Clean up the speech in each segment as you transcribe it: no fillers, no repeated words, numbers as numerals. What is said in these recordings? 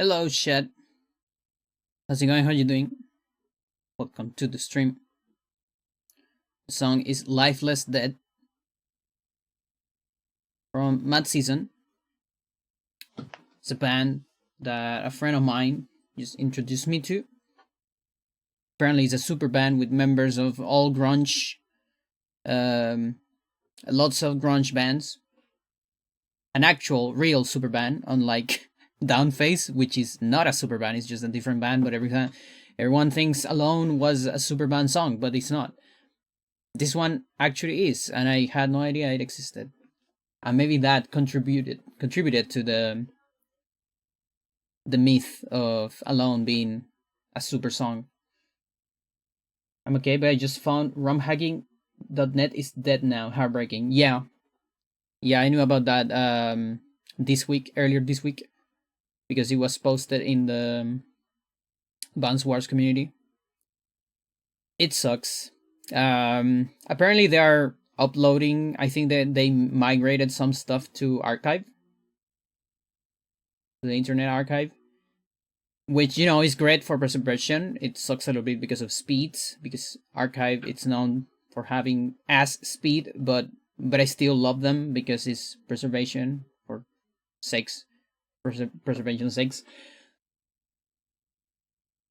Hello, chat. How's it going? How you doing? Welcome to the stream. The song is Lifeless Dead from Mad Season. It's a band that a friend of mine just introduced me to. Apparently, it's a super band with members of all grunge, um, lots of grunge bands. An actual, real super band, unlike Downface, which is not a super band, it's just a different band, but everyone thinks Alone was a super band song, but it's not. This one actually is, and I had no idea it existed. And maybe that contributed to the myth of Alone being a super song. I'm okay, but I just found rumhacking.net is dead now. Heartbreaking. Yeah, I knew about that earlier this week, because it was posted in the Bands Wars community. It sucks. Apparently they are uploading. I think that they migrated some stuff to archive, the Internet Archive, which is great for preservation. It sucks a little bit because of speeds, because archive it's known for having ass speed, but I still love them because it's preservation for sakes, preservation sakes.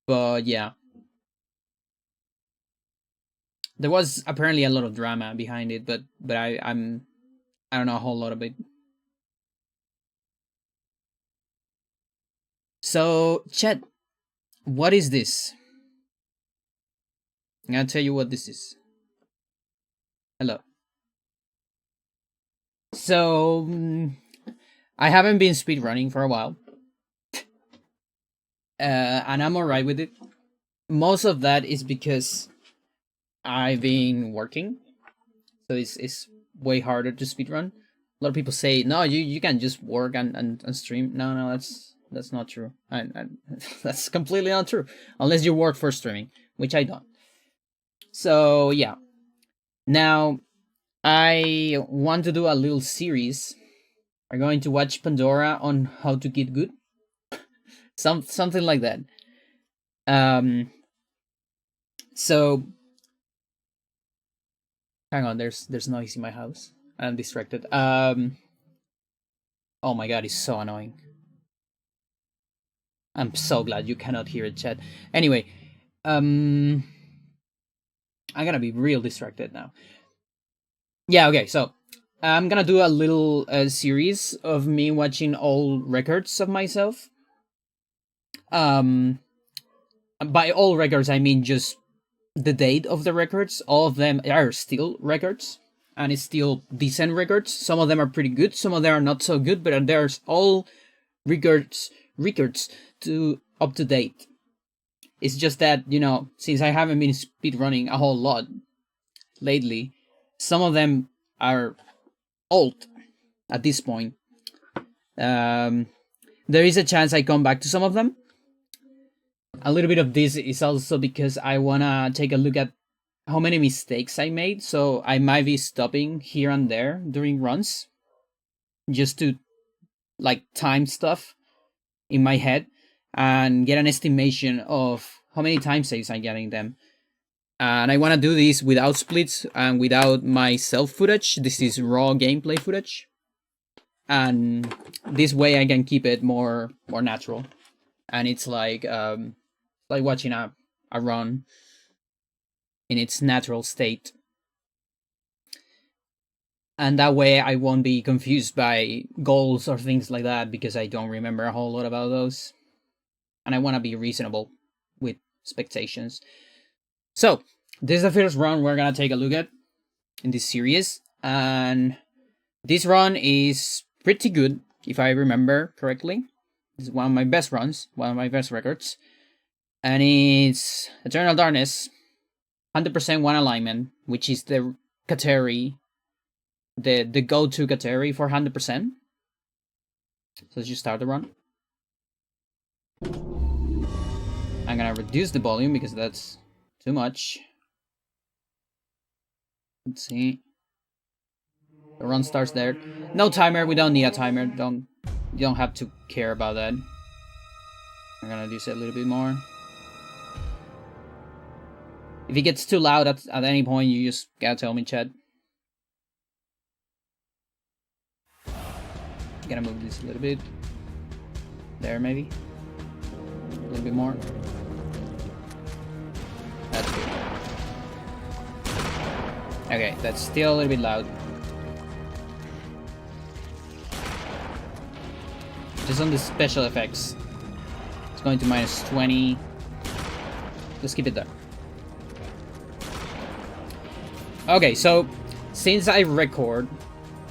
But yeah, there was apparently a lot of drama behind it, but I don't know a whole lot of it. So, chat, what is this? I'm gonna tell you what this is. Hello. So, I haven't been speedrunning for a while, and I'm alright with it. Most of that is because I've been working, so it's way harder to speedrun. A lot of people say, no, you can just work and stream. No, that's not true. That's completely not true. Unless you work for streaming, which I don't. So, yeah. Now, I want to do a little series. We're going to watch Pandora on how to get good. Something like that. So, hang on, there's noise in my house. I'm distracted. Oh my god, it's so annoying. I'm so glad you cannot hear it, chat. Anyway, I'm gonna be real distracted now. Yeah, okay, so I'm gonna do a little series of me watching old records of myself. By all records, I mean just the date of the records. All of them are still records, and it's still decent records. Some of them are pretty good, some of them are not so good, but there's all records to up to date. It's just that, since I haven't been speedrunning a whole lot lately, some of them are old at this point. There is a chance I come back to some of them. A little bit of this is also because I wanna take a look at how many mistakes I made, so I might be stopping here and there during runs, just to time stuff in my head and get an estimation of how many time saves I'm getting them. And I want to do this without splits and without my self footage. This is raw gameplay footage, and this way I can keep it more natural. And it's like watching a run in its natural state. And that way I won't be confused by goals or things like that, because I don't remember a whole lot about those. And I want to be reasonable with expectations. So, this is the first run we're going to take a look at in this series. And this run is pretty good, if I remember correctly. This is one of my best runs, one of my best records. And it's Eternal Darkness, 100% one alignment, which is the Kateri, the go-to Kateri for 100%. So let's just start the run. I'm gonna reduce the volume because that's too much. Let's see. The run starts there. No timer, we don't need a timer. You don't have to care about that. I'm gonna use it a little bit more. If it gets too loud at any point, you just gotta tell me, chat. Gonna move this a little bit. There, maybe. A little bit more. That's good. Okay, that's still a little bit loud. Just on the special effects. It's going to minus 20. Let's keep it there. Okay, so since I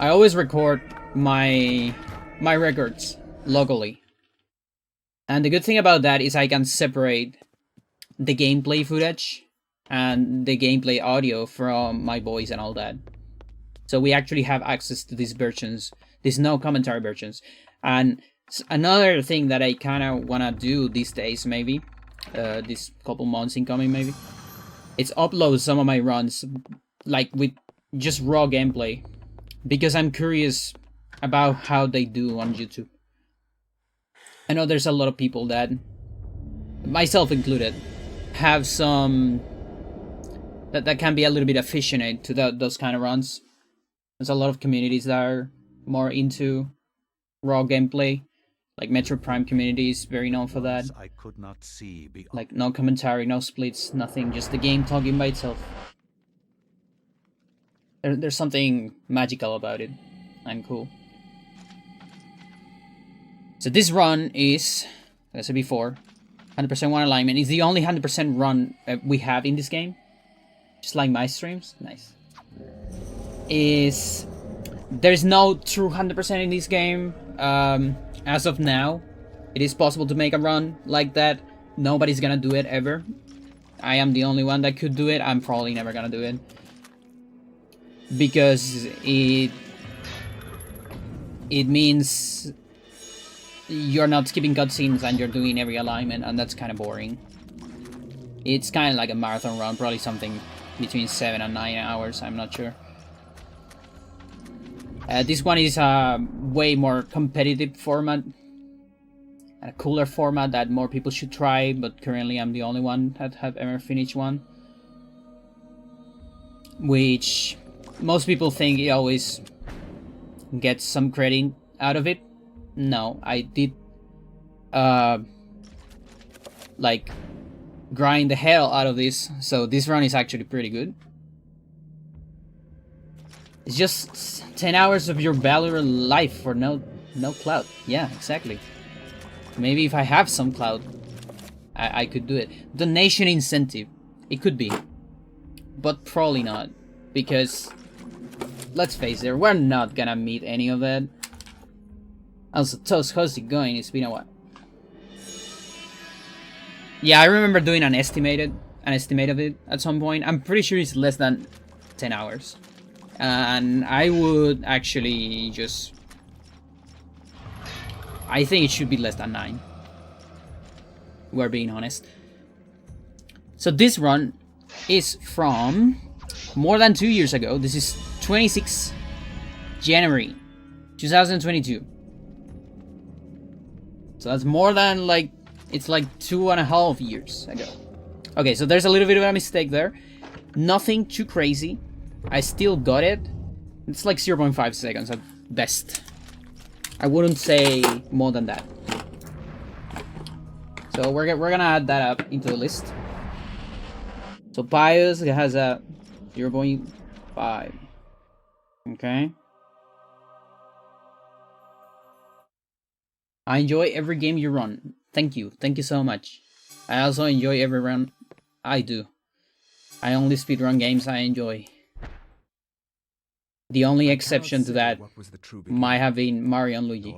always record my records locally. And the good thing about that is I can separate the gameplay footage and the gameplay audio from my voice and all that. So we actually have access to these versions, these no commentary versions. And another thing that I kind of want to do these days, maybe, this couple months incoming maybe, it's upload some of my runs, like with just raw gameplay. Because I'm curious about how they do on YouTube. I know there's a lot of people that, myself included, have some that can be a little bit aficionate to those kind of runs. There's a lot of communities that are more into raw gameplay, like Metro Prime communities, very known for that. I could not see like no commentary, no splits, nothing, just the game talking by itself. There's something magical about it and cool. So this run is, as I said before, 100% one alignment. It's the only 100% run we have in this game. Just like my streams. Nice. There's no true 100% in this game. As of now, it is possible to make a run like that. Nobody's gonna do it ever. I am the only one that could do it. I'm probably never gonna do it. Because it means you're not skipping cutscenes and you're doing every alignment, and that's kind of boring. It's kind of like a marathon run, probably something between 7 and 9 hours, I'm not sure. This one is a way more competitive format, a cooler format that more people should try, but currently I'm the only one that have ever finished one. Which most people think it always gets some credit out of it. No, I did like grind the hell out of this, so this run is actually pretty good. It's just 10 hours of your valuable life for no clout. Yeah, exactly. Maybe if I have some clout, I could do it. Donation incentive, it could be, but probably not, because let's face it, we're not gonna meet any of that. Also, Toast, how's it going? It's been a while. Yeah, I remember doing an estimate of it at some point. I'm pretty sure it's less than 10 hours. And I would actually just... I think it should be less than 9. We're being honest. So this run is from more than 2 years ago. This is 26 January 2022. So that's more than like, it's like 2.5 years ago. Okay, so there's a little bit of a mistake there. Nothing too crazy. I still got it. It's like 0.5 seconds at best. I wouldn't say more than that. So we're gonna add that up into the list. So Pius has a 0.5. Okay. I enjoy every game you run. Thank you. Thank you so much. I also enjoy every run I do. I only speedrun games I enjoy. The only exception to that might have been Mario and Luigi.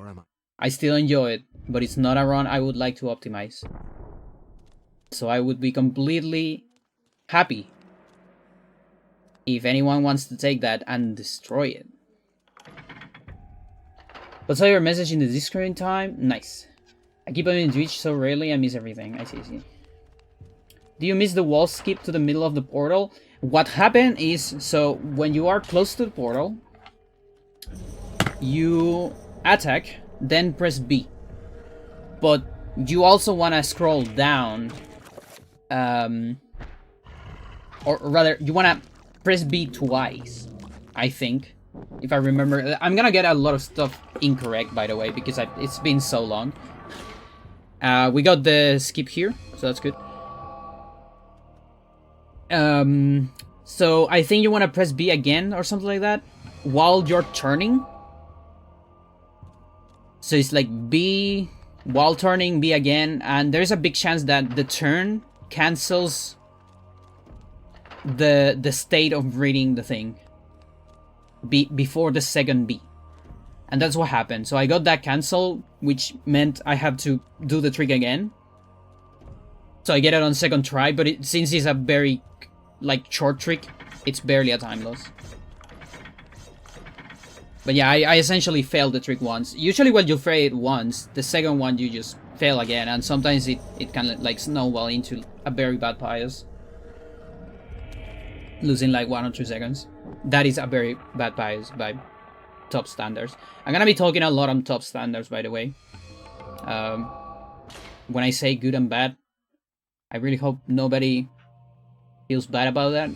I still enjoy it, but it's not a run I would like to optimize. So I would be completely happy if anyone wants to take that and destroy it. But saw your message in the Discord in time? Nice. I keep on in Twitch so rarely I miss everything. I see. Do you miss the wall skip to the middle of the portal? What happened is, so when you are close to the portal, you attack, then press B. But you also want to scroll down, or rather, you want to press B twice, I think, if I remember. I'm gonna get a lot of stuff incorrect, by the way, because it's been so long. We got the skip here, so that's good. So I think you want to press B again or something like that while you're turning. So it's like B while turning, B again, and there's a big chance that the turn cancels the state of reading the thing before the second B. And that's what happened. So I got that cancel, which meant I have to do the trick again. So I get it on second try, but since it's a very like short trick, it's barely a time loss. But yeah, I essentially failed the trick once. Usually when you fail it once, the second one you just fail again, and sometimes it can like snowball into a very bad pious. Losing like 1 or 2 seconds. That is a very bad pious by top standards. I'm gonna be talking a lot on top standards, by the way. When I say good and bad, I really hope nobody feels bad about that.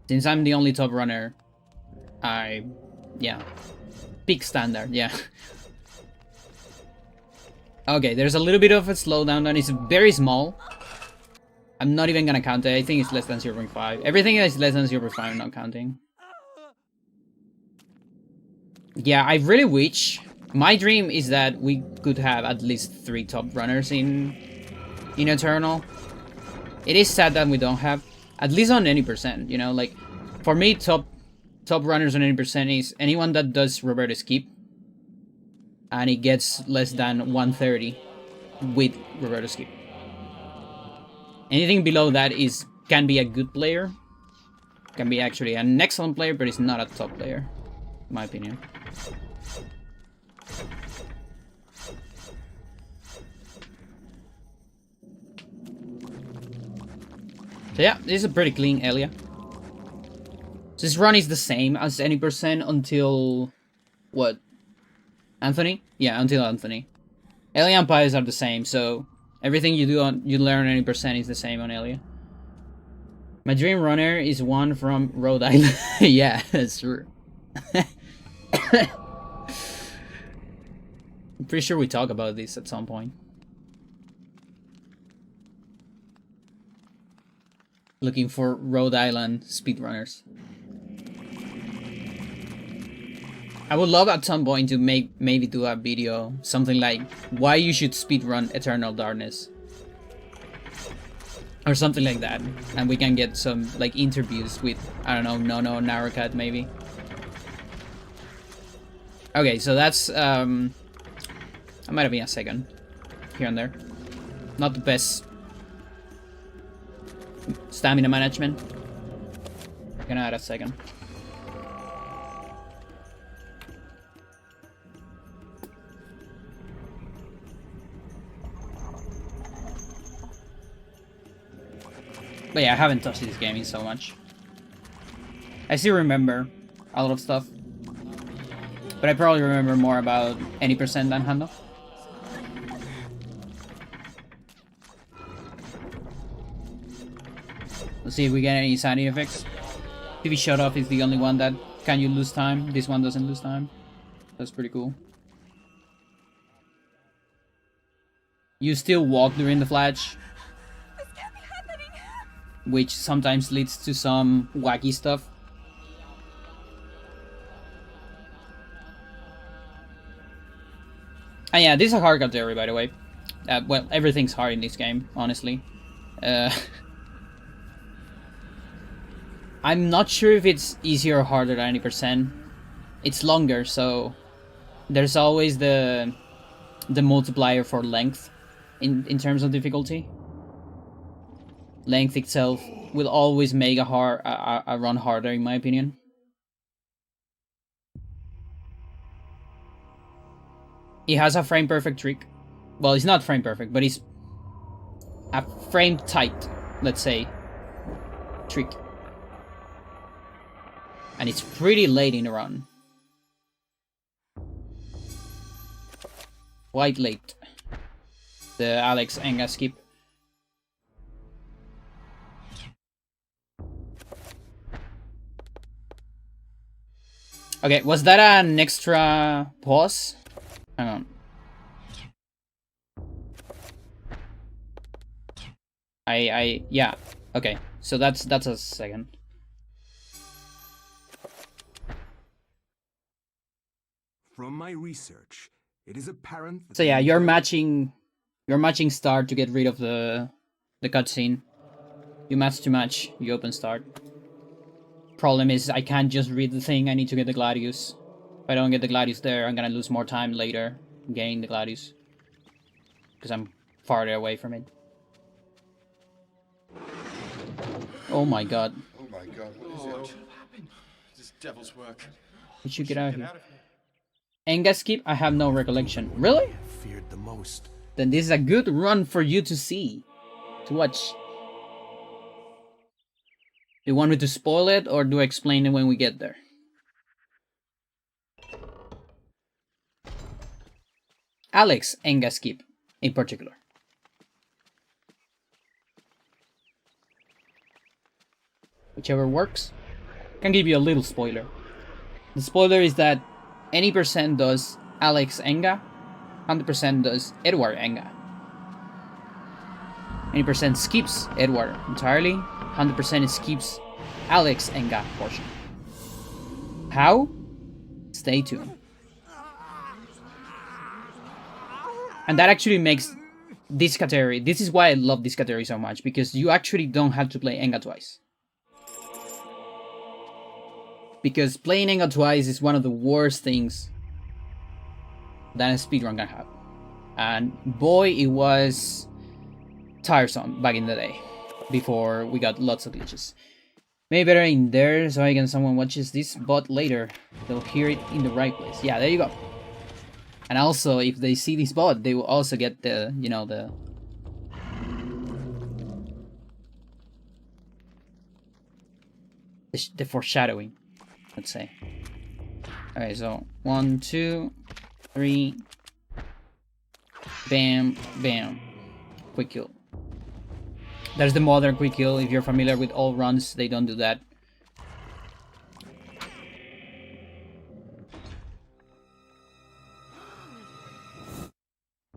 Since I'm the only top runner, yeah, peak standard, yeah. Okay, there's a little bit of a slowdown, and it's very small. I'm not even gonna count it. I think it's less than 0.5. Everything is less than 0.5, I'm not counting. Yeah, I really wish. My dream is that we could have at least 3 top runners in Eternal. It is sad that we don't have, at least on any percent, you know, like, for me, top runners on any percent is anyone that does Roberto Skip, and it gets less than 130 with Roberto Skip. Anything below that can be a good player, can be actually an excellent player, but it's not a top player, in my opinion. So yeah, this is a pretty clean area. So this run is the same as any percent until... what? Anthony? Yeah, until Anthony. Elia and Pies are the same, so everything you learn any percent is the same on Elia. My dream runner is one from Rhode Island. Yeah, that's true. I'm pretty sure we talk about this at some point. Looking for Rhode Island speedrunners. I would love at some point to maybe do a video, something like why you should speedrun Eternal Darkness. Or something like that. And we can get some like interviews with, I don't know, Nono, Narukat maybe. Okay, so that's I might have been a second here and there. Not the best stamina management. Gonna add a second. But yeah, I haven't touched this game in so much. I still remember a lot of stuff, but I probably remember more about any percent than Hando. Let's see if we get any sanity effects. TV shut off is the only one that can you lose time. This one doesn't lose time. That's pretty cool. You still walk during the flash, which sometimes leads to some wacky stuff. And yeah, this is a hard category, by the way. Well, everything's hard in this game, honestly. I'm not sure if it's easier or harder than 90%. It's longer, so there's always the multiplier for length in terms of difficulty. Length itself will always make a run harder, in my opinion. It has a frame perfect trick. Well, it's not frame perfect, but it's a frame tight, let's say, trick. And it's pretty late in the run. quite late. The Alex Enga skip. Okay, was that an extra pause? Hang on. Yeah. Okay, so that's a second. From my research, it is apparent that so yeah, you're matching start to get rid of the cutscene. You match to match, you open start. Problem is I can't just read the thing, I need to get the Gladius. If I don't get the Gladius there, I'm gonna lose more time later getting the Gladius. Because I'm farther away from it. Oh my god. Oh my god, what is it? This devil's work. Did you get out of here? Enga skip? I have no recollection. Really? feared the most. Then this is a good run for you to see. To watch. Do you want me to spoil it, or do I explain it when we get there? Alex Enga skip, in particular. Whichever works. Can give you a little spoiler. The spoiler is that any percent does Alex Enga, 100% does Edward Enga. Any percent skips Edward entirely, 100% skips Alex Enga portion. How? Stay tuned. And that actually makes this category, this is why I love this category so much, because you actually don't have to play Enga twice. Because playing Enga twice is one of the worst things that a speedrun can have. And boy, it was tiresome back in the day, before we got lots of glitches. Maybe better in there, so again someone watches this bot later, they'll hear it in the right place. Yeah, there you go. And also, if they see this bot, they will also get the, you know, the foreshadowing, let's say. Okay, so 1, 2, 3, bam, bam, quick kill. There's the modern quick kill. If you're familiar with all runs, they don't do that.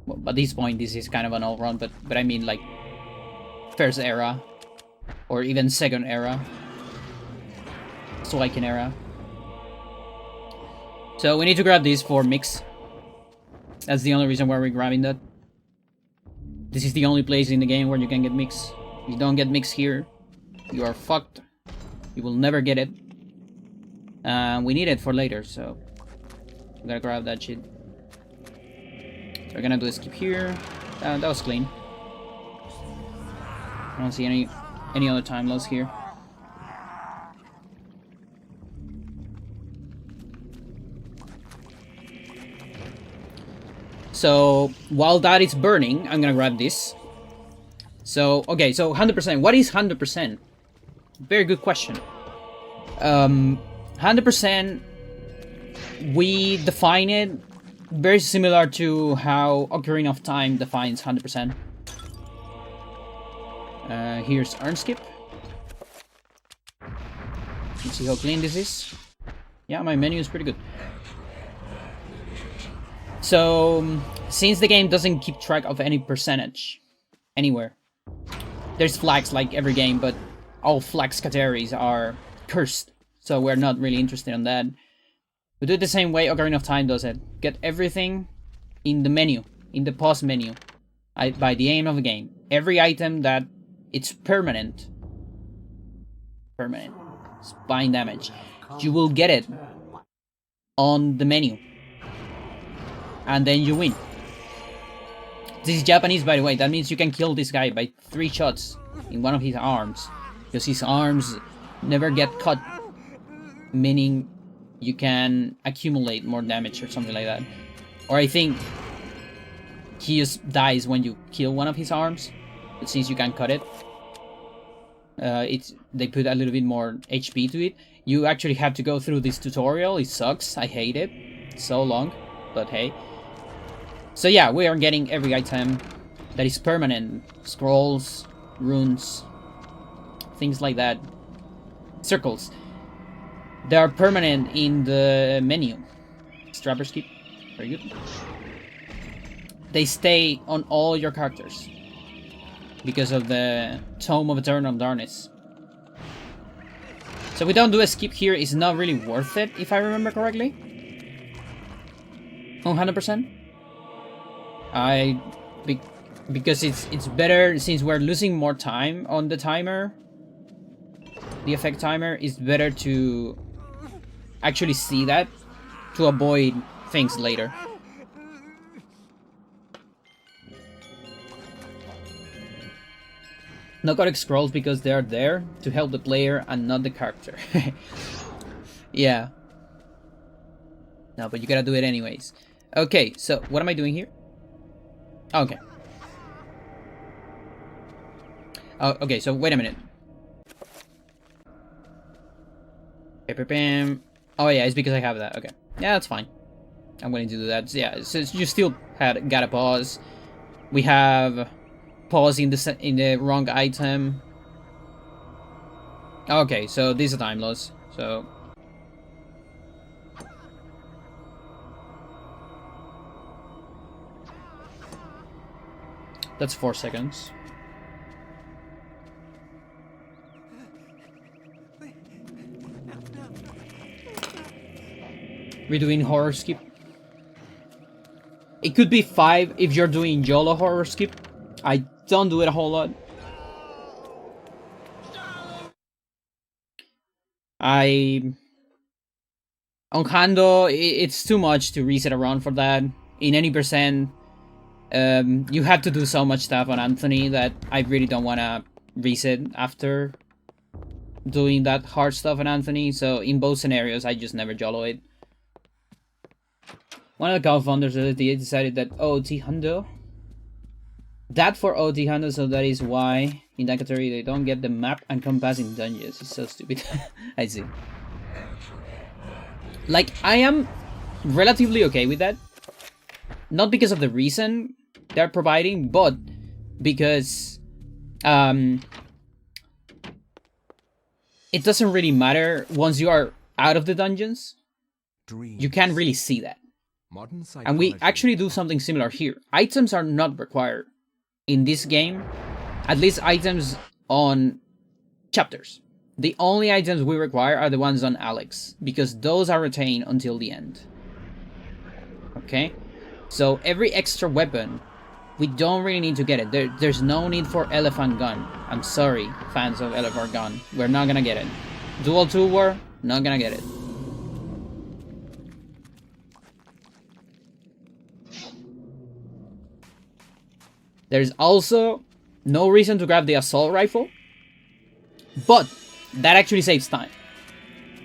Well, at this point, this is kind of an all run, but I mean like first era, or even second era, Swiken era. So we need to grab this for mix. That's the only reason why we're grabbing that. This is the only place in the game where you can get mix. If you don't get mix here, you are fucked. You will never get it. We need it for later, so we gotta grab that shit. So we're gonna do a skip here. That was clean. I don't see any other time loss here. So while that is burning, I'm gonna grab this. So okay, so 100%. What is 100%? Very good question. 100%, we define it very similar to how Ocarina of Time defines 100%. Here's Arm Skip. You see how clean this is? Yeah, my menu is pretty good. So, since the game doesn't keep track of any percentage anywhere, there's flags like every game, but all flags categories are cursed, so we're not really interested in that. We do it the same way Ocarina of Time does it. Get everything in the menu, in the pause menu, by the end of the game. Every item that it's permanent, spine damage, you will get it on the menu. And then you win. This is Japanese, by the way. That means you can kill this guy by 3 shots in one of his arms, because his arms never get cut, meaning you can accumulate more damage or something like that. Or I think he just dies when you kill one of his arms, but since you can cut it, they put a little bit more HP to it. You actually have to go through this tutorial. It sucks. I hate it. It's so long, but hey. So yeah, we are getting every item that is permanent. Scrolls, runes, things like that. Circles. They are permanent in the menu. Strapper's Keep. Very good. They stay on all your characters because of the Tome of Eternal Darkness. So if we don't do a skip here, it's not really worth it, if I remember correctly. 100%. Because it's better, since we're losing more time on the timer, the effect timer, it's better to actually see that to avoid things later. Narcotic scrolls because they are there to help the player and not the character. Yeah. No, but you gotta do it anyways. Okay, so what am I doing here? Okay. Oh, okay, so wait a minute. Oh yeah, it's because I have that. Okay. Yeah, that's fine. I'm willing to do that. Yeah, so you still gotta pause. We have pause in the wrong item. Okay, so this is a time loss. So that's 4 seconds. We're doing horror skip. It could be 5 if you're doing YOLO horror skip. I don't do it a whole lot. On Hando, it's too much to reset around for that. In any percent, you have to do so much stuff on Anthony that I really don't want to reset after doing that hard stuff on Anthony. So in both scenarios, I just never YOLO it. One of the co-founders of the decided that OT Hando. That for OT Hando, so that is why in that category they don't get the map and compass in dungeons. It's so stupid. I see. Like, I am relatively okay with that. Not because of the reason they're providing, but because it doesn't really matter once you are out of the dungeons. You can't really see that. And we actually do something similar here. Items are not required in this game, at least items on chapters. The only items we require are the ones on Alex, because those are retained until the end. Okay? So every extra weapon, we don't really need to get it. There's no need for Elephant Gun. I'm sorry, fans of Elephant Gun. We're not gonna get it. Dual Tool War, not gonna get it. There's also no reason to grab the assault rifle, but that actually saves time.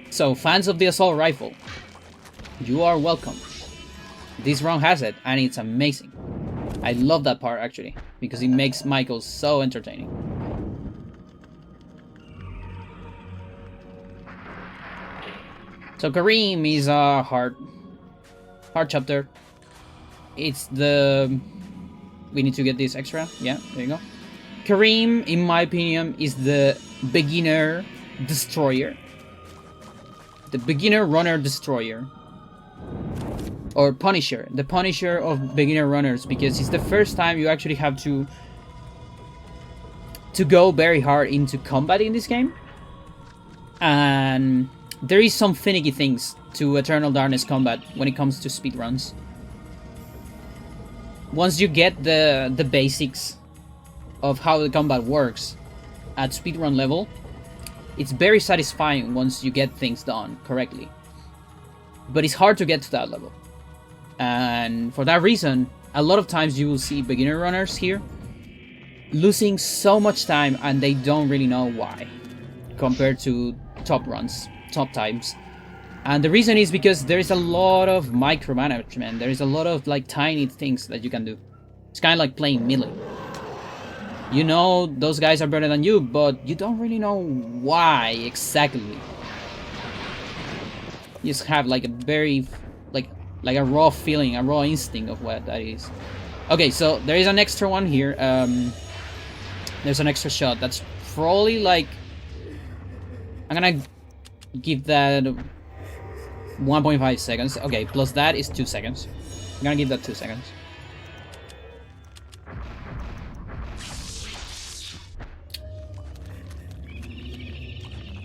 So fans of the assault rifle, you are welcome. This round has it, and it's amazing. I love that part actually, because it makes Michael so entertaining. So Kareem is a hard chapter. It's the... We need to get this extra. Yeah, there you go. Kareem, in my opinion, is the beginner destroyer. The beginner runner destroyer. Or Punisher. The Punisher of beginner runners, because it's the first time you actually have to go very hard into combat in this game. And there is some finicky things to Eternal Darkness combat when it comes to speedruns. Once you get the basics of how the combat works at speedrun level, it's very satisfying once you get things done correctly. But it's hard to get to that level. And for that reason, a lot of times you will see beginner runners here losing so much time and they don't really know why compared to top runs, top times. And the reason is because there is a lot of micromanagement. There is a lot of like tiny things that you can do. It's kind of like playing Melee. You know those guys are better than you, but you don't really know why exactly. You just have like a very like a raw feeling, a raw instinct of what that is. Okay, so there is an extra one here. There's an extra shot. That's probably like... I'm gonna give that 1.5 seconds. Okay, plus that is 2 seconds. I'm gonna give that 2 seconds.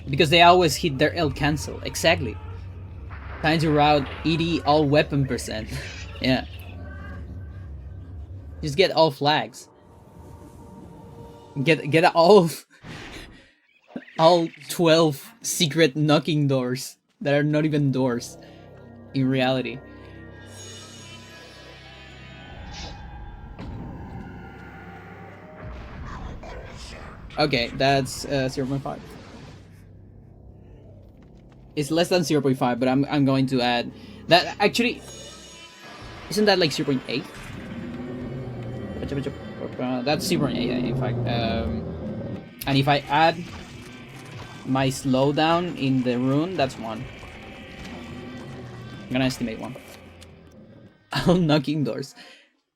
Because they always hit their L cancel. Exactly. Time to route ED all weapon percent. Yeah. Just get all flags. Get all 12 secret knocking doors that are not even doors in reality. Okay, that's 0.5. It's less than 0.5, but I'm going to add that. Actually, isn't that like 0.8? That's 0.8 in fact. And if I add my slowdown in the rune, that's 1. I'm gonna estimate 1. All knocking doors.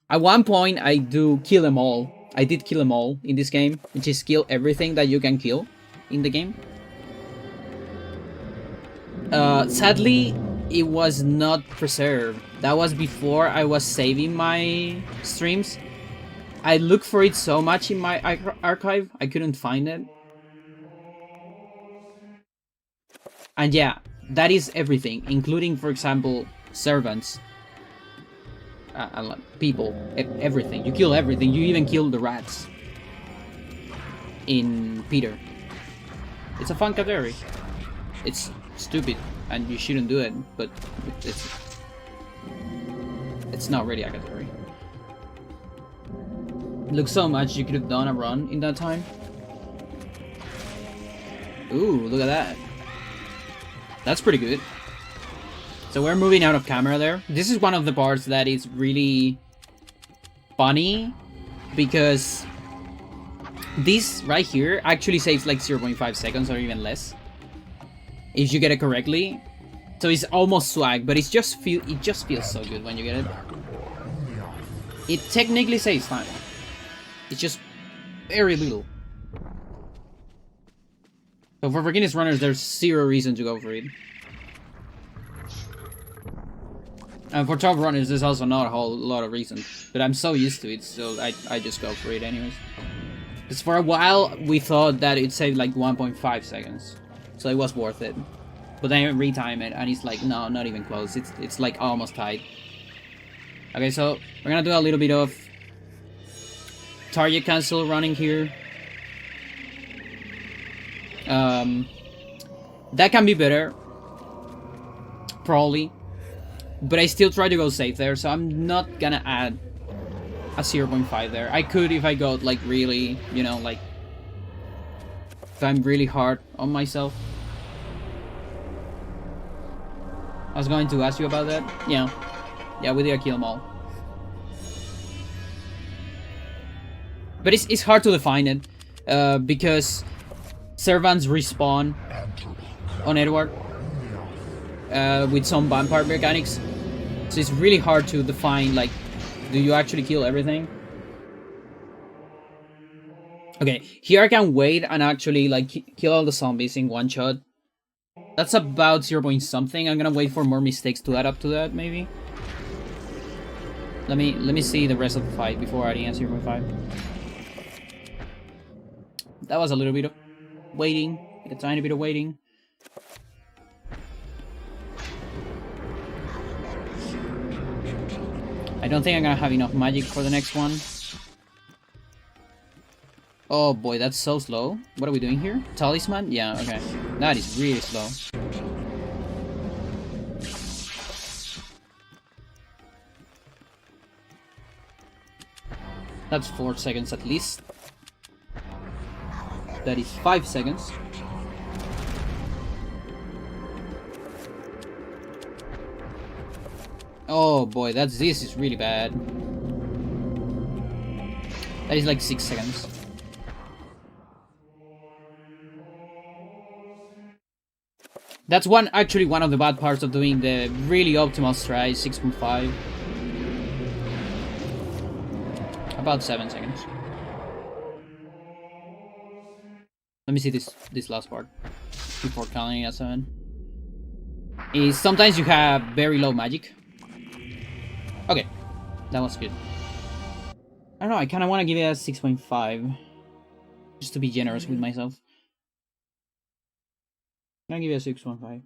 At one point, I do kill them all. I did kill them all in this game, which is kill everything that you can kill in the game. Sadly, it was not preserved. That was before I was saving my streams. I looked for it so much in my archive, I couldn't find it. And yeah, that is everything, including, for example, servants. People, everything. You kill everything. You even kill the rats. In Peter. It's a fun category. It's stupid, and you shouldn't do it, but it's not really a category. Look, so much you could have done a run in that time. Ooh, look at that. That's pretty good. So we're moving out of camera there. This is one of the parts that is really funny, because this right here actually saves like 0.5 seconds or even less if you get it correctly. So it's almost swag, but it just feels so good when you get it. It technically saves time. It's just very little. So for beginners runners, there's 0 reason to go for it. And for top runners, there's also not a whole lot of reasons. But I'm so used to it, so I just go for it anyways. Because for a while, we thought that it saved like 1.5 seconds. So it was worth it. But then I retime it, and it's like, no, not even close. It's like almost tight. Okay, so we're gonna do a little bit of target cancel running here. That can be better. Probably. But I still try to go safe there, so I'm not gonna add a 0.5 there. I could if I go like really, you know, like if I'm really hard on myself. I was going to ask you about that. Yeah, we did kill them all. But it's hard to define it because servants respawn on Edward with some vampire mechanics. So it's really hard to define, like, do you actually kill everything? Okay, here I can wait and actually, like, kill all the zombies in one shot. That's about 0 point something. I'm gonna wait for more mistakes to add up to that, maybe. Let me see the rest of the fight before adding a 0.5. That was a little bit of waiting, like a tiny bit of waiting. I don't think I'm gonna have enough magic for the next one. Oh boy, that's so slow. What are we doing here? Talisman? Yeah, okay. That is really slow. That's 4 seconds at least. That is 5 seconds. Oh boy, this is really bad. That is like 6 seconds. That's actually one of the bad parts of doing the really optimal stride, 6.5. About 7 seconds. Let me see this last part before counting at 7. Is sometimes you have very low magic. Okay, that was good. I don't know, I kind of want to give it a 6.5. Just to be generous with myself. Can I give it a 6.5?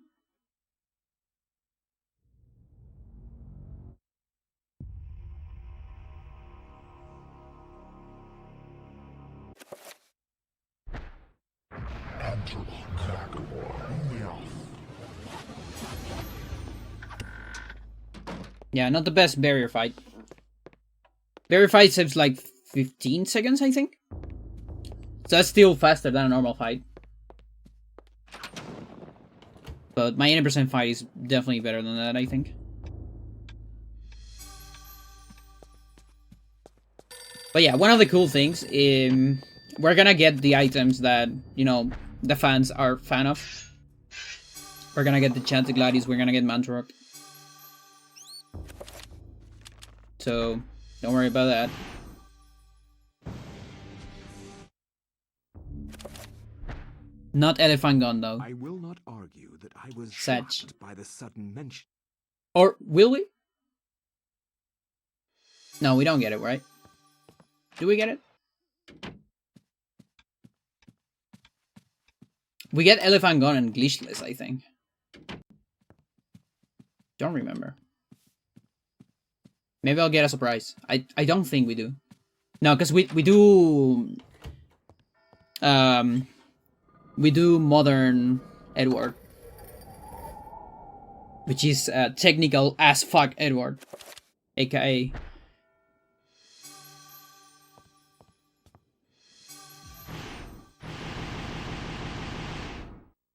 Yeah, not the best barrier fight. Barrier fight saves like 15 seconds, I think. So that's still faster than a normal fight. But my 80% fight is definitely better than that, I think. But yeah, one of the cool things, we're gonna get the items that, you know, the fans are fan of. We're gonna get the Chanted Gladius, we're gonna get Mantorok. So, don't worry about that. Not Elephant Gun, though. I will not argue that I was Satch. shocked by the sudden mention. Or will we? No, we don't get it, right? Do we get it? We get Elephant Gun and Glitchless, I think. Don't remember. Maybe I'll get a surprise. I don't think we do. No, because we do... we do Modern Edward. Which is technical as fuck Edward. AKA...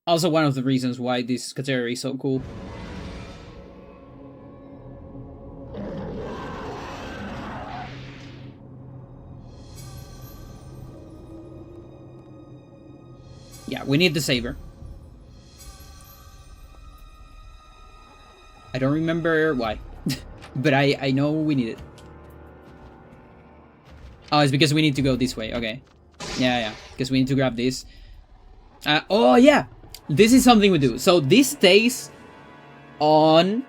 Also one of the reasons why this category is so cool. Yeah, we need the saber. I don't remember why. But I know we need it. Oh, it's because we need to go this way. Okay. Yeah. Because we need to grab this. Oh, yeah. This is something we do. So this stays on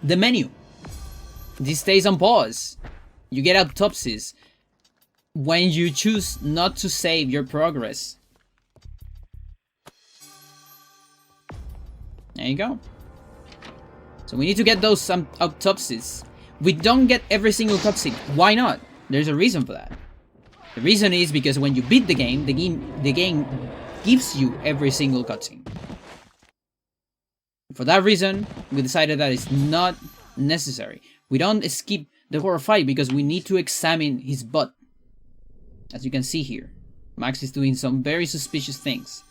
the menu. This stays on pause. You get autopsies when you choose not to save your progress. There you go. So we need to get those autopsies. We don't get every single cutscene. Why not? There's a reason for that. The reason is because when you beat the game gives you every single cutscene. For that reason, we decided that it's not necessary. We don't skip the horror fight because we need to examine his butt. As you can see here, Max is doing some very suspicious things.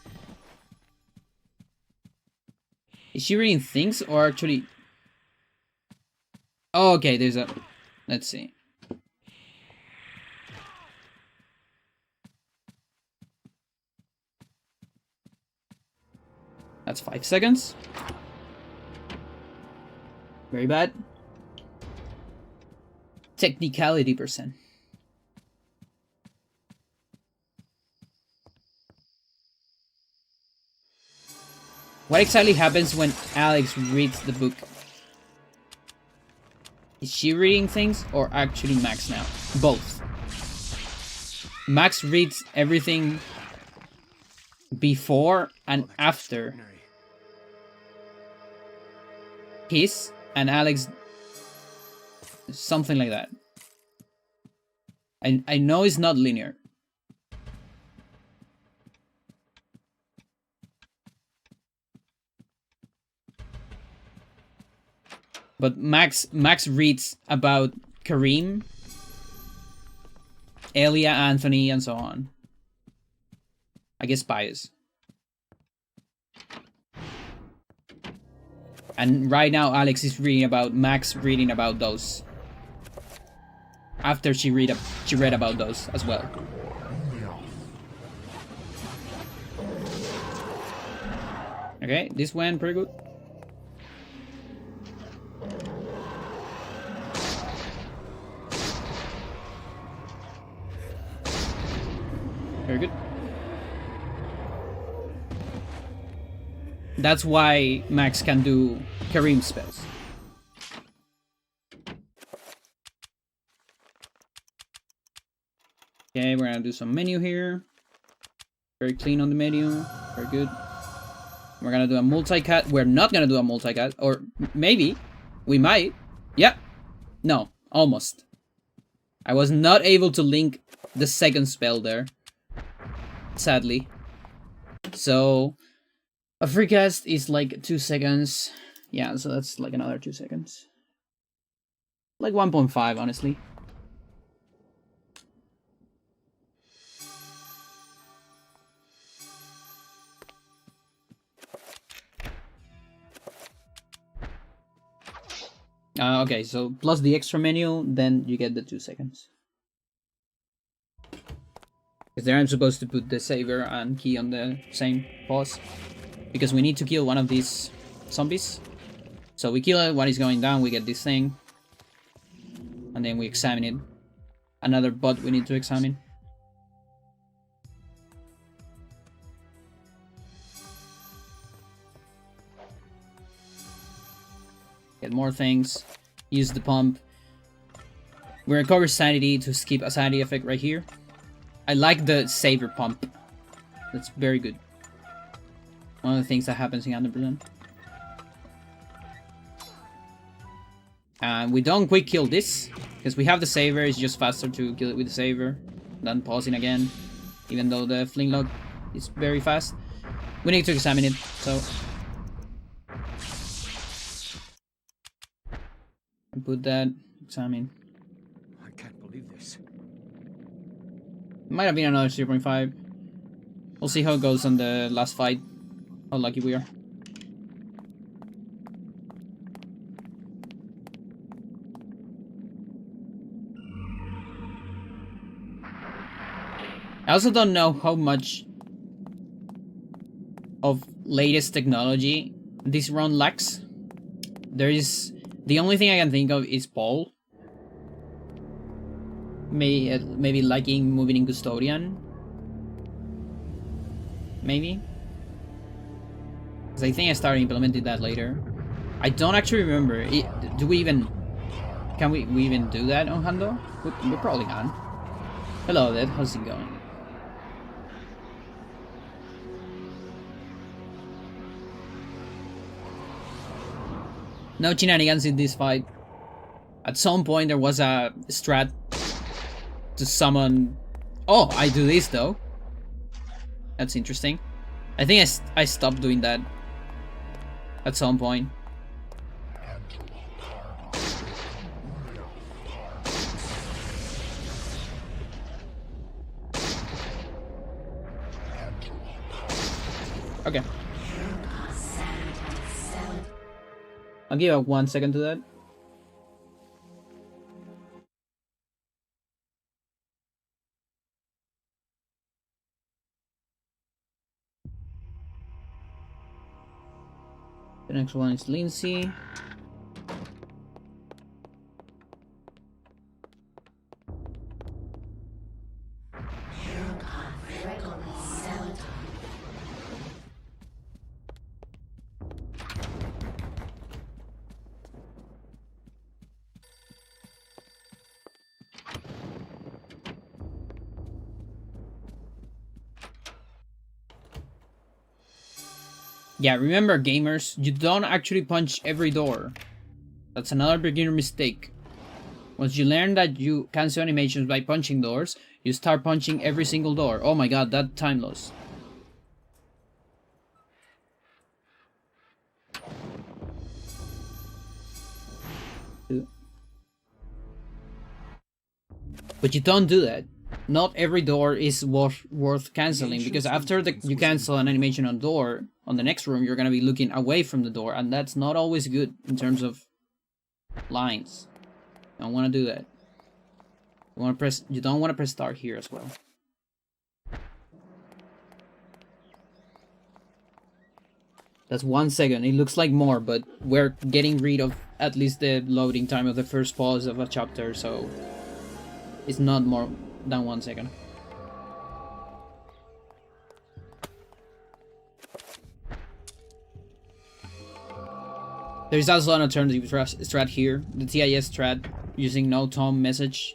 Is she reading things or actually... Oh, okay, there's a... Let's see. That's 5 seconds. Very bad. Technicality %. What exactly happens when Alex reads the book? Is she reading things or actually Max now? Both. Max reads everything before and after his, and Alex something like that. I know it's not linear. But Max reads about Kareem, Elia, Anthony, and so on. I guess bias. And right now Alex is reading about Max reading about those. After she read about those as well. Okay, this went pretty good. Very good. That's why Max can do Kareem spells. Okay, we're gonna do some menu here. Very clean on the menu. Very good. We're gonna do a multi-cut. We're not gonna do a multi-cut. Or maybe. We might. Yeah. No. Almost. I was not able to link the second spell there. Sadly. So, a free cast is like 2 seconds. Yeah, so that's like another 2 seconds. Like 1.5, honestly. Okay, so plus the extra menu, then you get the 2 seconds. Because there I'm supposed to put the saver and key on the same pause. Because we need to kill one of these zombies. So we kill it, while it's going down, we get this thing. And then we examine it. Another bot we need to examine. Get more things. Use the pump. We recover sanity to skip a sanity effect right here. I like the saver pump. That's very good. One of the things that happens in 100%. And we don't quick kill this, because we have the saver. It's just faster to kill it with the saver than pausing again, even though the flintlock is very fast. We need to examine it, so... Put that, examine. I can't believe this. It might have been another 0.5. We'll see how it goes on the last fight. How lucky we are. I also don't know how much of latest technology this run lacks. There is... The only thing I can think of is Paul. Maybe liking moving in Custodian. Maybe. Because I think I started implementing that later. I don't actually remember. Do we even... Can we even do that on Hando? We probably can. Hello, Dad. How's it going? No shenanigans in this fight. At some point there was a strat to summon... Oh, I do this though. That's interesting. I think I stopped doing that at some point. Okay. I'll give it 1 second to that. The next one is Lindsay. Yeah, remember gamers, you don't actually punch every door. That's another beginner mistake. Once you learn that you cancel animations by punching doors, you start punching every single door. Oh my god, that time loss. But you don't do that. Not every door is worth canceling, because after you cancel an animation on door, on the next room, you're gonna be looking away from the door, and that's not always good in terms of lines. You don't want to do that. You don't want to press start here as well. That's 1 second. It looks like more, but we're getting rid of at least the loading time of the first pause of a chapter, so it's not more than 1 second. There's also an alternative strat here, the TIS strat, using no tone message,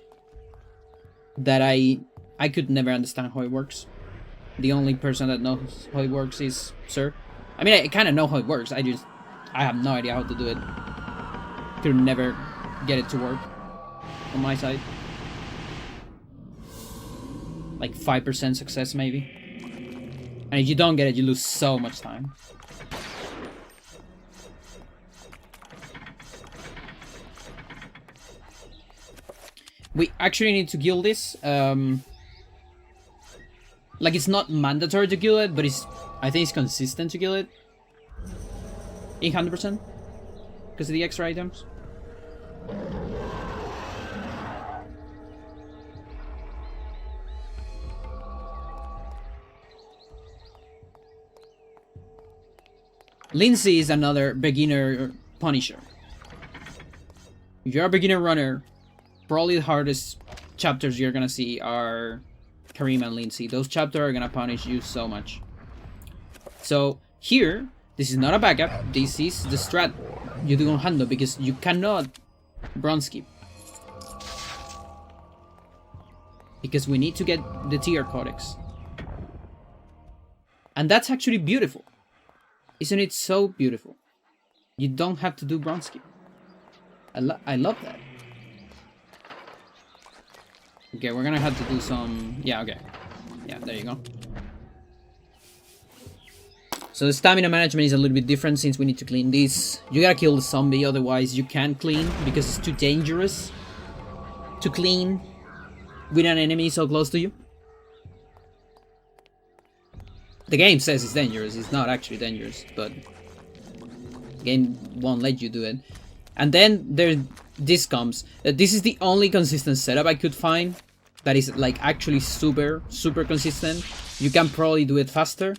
that I could never understand how it works. The only person that knows how it works is Sir. I mean, I kind of know how it works, I have no idea how to do it. Could never get it to work on my side. Like 5% success maybe. And if you don't get it, you lose so much time. We actually need to kill this. Like, it's not mandatory to kill it, but I think it's consistent to kill it. 800% because of the extra items. Lindsay is another beginner Punisher. If you're a beginner runner, probably the hardest chapters you're gonna see are Kareem and Lindsay. Those chapters are gonna punish you so much. So here, this is not a backup. This is the strat you do on Hando because you cannot bronze skip. Because we need to get the tier codex. And that's actually beautiful. Isn't it so beautiful? You don't have to do bronze skip. I love that. Okay, we're gonna have to do some... Yeah, okay. Yeah, there you go. So the stamina management is a little bit different since we need to clean this. You gotta kill the zombie, otherwise you can't clean because it's too dangerous to clean with an enemy so close to you. The game says it's dangerous, it's not actually dangerous, but the game won't let you do it. And then this comes. This is the only consistent setup I could find that is like actually super consistent. You can probably do it faster,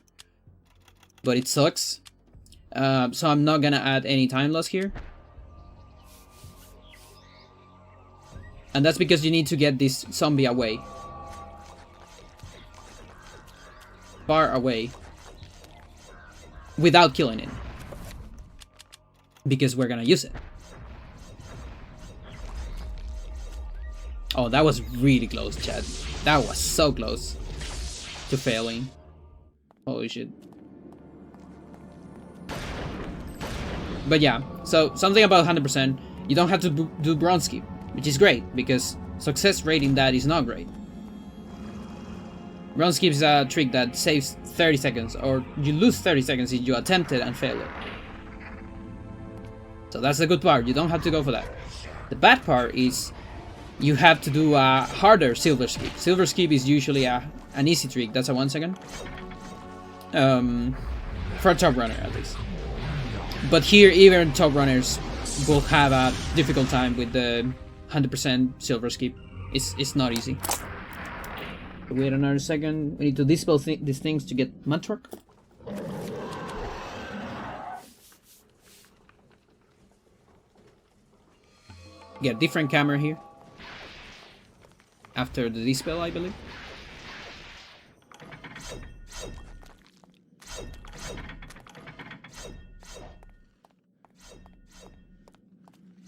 but it sucks. So I'm not gonna add any time loss here. And that's because you need to get this zombie away. Far away. Without killing it. Because we're gonna use it. Oh, that was really close, Chad. That was so close to failing. Holy shit. But yeah, so something about 100%. You don't have to do bronze skip, which is great, because success rate in that is not great. Bronze skip is a trick that saves 30 seconds, or you lose 30 seconds if you attempt it and fail it. So that's the good part, you don't have to go for that. The bad part is you have to do a harder silver skip. Silver skip is usually an easy trick, that's a 1 second. For a top runner at least. But here even top runners will have a difficult time with the 100% silver skip. It's not easy. Wait another second, we need to dispel these things to get Mantrock. Get a different camera here. After the dispel, I believe.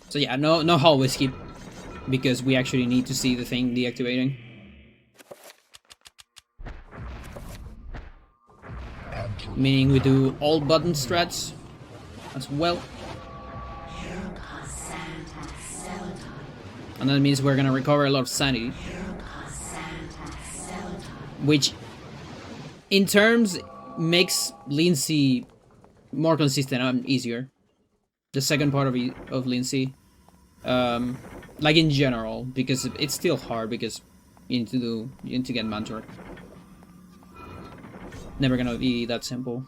So yeah, no hallway skip, because we actually need to see the thing deactivating. Meaning we do all button strats as well. And that means we're gonna recover a lot of sanity. Which, in terms, makes Lindsay more consistent and easier. The second part of Lindsay. Like in general, because it's still hard, because you need to get Mantrock. Never gonna be that simple.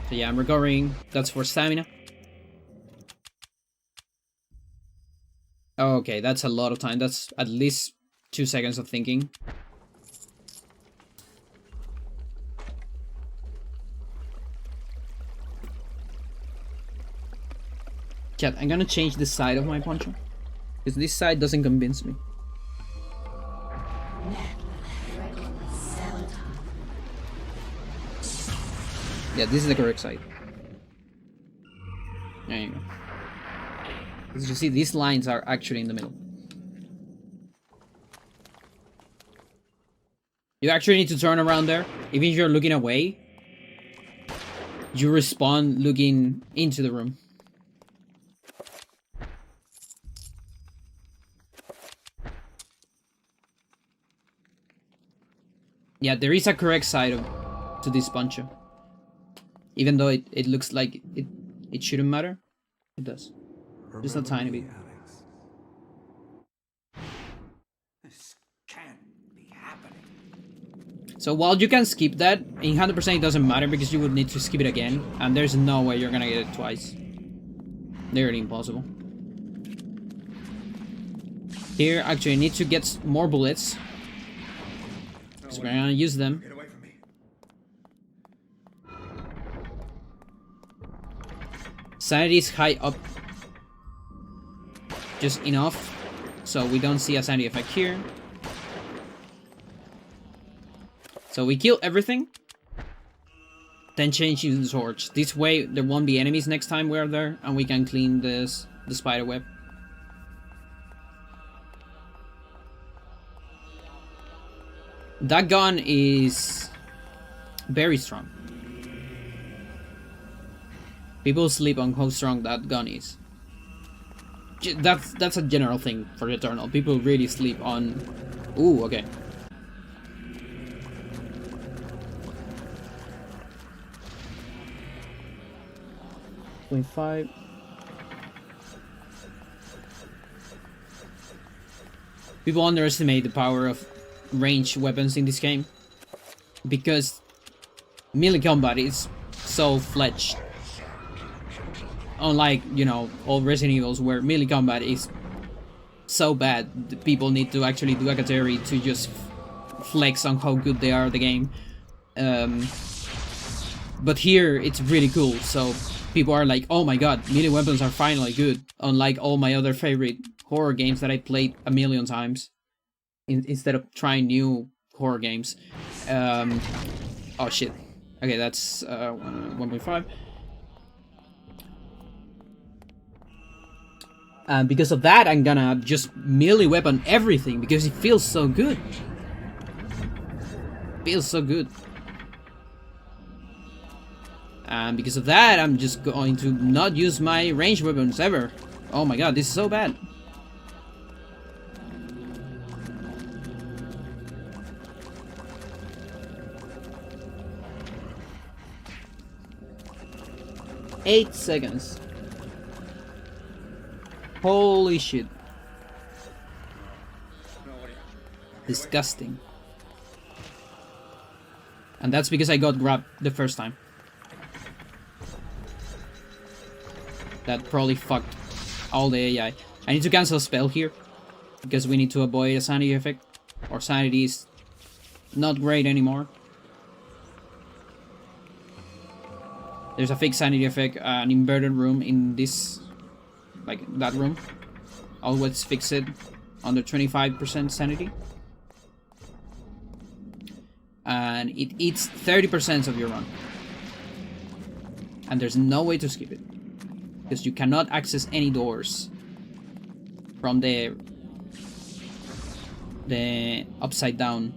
So yeah, I'm recovering. That's for stamina. Okay, that's a lot of time. That's at least 2 seconds of thinking. Chat, I'm gonna change the side of my poncho. Because this side doesn't convince me. Yeah, this is the correct side. There you go. As you see, these lines are actually in the middle. You actually need to turn around there. Even if you're looking away, you respawn looking into the room. Yeah, there is a correct side to this poncho. Even though it looks like it shouldn't matter, it does. Just a tiny bit. Alex. This can't be happening. So while you can skip that, in 100% it doesn't matter because you would need to skip it again, and there's no way you're gonna get it twice. Nearly impossible. Here, actually, you need to get more bullets. So we're gonna use them. Get away from me. Sanity is high up. Just enough. So we don't see a sanity effect here. So we kill everything. Then change into the torch. This way there won't be enemies next time we're there. And we can clean the spider web. That gun is very strong. People sleep on how strong that gun is. That's a general thing for Eternal. People really sleep on... Ooh, okay. .5. People underestimate the power of ranged weapons in this game because melee combat is so fledged. Unlike, you know, all Resident Evils where melee combat is so bad, the people need to actually do a category to just flex on how good they are at the game. But here it's really cool, so people are like, oh my god, melee weapons are finally good, unlike all my other favorite horror games that I played a million times instead of trying new horror games. Oh shit. Okay, that's 1.5. Because of that, I'm gonna just melee weapon everything because it feels so good. Feels so good. And because of that, I'm just going to not use my ranged weapons ever. Oh my god, this is so bad. Eight seconds. Holy shit. Disgusting. And that's because I got grabbed the first time. That probably fucked all the AI. I need to cancel a spell here because we need to avoid a sanity effect. Or sanity is not great anymore. There's a fake sanity effect, an inverted room in this, like that room. Always fix it under 25% sanity. And it eats 30% of your run. And there's no way to skip it. Because you cannot access any doors from the upside down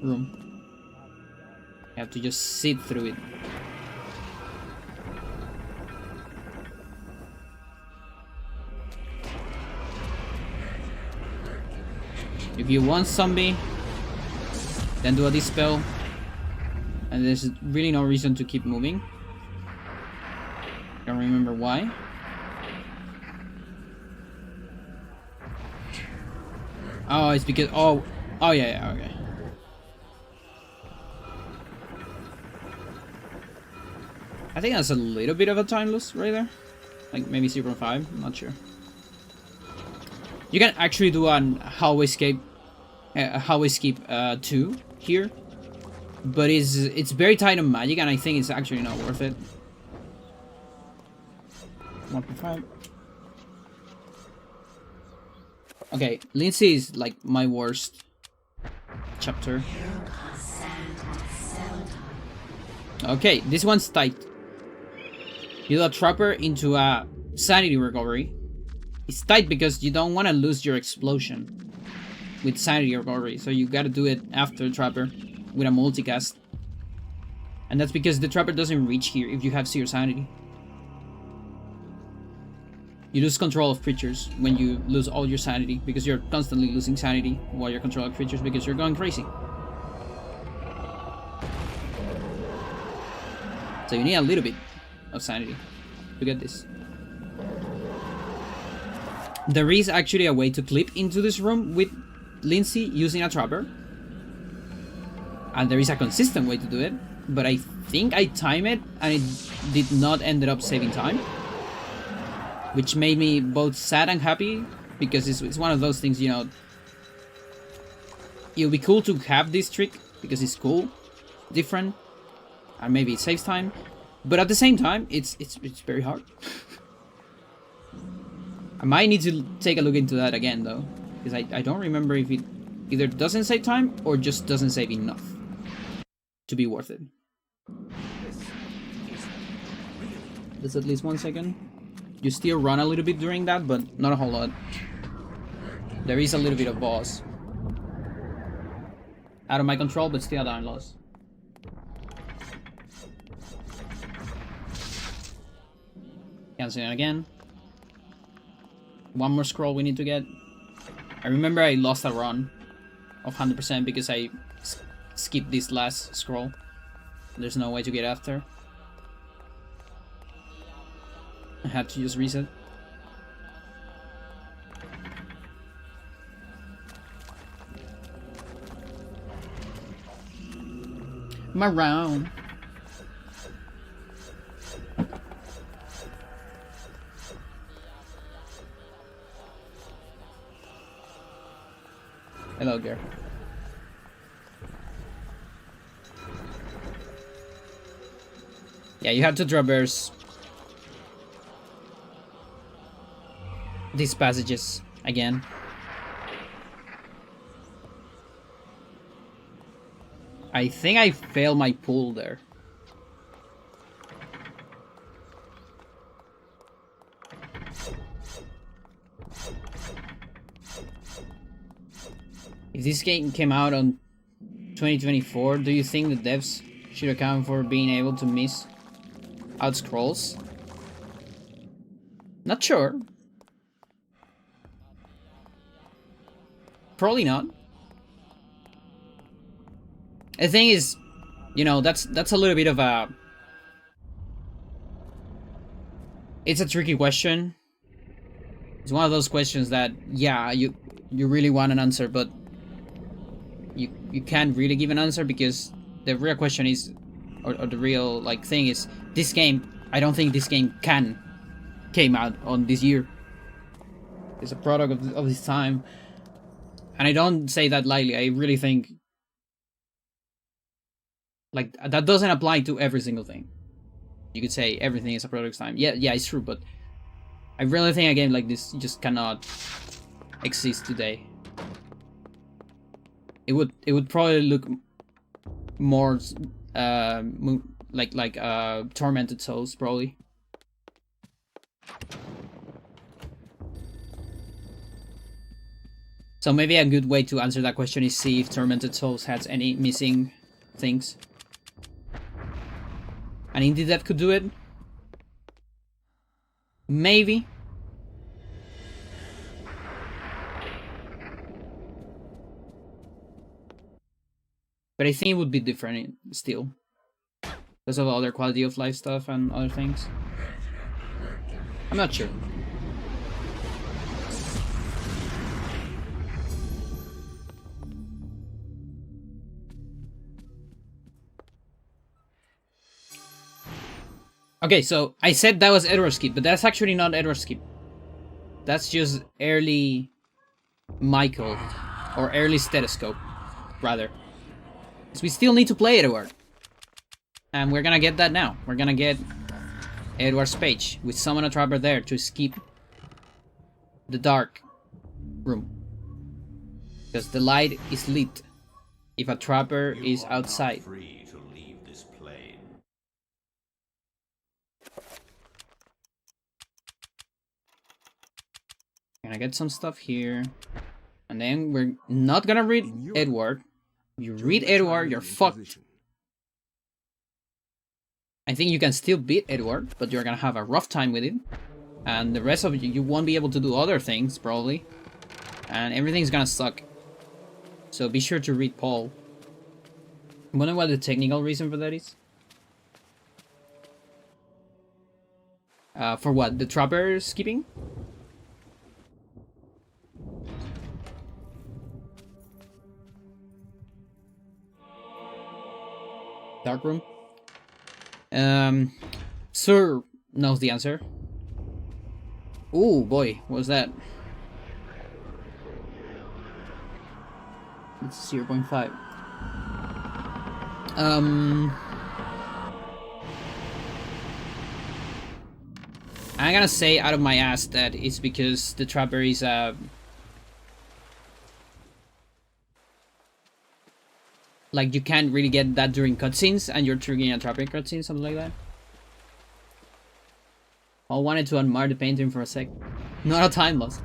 room. You have to just sit through it. If you want zombie, then do a dispel. And there's really no reason to keep moving. Don't remember why. Oh, it's because... Oh, yeah, okay. I think that's a little bit of a time loss right there. Like maybe 0.5, I'm not sure. You can actually do an hallway escape 2 here. But it's very tight on magic and I think it's actually not worth it. 1.5. Okay, Lindsay is like my worst chapter. Okay, this one's tight. You do a trapper into a sanity recovery. It's tight because you don't want to lose your explosion with sanity recovery, so you gotta do it after trapper with a multicast. And that's because the trapper doesn't reach here if you have 0 sanity. You lose control of creatures when you lose all your sanity, because you're constantly losing sanity while you're controlling creatures because you're going crazy. So you need a little bit of sanity to get this. There is actually a way to clip into this room with Lindsay using a trapper. And there is a consistent way to do it, but I think I timed it and it did not end up saving time. Which made me both sad and happy, because it's one of those things, you know. It'll be cool to have this trick, because it's cool, different, and maybe it saves time. But at the same time, it's very hard. I might need to take a look into that again, though, because I don't remember if it either doesn't save time or just doesn't save enough to be worth it. Just at least 1 second. You still run a little bit during that, but not a whole lot. There is a little bit of boss. Out of my control, but still a down loss. Canceling again. One more scroll we need to get. I remember I lost a run of 100% because I skipped this last scroll. There's no way to get after. I had to just reset. My round. Hello, girl. Yeah, you have to traverse these passages again. I think I failed my pull there. If this game came out on 2024, do you think the devs should account for being able to miss out scrolls? Not sure. Probably not. The thing is, you know, that's a little bit of a... It's a tricky question. It's one of those questions that, yeah, you really want an answer, but you can't really give an answer, because the real question is, or the real like thing is, this game, I don't think this game came out on this year. It's a product of this time. And I don't say that lightly. I really think, like, that doesn't apply to every single thing. You could say everything is a product of time. Yeah, it's true, but I really think a game like this just cannot exist today. It would probably look more like Tormented Souls, probably. So maybe a good way to answer that question is see if Tormented Souls has any missing things. And Indie Dev could do it. Maybe. But I think it would be different still, because of other quality of life stuff and other things. I'm not sure. Okay, so I said that was Edward Skip, but that's actually not Edward Skip. That's just early Michael, or early Stethoscope, rather. So we still need to play Edward. And we're gonna get that now. We're gonna get Edward's page. We summon a trapper there to skip the dark room. Because the light is lit if a trapper is outside. Free to leave this plane. Gonna get some stuff here. And then we're not gonna read Edward. If you read Edward, you're fucked. I think you can still beat Edward, but you're gonna have a rough time with it. And the rest of you won't be able to do other things, probably. And everything's gonna suck. So be sure to read Paul. I wonder what the technical reason for that is. For what? The trapper skipping? Dark room? Sir knows the answer. Oh boy, what was that? It's 0.5. I'm gonna say out of my ass that it's because the trapper is like you can't really get that during cutscenes and you're triggering a trapper cutscene, something like that. I wanted to admire the painting for a sec. Not a time loss.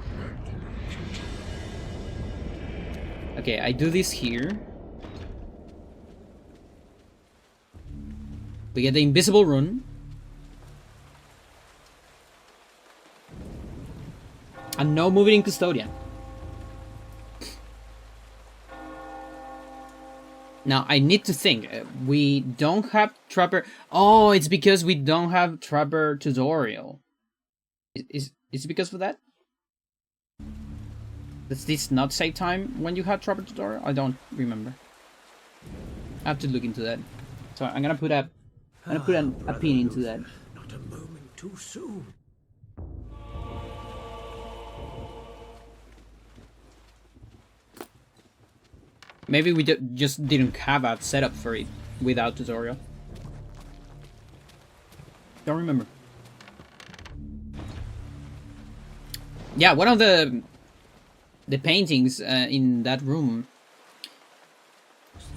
Okay, I do this here. We get the invisible rune. And no moving in custodian. Now I need to think. We don't have trapper. Oh, it's because we don't have trapper tutorial. Is it because of that? Does this not save time when you have trapper tutorial? I don't remember. I have to look into that. So I'm gonna put a pin into that. Not a moment too soon. Maybe we just didn't have a setup for it without tutorial. Don't remember. Yeah, one of the paintings in that room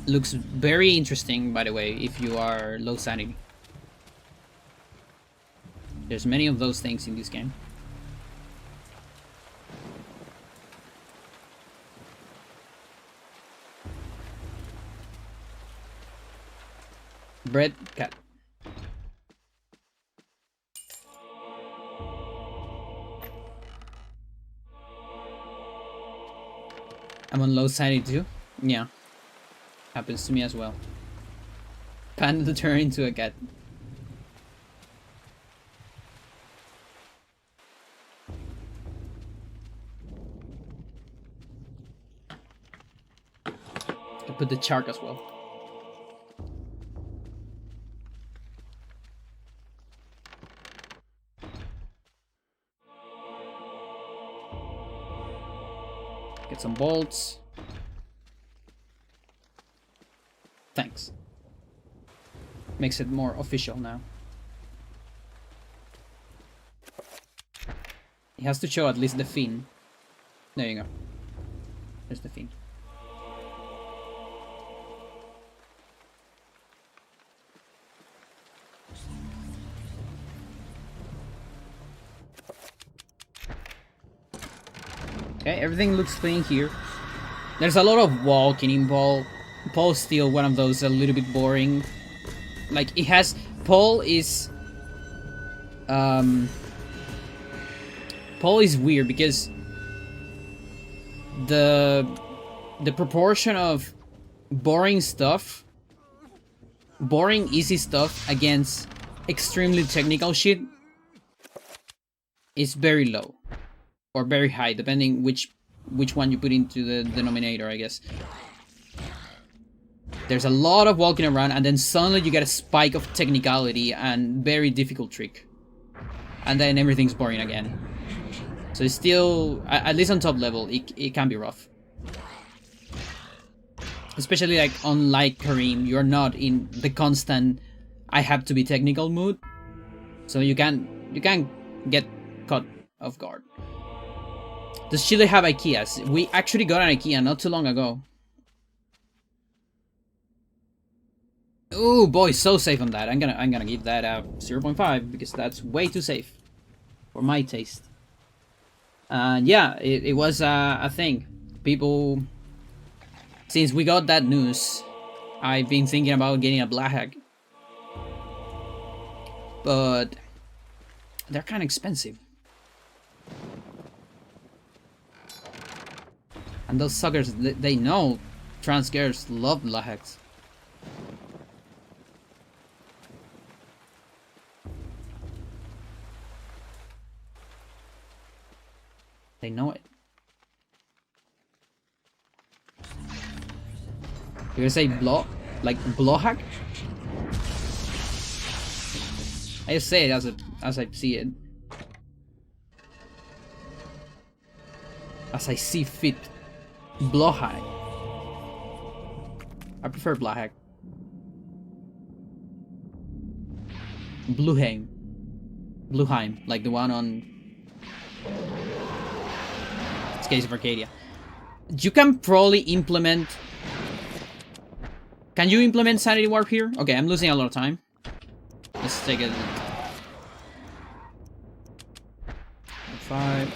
looks very interesting, by the way, if you are low sanity. There's many of those things in this game. Bread cat. I'm on low sanity too? Yeah. Happens to me as well. Panda to turn into a cat. I put the shark as well. Get some bolts. Thanks. Makes it more official now. It has to show at least the fin. There you go. There's the fin. Okay, everything looks clean here. There's a lot of walking in Paul. Paul's still one of those a little bit boring. Like, it has... Paul is... Paul is weird because... The proportion of boring stuff... Boring, easy stuff against extremely technical shit is very low. Or very high, depending which one you put into the denominator, I guess. There's a lot of walking around, and then suddenly you get a spike of technicality and very difficult trick. And then everything's boring again. So it's still, at least on top level, it can be rough. Especially like unlike Kareem, you're not in the constant I have to be technical mood. So you can get caught off guard. Does Chile have IKEAs? We actually got an IKEA not too long ago. Oh boy, so safe on that. I'm gonna give that a 0.5 because that's way too safe for my taste. Yeah, it was a thing. People, since we got that news, I've been thinking about getting a black hack, but they're kind of expensive. And those suckers, they know trans girls love black hacks. They know it. You're gonna say blow? Like blow hack? I just say it as I see it. As I see fit. Blow hack. I prefer blow hack. Blueheim. Blueheim, like the one on Case of Arcadia. You can probably implement... Can you implement Sanity Warp here? Okay, I'm losing a lot of time. Let's take it. 5.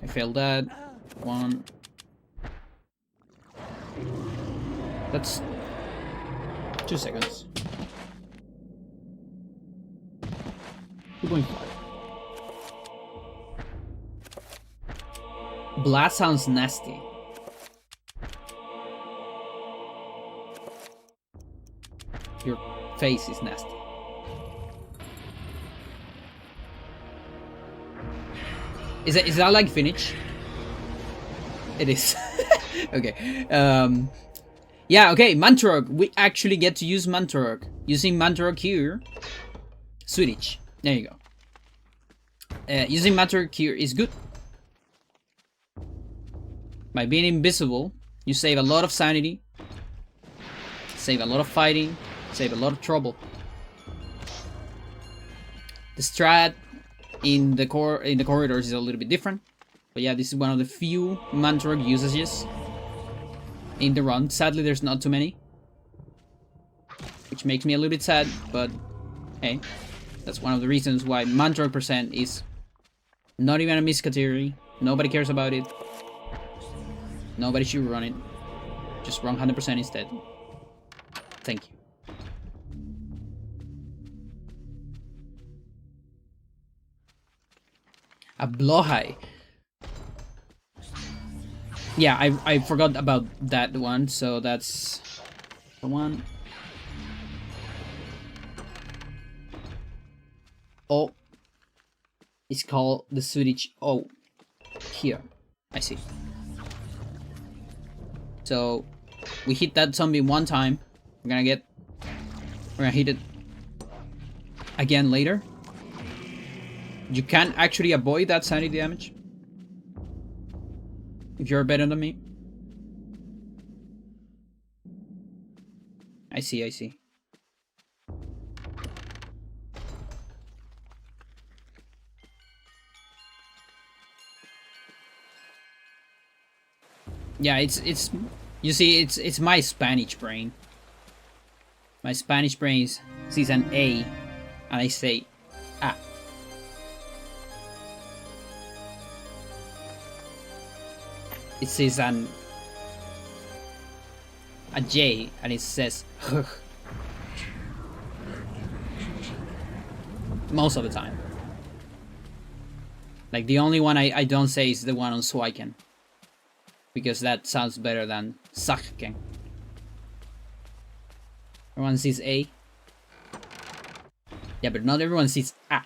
I failed that. 1. That's 2 seconds. 2.5. Blast sounds nasty. Your face is nasty. Is that like finish? It is. Okay. Yeah, okay, Mantorog. We actually get to use Mantorog. Using Mantorog here. Switch. There you go. Using Mantorog here is good. By being invisible, you save a lot of sanity, save a lot of fighting, save a lot of trouble. The strat in the corridors is a little bit different, but yeah, this is one of the few Mantorog usages in the run. Sadly, there's not too many, which makes me a little bit sad, but hey, that's one of the reasons why Mantorog percent is not even a miss category. Nobody cares about it. Nobody should run it. Just run 100% instead. Thank you. A blowhigh. Yeah, I forgot about that one, so that's the one. Oh. It's called the Swedish O. Here. I see. So we hit that zombie one time. We're gonna hit it again later. You can actually avoid that sanity damage if you're better than me. I see. Yeah, it's you see, it's my Spanish brain. My Spanish brain sees an A, and I say, ah. It sees a J, and it says, H. Most of the time. Like, the only one I don't say is the one on Swiken. Because that sounds better than Sakken. Everyone sees A. Yeah, but not everyone sees A.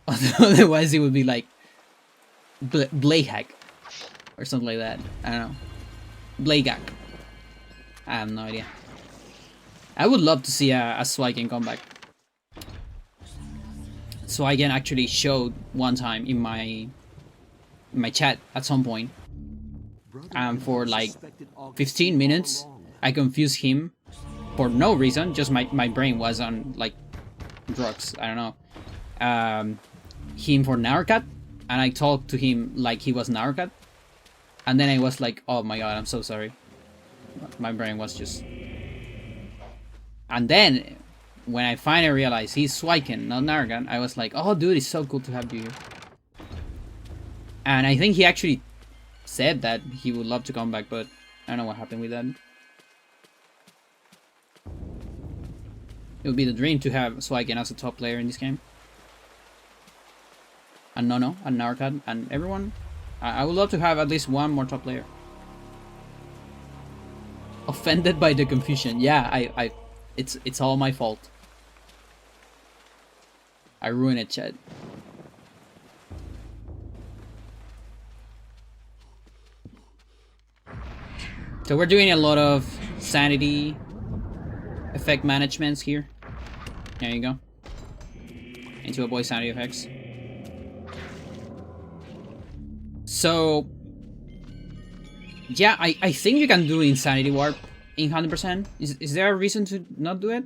Otherwise it would be like Blayhack or something like that. I don't know. Blaygak. I have no idea. I would love to see a Swiken comeback. Swiken actually showed one time in my chat at some point. And for like 15 minutes I confused him for no reason, just my brain was on, like, drugs, I don't know. Him for Narcat, and I talked to him like he was Narcat. And then I was like, oh my god, I'm so sorry. My brain was just... And then, when I finally realized he's Swiken, not Nargan, I was like, oh dude, it's so cool to have you here. And I think he actually said that he would love to come back, but I don't know what happened with that. It would be the dream to have Swiken as a top player in this game. And Nono, and Narcan, and everyone. I would love to have at least one more top player. Offended by the confusion. Yeah, it's all my fault. I ruined it, chat. So we're doing a lot of sanity effect managements here. There you go. And to avoid sanity effects. So yeah, I think you can do Insanity Warp in 100%. Is there a reason to not do it?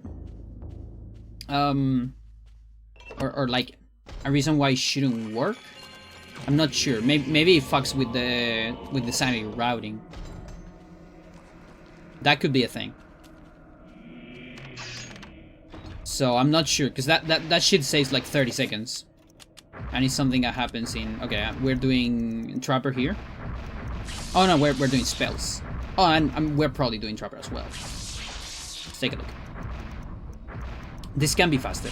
Or like a reason why it shouldn't work? I'm not sure. Maybe it fucks with the sanity routing. That could be a thing. So I'm not sure, because that shit saves like 30 seconds. And it's something that happens in... Okay, we're doing Trapper here. Oh no, we're doing spells. Oh, and we're probably doing Trapper as well. Let's take a look. This can be faster.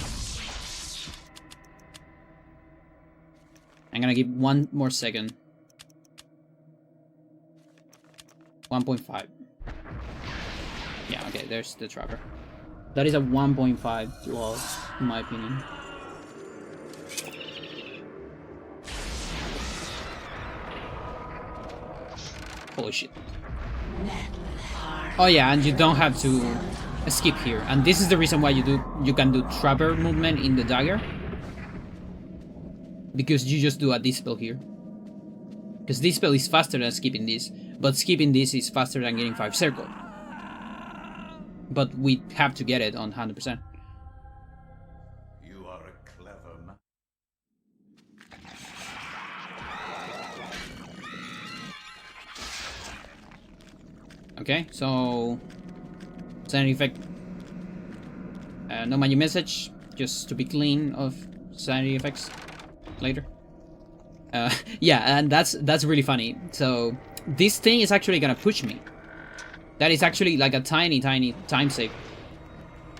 I'm gonna give 1 more second. 1.5. Yeah, okay, there's the Trapper. That is a 1.5 loss, in my opinion. Holy shit. Oh yeah, and you don't have to skip here. And this is the reason why you can do Trapper movement in the dagger. Because you just do a Dispel here. Because Dispel is faster than skipping this. But skipping this is faster than getting 5 circle. But we have to get it on 100%. You are a clever man. Okay, so sanity effect. No menu message, just to be clean of sanity effects later. Yeah, and that's really funny. So this thing is actually gonna push me. That is actually like a tiny time save.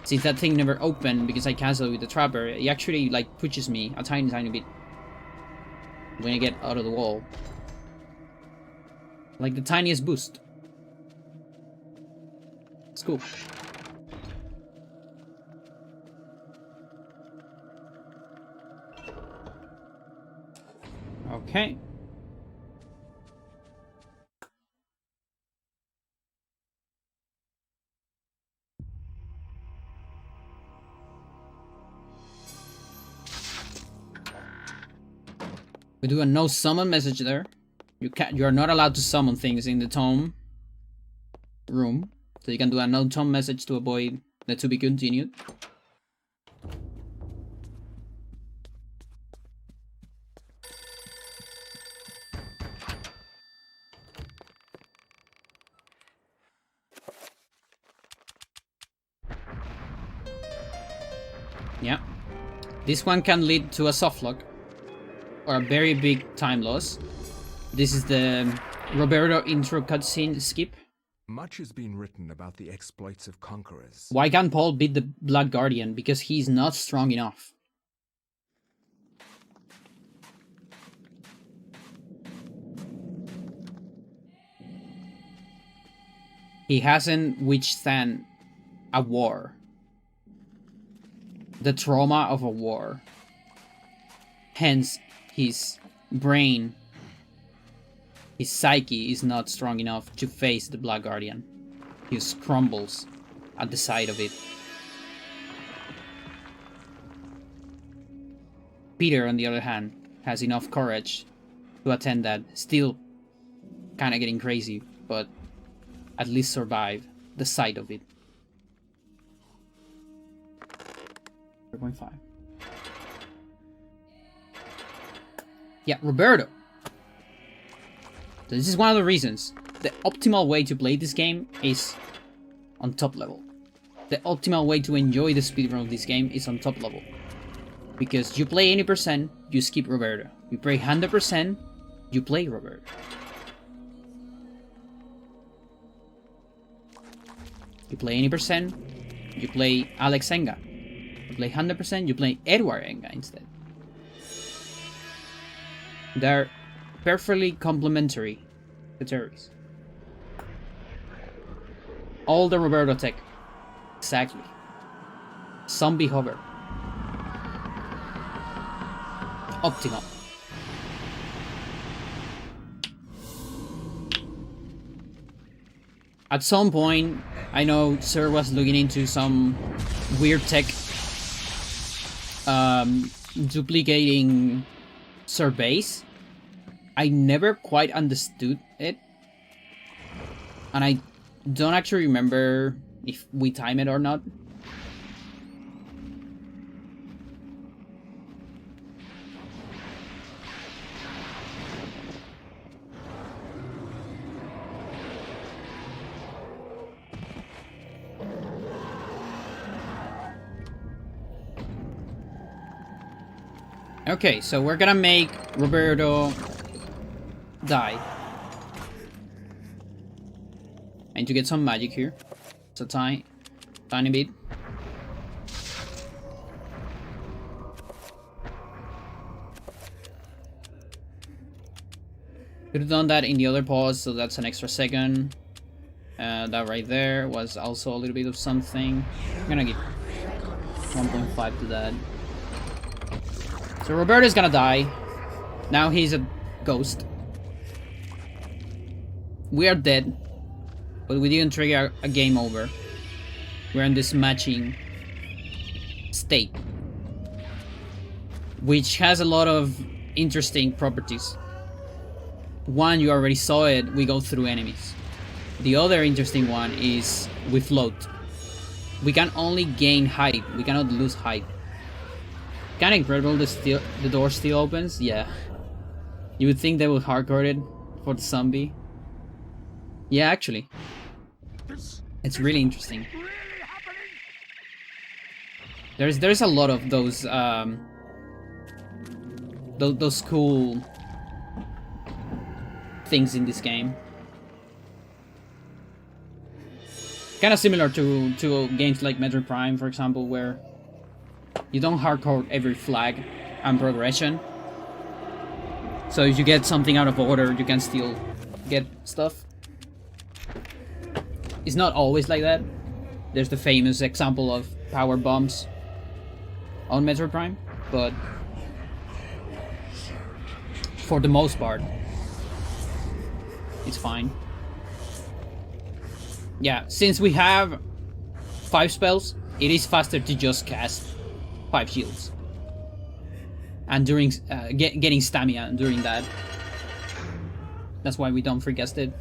Since that thing never opened because I canceled with the Trapper, it actually like pushes me a tiny bit when I get out of the wall. Like the tiniest boost. It's cool. Okay. We do a no summon message there. You are not allowed to summon things in the tome room. So you can do a no tome message to avoid the to be continued. Yeah. This one can lead to a soft lock. Or a very big time loss. This is the Roberto intro cutscene skip. Much has been written about the exploits of conquerors. Why can't Paul beat the Blood Guardian? Because he's not strong enough. He hasn't withstand a war. The trauma of a war. Hence, his brain, his psyche is not strong enough to face the Black Guardian. He just crumbles at the sight of it. Peter, on the other hand, has enough courage to attend that. Still kind of getting crazy, but at least survive the sight of it. 3.5. Yeah, Roberto. This is one of the reasons. The optimal way to play this game is on top level. The optimal way to enjoy the speedrun of this game is on top level. Because you play 80%, you skip Roberto. You play 100%, you play Roberto. You play 80%, you play Alex Enga. You play 100%, you play Edward Enga instead. They're perfectly complementary categories. All the Roberto tech. Exactly. Zombie hover. Optimal. At some point, I know Sir was looking into some weird tech duplicating surveys. I never quite understood it. And I don't actually remember if we time it or not. Okay, so we're gonna make Roberto die. I need to get some magic here. It's a tiny bit. Could have done that in the other pause, so that's an extra second. That right there was also a little bit of something. I'm gonna give 1.5 to that. So Roberto's gonna die. Now he's a ghost. We are dead. But we didn't trigger a game over. We're in this matching state. Which has a lot of interesting properties. One, you already saw it, we go through enemies. The other interesting one is we float. We can only gain height, we cannot lose height. Kinda incredible the door still opens, yeah. You would think they would hardcore it for the zombie. Yeah, actually. It's really interesting. There's a lot of those cool things in this game. Kind of similar to games like Metroid Prime, for example, where you don't hardcore every flag and progression. So if you get something out of order, you can still get stuff. It's not always like that. There's the famous example of power bombs on Metroid Prime, but for the most part, it's fine. Yeah, since we have 5 spells, it is faster to just cast 5 shields. And during getting stamina during that. That's why we don't free cast it.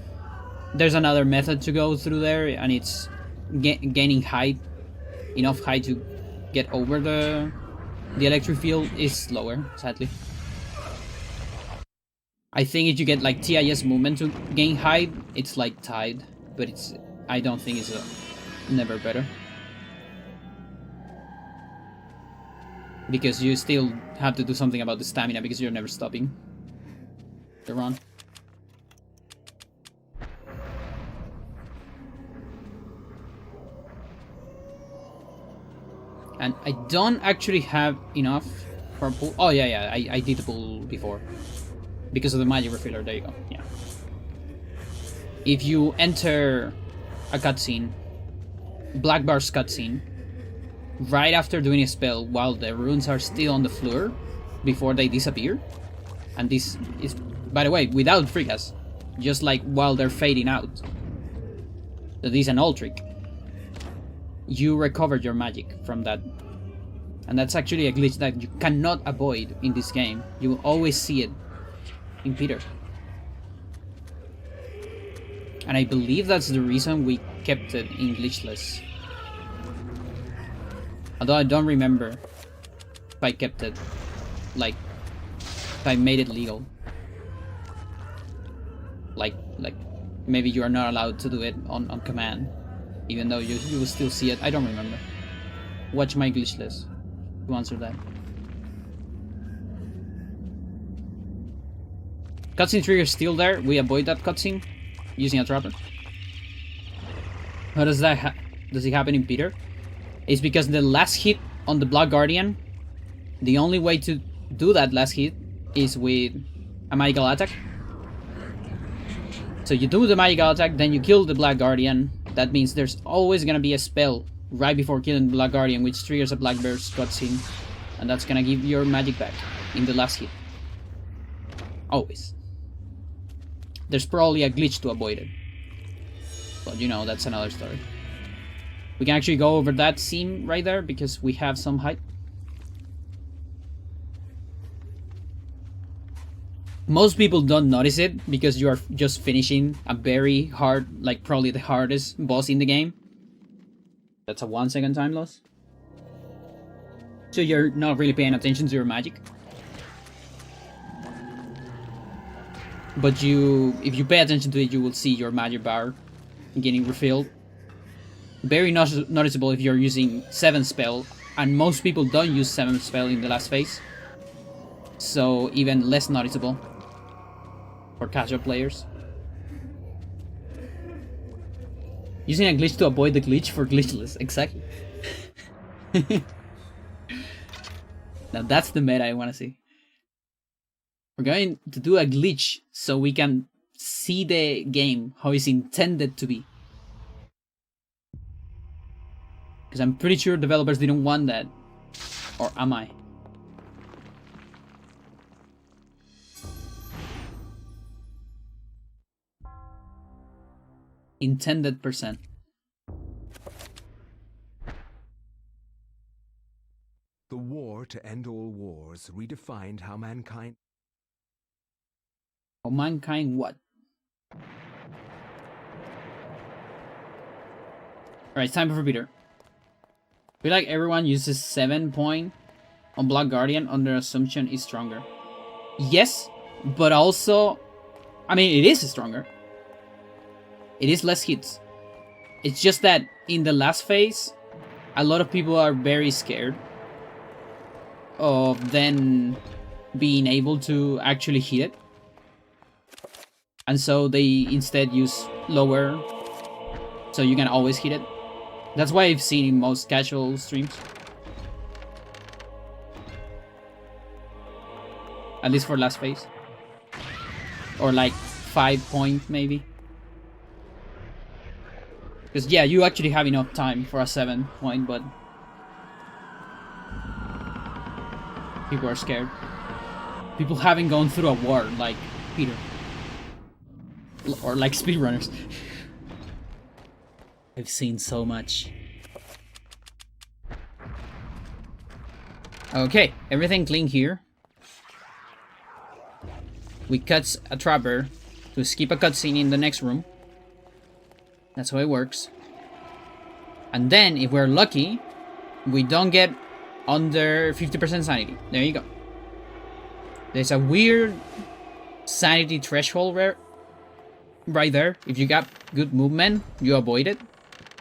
There's another method to go through there, and it's gaining height, enough height to get over the electric field is slower, sadly. I think if you get like TIS movement to gain height, it's like tied, but I don't think it's never better. Because you still have to do something about the stamina because you're never stopping the run. And I don't actually have enough for pull. Oh yeah, I did the pull before. Because of the magic refiller, there you go, yeah. If you enter a cutscene, Black Bar's cutscene, right after doing a spell while the runes are still on the floor, before they disappear, and this is, by the way, without free gas, just like while they're fading out. That is an old trick. You recovered your magic from that. And that's actually a glitch that you cannot avoid in this game. You will always see it in Peter. And I believe that's the reason we kept it in glitchless. Although I don't remember I kept it, like, if I made it legal. Like maybe you are not allowed to do it on command, even though you will still see it. I don't remember. Watch my glitch list to answer that. Cutscene trigger is still there. We avoid that cutscene using a trapper. How does that does it happen in Peter? It's because the last hit on the Black Guardian, the only way to do that last hit is with a magical attack. So you do the magical attack, then you kill the Black Guardian. That means there's always gonna be a spell right before killing the Black Guardian, which triggers a Black Burst cutscene, and that's gonna give your magic back in the last hit. Always. There's probably a glitch to avoid it, but you know, that's another story. We can actually go over that scene right there because we have some height. Most people don't notice it because you are just finishing a very hard, like probably the hardest boss in the game. That's a 1 second time loss. So you're not really paying attention to your magic. But if you pay attention to it, you will see your magic bar getting refilled. Very noticeable if you're using 7 spell, and most people don't use 7 spell in the last phase. So even less noticeable for casual players. Using a glitch to avoid the glitch for glitchless, exactly. Now that's the meta I want to see. We're going to do a glitch so we can see the game how it's intended to be. Because I'm pretty sure developers didn't want that. Or am I? Intended %. The war to end all wars redefined how mankind... How mankind what? Alright, time for Peter. I feel like everyone uses 7 point on Black Guardian under assumption is stronger. Yes, but also, I mean, it is stronger. It is less hits. It's just that in the last phase, a lot of people are very scared of then being able to actually hit it. And so they instead use lower, so you can always hit it. That's why I've seen in most casual streams. At least for last phase. Or like 5 point maybe. Because yeah, you actually have enough time for a 7 point, but people are scared. People haven't gone through a war like Peter. Or like speedrunners. I've seen so much. Okay, everything clean here. We cut a trapper to skip a cutscene in the next room. That's how it works. And then, if we're lucky, we don't get under 50% sanity. There you go. There's a weird sanity threshold right there. If you got good movement, you avoid it.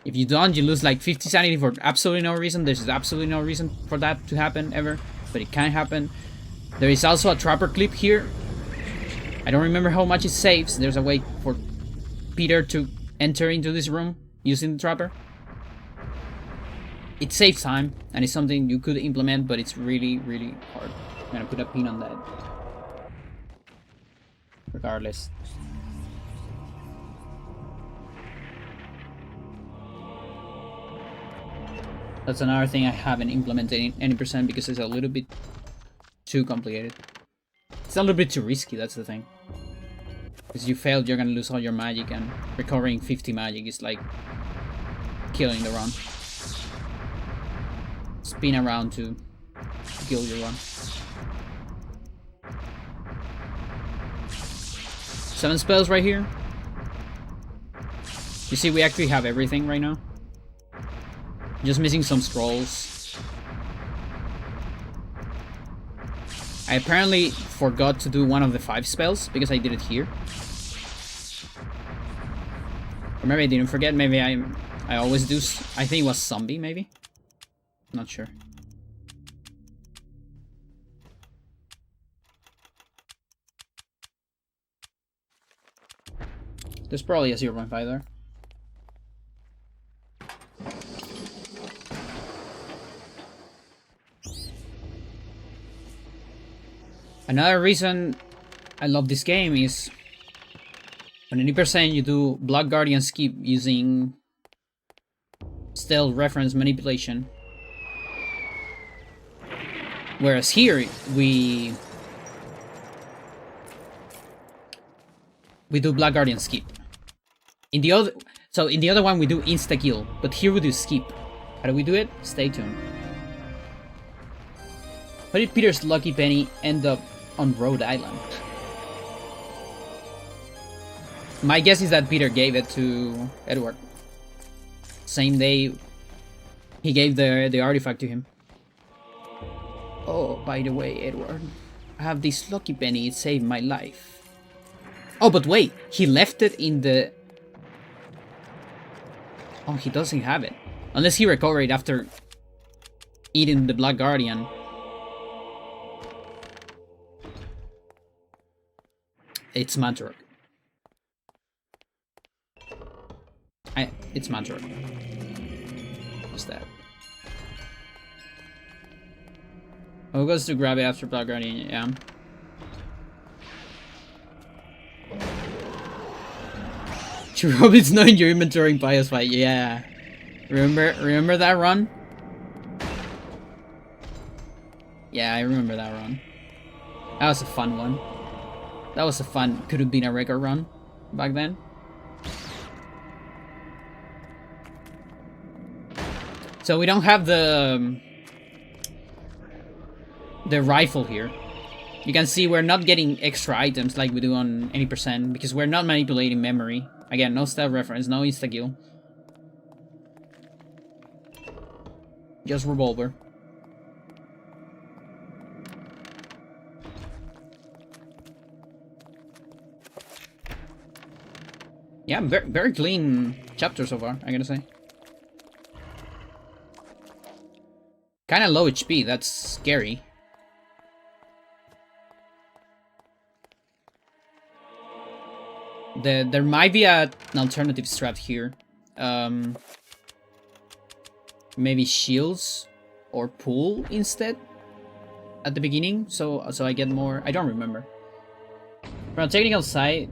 If you don't, you lose like 50 sanity for absolutely no reason. There's absolutely no reason for that to happen ever, but it can happen. There is also a trapper clip here. I don't remember how much it saves. There's a way for Peter to enter into this room using the trapper. It saves time, and it's something you could implement, but it's really, really hard. I'm gonna put a pin on that. Regardless. That's another thing I haven't implemented in any percent because it's a little bit too complicated. It's a little bit too risky, that's the thing. Because you failed, you're gonna lose all your magic, and recovering 50 magic is like killing the run. Spin around to kill your run. 7 spells right here. You see, we actually have everything right now. Just missing some scrolls. I apparently forgot to do one of the 5 spells because I did it here. Or maybe I didn't forget. Maybe I always do. I think it was zombie. Maybe. Not sure. There's probably a 0.5 there. Another reason I love this game is on any percent you do Black Guardian skip using stealth reference manipulation. Whereas here we do Black Guardian skip. In the other one we do insta kill, but here we do skip. How do we do it? Stay tuned. How did Peter's lucky penny end up on Rhode Island? My guess is that Peter gave it to Edward. Same day he gave the artifact to him. Oh, by the way, Edward, I have this lucky penny, it saved my life. Oh, but wait, he left it in the... Oh, he doesn't have it. Unless he recovered after eating the Black Guardian. It's Mandrock. It's Mandrock. What's that? Oh, goes to grab it after Black Guardian, yeah. True, hope it's not in your inventory in Pious Fight, yeah. Remember that run? Yeah, I remember that run. That was a fun one. That was a fun, could have been a record run back then. So we don't have the rifle here. You can see we're not getting extra items like we do on any percent because we're not manipulating memory. Again, no stealth reference, no insta-kill. Just revolver. Yeah, very clean chapter so far, I gotta say. Kinda low HP, that's scary. There might be an alternative strat here. Maybe shields or pool instead at the beginning, so I get more. I don't remember. From a technical side,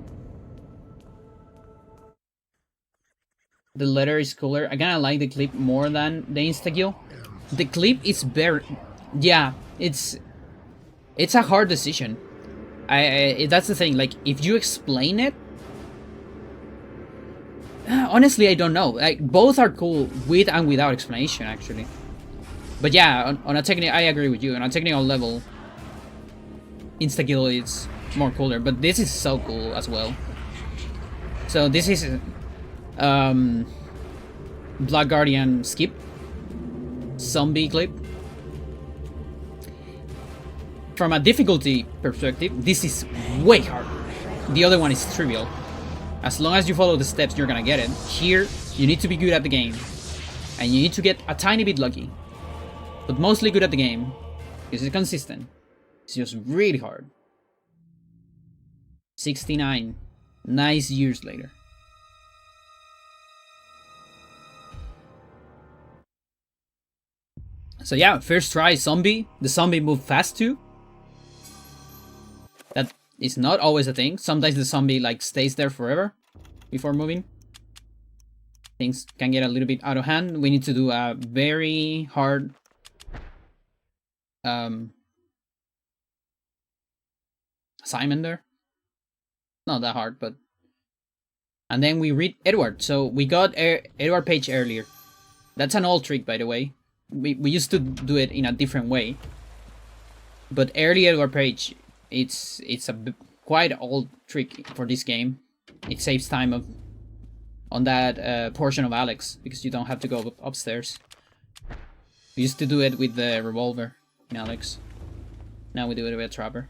the letter is cooler. I kinda like the clip more than the insta-kill. The clip is very, yeah, it's a hard decision. That's the thing. Like, if you explain it, honestly, I don't know. Like, both are cool with and without explanation, actually. But yeah, on a technical, I agree with you. On a technical level, insta-kill is more cooler. But this is so cool as well. So this is Black Guardian skip. Zombie clip. From a difficulty perspective, this is way harder. The other one is trivial. As long as you follow the steps, you're gonna get it. Here, you need to be good at the game. And you need to get a tiny bit lucky. But mostly good at the game. Because it's consistent. It's just really hard. 69. Nice years later. So yeah, first try zombie. The zombie moved fast too. That is not always a thing. Sometimes the zombie like stays there forever before moving. Things can get a little bit out of hand. We need to do a very hard assignment there. Not that hard, but... And then we read Edward. So we got Edward Page earlier. That's an old trick, by the way. We used to do it in a different way. But early Edward Page, it's a quite old trick for this game. It saves time on that portion of Alex, because you don't have to go upstairs. We used to do it with the revolver in Alex. Now we do it with a trapper.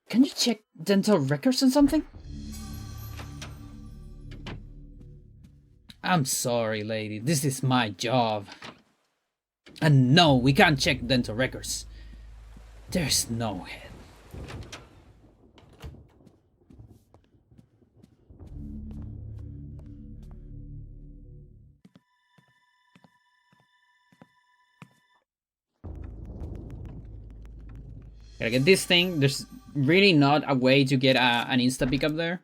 Can you check dental records on something? I'm sorry, lady. This is my job. And no, we can't check dental records. There's no head. Gotta get this thing. There's really not a way to get an insta pick up there.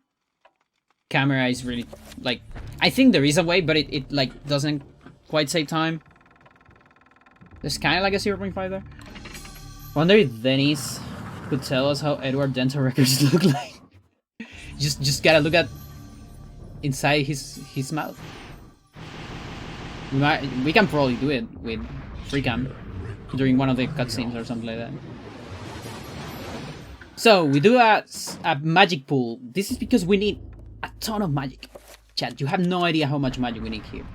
Camera is really, like, I think there is a way, but it like doesn't quite save time. There's kind of like a 0.5 there. Wonder if Dennis could tell us how Edward dental records look like. just gotta look at inside his mouth. We can probably do it with free cam during one of the cutscenes or something like that. So we do a magic pool. This is because we need a ton of magic. Chat, you have no idea how much magic we need here.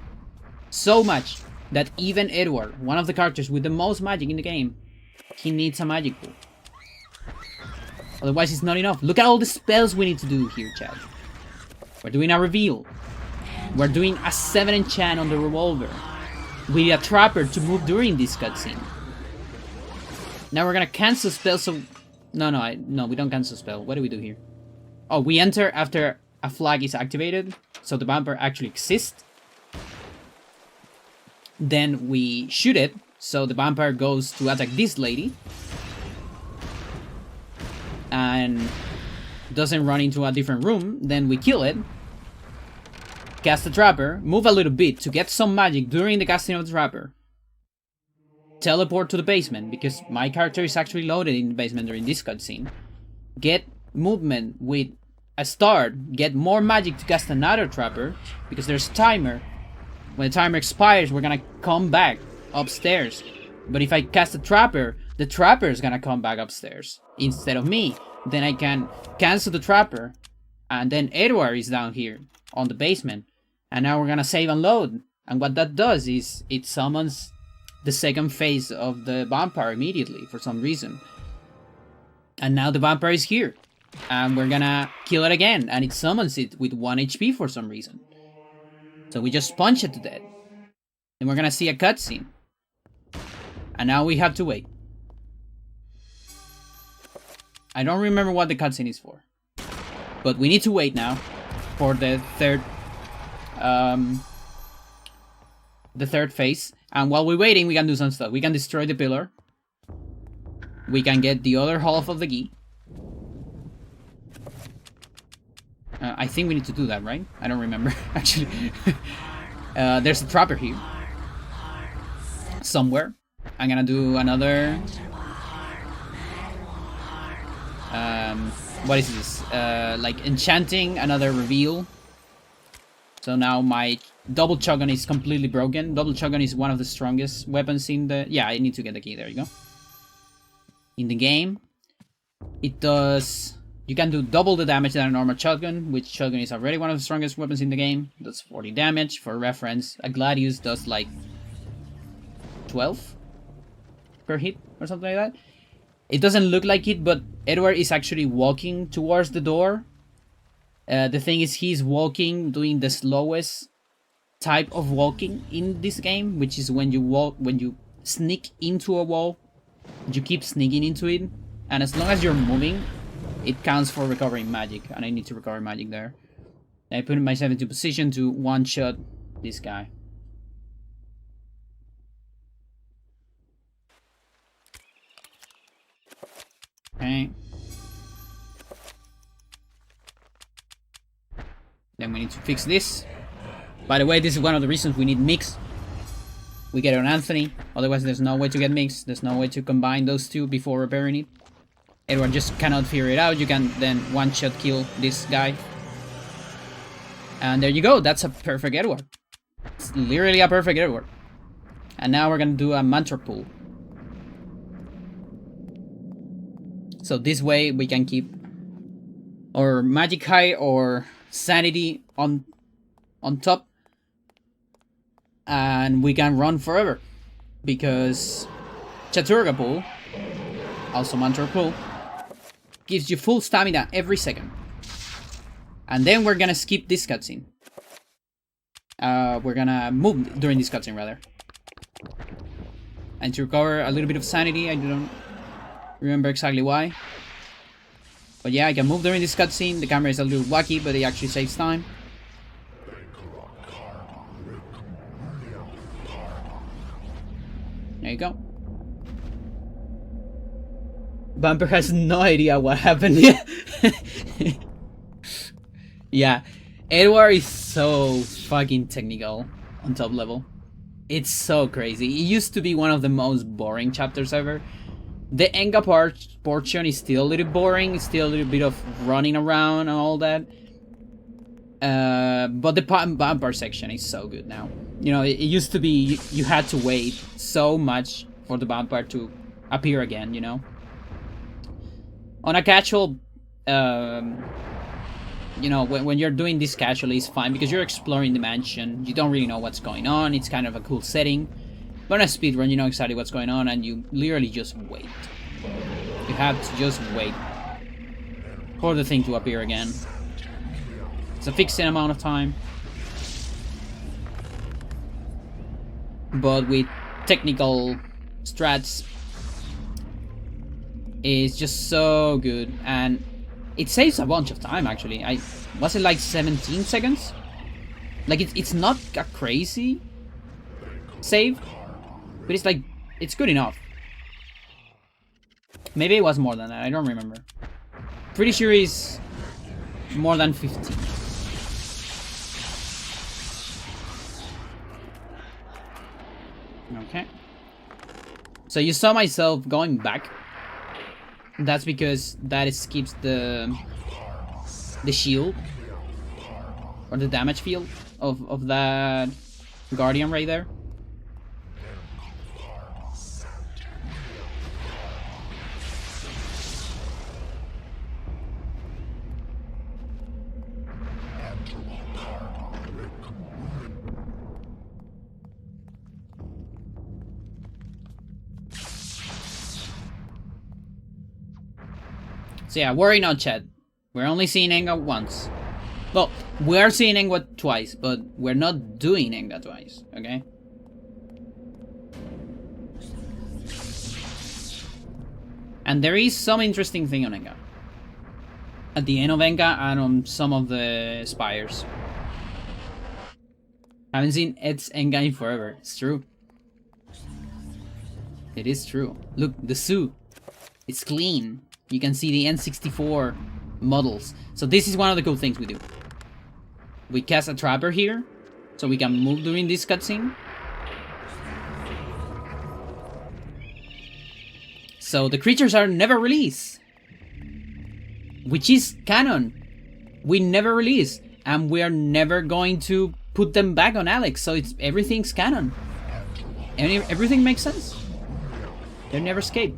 So much that even Edward, one of the characters with the most magic in the game, he needs a magic pool. Otherwise it's not enough. Look at all the spells we need to do here, chat. We're doing a reveal. We're doing a 7 enchant on the revolver. We need a trapper to move during this cutscene. Now we're gonna cancel spell, so... No, we don't cancel spell. What do we do here? Oh, we enter after a flag is activated, so the vampire actually exists. Then we shoot it, so the vampire goes to attack this lady. And doesn't run into a different room. Then we kill it. Cast the trapper, move a little bit to get some magic during the casting of the trapper. Teleport to the basement, because my character is actually loaded in the basement during this cutscene. Get movement with a start, get more magic to cast another trapper, because there's a timer. When the timer expires, we're gonna come back upstairs. But if I cast a trapper, the trapper is gonna come back upstairs instead of me. Then I can cancel the trapper, and then Edward is down here on the basement. And now we're gonna save and load. And what that does is it summons the second phase of the vampire immediately for some reason. And now the vampire is here. And we're gonna kill it again. And it summons it with 1 HP for some reason. So we just punch it to death. And we're gonna see a cutscene. And now we have to wait. I don't remember what the cutscene is for. But we need to wait now for the third phase. And while we're waiting, we can do some stuff. We can destroy the pillar. We can get the other half of the key. I think we need to do that, right? I don't remember, actually. There's a trapper here. Somewhere. I'm gonna do another... what is this? Like enchanting, another reveal. So now my double shotgun is completely broken. Double shotgun is one of the strongest weapons in the... Yeah, I need to get the key. There you go. In the game, it does... You can do double the damage than a normal shotgun, which shotgun is already one of the strongest weapons in the game. It does 40 damage. For reference, a Gladius does like 12 per hit or something like that. It doesn't look like it, but Edward is actually walking towards the door. The thing is, he's walking, doing the slowest type of walking in this game, which is when you walk, when you sneak into a wall, you keep sneaking into it, and as long as you're moving, it counts for recovering magic, and I need to recover magic there. I put myself into position to one-shot this guy. Okay. Then we need to fix this. By the way, this is one of the reasons we need mix. We get it on Anthony, otherwise there's no way to get mix. There's no way to combine those two before repairing it. Edward just cannot figure it out. You can then one-shot kill this guy. And there you go, that's a perfect Edward. It's literally a perfect Edward. And now we're gonna do a mantra pool. So this way we can keep our magic high or sanity on top. And we can run forever. because Chaturga Pool, also Mantra Pool, gives you full stamina every second. And then we're gonna skip this cutscene. We're gonna move during this cutscene, rather. And to recover a little bit of sanity, I don't remember exactly why. But yeah, I can move during this cutscene. The camera is a little wacky, but it actually saves time. There you go. Bumper has no idea what happened yet. Yeah, Edward is so fucking technical on top level. It's so crazy. It used to be one of the most boring chapters ever. The Enga portion is still a little boring. It's still a little bit of running around and all that. But the Bumper section is so good now. You know, it used to be you had to wait so much for the Bumper to appear again, you know. On a casual, you know, when you're doing this casually, it's fine because you're exploring the mansion. You don't really know what's going on. It's kind of a cool setting. But on a speedrun, you know exactly what's going on and you literally just wait. You have to just wait for the thing to appear again. It's a fixed amount of time. But with technical strats, it's just so good. And it saves a bunch of time, actually. Was it like 17 seconds? Like, it's not a crazy save, but it's like, it's good enough. Maybe it was more than that, I don't remember. Pretty sure it's more than 15. Okay. So you saw myself going back. That's because that skips the shield or the damage field of that guardian right there. So yeah, worry not, Chad. We're only seeing Enga once. Well, we are seeing Enga twice, but we're not doing Enga twice, okay? And there is some interesting thing on Enga. At the end of Enga and on some of the spires. I haven't seen Ed's Enga in forever. It's true. It is true. Look, the zoo. It's clean. You can see the N64 models. So this is one of the cool things we do. We cast a trapper here, so we can move during this cutscene. So the creatures are never released. Which is canon. We never release. And we are never going to put them back on Alex. So everything's canon. Everything makes sense. They never escape.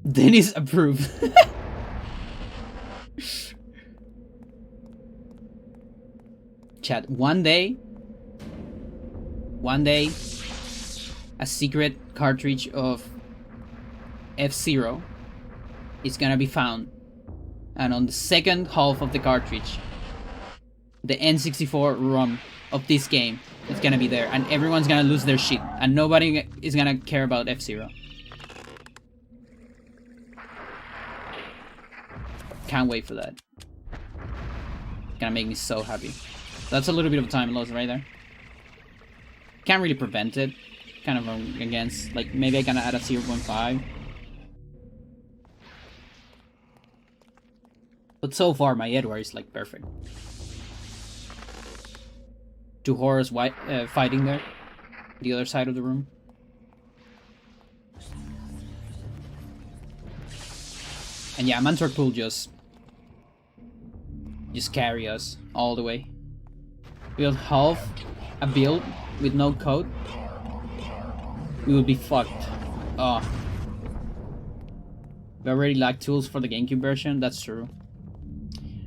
Dennis approved. Chat, one day, a secret cartridge of F-Zero is gonna be found. And on the second half of the cartridge, the N64 ROM of this game is gonna be there. And everyone's gonna lose their shit. And nobody is gonna care about F-Zero. Can't wait for that. It's gonna make me so happy. That's a little bit of time loss right there. Can't really prevent it. Kind of against, like, maybe I can add a 0.5. But so far my Edward is like perfect. Two horrors fighting there. The other side of the room. And yeah, Mantor Pool just carry us all the way. Build half a build with no code. We will be fucked. Oh. We already lack tools for the GameCube version, that's true.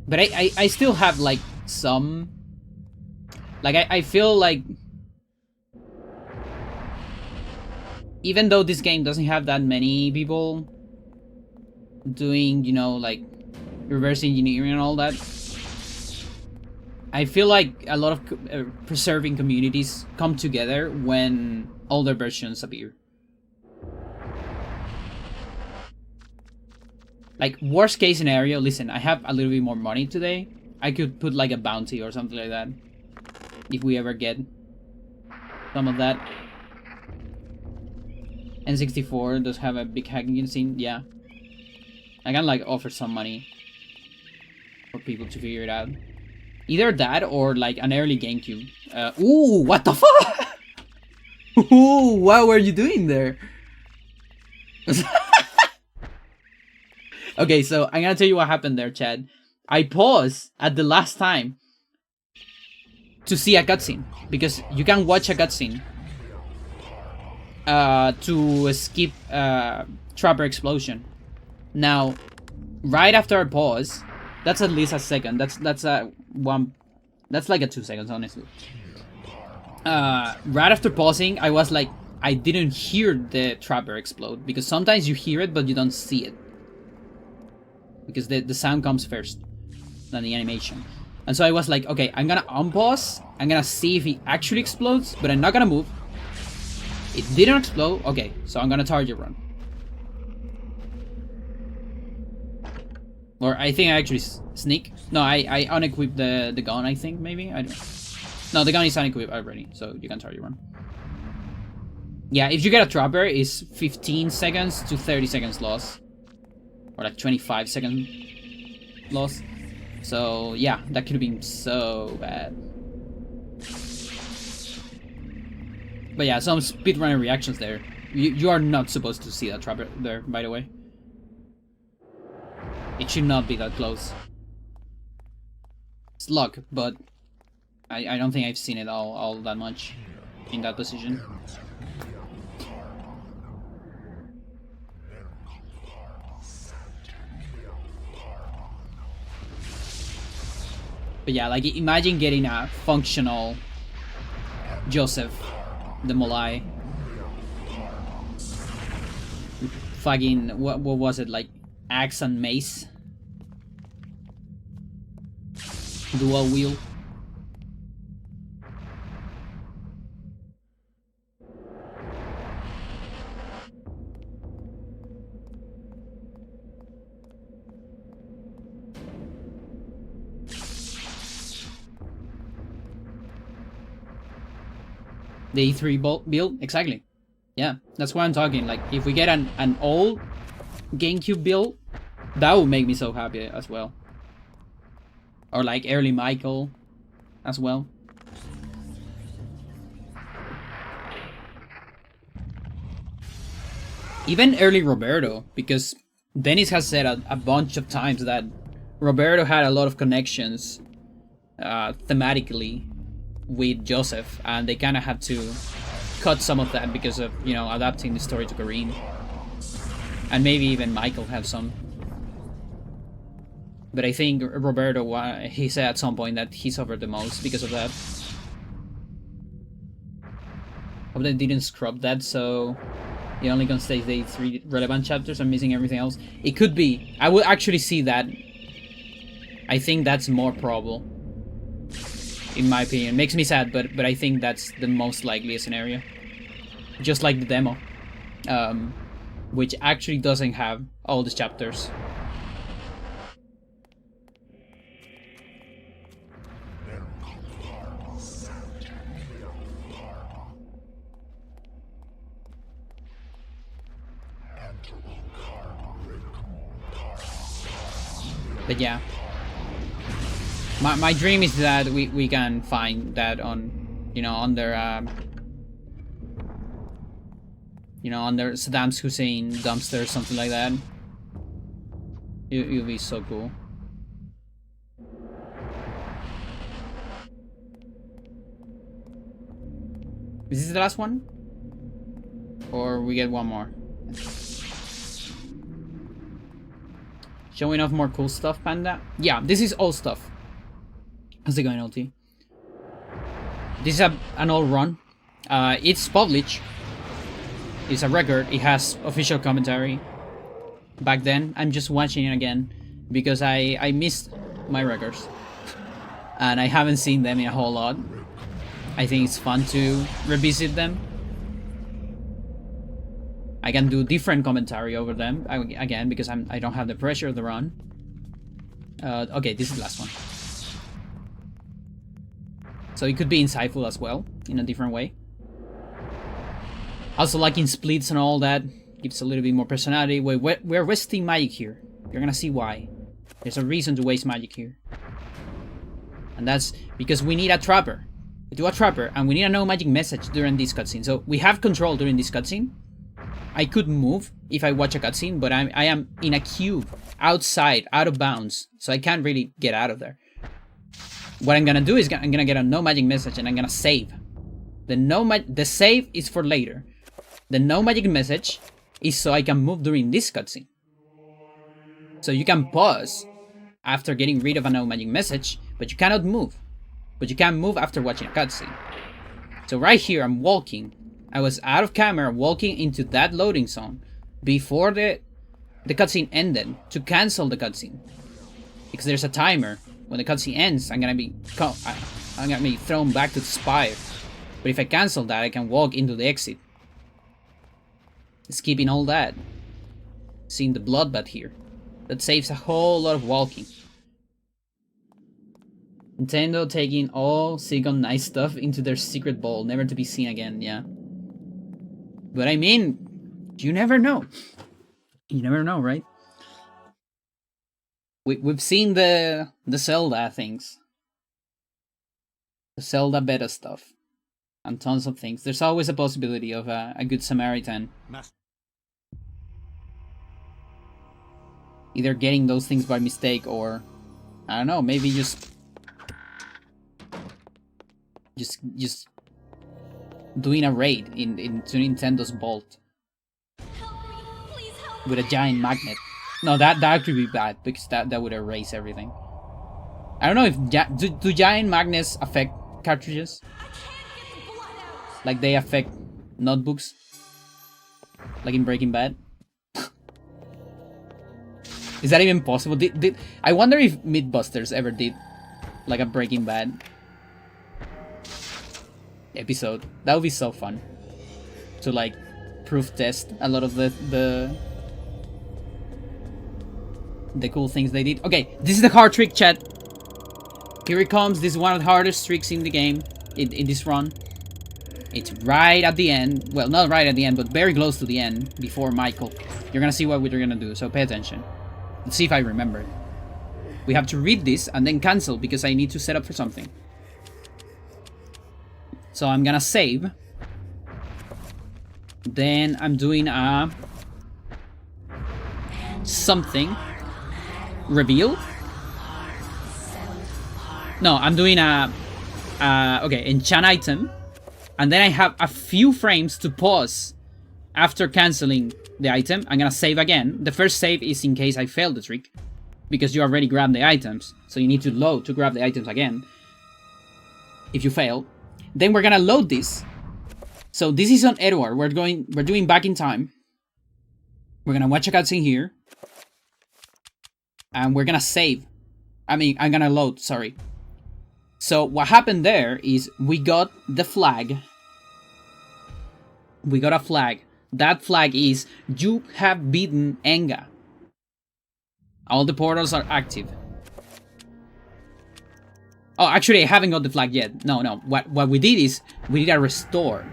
But I still have like some, like I feel like even though this game doesn't have that many people doing, you know, like reverse engineering and all that, I feel like a lot of preserving communities come together when older versions appear. Like, worst case scenario, listen, I have a little bit more money today. I could put like a bounty or something like that. If we ever get some of that. N64 does have a big hacking scene, yeah. I can like offer some money for people to figure it out. Either that or like an early GameCube. Ooh, what the fuck? Ooh, what were you doing there? Okay, so I'm gonna tell you what happened there, Chad. I paused at the last time to see a cutscene, because you can watch a cutscene to skip Trapper Explosion. Now, right after I pause, that's at least a second. That's like a 2 seconds, honestly. Right after pausing, I was like, I didn't hear the Trapper explode, because sometimes you hear it but you don't see it, because the sound comes first than the animation. And so I was like, okay, I'm gonna unpause, I'm gonna see if he actually explodes, but I'm not gonna move. It didn't explode, okay, so I'm gonna target run. Or I think I actually sneak. No, I unequip the gun, I think, maybe? I don't. No, the gun is unequipped already, so you can target run. Yeah, if you get a Trapper, it's 15 seconds to 30 seconds loss. Or like 25 seconds loss. So yeah, that could have been so bad. But yeah, some speedrunner reactions there. You are not supposed to see that Trapper there, by the way. It should not be that close. It's luck, but I don't think I've seen it all that much in that position. But yeah, like, imagine getting a functional Joseph the Molai. Fucking, what was it, like, axe and mace? Dual wheel. The E3 build? Exactly. Yeah, that's why I'm talking. Like, if we get an old GameCube build, that would make me so happy as well. Or like early Michael as well. Even early Roberto, because Dennis has said a bunch of times that Roberto had a lot of connections thematically with Joseph, and they kind of had to cut some of that because of, you know, adapting the story to Kareem. And maybe even Michael had some. But I think Roberto, he said at some point that he suffered the most because of that. Hope they didn't scrub that, so it only contains the 3 relevant chapters and missing everything else. It could be. I would actually see that. I think that's more probable, in my opinion. Makes me sad, but I think that's the most likely scenario. Just like the demo, which actually doesn't have all the chapters. But yeah, my dream is that we can find that on, you know, under you know, under Saddam Hussein dumpster or something like that. It'll be so cool. Is this the last one? Or we get one more? Showing off more cool stuff, Panda. Yeah, this is all stuff. How's it going, LT? This is an old run. It's published. It's a record. It has official commentary. Back then, I'm just watching it again because I missed my records. And I haven't seen them in a whole lot. I think it's fun to revisit them. I can do different commentary over them again because I don't have the pressure of the run. Okay, this is the last one. So it could be insightful as well in a different way. Also, like in splits and all that, gives a little bit more personality. Wait, we're wasting magic here. You're gonna see why. There's a reason to waste magic here. And that's because we need a trapper. We do a trapper, and we need a no magic message during this cutscene. So we have control during this cutscene. I could move if I watch a cutscene, but I am in a cube, outside, out of bounds. So I can't really get out of there. What I'm gonna do is I'm gonna get a no magic message, and I'm gonna save. The save is for later. The no magic message is so I can move during this cutscene. So you can pause after getting rid of a no magic message, but you cannot move. But you can move after watching a cutscene. So right here, I'm walking. I was out of camera walking into that loading zone before the cutscene ended to cancel the cutscene. Because there's a timer. When the cutscene ends, I'm gonna be thrown back to the spire. But if I cancel that, I can walk into the exit. Skipping all that. Seeing the bloodbath here. That saves a whole lot of walking. Nintendo taking all Sigon nice stuff into their secret bowl, never to be seen again, yeah. But I mean, you never know. You never know, right? We've seen the Zelda things. The Zelda beta stuff. And tons of things. There's always a possibility of a good Samaritan. Either getting those things by mistake or, I don't know, maybe just doing a raid into Nintendo's vault with a giant magnet. No, that could be bad because that would erase everything. I don't know if do giant magnets affect cartridges? Like they affect notebooks? Like in Breaking Bad? Is that even possible? I wonder if Mythbusters ever did like a Breaking Bad episode. That would be so fun to like proof test a lot of the cool things they did. Okay, this is the hard trick, chat. Here it comes. This is one of the hardest tricks in the game in this run. It's right at the end. Well, not right at the end, but very close to the end before Michael. You're gonna see what we're gonna do, so pay attention. Let's see if I remember. We have to read this and then cancel because I need to set up for something. So I'm gonna save. Then I'm doing a something reveal. No, I'm doing a okay, enchant item, and then I have a few frames to pause after canceling the item. I'm gonna save again. The first save is in case I failed the trick, because you already grabbed the items, so you need to load to grab the items again if you fail. Then we're gonna load this. So this is on Edward. We're doing back in time. We're gonna watch a cutscene here, and we're gonna save. I'm gonna load, sorry. So what happened there is we got the flag. We got a flag. That flag is you have beaten Enga. All the portals are active. Oh, actually, I haven't got the flag yet. No. What we did is we did a restore.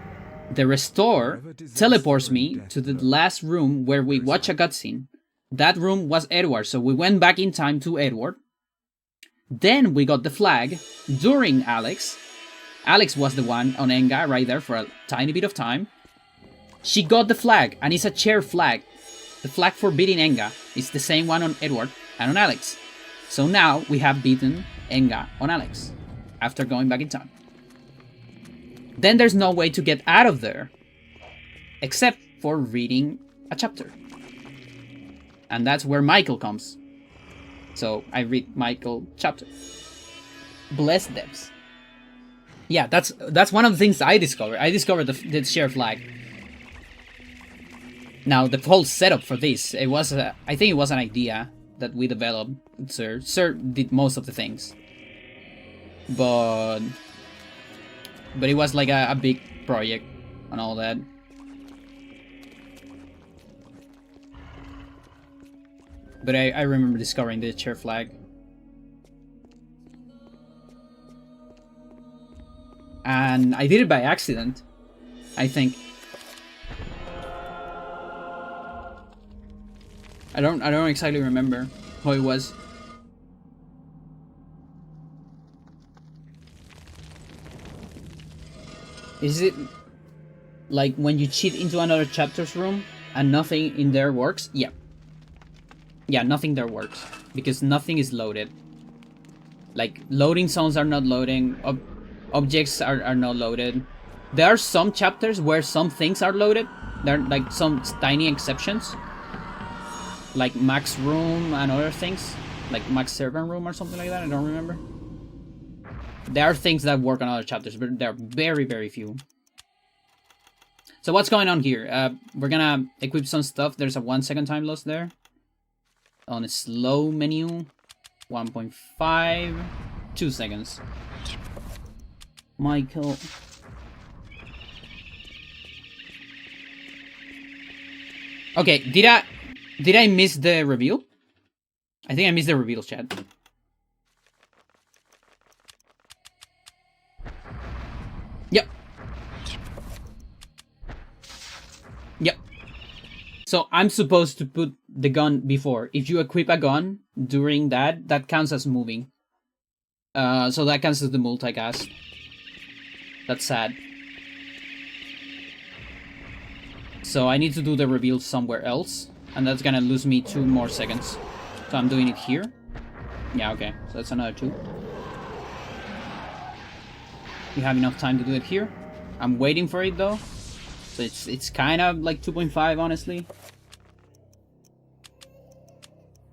The restore teleports me to the last room where we watch a cutscene. That room was Edward, so we went back in time to Edward. Then we got the flag during Alex. Alex was the one on Enga right there for a tiny bit of time. She got the flag, and it's a chair flag. The flag for beating Enga is the same one on Edward and on Alex. So now we have beaten Enga on Alex after going back in time. Then there's no way to get out of there except for reading a chapter. And that's where Michael comes. So I read Michael chapter. Bless depths. Yeah, that's one of the things I discovered. I discovered the share flag. Now the whole setup for this, it was I think it was an idea that we developed. Sir did most of the things, but it was like a big project and all that. But I remember discovering the chair flag. And I did it by accident, I think. I don't exactly remember how it was. Is it like when you cheat into another chapter's room and nothing in there works? Yeah. Yeah, nothing there works because nothing is loaded. Like loading zones are not loading, objects are not loaded. There are some chapters where some things are loaded. There are like some tiny exceptions, like Mac's room and other things, like Mac's servant room or something like that. I don't remember. There are things that work on other chapters, but there are very, very few. So what's going on here? We're gonna equip some stuff. There's a 1 second time loss there. On a slow menu, 1.5, 2 seconds. Michael. Okay, did I miss the reveal? I think I missed the reveal, chat. Yep. Yep. So I'm supposed to put the gun before. If you equip a gun during that counts as moving. So that counts as the multicast. That's sad. So I need to do the reveal somewhere else. And that's gonna lose me 2 more seconds. So I'm doing it here. Yeah, okay. So that's another 2. We have enough time to do it here. I'm waiting for it though. So it's kind of like 2.5, honestly.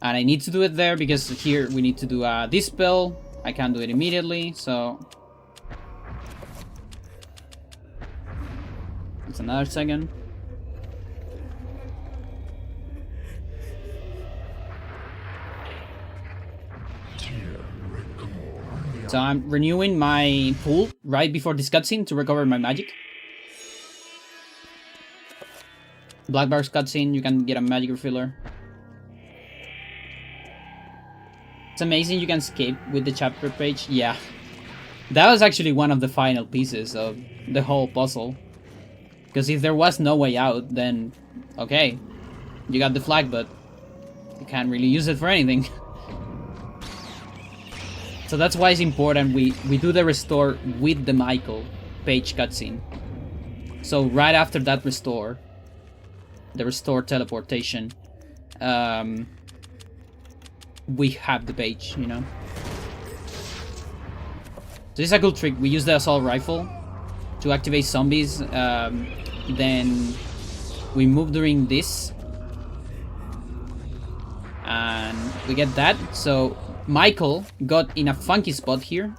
And I need to do it there because here we need to do this spell. I can't do it immediately, so... It's another second. So I'm renewing my pool right before this cutscene to recover my magic. Black Bar's cutscene, you can get a magic refiller. It's amazing you can escape with the chapter page. Yeah. That was actually one of the final pieces of the whole puzzle. Because if there was no way out, then... Okay. You got the flag, but... You can't really use it for anything. So that's why it's important we do the restore with the Michael page cutscene. So right after that restore... The restore teleportation... we have the page, you know. So this is a cool trick. We use the assault rifle to activate zombies. Then we move during this, and we get that. So Michael got in a funky spot here.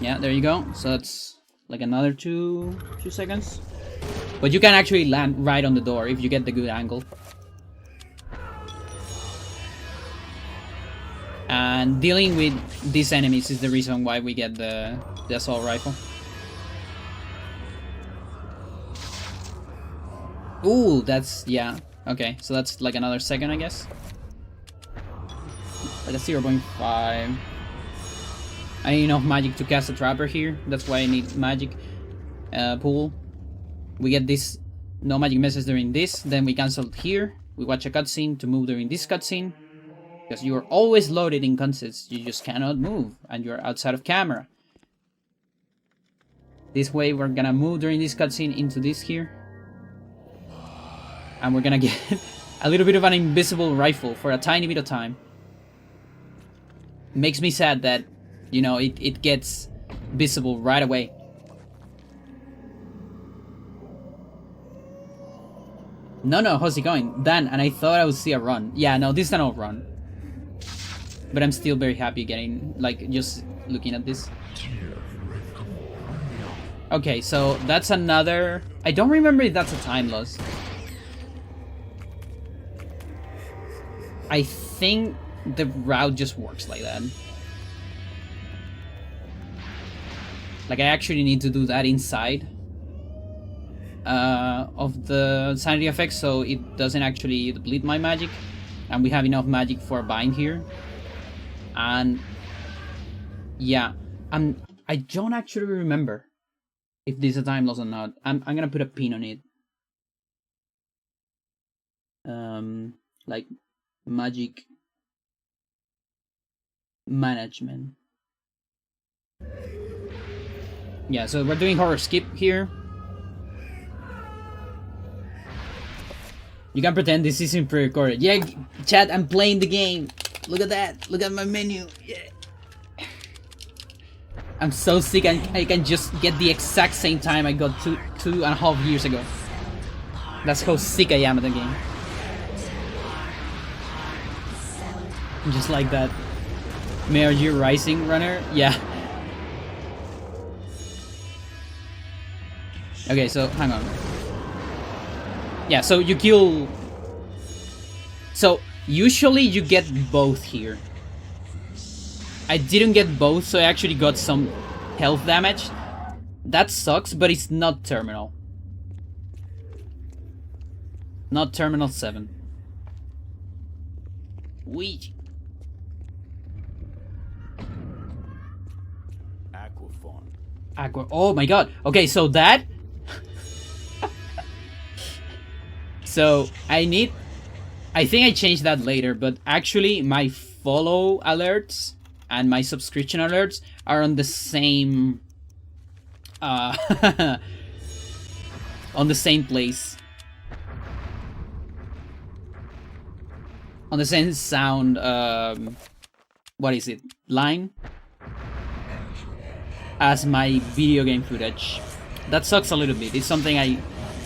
Yeah, there you go. So that's like another 2 seconds. But you can actually land right on the door if you get the good angle. And dealing with these enemies is the reason why we get the assault rifle. Ooh, that's... yeah. Okay, so that's like another second, I guess. Like a 0.5. I need enough magic to cast a trapper here. That's why I need magic pool. We get this no magic message during this. Then we cancel here. We watch a cutscene to move during this cutscene. Because you are always loaded in cutscenes, you just cannot move, and you're outside of camera. This way, we're gonna move during this cutscene into this here. And we're gonna get a little bit of an invisible rifle for a tiny bit of time. Makes me sad that, you know, it gets visible right away. No, how's it going? Dan, and I thought I would see a run. Yeah, no, this is not a run. But I'm still very happy getting, like, just looking at this. Okay, so that's another... I don't remember if that's a time loss. I think the route just works like that. Like, I actually need to do that inside of the sanity effect, so it doesn't actually deplete my magic. And we have enough magic for a bind here. And yeah, I don't actually remember if this is a time loss or not. I'm gonna put a pin on it. Like magic management. Yeah, so we're doing horror skip here. You can pretend this isn't pre-recorded. Yeah, chat, I'm playing the game. Look at that. Look at my menu. Yeah. I'm so sick I can just get the exact same time I got two and a half years ago. That's how sick I am at the game. Just like that. Mayor G Rising runner? Yeah. Okay, so hang on. Yeah, so you kill... So, usually you get both here. I didn't get both, so I actually got some health damage. That sucks, but it's not terminal. Not terminal 7. Wee. Aqua. Oh my god. Okay, so that... So, I think I changed that later, but actually my follow alerts and my subscription alerts are on the same... on the same place. On the same sound, what is it? Line? As my video game footage. That sucks a little bit. It's something I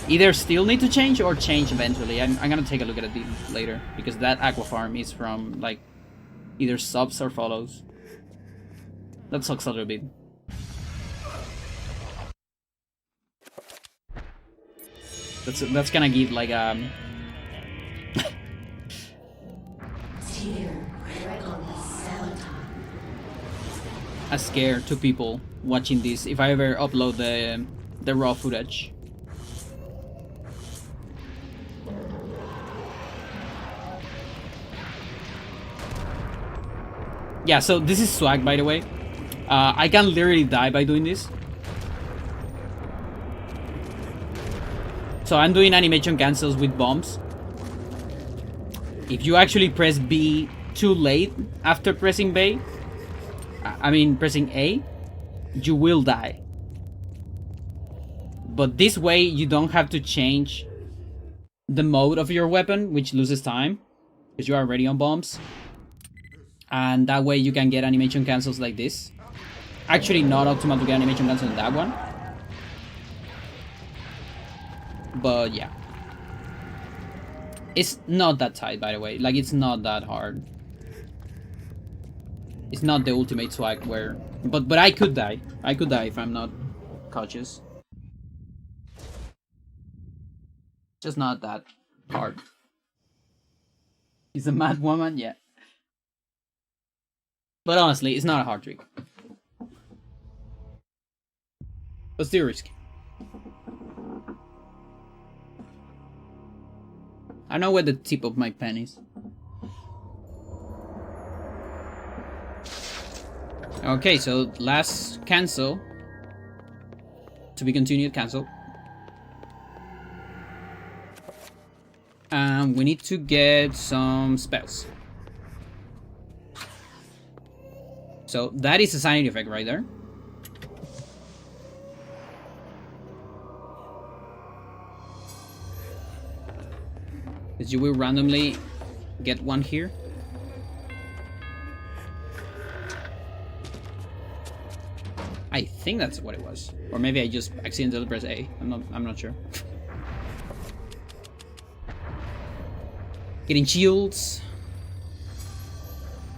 either still need to change or change eventually. I'm gonna take a look at it later, because that aqua farm is from like either subs or follows. That sucks a little bit. That's gonna give like a scare to people watching this if I ever upload the raw footage. Yeah, so this is swag, by the way. I can literally die by doing this. So I'm doing animation cancels with bombs. If you actually press B too late after pressing B, pressing A, you will die. But this way you don't have to change the mode of your weapon, which loses time, because you are already on bombs. And that way you can get animation cancels like this. Actually not optimal to get animation cancel on that one. But yeah. It's not that tight, by the way. Like, it's not that hard. It's not the ultimate swag where... But I could die. I could die if I'm not cautious. Just not that hard. He's a mad woman? Yeah. But honestly, it's not a hard trick. But still risky. I know where the tip of my pen is. Okay, so last cancel. To be continued, cancel. And we need to get some spells. So that is a sanity effect right there. Because you will randomly get one here. I think that's what it was. Or maybe I just accidentally pressed A. I'm not sure. getting shields,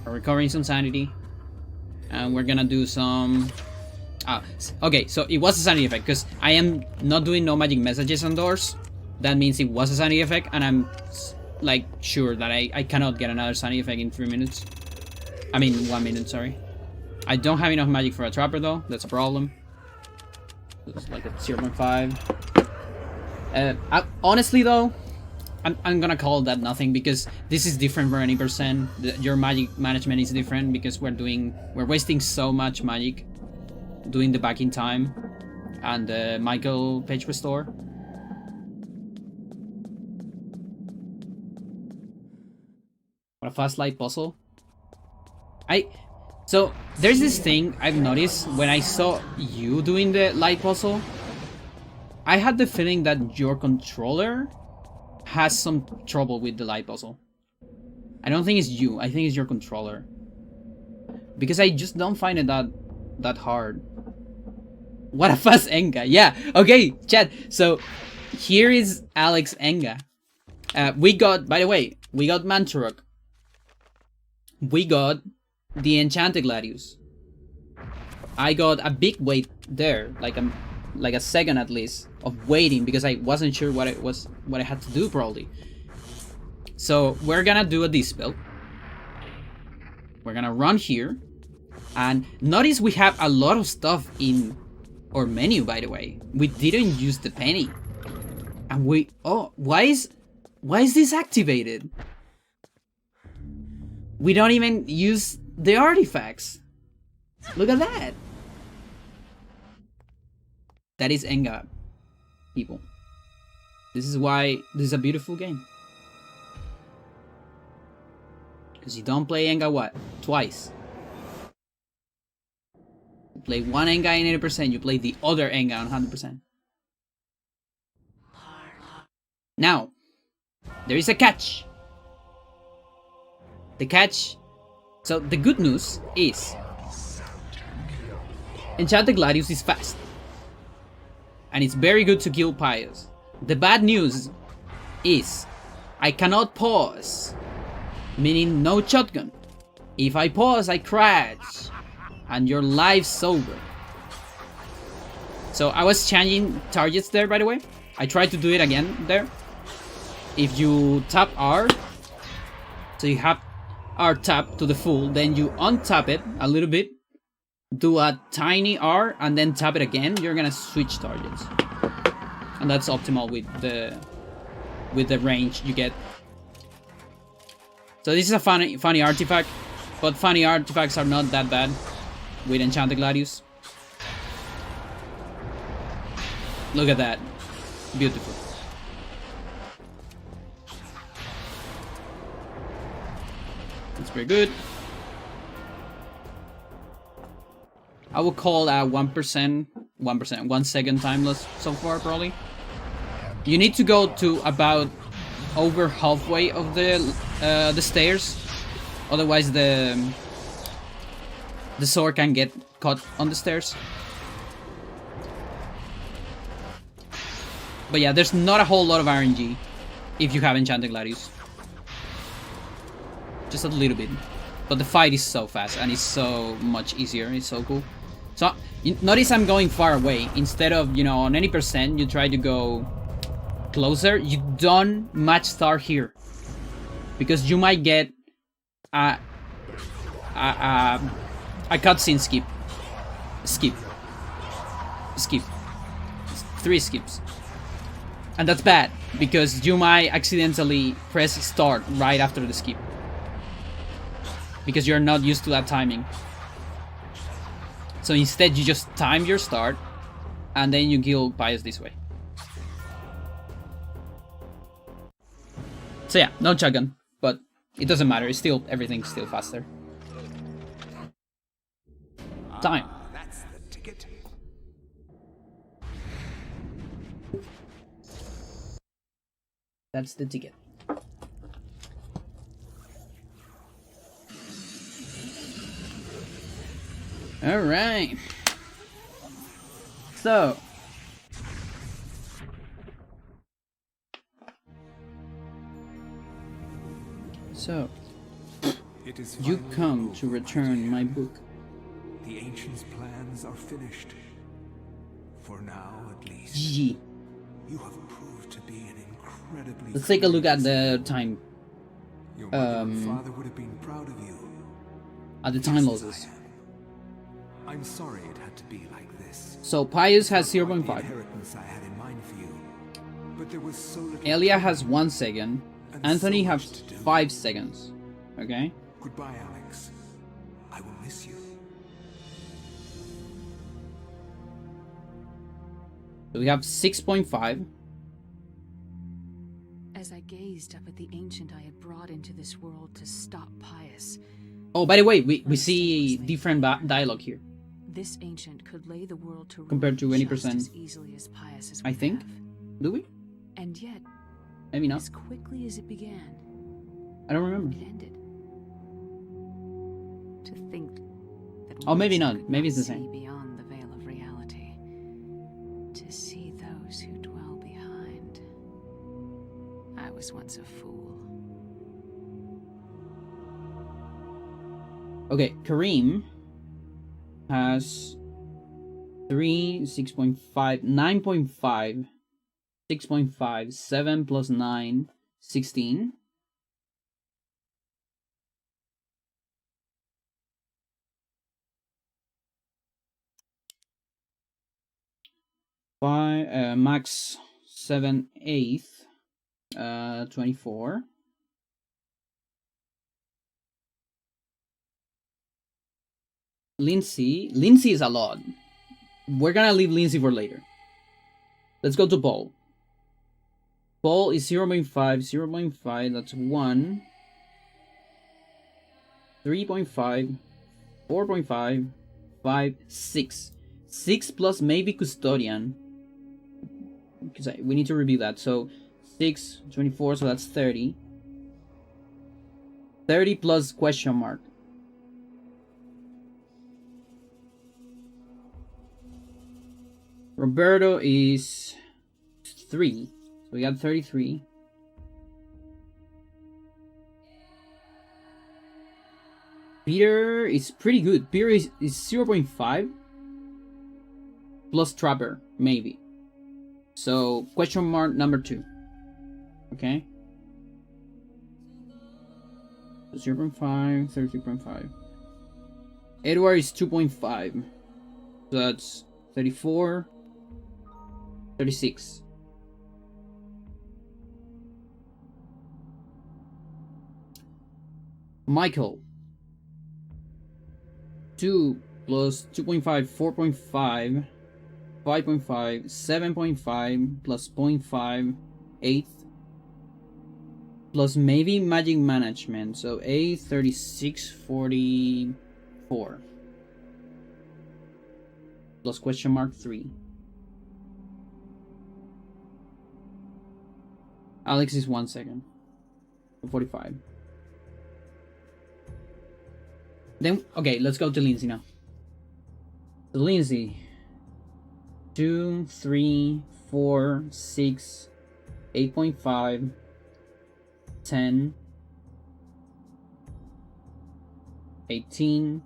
recovering some sanity, and we're gonna do some. Okay, so it was a sanity effect because I am not doing no magic messages on doors. That means it was a sanity effect, and I'm like sure that I cannot get another sanity effect in 3 minutes. I mean 1 minute, sorry. I don't have enough magic for a trapper though. That's a problem. It's like a 0.5. Honestly though, I'm gonna call that nothing because this is different for any percent. Your magic management is different because we're wasting so much magic doing the back in time and the Michael page restore. What a fast light puzzle. So there's this thing I've noticed when I saw you doing the light puzzle. I had the feeling that your controller has some trouble with the light puzzle. I don't think it's you, I think it's your controller. Because I just don't find it that hard. What a fast Enga. Yeah, okay, chat. So here is Alex Enga. We got, by the way, we got Manturok. We got the Enchanted Gladius. I got a big wait there, like a second at least of waiting because I wasn't sure what I had to do probably. So we're gonna do a dispel. We're gonna run here, and notice we have a lot of stuff in our menu. By the way, we didn't use the penny, and why is this activated? We don't even use the artifacts. Look at that. That is Enga, people. This is why this is a beautiful game. Because you don't play Enga what? Twice. You play one Enga in 80%, you play the other Enga on 100%. Now, there is a catch. The catch. So the good news is Enchanted Gladius is fast. And it's very good to kill Pious. The bad news is I cannot pause. Meaning no shotgun. If I pause, I crash. And your life's over. So I was changing targets there, by the way. I tried to do it again there. If you tap R, so you have R tap to the full, then you untap it a little bit, do a tiny R, and then tap it again, you're gonna switch targets. And that's optimal with the range you get. So this is a funny artifact, but funny artifacts are not that bad with Enchanted Gladius. Look at that. Beautiful. That's very good. I will call 1%, 1 second timeless so far, probably. You need to go to about over halfway of the stairs, otherwise the sword can get caught on the stairs. But yeah, there's not a whole lot of RNG if you have Enchanted Gladius. Just a little bit. But the fight is so fast and it's so much easier. It's so cool. So notice I'm going far away. Instead of, you know, on any percent, you try to go closer. You don't match start here. Because you might get a cutscene skip. Skip. 3 skips. And that's bad, because you might accidentally press start right after the skip. Because you're not used to that timing. So instead you just time your start, and then you kill Pious this way. So yeah, no shotgun, but it doesn't matter, it's still, everything's still faster. Time. That's the ticket. That's the ticket. Alright. So. So, It is you finally come over, to my return dear. my book. The ancients' plans are finished. For now, at least. GG. You have proved to be an incredibly. Let's take a look at courageous the time. Your mother and father would have been proud of you. At the Just time as losses. I am. I'm sorry it had to be like this. So Pius has Not quite the 0.5. inheritance I had in mind for you. But there was so little Elia time has 1 second. and Anthony so has much to do. 5 seconds. Okay? Goodbye, Alex. I will miss you. So we have 6.5. As I gazed up at the ancient I had brought into this world to stop Pius, Oh, by the way, we see different dialogue here. this ancient could lay the world to Compared to ruin any just percent. as easily as Pius I think. Do we? And yet, Maybe not. as quickly as it began, I don't remember. it ended. To think that Oh, maybe words not. could Maybe it's the see same. beyond the veil of reality, to see those who dwell behind. I was once a fool. Okay, Kareem has 3, 6.5, 9.5, 6.5, 7 plus 9, 16. Max 7, 8, 24. Lindsay is a lot. We're gonna leave Lindsay for later. Let's go to Paul. Paul is 0.5, 0.5, that's 1. 3.5, 4.5, 5, 6. 6 plus maybe custodian. Because we need to review that. So 6, 24, so that's 30. 30 plus question mark. Roberto is 3. So we got 33. Peter is pretty good. Peter is 0.5 plus Trapper, maybe. So question mark number 2. Okay. 0.5, 33.5. Edward is 2.5. So that's 34, 36. Michael. 2 plus 2.5, 4.5, 5.5, 7.5 plus 0.5, 8 plus maybe magic management. So 8, 36, 44 plus question mark 3. Alex is 1 second. 45. Then, okay, let's go to Lindsay now. So Lindsay. 2, 3, 4, 6, 8.5, 10, 18,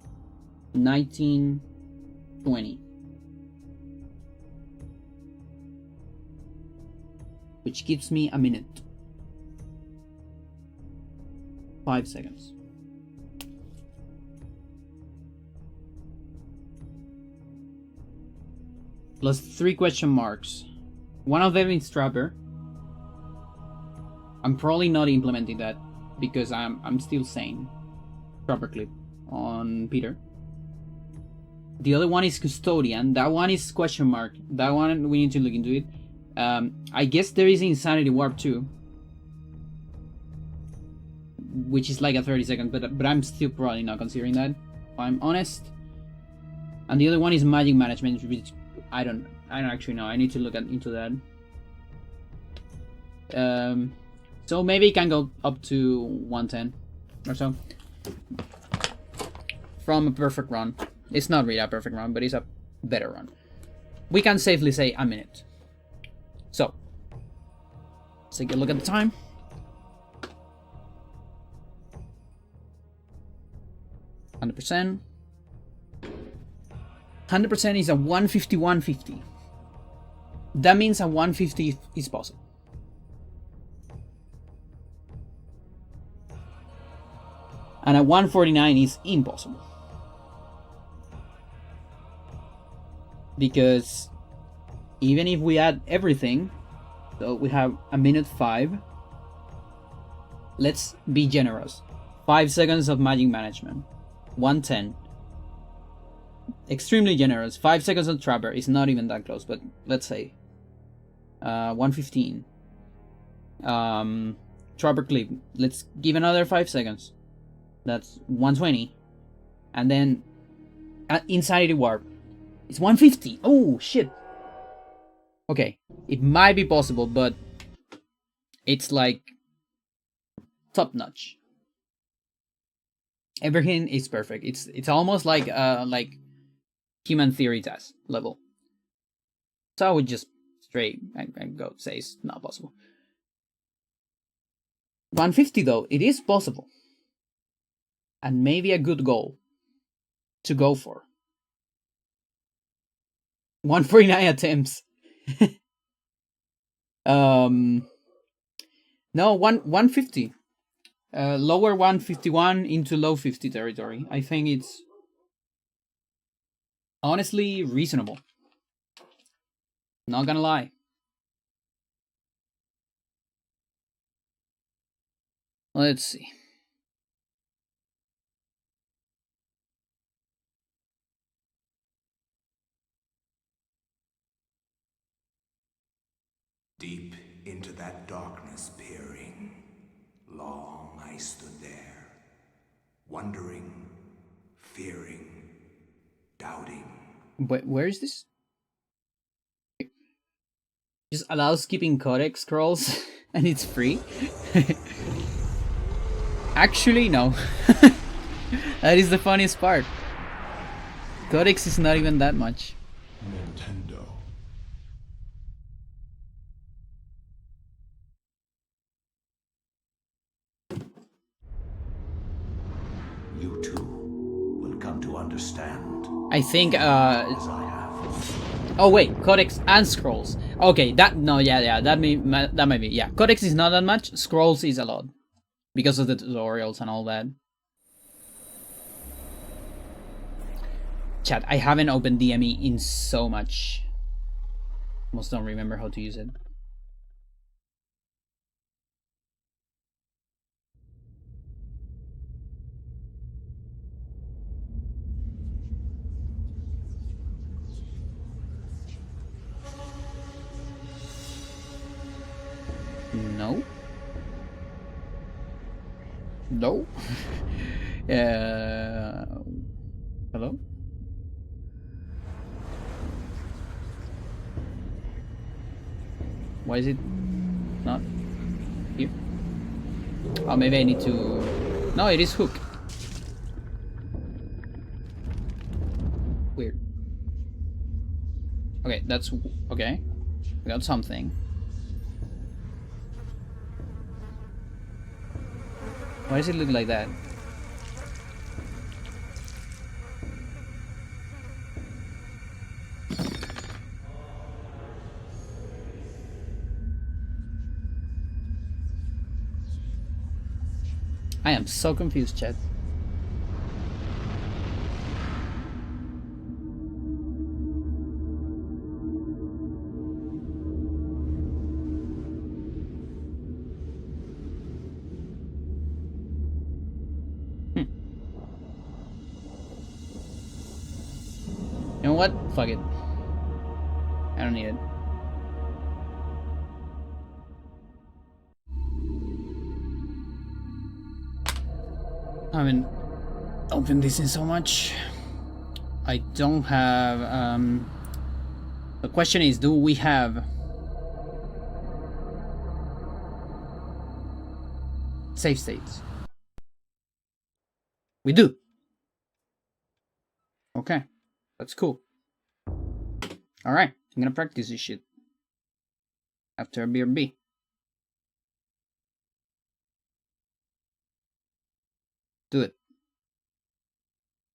19, 20. Which gives me a minute. 5 seconds. Plus 3 question marks. One of them is Trapper. I'm probably not implementing that because I'm still sane. Trapper clip on Peter. The other one is Custodian. That one is question mark. That one we need to look into it. I guess there is Insanity Warp too, which is like a 30-second, but I'm still probably not considering that, if I'm honest. And the other one is Magic Management, which I don't actually know. I need to look into that. So maybe it can go up to 110 or so from a perfect run. It's not really a perfect run, but it's a better run. We can safely say a minute. So let's take a look at the time. 100%. 100% is a 150. That means a 150 is possible. And a 149 is impossible. Because even if we add everything, so we have a minute 5. Let's be generous. 5 seconds of magic management. 110. Extremely generous. 5 seconds of Trapper is not even that close, but let's say 115. Trapper Clip. Let's give another 5 seconds. That's 120. And then Insanity Warp. It's 150. Oh shit. Okay, it might be possible, but it's like top notch. Everything is perfect. It's almost like human theory test level. So I would just straight and go say it's not possible. 150 though, it is possible. And maybe a good goal to go for. 149 attempts. No, 150. Lower 151 into low 50 territory. I think it's honestly reasonable. Not gonna lie. Let's see. Deep into that darkness peering, long I stood there, wondering, fearing, doubting. Where is this? Just allows skipping codex scrolls and it's free. Actually, no. That is the funniest part. Codex is not even that much. Nintendo. You too will come to understand I think as I have. oh wait, codex and scrolls. Okay, that no, yeah, that might be. Yeah, codex is not that much. Scrolls is a lot because of the tutorials and all that. Chat, I haven't opened DME in so much. Almost don't remember how to use it. No. No. Hello? Why is it not here? Oh, maybe I need to... No, it is hook. Weird. Okay, that's... Okay. We got something. Why does it look like that? I am so confused, chat. You know what? Fuck it. I don't need it. I haven't opened this in so much. I don't have... The question is, do we have... save states? We do. Okay. That's cool. Alright. I'm gonna practice this shit. After a BRB. Do it.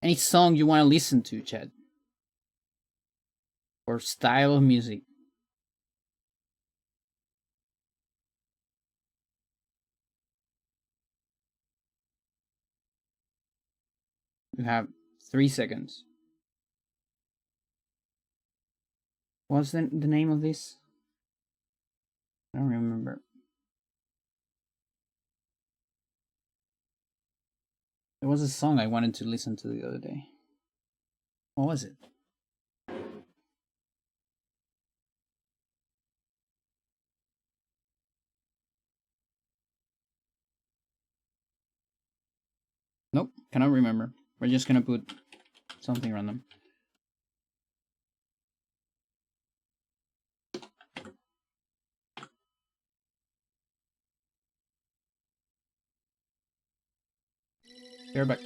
Any song you want to listen to, Chad? Or style of music? You have 3 seconds. What's the name of this? I don't remember. There was a song I wanted to listen to the other day. What was it? Nope, cannot remember. We're just gonna put something random. You're back.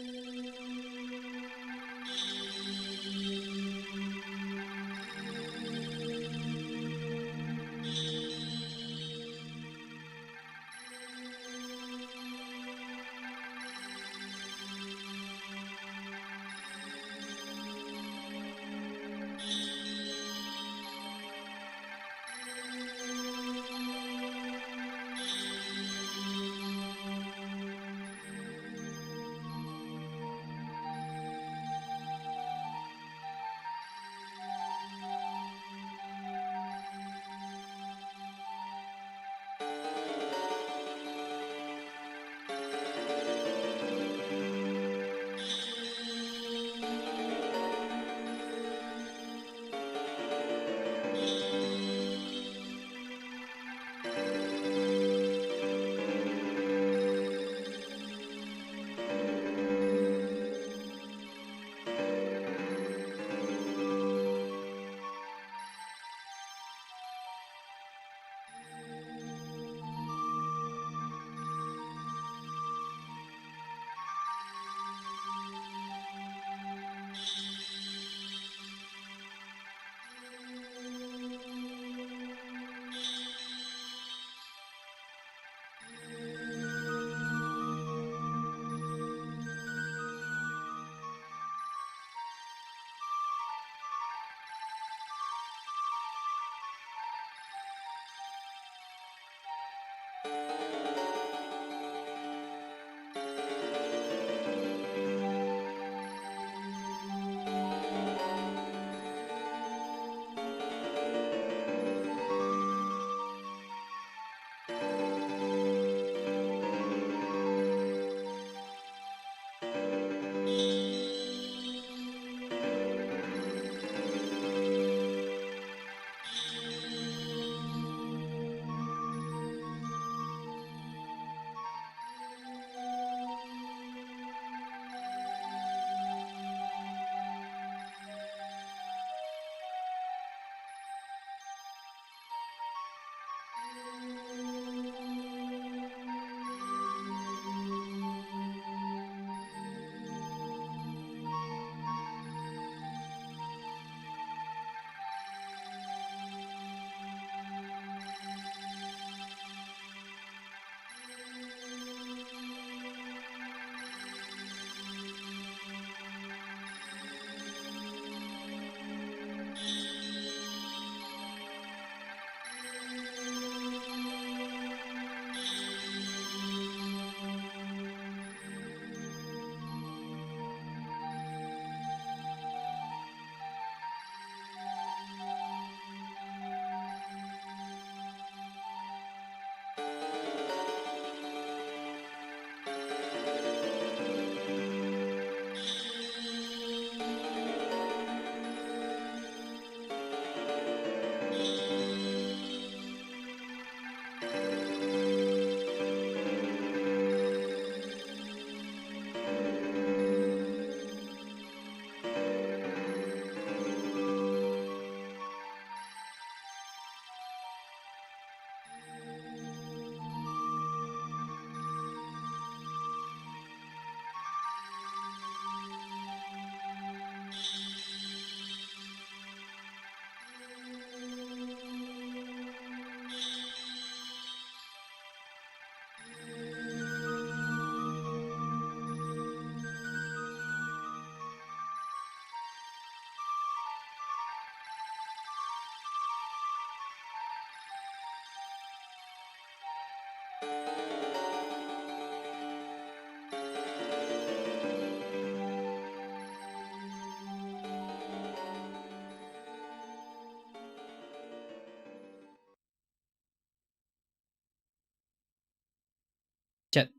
Chat.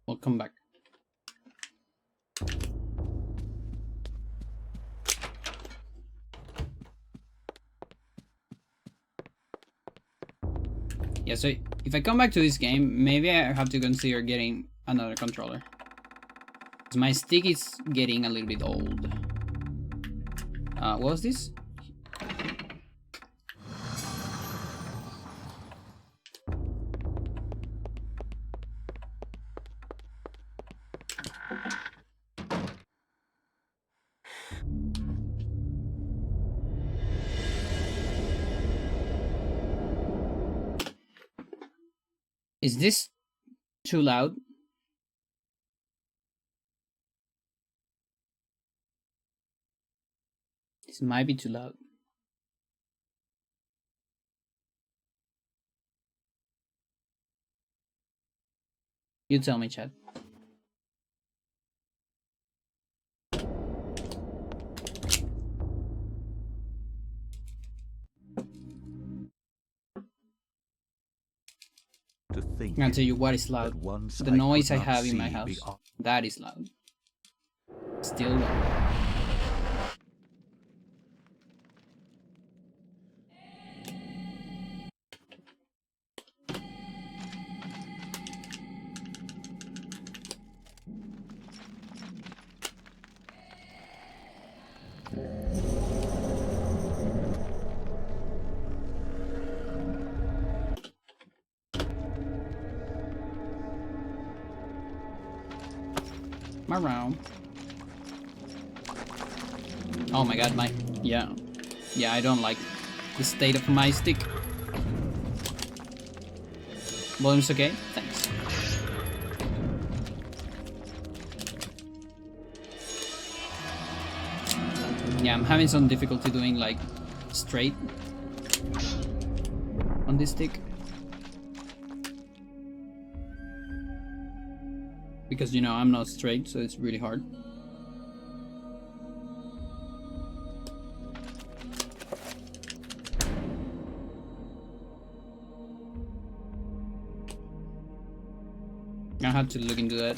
We'll come back. Yeah, so if I come back to this game, maybe I have to consider getting another controller. Because my stick is getting a little bit old. What was this? Is this too loud? This might be too loud. You tell me, Chad. To think I'm gonna tell you what is loud. that once The I noise could I not have in see my house. beyond- That is loud. Still loud. Around. Oh my god, yeah, I don't like the state of my stick. Volume's okay? Thanks. Yeah, I'm having some difficulty doing like straight on this stick. Because, you know, I'm not straight, so it's really hard. I had to look into that.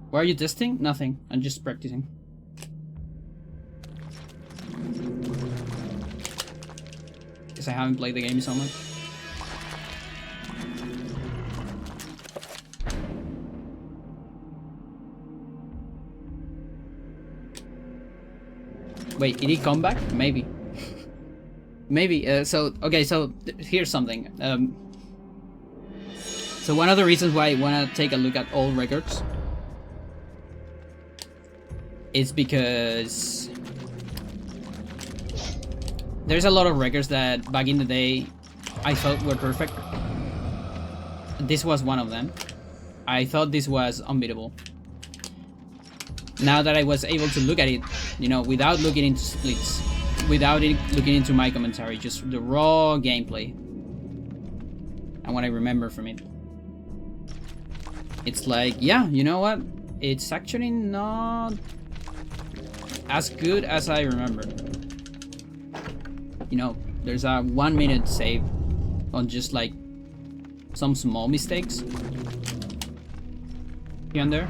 Why are you testing? Nothing. I'm just practicing. Because I haven't played the game so much. Wait, did he come back? Maybe. Maybe. Okay, so here's something. So one of the reasons why I want to take a look at all records is because there's a lot of records that back in the day I thought were perfect. This was one of them. I thought this was unbeatable. Now that I was able to look at it, you know, without looking into splits, without looking into my commentary, just the raw gameplay, and what I remember from it, it's like, yeah, you know what? It's actually not as good as I remember. You know, there's a 1 minute save on just like some small mistakes here and there.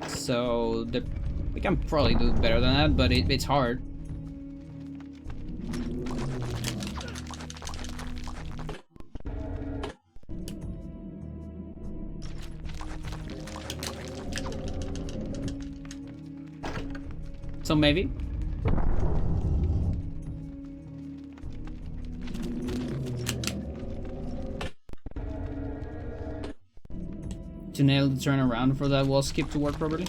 So we can probably do better than that, but it's hard. So maybe. To nail the turnaround for that wall skip to work properly.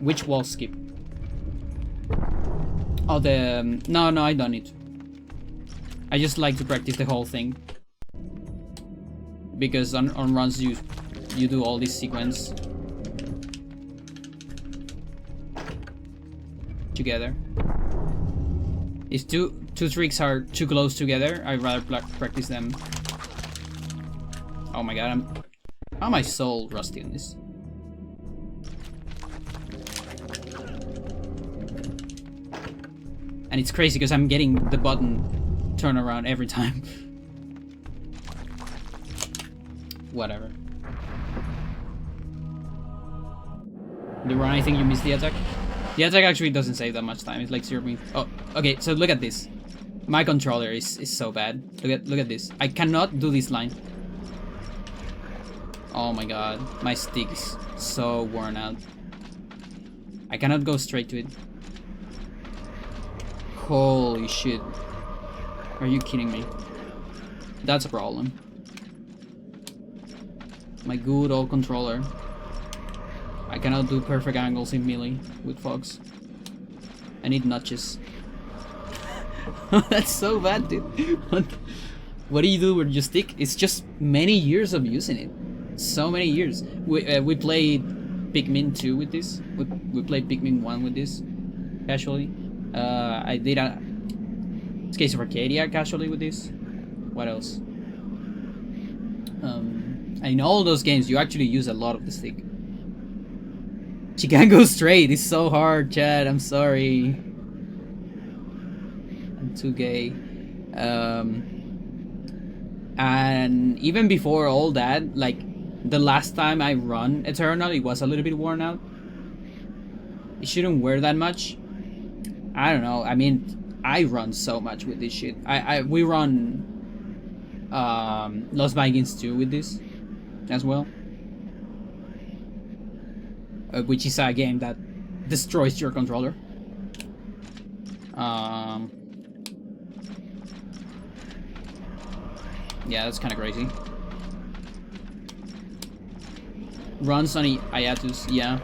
Which wall skip? Oh, the... no, I don't need to. I just like to practice the whole thing. because on runs you do all this sequence together. If two tricks are too close together, I'd rather practice them. Oh my god, how am I so rusty on this? And it's crazy because I'm getting the button turn around every time. Whatever. The run, I think you missed the attack. The attack actually doesn't save that much time. It's like 0. Oh, okay. So look at this. My controller is so bad. Look at this. I cannot do this line. Oh my god, my stick is so worn out. I cannot go straight to it. Holy shit. Are you kidding me? That's a problem. My good old controller. I cannot do perfect angles in melee with Fox. I need notches. That's so bad, dude. What do you do with your stick? It's just many years of using it. So many years. We played Pikmin 2 with this. We played Pikmin 1 with this. Casually. I did a Skates of Arcadia casually with this. What else? In all those games, you actually use a lot of the stick. She can't go straight. It's so hard, Chad. I'm sorry. I'm too gay. And even before all that, like the last time I run Eternal, it was a little bit worn out. It shouldn't wear that much. I don't know. I mean, I run so much with this shit. We run Lost Vikings 2 with this as well. Which is a game that destroys your controller. Yeah, that's kind of crazy. Runs on Iatus, yeah.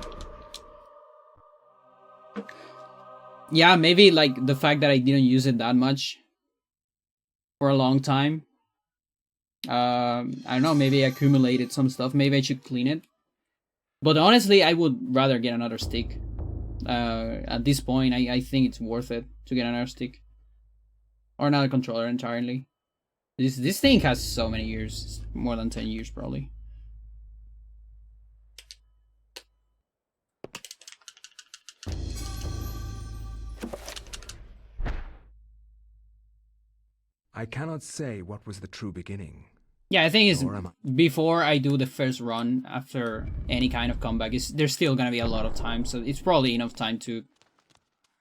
Yeah, maybe like the fact that I didn't use it that much for a long time. I don't know, maybe I accumulated some stuff. Maybe I should clean it. But honestly, I would rather get another stick. At this point, I think it's worth it to get another stick. Or another controller entirely. This thing has so many years. More than 10 years, probably. I cannot say what was the true beginning. Yeah, I think it's Nor am I. before I do the first run after any kind of comeback. There's still gonna be a lot of time, so it's probably enough time to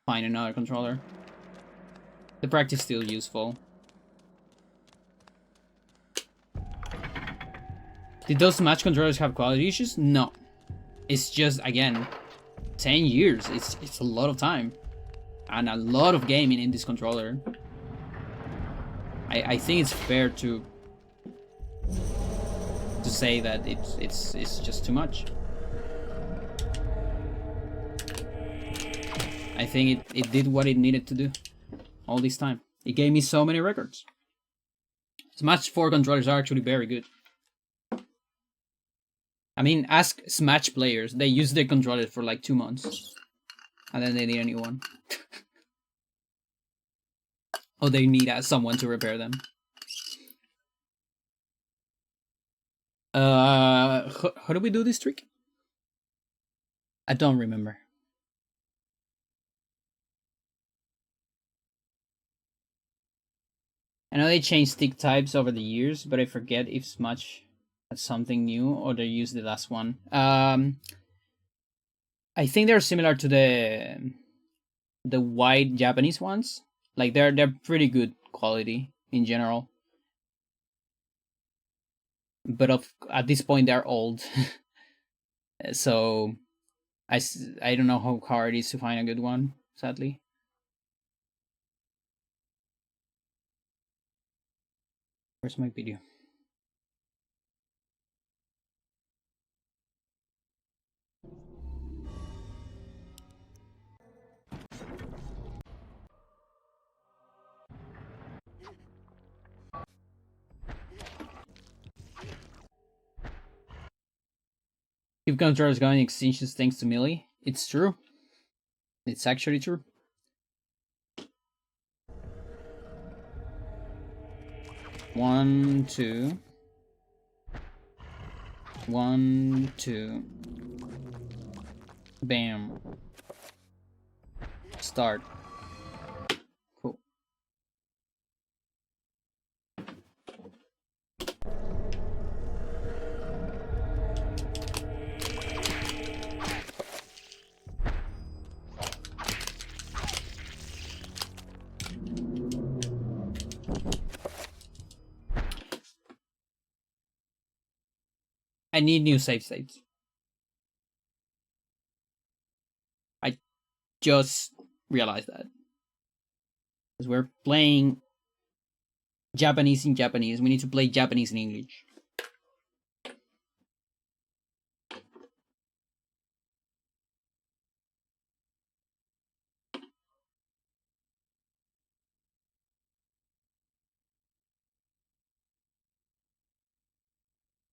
find another controller. The practice is still useful. Did those Smash controllers have quality issues? No. It's just, again, 10 years. It's a lot of time. And a lot of gaming in this controller. I think it's fair to say that it's just too much. I think it did what it needed to do all this time. It gave me so many records. Smash 4 controllers are actually very good. I mean, ask Smash players. They use their controllers for like 2 months. And then they need a new one. Or they need someone to repair them. How do we do this trick? I don't remember. I know they changed stick types over the years, but I forget if Smash had something new or they used the last one. I think they're similar to the white Japanese ones. Like they're pretty good quality in general. But at this point they're old. So I don't know how hard it is to find a good one, sadly. Where's my video? Keep controllers going extensions thanks to melee. It's true. It's actually true. One, two. 1, 2. Bam. Start. Cool. I need new save states. I just realized that. Because we're playing Japanese in Japanese. We need to play Japanese in English.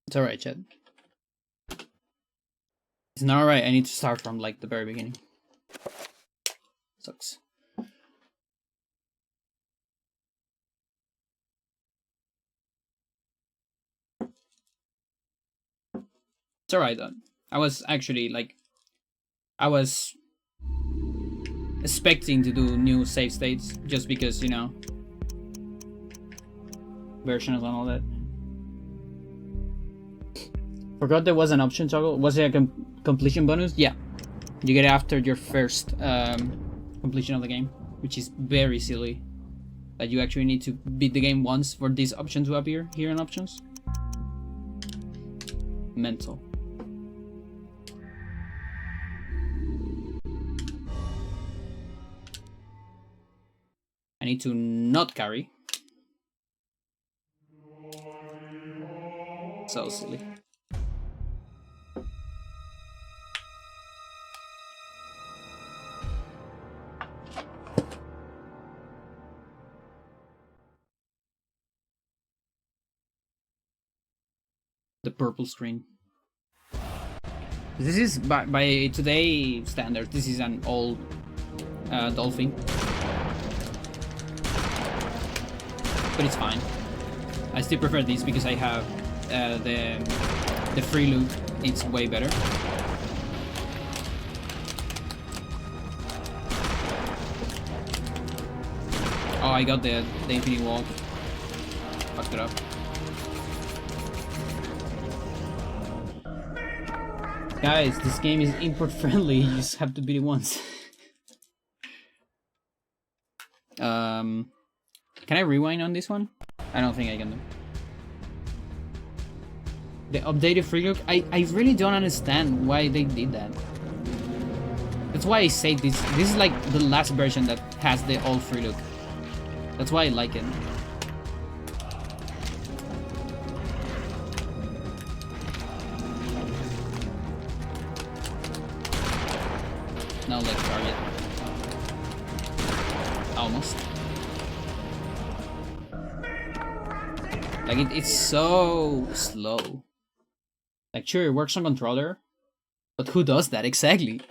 It's alright, Chad. It's not alright. I need to start from like the very beginning. Sucks. It's alright though. I was actually like, I was expecting to do new save states just because, you know, versions and all that. Forgot there was an option toggle. Was it a completion bonus? Yeah, you get it after your first completion of the game, which is very silly. That you actually need to beat the game once for this option to appear here in options. Mental. I need to not carry. So silly. The purple screen. This is by today standards. This is an old dolphin, but it's fine. I still prefer this because I have the free loot. It's way better. Oh, I got the infinity walk. Fucked it up. Guys, this game is import friendly. You just have to beat it once. Can I rewind on this one? I don't think I can do. The updated free look. I really don't understand why they did that. That's why I say this. This is like the last version that has the old free look. That's why I like it. No leg target. Almost. Like it's so slow. Like sure, it works on controller, but who does that exactly?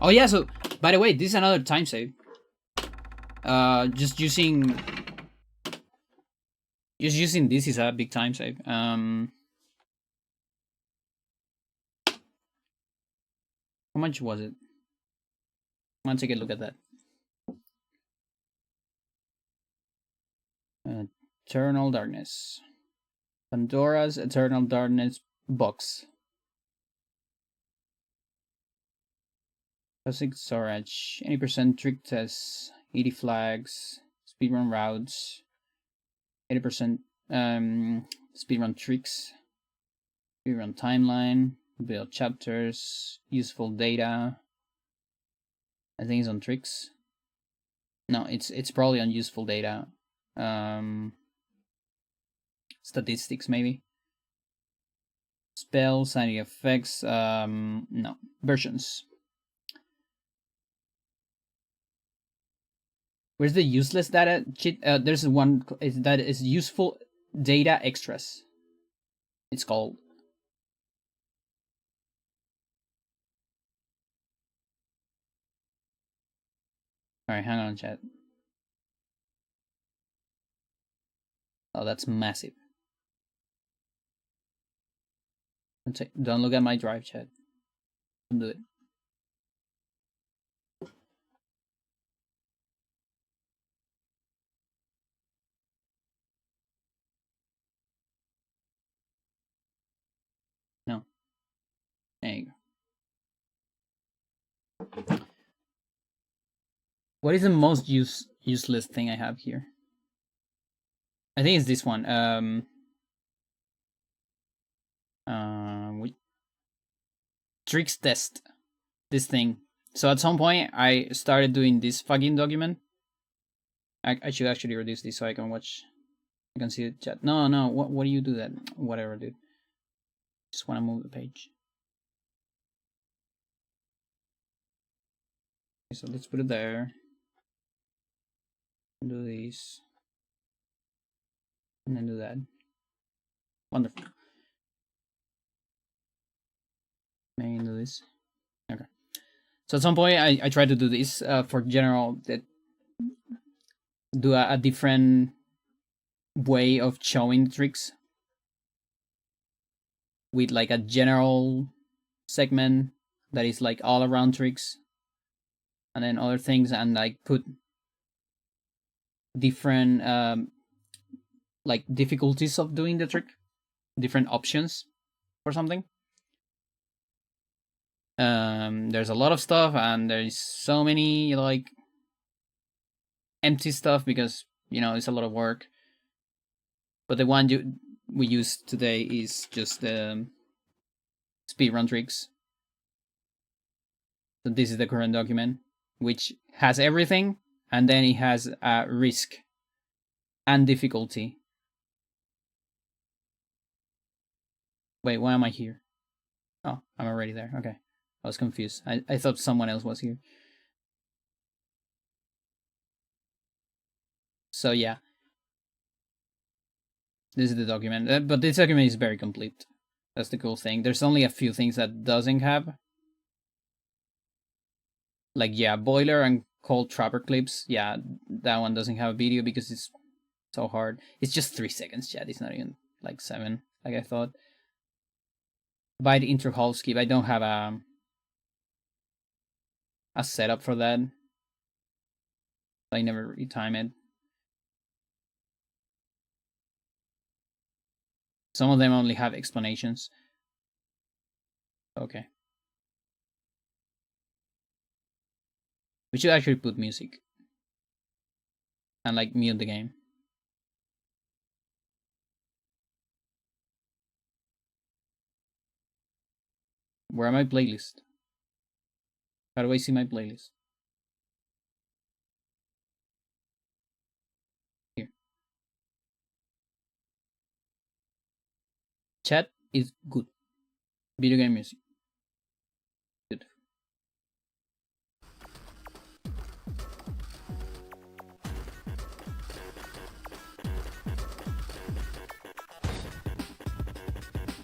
Oh yeah, so by the way, this is another time save. Just using this is a big time save. How much was it? I want to take a look at that. Eternal Darkness. Pandora's Eternal Darkness box. Classic storage. 80% trick test. 80 flags. speedrun routes, 80% speedrun tricks, speedrun timeline, build chapters, useful data. I think it's on tricks. No, it's probably on useful data. Statistics maybe. Spells, side effects. No, versions. Where's the useless data cheat? There's one that is useful data extras. It's called. All right, hang on, chat. Oh, that's massive. Don't look at my drive, chat. Don't do it. No. There you go. What is the most useless thing I have here? I think it's this one. Tricks test. This thing. So at some point, I started doing this fucking document. I should actually reduce this so I can watch. I can see the chat. No. What do you do that? Whatever, dude. Just want to move the page. Okay, so let's put it there. Do this. And then do that. Wonderful. Maybe do this. Okay. So at some point, I tried to do this for general. That do a different way of showing tricks with like a general segment that is like all around tricks, and then other things, and like put different like difficulties of doing the trick, different options or something. There's a lot of stuff, and there's so many like empty stuff because it's a lot of work. But the one we use today is just the speedrun tricks. So this is the current document, which has everything, and then it has a risk and difficulty. Wait, why am I here? Oh, I'm already there. Okay. I was confused. I thought someone else was here. So yeah. This is the document. But this document is very complete. That's the cool thing. There's only a few things that doesn't have. Like, yeah, boiler and cold trapper clips. Yeah, that one doesn't have a video because it's so hard. It's just 3 seconds, chat. It's not even like 7, like I thought. By the intro hall skip, I don't have a setup for that. I never retime it. Some of them only have explanations. Okay. We should actually put music. And like mute the game. Where are my playlist? How do I see my playlist? Here. Chat is good. Video game music. Good.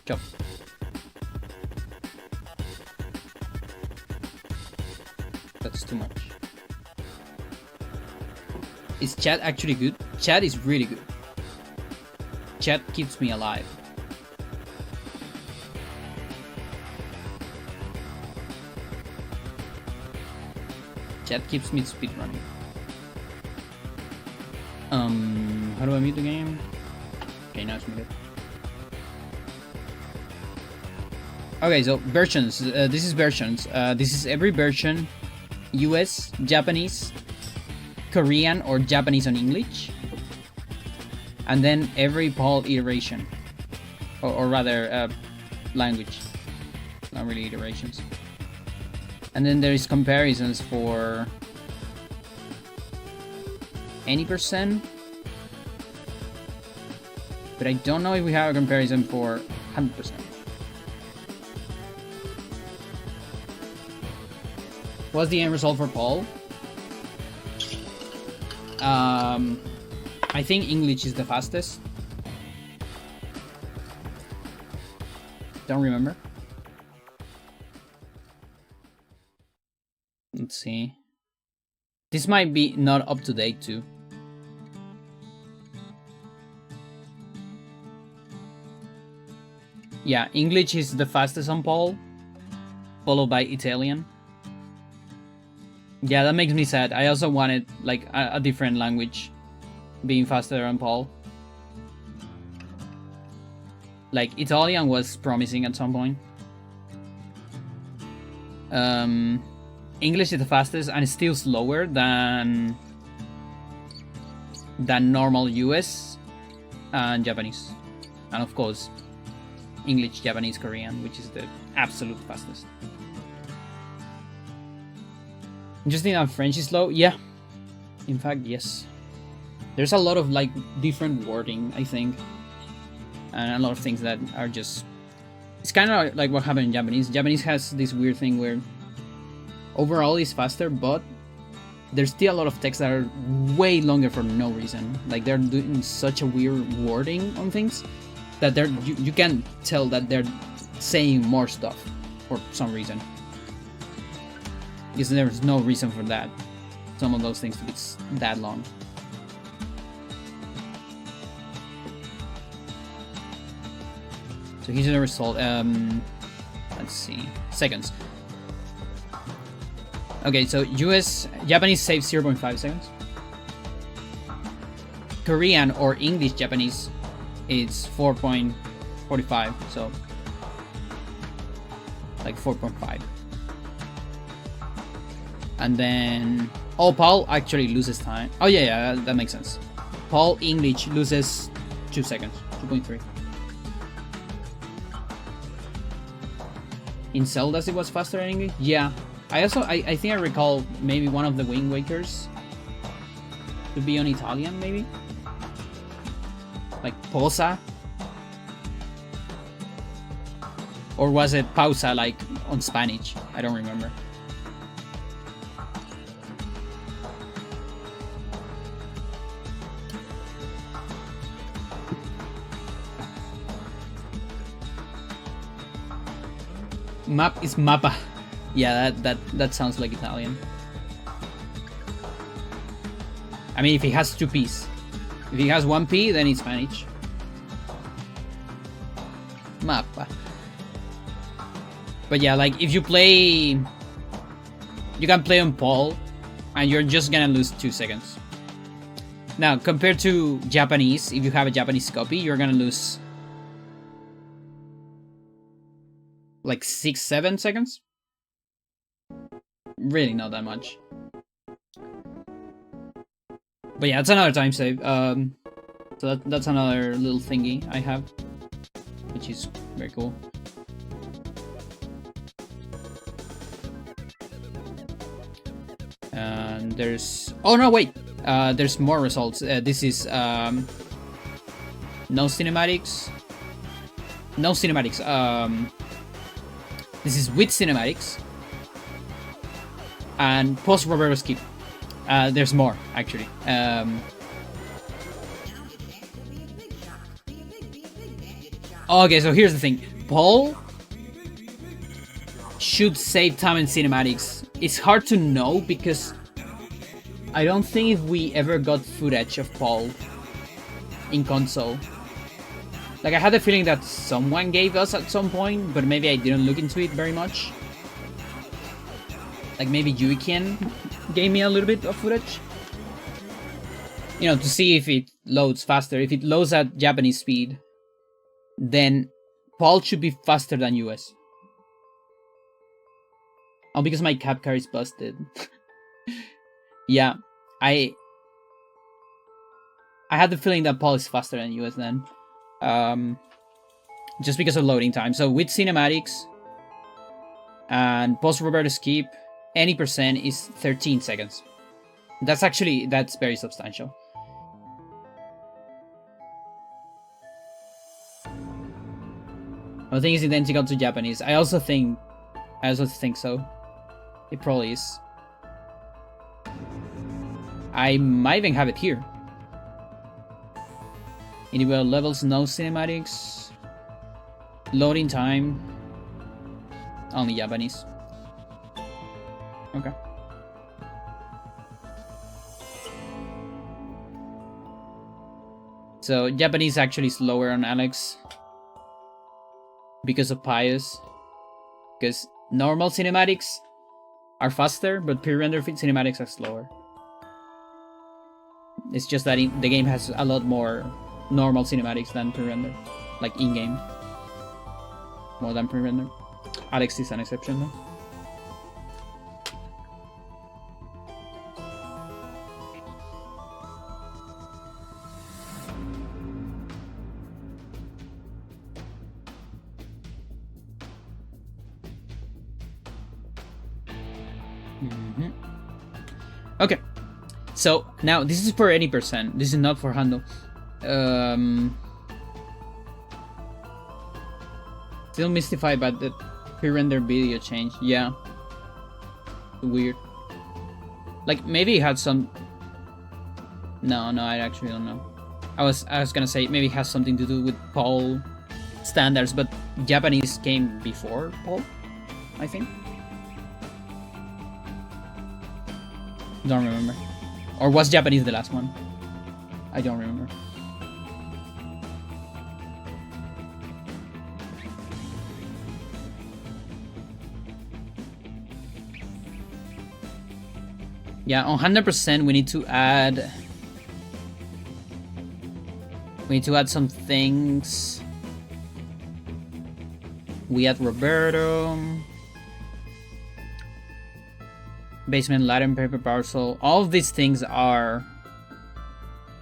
Chop. That's too much. Is chat actually good? Chat is really good. Chat keeps me alive. Chat keeps me speedrunning. How do I mute the game? Okay, now it's muted. Okay, so versions. This is versions. This is every version. US, Japanese, Korean or Japanese on English, and then every Paul iteration, or rather language, not really iterations. And then there is comparisons for any percent, but I don't know if we have a comparison for 100%. What's the end result for Paul? I think English is the fastest. Don't remember. Let's see. This might be not up to date too. Yeah, English is the fastest on Paul, followed by Italian. Yeah, that makes me sad. I also wanted like a different language being faster on Paul. Like Italian was promising at some point. English is the fastest and it's still slower than normal US and Japanese. And of course, English, Japanese, Korean, which is the absolute fastest. Interesting that French is slow? Yeah. In fact, yes. There's a lot of like different wording, I think. And a lot of things that are just... It's kind of like what happened in Japanese. Japanese has this weird thing where overall it's faster, but there's still a lot of texts that are way longer for no reason. Like they're doing such a weird wording on things that you can tell that they're saying more stuff for some reason. Because there's no reason for that. Some of those things to be that long. So here's the result. Let's see. Seconds. Okay, so Japanese saves 0.5 seconds. Korean or English Japanese is 4.45, so like 4.5. And then Paul actually loses time. Oh yeah, that makes sense. Paul English loses 2 seconds, 2.3. In Zelda's it was faster in English? Yeah. I think I recall maybe one of the Wind Wakers to be on Italian, maybe? Like Posa? Or was it Pausa, like on Spanish? I don't remember. Map is mappa. Yeah, that sounds like Italian. I mean, if he has 2 P's. If he has 1 P, then it's Spanish. Mappa. But yeah, like if you play... You can play on Paul, and you're just gonna lose 2 seconds. Now, compared to Japanese, if you have a Japanese copy, you're gonna lose... like 6-7 seconds? Really not that much. But yeah, it's another time save. So that's another little thingy I have, which is very cool. And there's... Oh no, wait! There's more results. This is no cinematics. No cinematics. This is with cinematics. And post Roberto skip. There's more, actually. Okay, so here's the thing. Paul should save time in cinematics. It's hard to know because I don't think if we ever got footage of Paul in console. Like, I had the feeling that someone gave us at some point, but maybe I didn't look into it very much. Like, maybe Yuiken gave me a little bit of footage. You know, to see if it loads faster. If it loads at Japanese speed, then Paul should be faster than US. Oh, because my cap car is busted. Yeah. I had the feeling that Paul is faster than US then. Just because of loading time. So with cinematics and post Roberto skip, any percent is 13 seconds. That's very substantial. I think it's identical to Japanese. I also think so. It probably is. I might even have it here. Individual levels, no cinematics. Loading time, only Japanese. Okay. So Japanese actually slower on Alex because of Pius. Because normal cinematics are faster, but pre-render cinematics are slower. It's just that the game has a lot more normal cinematics than pre-render, like in-game, more than pre-render. Alex is an exception though. Okay, so now this is for any percent. This is not for handle. Still mystified by the pre-render video change. Yeah, weird. Like maybe it had some. No, I actually don't know. I was gonna say maybe it has something to do with PAL standards, but Japanese came before PAL, I think. Don't remember. Or was Japanese the last one? I don't remember. Yeah, on 100% we need to add some things. We add Roberto. Basement, Latin paper parcel. All of these things are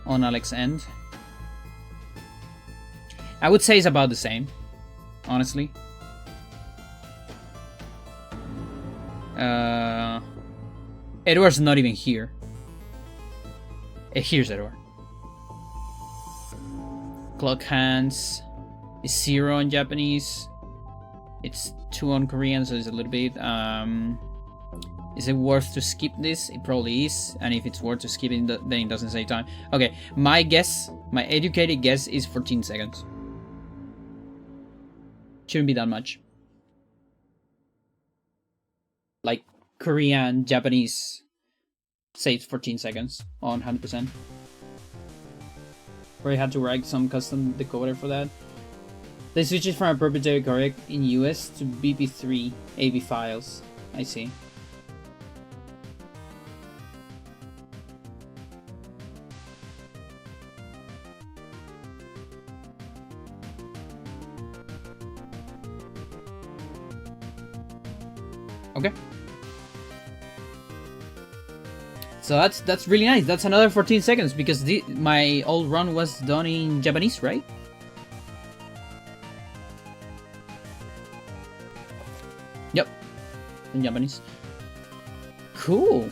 on Alex's end. I would say it's about the same, honestly. Edward's not even here. Here's Edward. Clock hands is 0 in Japanese. It's 2 on Korean, so it's a little bit. Is it worth to skip this? It probably is. And if it's worth to skip it, then it doesn't save time. Okay, my guess, my educated guess is 14 seconds. Shouldn't be that much. Like Korean, Japanese saves 14 seconds on 100%. Probably had to write some custom decoder for that. They switch it from a proprietary codec in US to BP3 AV files. I see. Okay. So that's really nice. That's another 14 seconds because my old run was done in Japanese, right? Yep, in Japanese. Cool.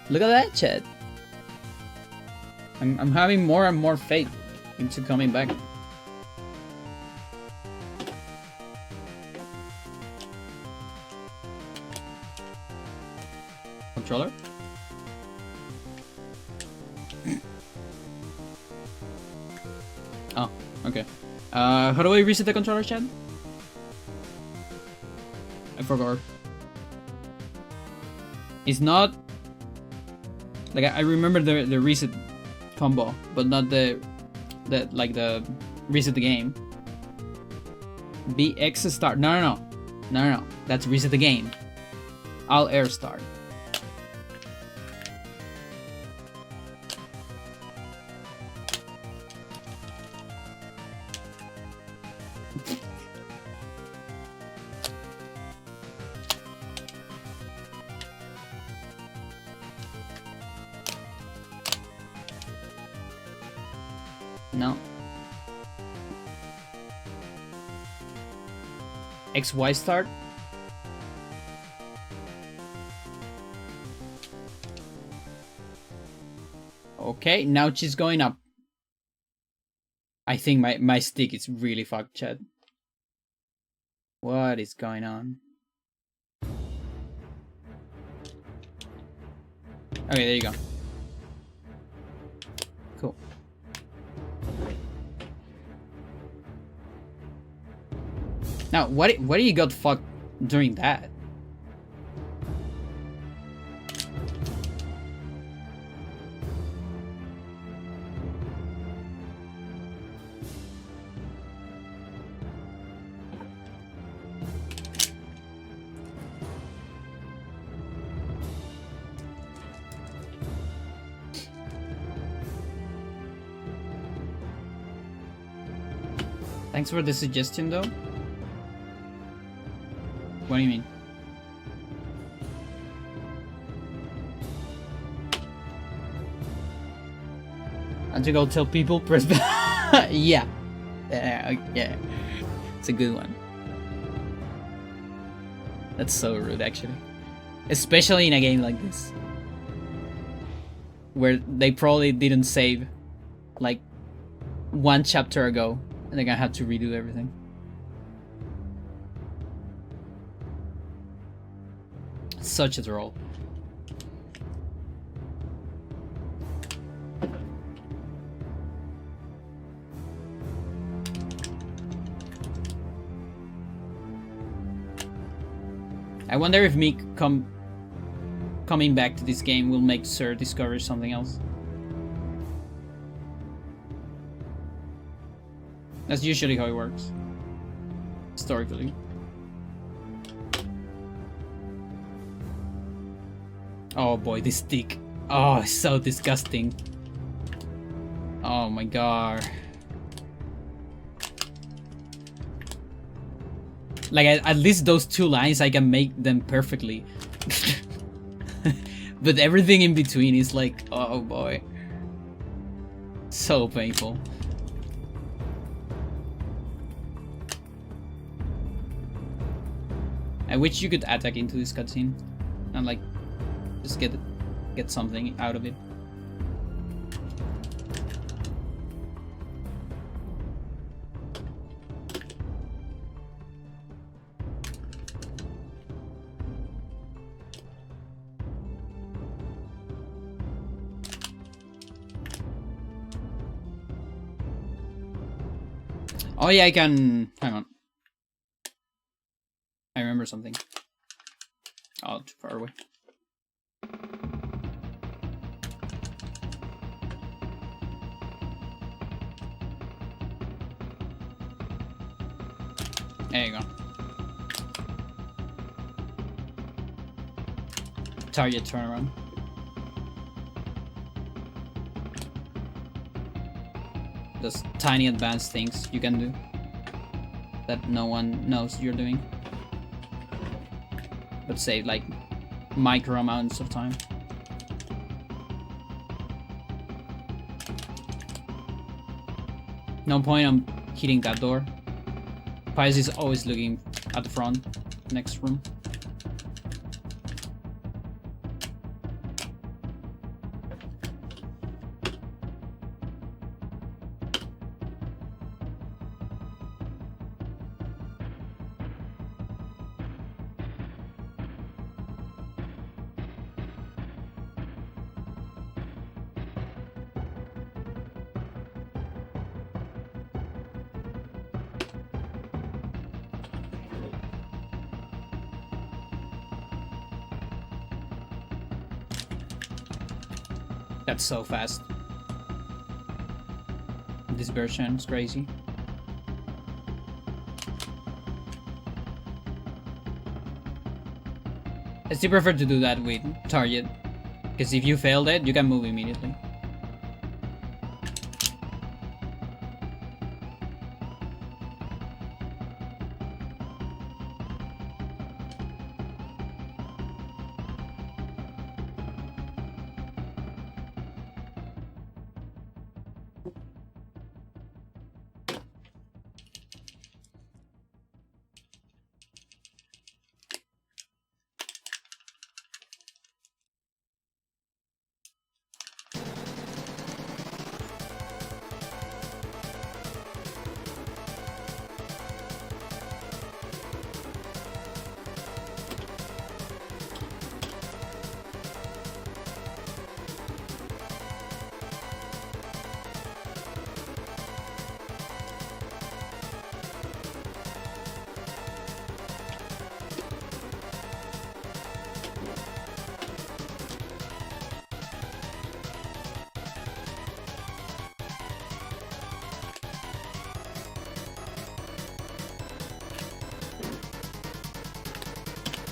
Look at that, chat. I'm having more and more faith into coming back. Controller? Oh, okay. How do I reset the controller, chat? I forgot. It's not like I remember the reset combo, but not the reset the game. BX start. No. That's reset the game. I'll air start. No. XY start. Okay, now she's going up. I think my stick is really fucked, chat. What is going on? Okay, there you go. Cool. Now, what do you got fucked during that? Thanks for the suggestion, though. What do you mean? And to go tell people, press yeah. Yeah. It's a good one. That's so rude, actually. Especially in a game like this. Where they probably didn't save, like, one chapter ago. And they're gonna have to redo everything. Such a troll. I wonder if me coming back to this game will make Sir discover something else. That's usually how it works. Historically. Oh boy, this stick. Oh, it's so disgusting. Oh my god. Like, at least those two lines, I can make them perfectly. But everything in between is like, oh boy. So painful. I wish you could attack into this cutscene and like just get something out of it. Oh yeah, I can. Hang on. I remember something. Oh, too far away. There you go. Target turnaround. Those tiny advanced things you can do that no one knows you're doing. But save like micro amounts of time. No point on hitting that door. Pies is always looking at the front, next room. That's so fast. This version is crazy. I still prefer to do that with target, because if you failed it, you can move immediately.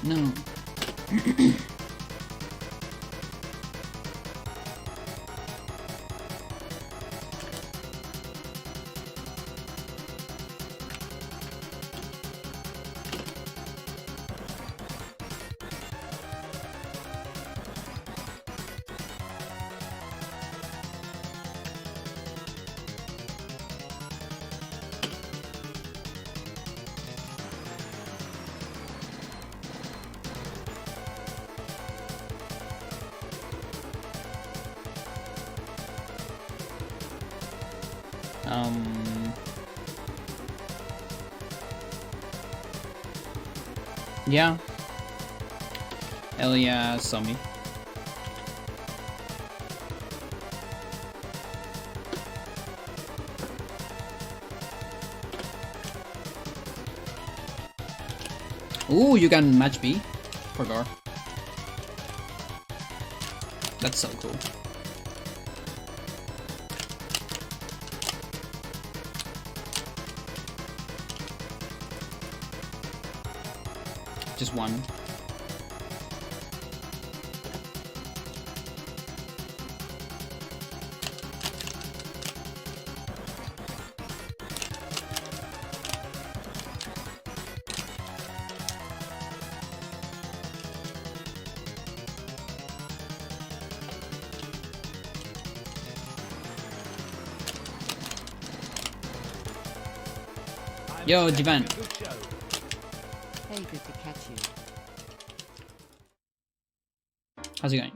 No. Yeah. Elia zombie. Ooh, you can match B. Forgot. That's so cool. Just one. Yo, Jivan. Very good to catch you. How's it going?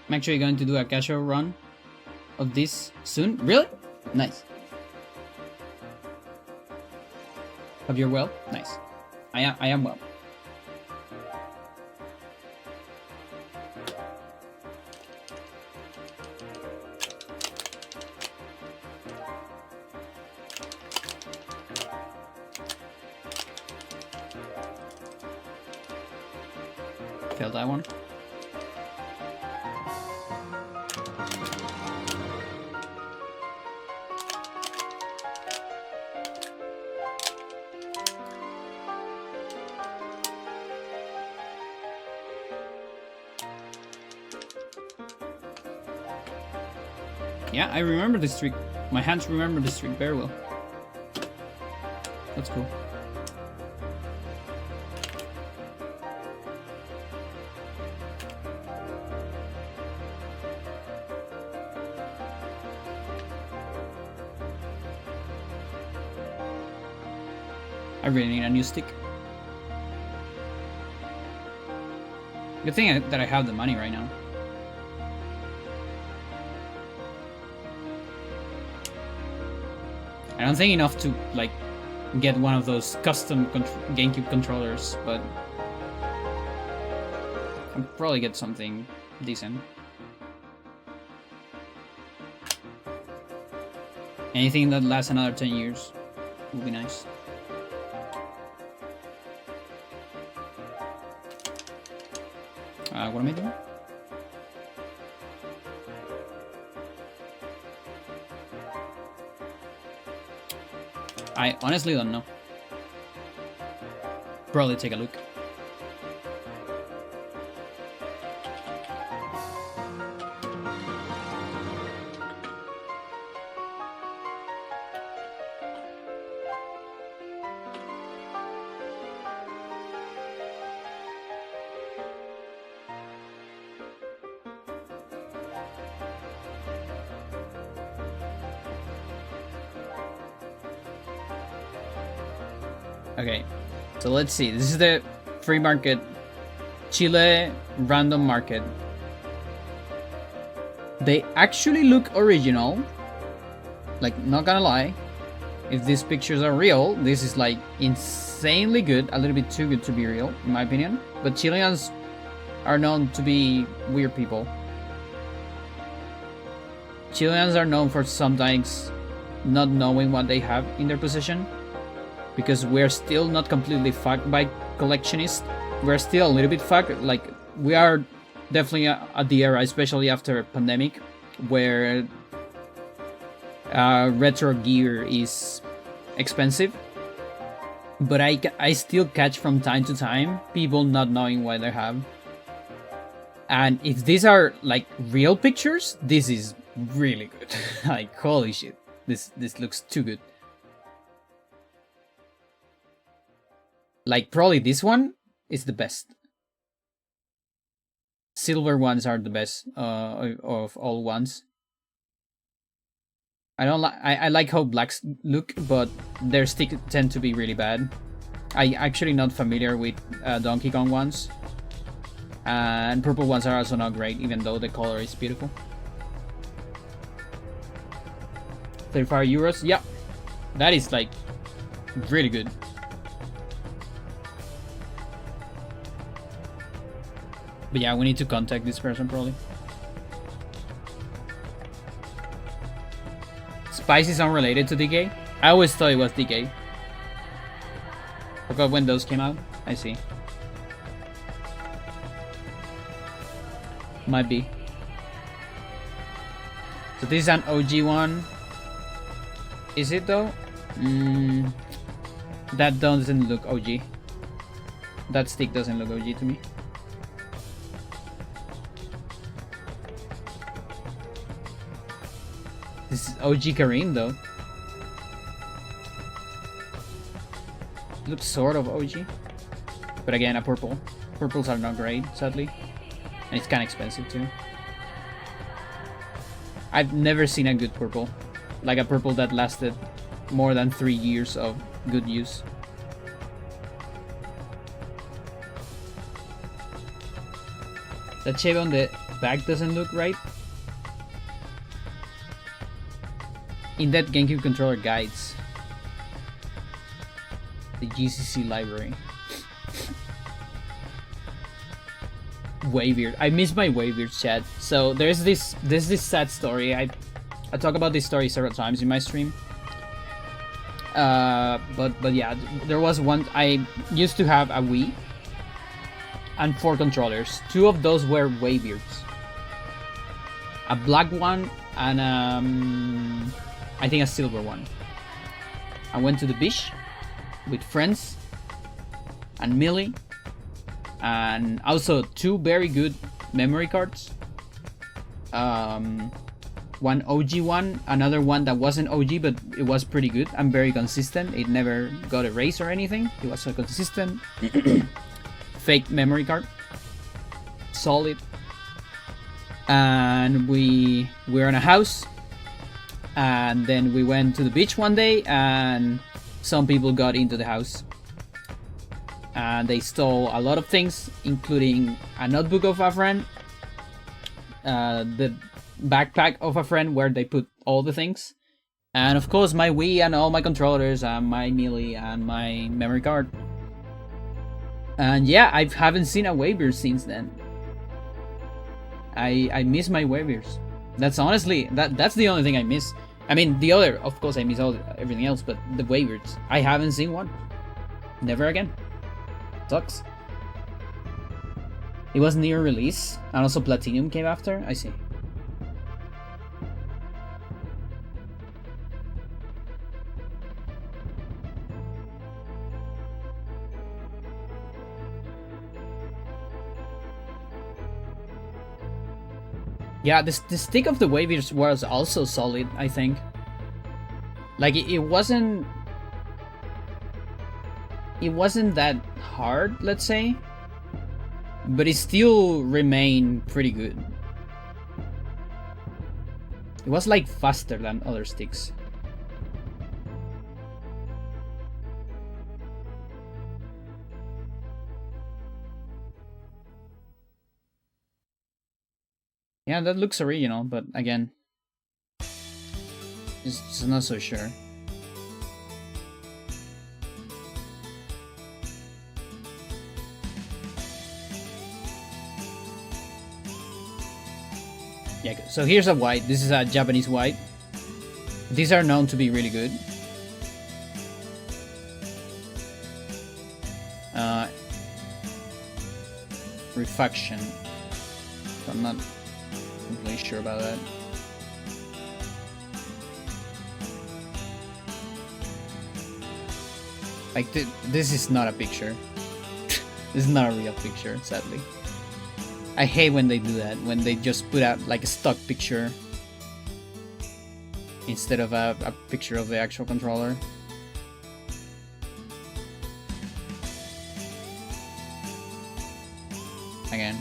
I'm actually going to do a casual run of this soon. Really? Nice. Hope you're well. Nice. I am well. Failed that one. Yeah, I remember this trick. My hands remember this trick very well. That's cool. I really need a new stick. Good thing that I have the money right now. I don't think enough to like get one of those custom GameCube controllers, but I'll probably get something decent. Anything that lasts another 10 years would be nice. What am I doing? I honestly don't know. Probably take a look. Okay, so let's see. This is the free market, Chile random market. They actually look original. Like, not gonna lie. If these pictures are real, this is like insanely good. A little bit too good to be real, in my opinion. But Chileans are known to be weird people. Chileans are known for sometimes not knowing what they have in their possession. Because we're still not completely fucked by collectionists. We're still a little bit fucked. Like, we are definitely at the era, especially after pandemic, where retro gear is expensive. But I still catch from time to time people not knowing what they have. And if these are like real pictures, this is really good. Like, holy shit. This looks too good. Like, probably this one is the best. Silver ones are the best of all ones. I don't like. I like how blacks look, but their stick tend to be really bad. I actually not familiar with Donkey Kong ones, and purple ones are also not great, even though the color is beautiful. 35 euros, yeah, that is like really good. But yeah, we need to contact this person probably. Spice is unrelated to DK? I always thought it was DK. Forgot when those came out. I see. Might be. So this is an OG one. Is it though? That doesn't look OG. That stick doesn't look OG to me. This is OG Kareem though. Looks sort of OG. But again, a purple. Purples are not great, sadly. And it's kind of expensive too. I've never seen a good purple. Like a purple that lasted more than 3 years of good use. That shape on the back doesn't look right. In that GameCube controller guides. The GCC library. Waybeard. I miss my Waybeard chat. So there's this sad story. I talk about this story several times in my stream. But yeah, there was one. I used to have a Wii and 4 controllers. 2 of those were Waybeards. A black one and I think a silver one. I went to the beach with friends and Millie, and also 2 very good memory cards. One OG one, another one that wasn't OG but it was pretty good and very consistent. It never got erased or anything. It was a consistent fake memory card, solid. And we were in a house, and then we went to the beach one day, and some people got into the house and they stole a lot of things, including a notebook of a friend, the backpack of a friend where they put all the things, and of course my Wii and all my controllers and my Melee and my memory card. And yeah, I haven't seen a Waybeard since then. I miss my Waybeards. That's honestly, that's the only thing I miss. I mean, the other, of course I miss everything else, but the Waybeards, I haven't seen one. Never again. Sucks. It was near release, and also Platinum came after, I see. Yeah, the stick of the Waybeards was also solid, I think. Like, it wasn't that hard, let's say, but it still remained pretty good. It was like faster than other sticks. Yeah, that looks original, but again, just not so sure. Yeah, so here's a white. This is a Japanese white. These are known to be really good. Reflection. So I'm not completely sure about that. Like, this is not a picture. This is not a real picture, sadly. I hate when they do that, when they just put out like a stock picture instead of a picture of the actual controller. Again.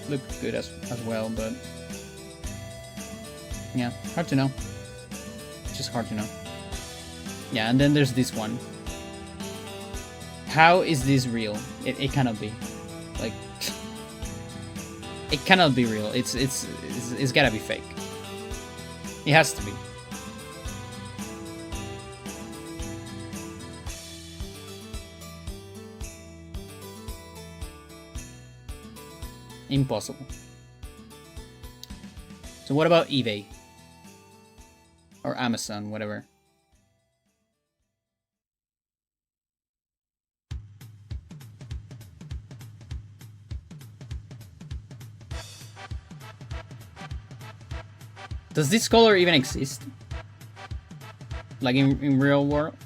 Look good as well, but yeah, hard to know. Just hard to know. Yeah, and then there's this one. How is this real? It cannot be. Like, it cannot be real. It's gotta be fake. It has to be. Impossible. So what about eBay? Or Amazon, whatever. Does this color even exist? Like in real world?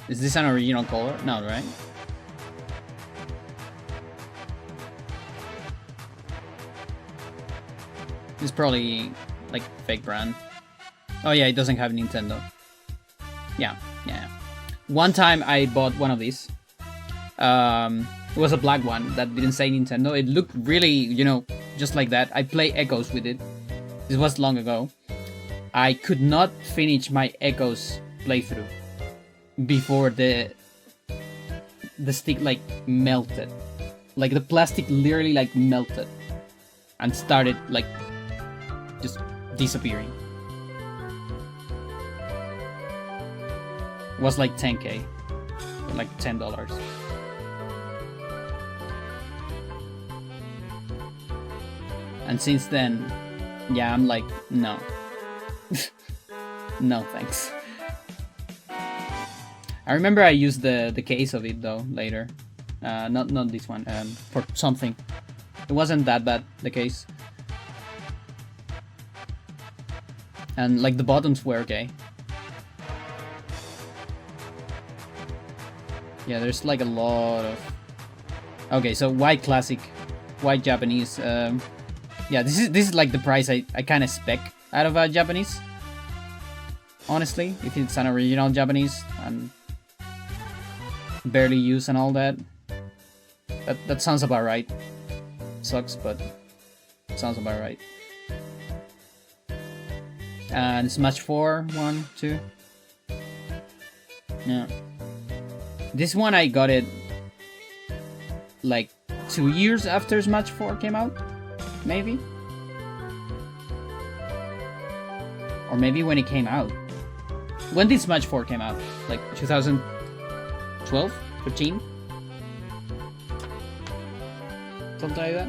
Is this an original color? No, right? It's probably like fake brand. Oh yeah, it doesn't have Nintendo. Yeah. One time I bought one of these. It was a black one that didn't say Nintendo. It looked really, you know, just like that. I play Echoes with it. This was long ago. I could not finish my Echoes playthrough before the stick like melted. Like the plastic literally like melted and started like just disappearing. It was like 10k, like $10. And since then, yeah, I'm like, no. No thanks. I remember I used the case of it though later. Not this one, for something. It wasn't that bad, the case. And like the buttons were okay. Yeah, there's like a lot of... Okay, so white classic, white Japanese. Yeah, this is like the price I kind of expect out of a Japanese. Honestly, if it's an original Japanese and barely used and all that. That sounds about right. Sucks, but it sounds about right. And Smash 4, 1, 2. Yeah. This one I got it like 2 years after Smash 4 came out, maybe? Or maybe when it came out. When did Smash 4 came out? Like 2012? 13? Something like that?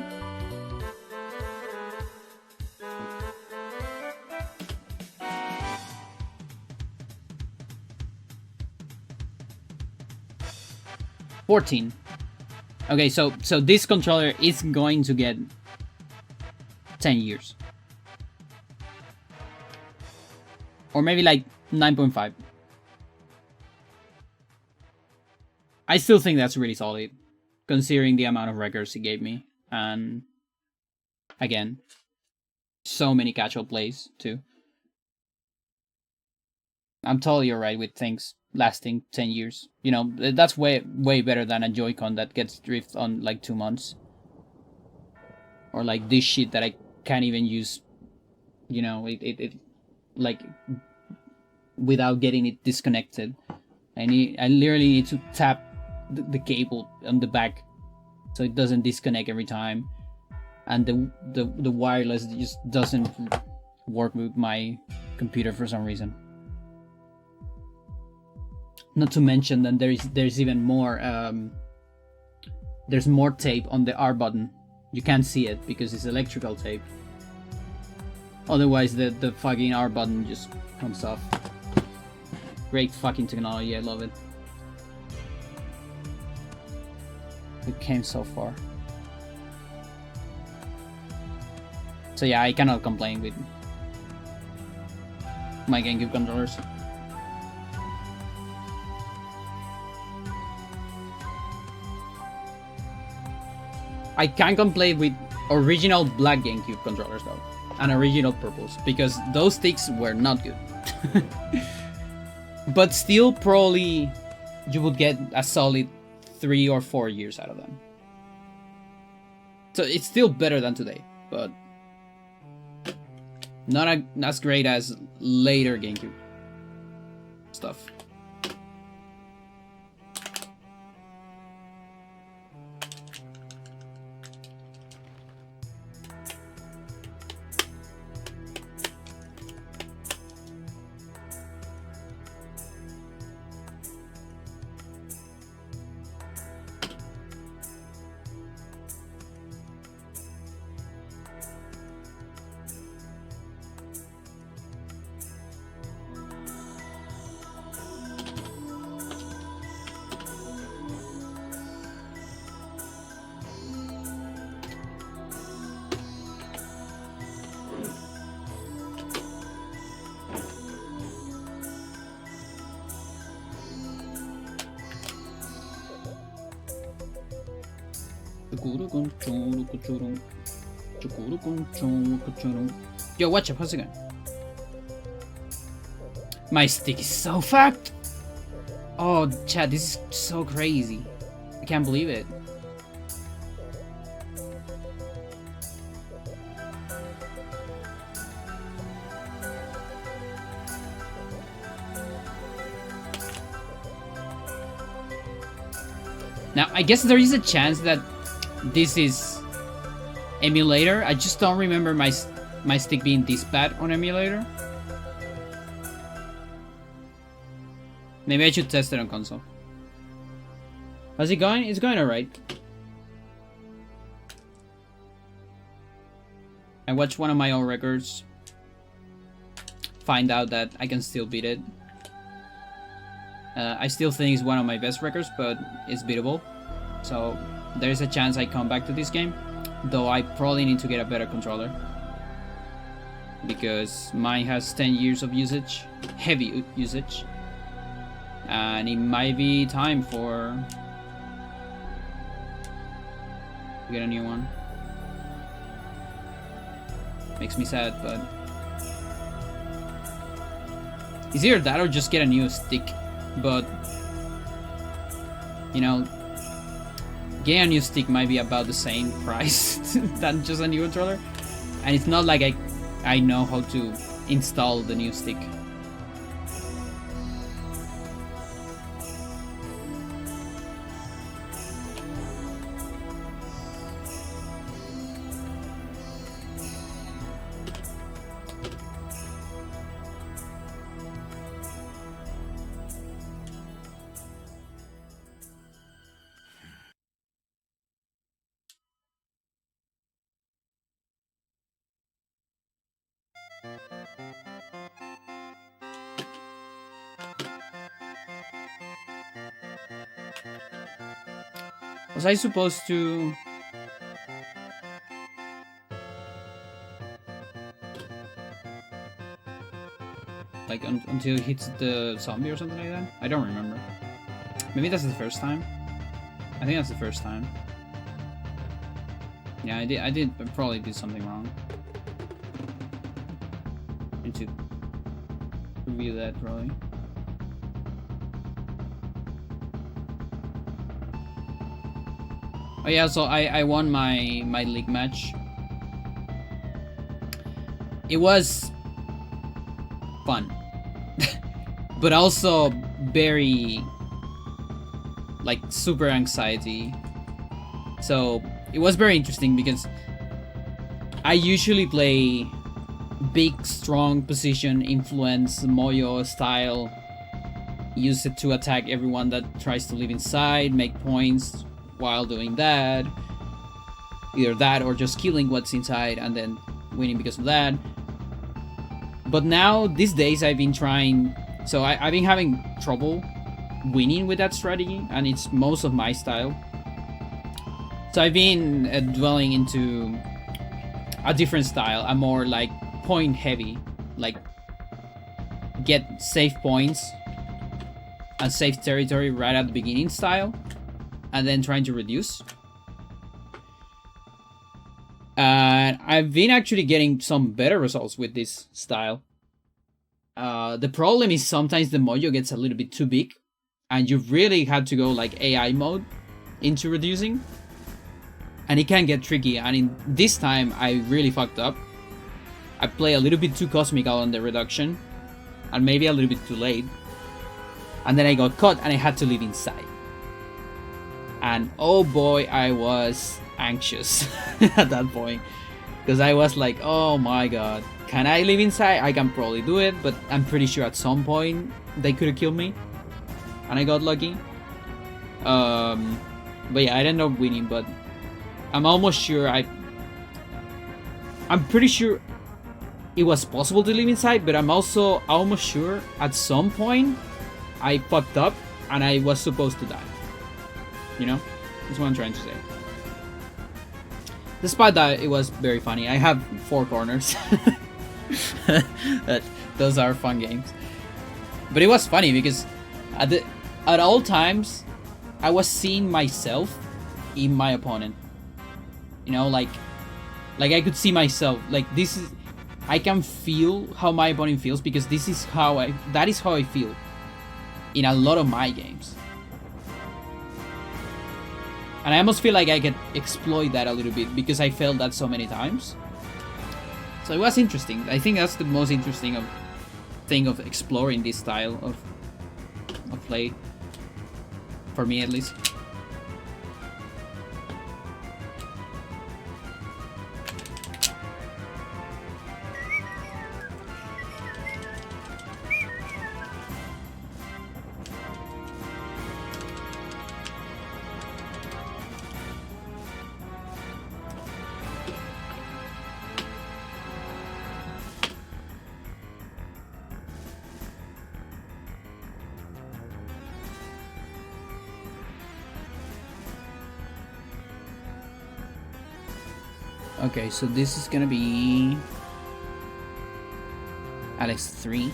$14. Okay, so this controller is going to get 10 years. Or maybe like 9.5. I still think that's really solid, considering the amount of records he gave me. And again, so many casual plays too. I'm totally alright with things lasting 10 years. You know, that's way better than a Joy-Con that gets drift on like 2 months. Or like this shit that I can't even use, you know, it like without getting it disconnected. I literally need to tap the cable on the back so it doesn't disconnect every time. And the wireless just doesn't work with my computer for some reason. Not to mention that there's even more there's more tape on the R button. You can't see it because it's electrical tape. Otherwise the fucking R button just comes off. Great fucking technology, I love it. It came so far. So yeah, I cannot complain my GameCube controllers. I can't complain with original black GameCube controllers though, and original purples, because those sticks were not good. But still, probably you would get a solid 3 or 4 years out of them. So it's still better than today, but not as great as later GameCube stuff. Yo, watch it, how's it going? My stick is so fucked! Oh, chat, this is so crazy. I can't believe it. Now, I guess there is a chance that this is emulator. I just don't remember my stick being this bad on emulator. Maybe I should test it on console. How's it going? It's going alright. I watched one of my own records, find out that I can still beat it. I still think it's one of my best records, but it's beatable. So there's a chance I come back to this game, though I probably need to get a better controller, because mine has 10 years of usage, heavy usage, and it might be time to get a new one. Makes me sad, but it's either that or just get a new stick. But you know, getting a new stick might be about the same price than just a new controller, and it's not like I know how to install the new stick. Was I supposed to... like until it hits the zombie or something like that? I don't remember. Maybe that's the first time? I think that's the first time. Yeah, I probably did something wrong. I need to review that probably. Oh yeah, so I won my league match. It was fun, but also very like super anxiety. So it was very interesting because I usually play big, strong position, influence, Moyo style. Use it to attack everyone that tries to live inside, make points while doing that. Either that or just killing what's inside and then winning because of that. But now, these days, I've been trying... So I've been having trouble winning with that strategy, and it's most of my style. So I've been dwelling into a different style, a more like point heavy, like get save points and save territory right at the beginning style, and then trying to reduce. And I've been actually getting some better results with this style. The problem is sometimes the mojo gets a little bit too big, and you really have to go like AI mode into reducing, and it can get tricky. And in this time, I really fucked up. I play a little bit too cosmical on the reduction, and maybe a little bit too late. And then I got caught, and I had to live inside. And oh boy, I was anxious at that point, because I was like, oh my god, can I live inside? I can probably do it, but I'm pretty sure at some point they could have killed me, and I got lucky. But yeah, I ended up winning, but I'm almost sure I'm pretty sure it was possible to live inside, but I'm also almost sure at some point I fucked up and I was supposed to die. You know? That's what I'm trying to say. Despite that, it was very funny. I have 4 corners. Those are fun games. But it was funny because at all times, I was seeing myself in my opponent. You know, like I could see myself. Like, this is... I can feel how my opponent feels, because this is how that is how I feel in a lot of my games. And I almost feel like I can exploit that a little bit, because I felt that so many times. So it was interesting. I think that's the most interesting thing of exploring this style of play. For me, at least. Okay, so this is gonna be Alex 3.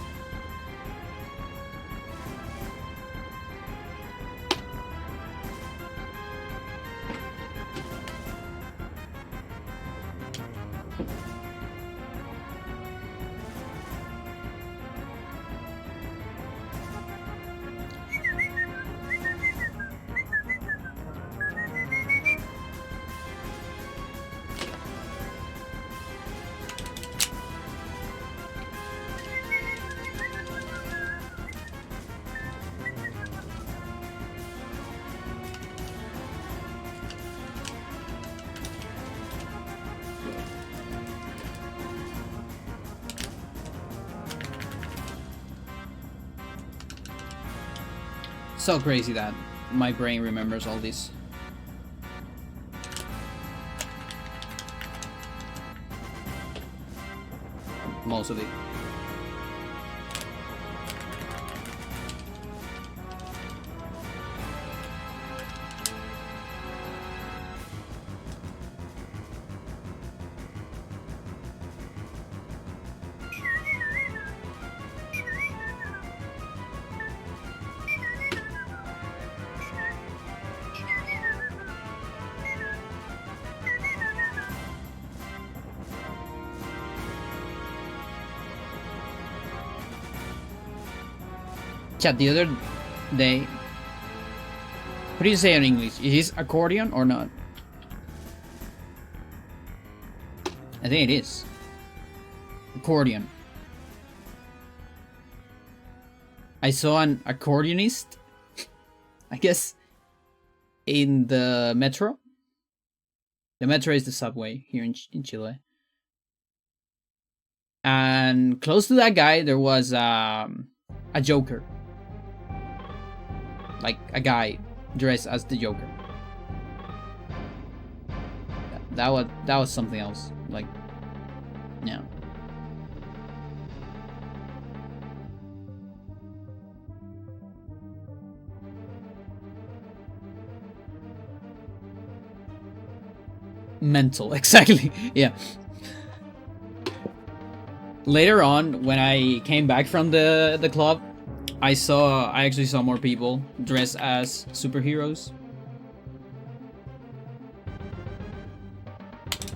So crazy that my brain remembers all this. Most of it. Chat, the other day, what do you say in English? Is this accordion or not? I think it is. Accordion. I saw an accordionist, I guess, in the metro. The metro is the subway here in Chile. And close to that guy, there was a Joker. Like a guy dressed as the Joker. That was something else. Like, yeah. Mental, exactly. Yeah. later on, when I came back from the club, I actually saw more people dressed as superheroes.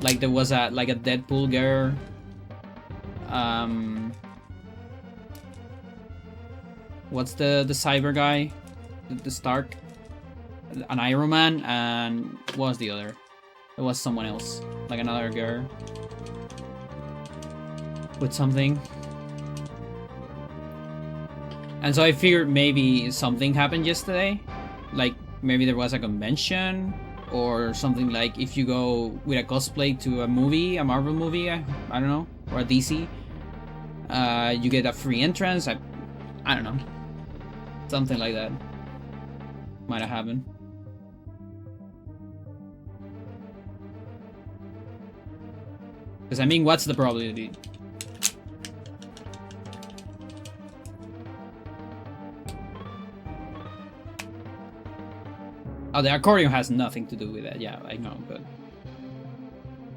Like there was a Deadpool girl. What's the cyber guy? The Stark? An Iron Man, and what was the other? It was someone else, like another girl with something. And so I figured maybe something happened yesterday, like maybe there was a convention or something, like if you go with a cosplay to a movie, a Marvel movie, I don't know, or a DC, you get a free entrance. I don't know, something like that might have happened. Because I mean, what's the probability? Oh, the accordion has nothing to do with that. Yeah, I know, but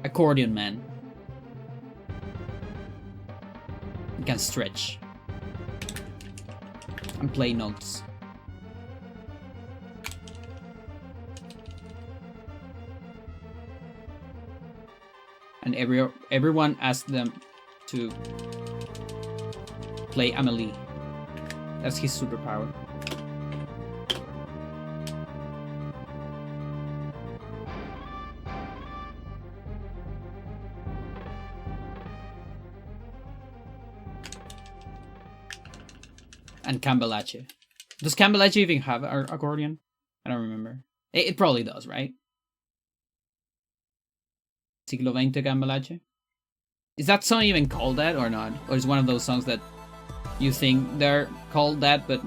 accordion man. It can stretch and play notes. And everyone asked them to play Amelie. That's his superpower. And Cambalache. Does Cambalache even have an accordion? I don't remember. It probably does, right? Siglo XX Cambalache? Is that song even called that or not? Or is it one of those songs that you think they're called that, but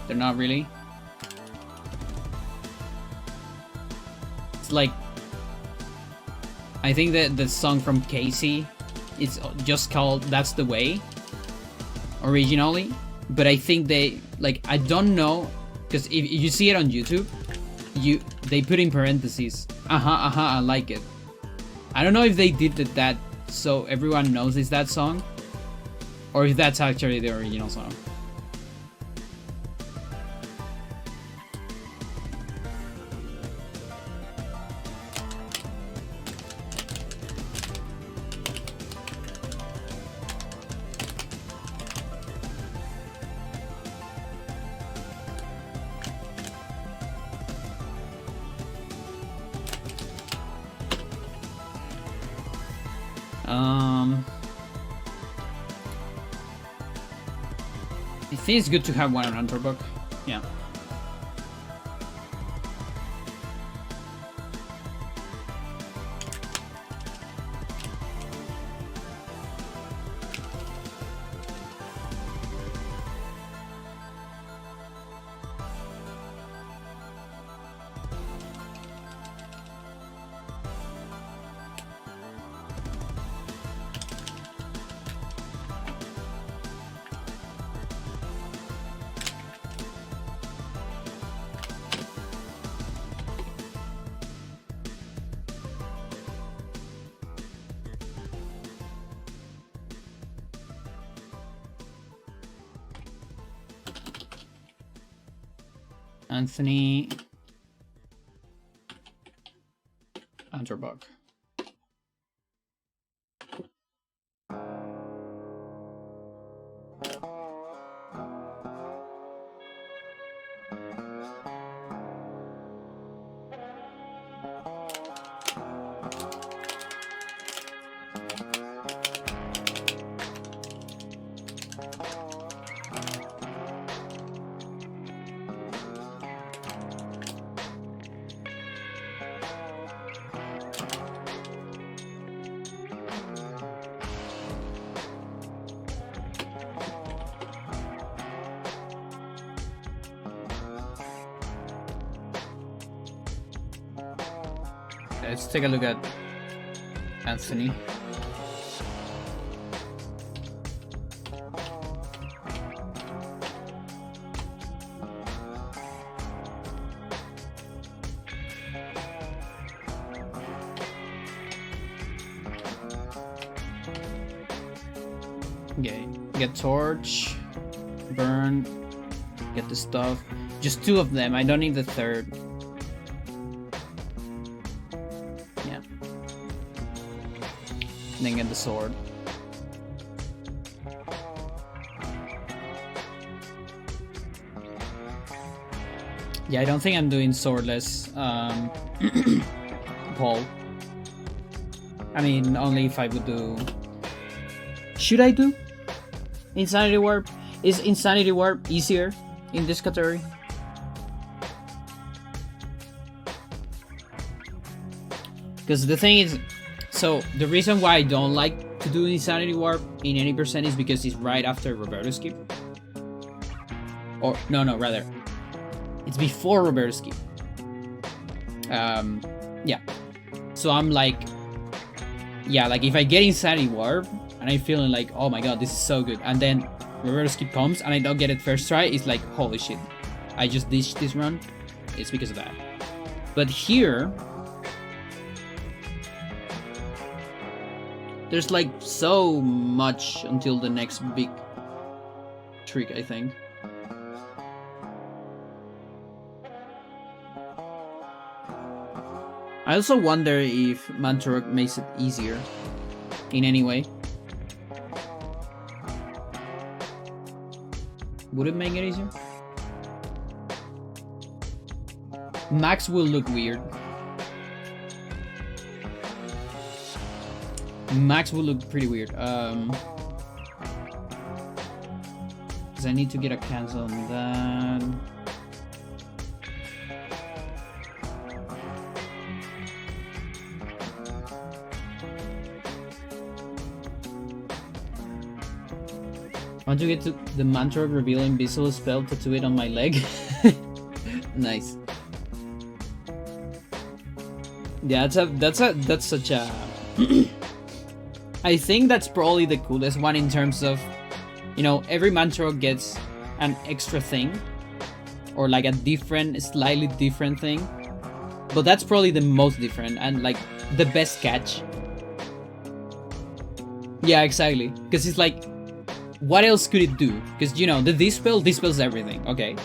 they're not really? It's like, I think that the song from Casey, it's just called That's the Way originally, but I think they, like, I don't know, because if you see it on YouTube, they put in parentheses, I like it. I don't know if they did that so everyone knows it's that song, or if that's actually the original song. I think it's good to have one on Underbook. Yeah. Anthony Underbook. Let's take a look at Anthony. Okay, get torch, burn, get the stuff. Just 2 of them, I don't need the third. Yeah. And then get the sword. Yeah, I don't think I'm doing swordless, Paul. I mean, only if I would do... Should I do Insanity Warp? Is Insanity Warp easier in this category? Because the thing is... So, the reason why I don't like to do Insanity Warp in any percent is because it's right after Roberto's Skip. Or, no, rather. It's before Roberto's Skip. Yeah. So I'm like... Yeah, like if I get Insanity Warp, and I'm feeling like, oh my god, this is so good, and then Roberto's Skip comes, and I don't get it first try, it's like, holy shit. I just ditched this run. It's because of that. But here... There's like so much until the next big trick, I think. I also wonder if Mantorok makes it easier in any way. Would it make it easier? Max will look weird. Max will look pretty weird. Because I need to get a cancel on that. I want to get to the Mantorok reveal invisible spell, tattoo it on my leg. Nice. Yeah, that's such a I think that's probably the coolest one in terms of, you know, every Mantorok gets an extra thing, or like a different, slightly different thing, but that's probably the most different and like the best catch. Yeah, exactly, because it's like, what else could it do? Because, you know, the dispels everything, okay?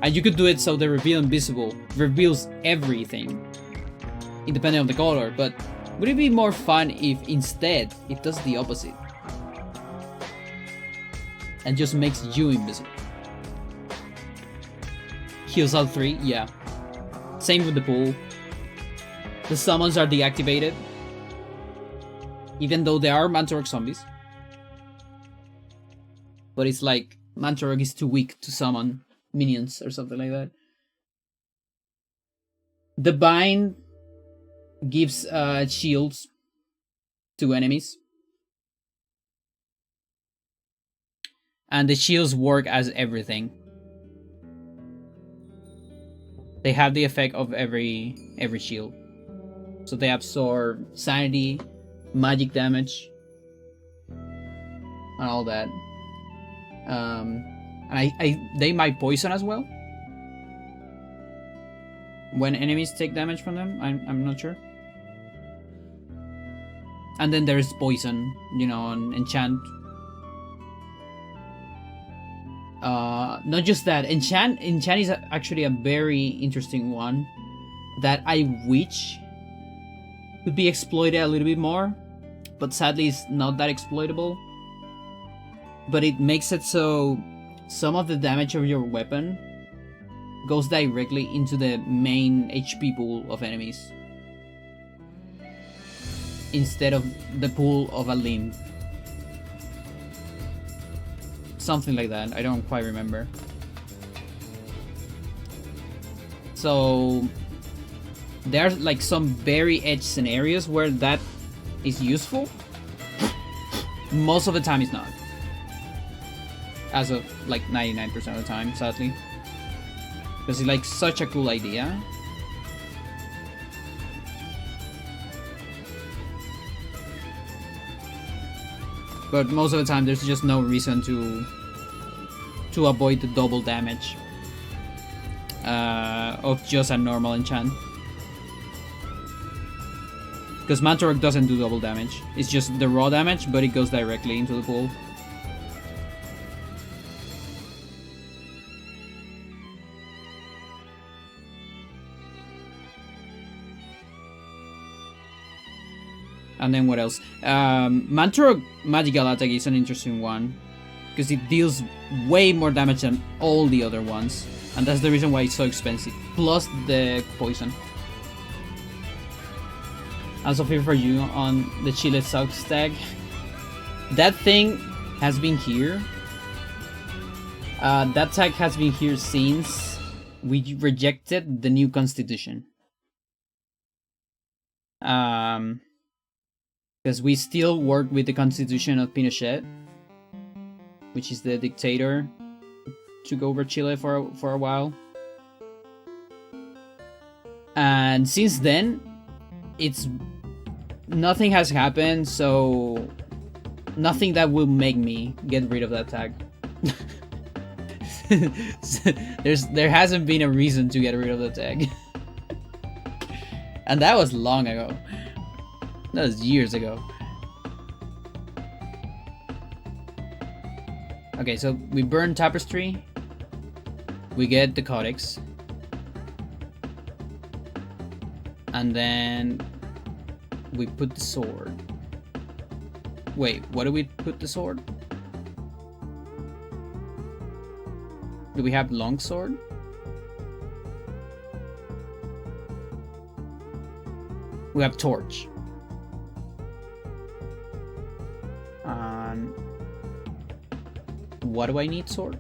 And you could do it so the reveal invisible reveals everything, independent of the color, but would it be more fun if instead it does the opposite? And just makes you invisible. Heals out 3, yeah. Same with the pool. The summons are deactivated, even though they are Mantorok zombies. But it's like, Mantorok is too weak to summon minions or something like that. The bind gives shields to enemies. And the shields work as everything. They have the effect of every shield. So they absorb sanity, magic damage, and all that. And they might poison as well when enemies take damage from them. I'm not sure. And then there's poison, you know, on enchant. Not just that, enchant is actually a very interesting one that I wish could be exploited a little bit more, but sadly it's not that exploitable. But it makes it so some of the damage of your weapon goes directly into the main HP pool of enemies, instead of the pool of a limb. Something like that, I don't quite remember. So there's like some very edge scenarios where that is useful. Most of the time it's not. As of like 99% of the time, sadly. Because it's like such a cool idea. But most of the time there's just no reason to avoid the double damage of just a normal enchant. Because Mantorok doesn't do double damage. It's just the raw damage, but it goes directly into the pool. And then what else? Mantra Magical Attack is an interesting one, because it deals way more damage than all the other ones. And that's the reason why it's so expensive. Plus the poison. Also feel for you on the Chile Sucks tag. That thing has been here. That tag has been here since we rejected the new constitution. Because we still work with the constitution of Pinochet, which is the dictator who took over Chile for a while. And since then, nothing has happened, so nothing that will make me get rid of that tag. There hasn't been a reason to get rid of the tag. And that was long ago. That was years ago. Okay, so we burn Tapestry. We get the Codex. And then we put the sword. Wait, what do we put the sword? Do we have longsword? We have torch. What do I need sword?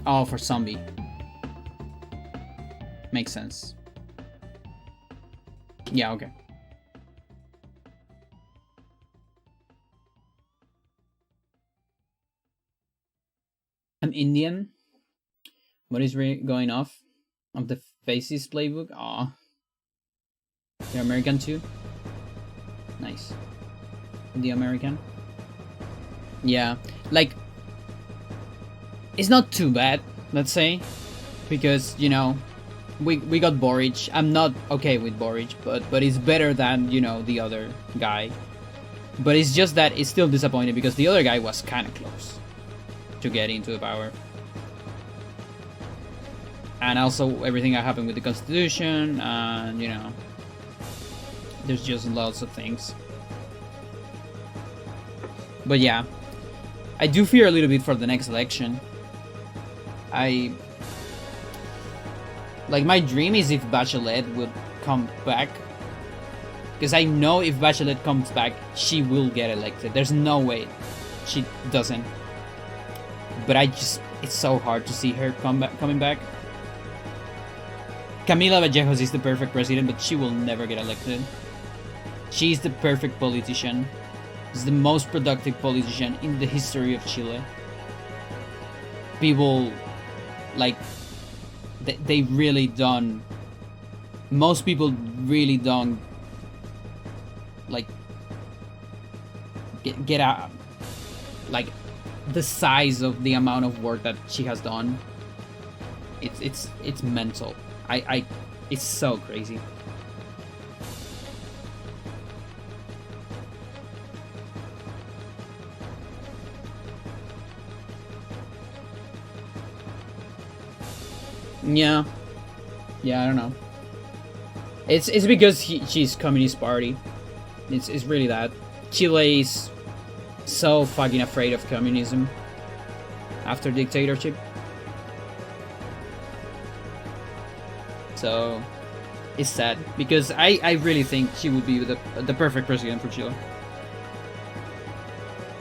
Oh, for zombie. Makes sense. Yeah, okay. I'm Indian. What is going off of the Faces playbook? Aw. You're American too? Nice. The American? Yeah. Like, it's not too bad, let's say. Because, you know, we got Boric. I'm not okay with Boric, but it's better than, you know, the other guy. But it's just that it's still disappointing because the other guy was kind of close to get into the power. And also everything that happened with the constitution, and you know, there's just lots of things. But yeah, I do fear a little bit for the next election. Like, my dream is if Bachelet would come back, because I know if Bachelet comes back, she will get elected. There's no way she doesn't. But it's so hard to see her coming back. Camila Vallejos is the perfect president, but she will never get elected. She's the perfect politician. She's the most productive politician in the history of Chile. People, like, they really done. Most people really don't, like, get out, like, the size of the amount of work that she has done. It's mental. It's so crazy. Yeah, I don't know. It's because she's Communist Party. It's really that. Chile is so fucking afraid of communism after dictatorship. So it's sad because I really think she would be the perfect president for Chile.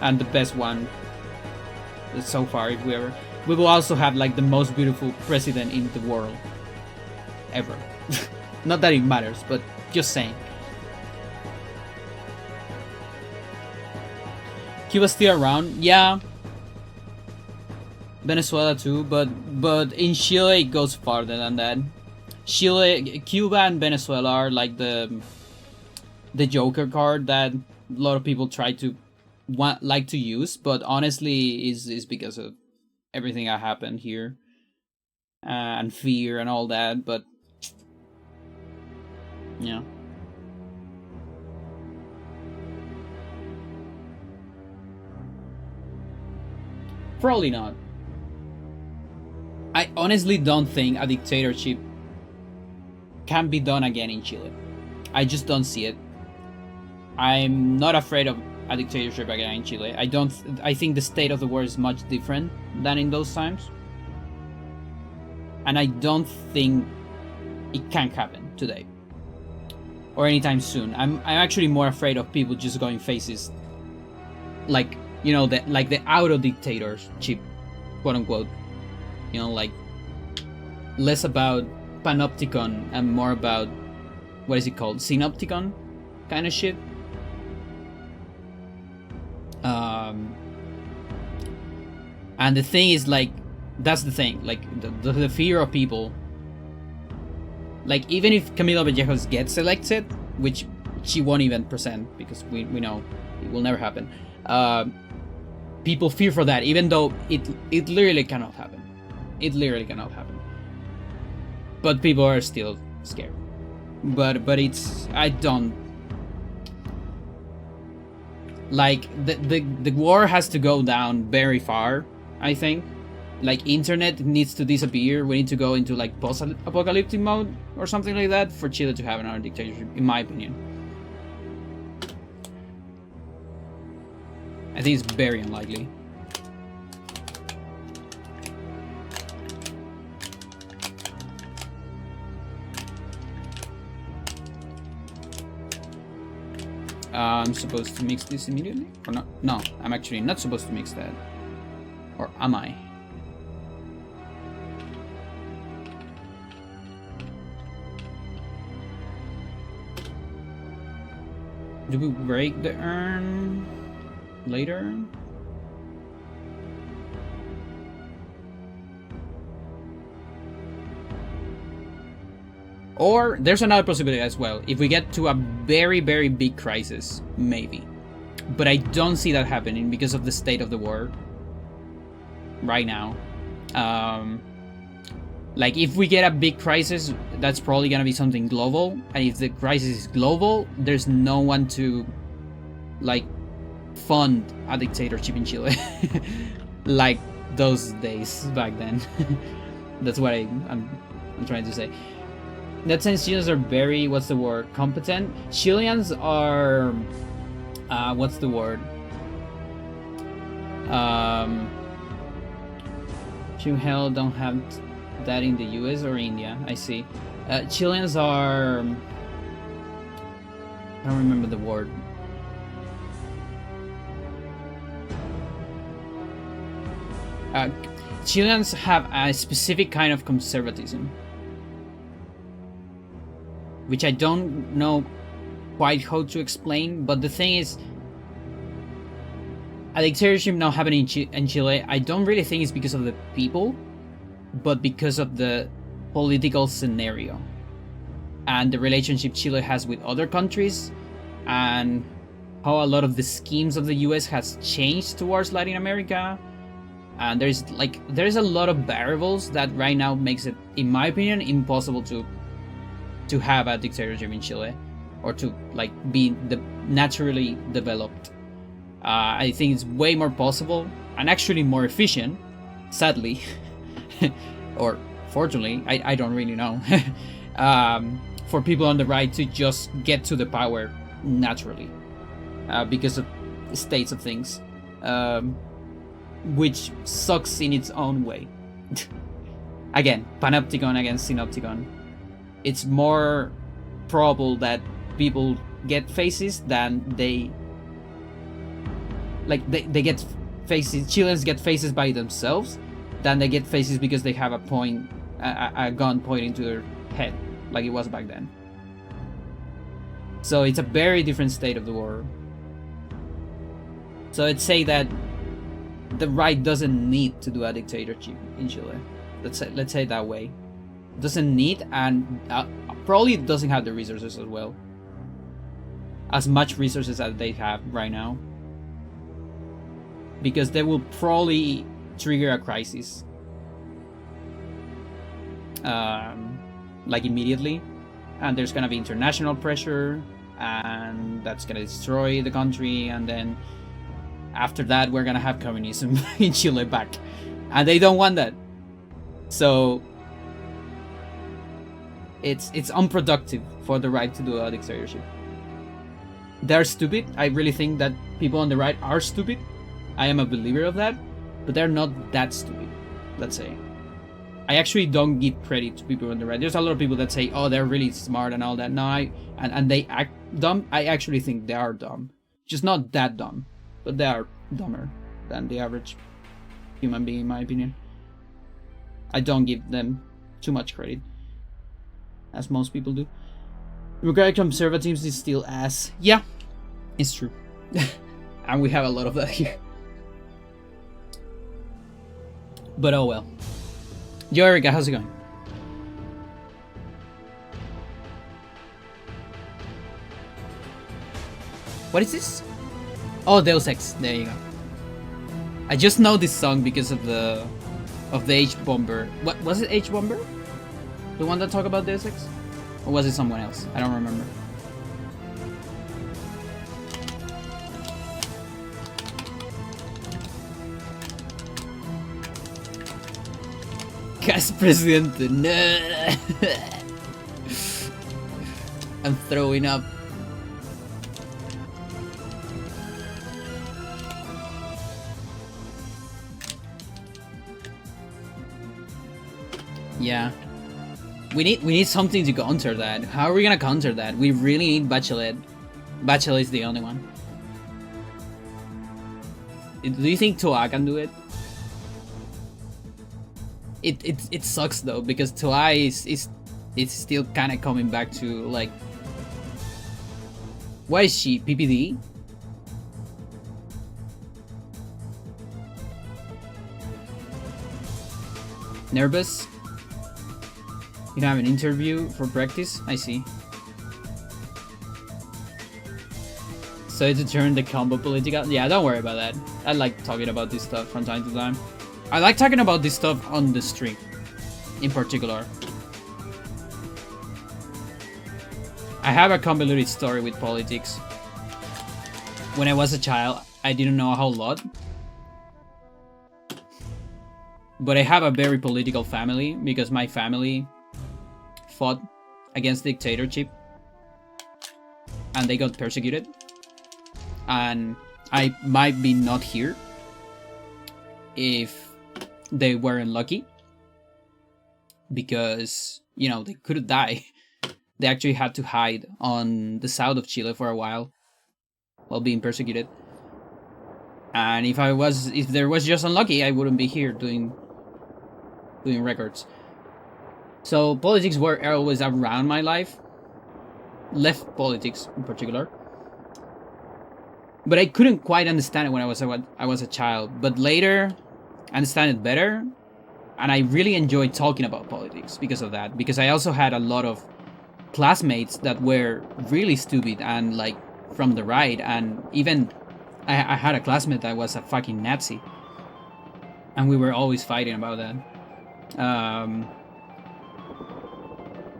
And the best one so far, if we ever. We will also have like the most beautiful president in the world ever. Not that it matters, but just saying. Cuba's still around, yeah. Venezuela too, but in Chile it goes farther than that. Chile, Cuba, and Venezuela are like the Joker card that a lot of people like to use, but honestly is because of everything that happened here and fear and all that. But yeah. Probably not. I honestly don't think a dictatorship can be done again in Chile. I just don't see it. I'm not afraid of a dictatorship again in Chile. I think the state of the war is much different than in those times. And I don't think it can happen today. Or anytime soon. I'm actually more afraid of people just going faces, like, you know, the auto dictatorship, quote unquote. You know, like less about panopticon and more about, what is it called, synopticon kind of shit. And the thing is, like, that's the thing, like the fear of people. Like, even if Camilo Vallejos gets elected, which she won't even present because we know it will never happen. People fear for that, even though it literally cannot happen. It literally cannot happen. But people are still scared. But it's, I don't like the war has to go down very far, I think. Like, internet needs to disappear. We need to go into like post-apocalyptic mode or something like that for Chile to have another dictatorship, in my opinion. I think it's very unlikely. I'm supposed to mix this immediately? Or not? No, I'm actually not supposed to mix that. Or am I? Do we break the urn later? Or there's another possibility as well. If we get to a very, very big crisis, maybe. But I don't see that happening because of the state of the war right now. Like, if we get a big crisis, that's probably gonna be something global. And if the crisis is global, there's no one to, like, fund a dictatorship in Chile. Like those days back then. That's what I'm trying to say. In that sense, Chileans are very, what's the word, competent. Chileans are, what's the word? To hell, don't have that in the US or India, I see. Chileans are, I don't remember the word. Chileans have a specific kind of conservatism, which I don't know quite how to explain, but the thing is, a dictatorship now happening in Chile, I don't really think it's because of the people, but because of the political scenario and the relationship Chile has with other countries, and how a lot of the schemes of the US has changed towards Latin America. And there's a lot of variables that right now makes it, in my opinion, impossible to have a dictatorship in Chile, or to like be naturally developed. I think it's way more possible and actually more efficient, sadly, or fortunately, I don't really know, for people on the right to just get to the power naturally, because of states of things, which sucks in its own way. Again, panopticon against synopticon. It's more probable that people get faces than they get faces. Chileans get faces by themselves than they get faces because they have a gun pointing to their head, like it was back then. So it's a very different state of the war. So I'd say that the right doesn't need to do a dictatorship in Chile. Let's say it that way. Doesn't need, and probably doesn't have the resources as well. As much resources as they have right now. Because they will probably trigger a crisis. Like immediately. And there's gonna be international pressure, and that's gonna destroy the country, and then after that we're gonna have communism in Chile back. And they don't want that. So It's unproductive for the right to do a dictatorship. They're stupid. I really think that people on the right are stupid. I am a believer of that, but they're not that stupid, let's say. I actually don't give credit to people on the right. There's a lot of people that say, oh, they're really smart and all that. No, and they act dumb. I actually think they are dumb. Just not that dumb, but they are dumber than the average human being, in my opinion. I don't give them too much credit, as most people do. Democratic conservatives is still ass. Yeah, it's true. And we have a lot of that here. But oh well. Yo, Erica, how's it going? What is this? Oh, Deus Ex. There you go. I just know this song because of the H-Bomber. What was it? H-Bomber? The one that talked about Deus Ex? Or was it someone else? I don't remember. Gas Presidente, no. I'm throwing up. Yeah. We need something to counter that. How are we gonna counter that? We really need Bachelet. Bachelet is the only one. Do you think Toa can do it? It sucks though, because Toa is still kind of coming back to like, what is she, PPD? Nervous? You have an interview for practice? I see. So to turn the combo political? Yeah, don't worry about that. I like talking about this stuff from time to time. I like talking about this stuff on the stream, in particular. I have a convoluted story with politics. When I was a child, I didn't know a whole lot. But I have a very political family, because my family fought against dictatorship. And they got persecuted. And I might be not here if they weren't lucky, because, you know, they could die. They actually had to hide on the south of Chile for a while being persecuted. And if there was just unlucky, I wouldn't be here doing records. So politics were always around my life, left politics in particular. But I couldn't quite understand it when I was a child. But later, I understand it better, and I really enjoyed talking about politics because of that. Because I also had a lot of classmates that were really stupid and like from the right, and even I had a classmate that was a fucking Nazi, and we were always fighting about that.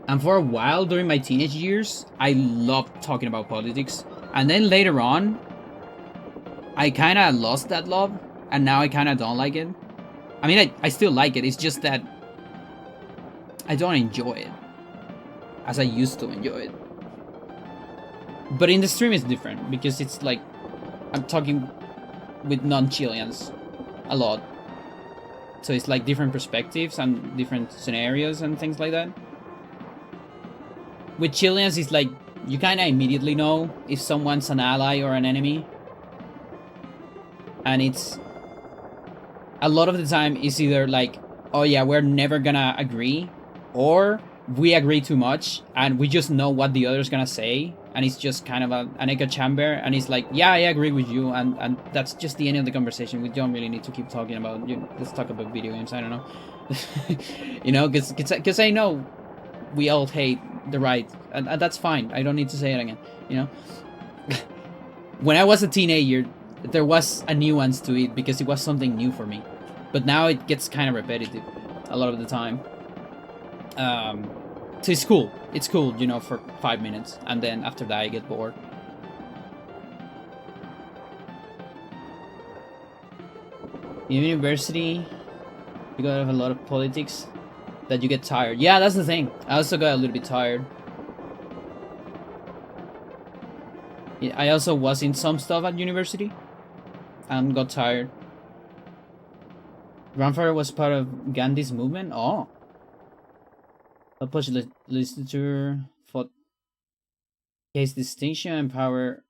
And for a while during my teenage years, I loved talking about politics, and then later on, I kind of lost that love. And now I kind of don't like it. I mean, I still like it. It's just that I don't enjoy it as I used to enjoy it. But in the stream it's different, because it's like I'm talking with non-Chileans a lot. So it's like different perspectives and different scenarios and things like that. With Chileans, it's like you kind of immediately know if someone's an ally or an enemy. And it's a lot of the time it's either like, oh yeah, we're never gonna agree, or we agree too much and we just know what the other's gonna say, and it's just kind of an echo chamber, and it's like, yeah, I agree with you, and that's just the end of the conversation. We don't really need to keep talking about, you know, let's talk about video games, I don't know. You know, because I know we all hate the right, and that's fine. I don't need to say it again, you know. When I was a teenager, there was a nuance to it because it was something new for me, but now it gets kind of repetitive a lot of the time. So it's cool, you know, for 5 minutes, and then after that I get bored. In university, we got a lot of politics. that you get tired. Yeah, that's the thing. I also got a little bit tired. Yeah, I also was in some stuff at university and got tired. Grandfather was part of Gandhi's movement. Oh. Opposed legislature fought case distinction and power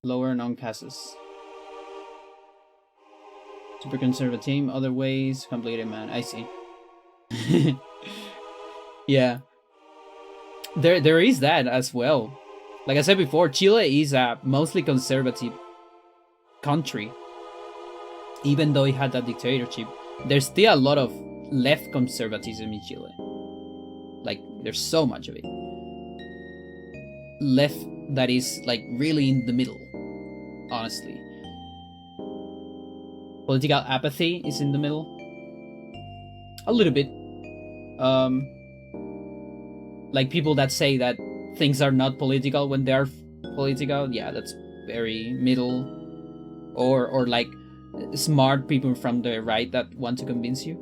lower non-castes. Super conservative, other ways, completed man. I see. Yeah. There is that as well. Like I said before, Chile is a mostly conservative country. Even though it had that dictatorship, there's still a lot of left conservatism in Chile. Like, there's so much of it. Left that is, like, really in the middle, honestly. Political apathy is in the middle. A little bit. Like, people that say that things are not political when they are political, yeah, that's very middle. Or like, smart people from the right that want to convince you.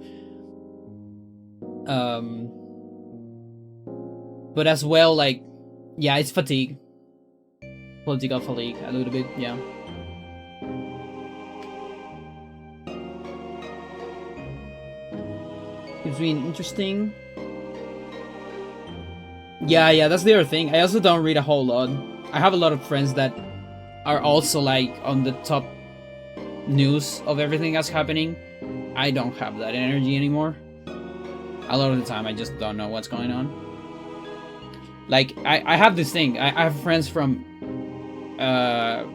But as well, like, yeah, it's fatigue. Political fatigue, a little bit, yeah. It's been interesting. Yeah, that's the other thing. I also don't read a whole lot. I have a lot of friends that are also, like, on the top news of everything that's happening. I don't have that energy anymore. A lot of the time, I just don't know what's going on. Like, I have this thing. I have friends from out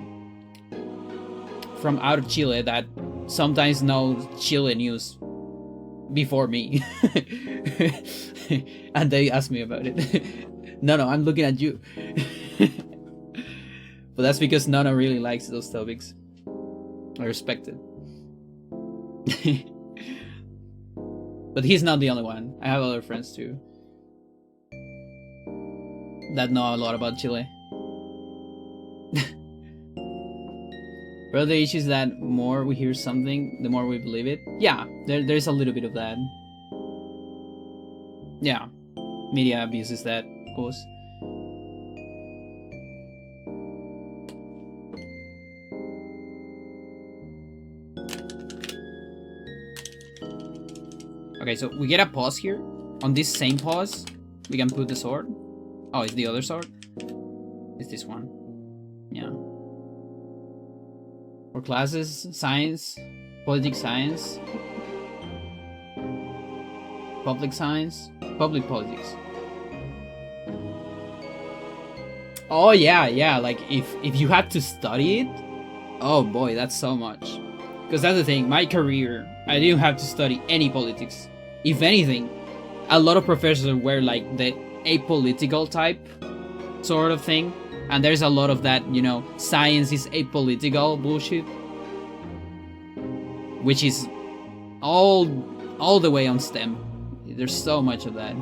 of Chile that sometimes know Chile news before me. And they ask me about it. No, I'm looking at you. But that's because Nana really likes those topics. I respect it. But he's not the only one. I have other friends too that know a lot about Chile. But the issue is that more we hear something, the more we believe it. Yeah, there's a little bit of that. Yeah, media abuses that, of course. Okay, so we get a pause here. On this same pause, we can put the sword. Oh, it's the other sword? It's this one. Yeah. For classes, science, politics science, public science, public politics. Oh yeah, like if you had to study it, oh boy, that's so much. Because that's the thing, my career, I didn't have to study any politics. If anything, a lot of professors were like the apolitical type sort of thing. And there's a lot of that, you know, science is apolitical bullshit. Which is all the way on STEM. There's so much of that.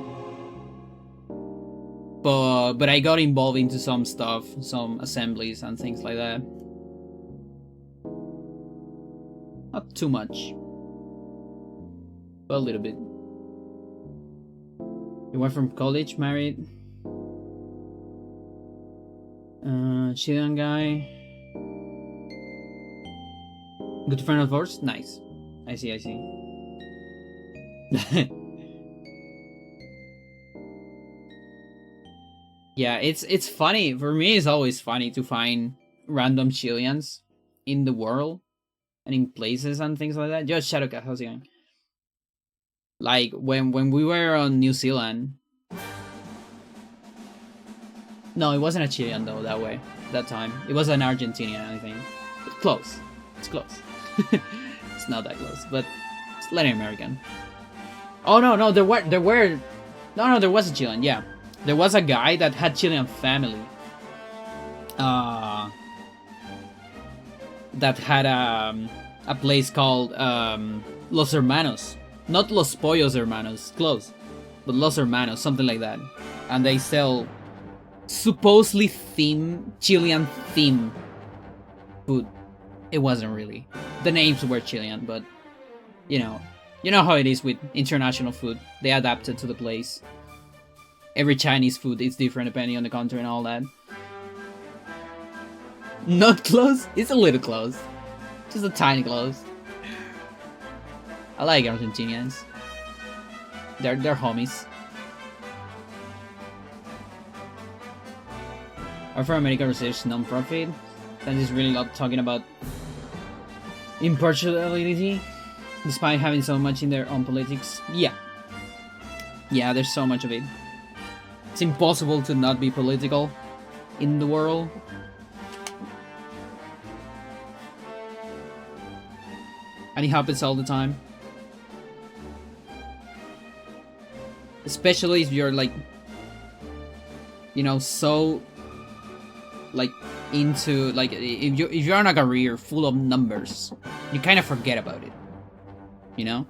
But I got involved into some stuff, some assemblies and things like that. Not too much. But a little bit. You went from college, married. Chilean guy. Good friend of yours? Nice. I see. Yeah, it's funny. For me, it's always funny to find random Chileans in the world and in places and things like that. Just Shadowcat, how's it going? Like when we were on New Zealand. No, it wasn't a Chilean though that time. It was an Argentinian, I think. But close. It's close. It's not that close, but it's Latin American. Oh no, there was a Chilean, yeah. There was a guy that had Chilean family. That had a place called Los Hermanos. Not Los Pollos Hermanos, close. But Los Hermanos, something like that. And they sell supposedly Chilean theme food. It wasn't really. The names were Chilean, but you know, You know how it is with international food. They adapt it to the place. Every Chinese food is different depending on the country and all that. Not close? It's a little close. Just a tiny close. I like Argentinians. They're homies. Our American research non-profit. That is really not talking about impartiality, despite having so much in their own politics. Yeah, there's so much of it. It's impossible to not be political in the world. And it happens all the time. Especially if you're like, you know, so like into like if you're on a career full of numbers, you kind of forget about it. You know?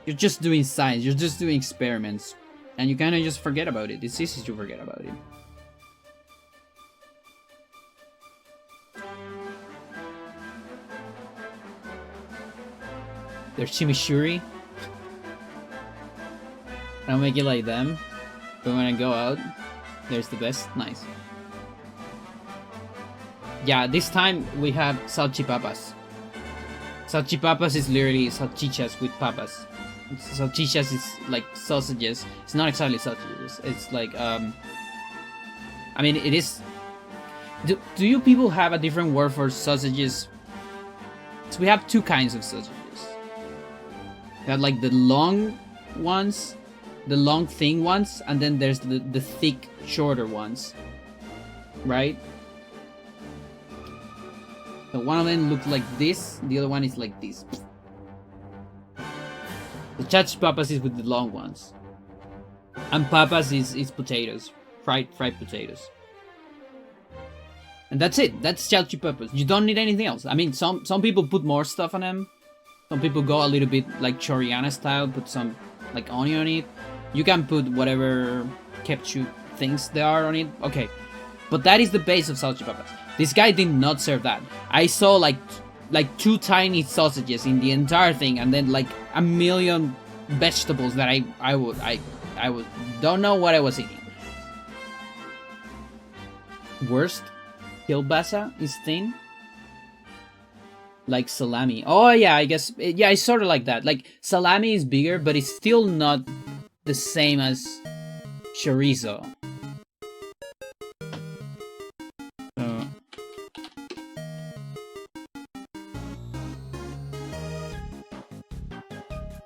You're just doing science, you're just doing experiments, and you kind of just forget about it. It's easy to forget about it. There's chimichurri. I don't make it like them, but when I go out, there's the best. Nice. Yeah, this time we have salchipapas. Salchipapas is literally salchichas with papas. Salchichas is like sausages. It's not exactly sausages. It's like I mean, it is. Do you people have a different word for sausages? So we have two kinds of sausages. We have like the long ones, the long thin ones, and then there's the thick, shorter ones, right? So one of them looks like this, the other one is like this. The papas is with the long ones, and papas is potatoes, fried potatoes, and that's it. That's papas. You don't need anything else. I mean, some people put more stuff on them. Some people go a little bit like Choriana style, put some like onion on it. You can put whatever ketchup things there are on it. Okay, but that is the base of salchipapas. This guy did not serve that. I saw like two tiny sausages in the entire thing, and then like a million vegetables that I would don't know what I was eating. Worst, kielbasa is thin. Like salami. Oh yeah, I guess yeah, it's sort of like that. Like salami is bigger, but it's still not the same as chorizo.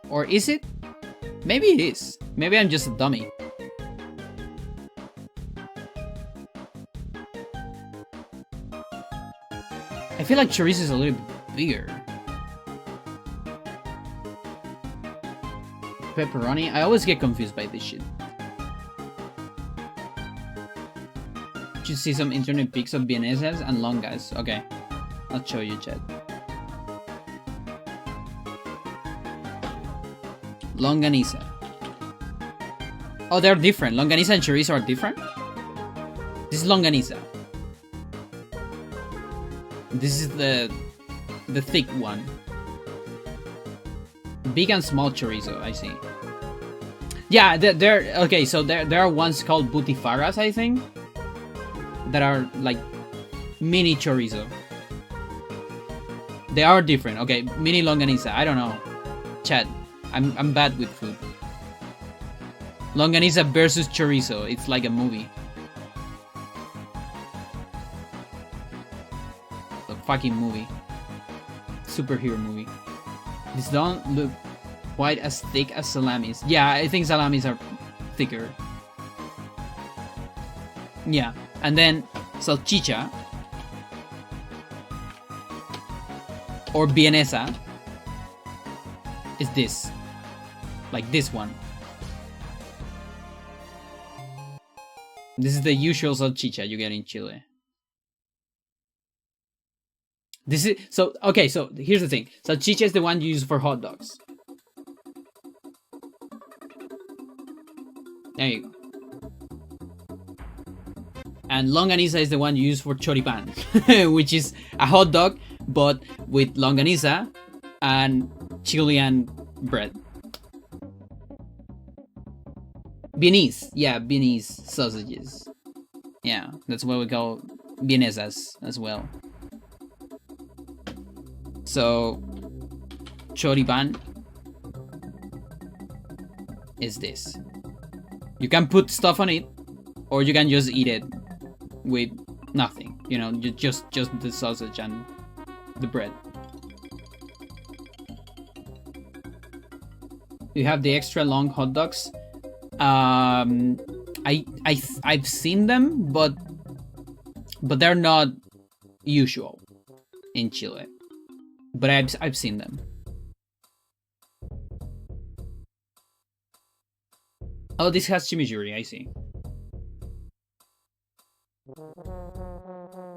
Or is it? Maybe it is. Maybe I'm just a dummy. I feel like chorizo is a little bit bigger. Pepperoni? I always get confused by this shit. You see some internet pics of vienesas and longas. Okay, I'll show you, chat. Longanisa. Oh, they're different. Longanisa and chorizo are different? This is longanisa. This is the thick one. Big and small chorizo, I see. Yeah, there. Okay, so there are ones called butifarras, I think, that are like mini chorizo. They are different. Okay, mini longanisa. I don't know. Chat. I'm bad with food. Longanisa versus chorizo. It's like a movie. A fucking movie. Superhero movie. These don't look quite as thick as salamis. Yeah, I think salamis are thicker. Yeah, and then salchicha or vienesa is this. Like this one. This is the usual salchicha you get in Chile. This is so okay, so here's the thing. Salchicha is the one you use for hot dogs. There you go. And longanisa is the one you use for choripan, which is a hot dog but with longanisa and Chilean bread. Viennese, yeah, Viennese sausages. Yeah, that's what we call vienesas as well. So, choripan is this. You can put stuff on it, or you can just eat it with nothing. You know, just the sausage and the bread. You have the extra long hot dogs. I've seen them, but they're not usual in Chile. But I've seen them. Oh, this has chimichurri, I see.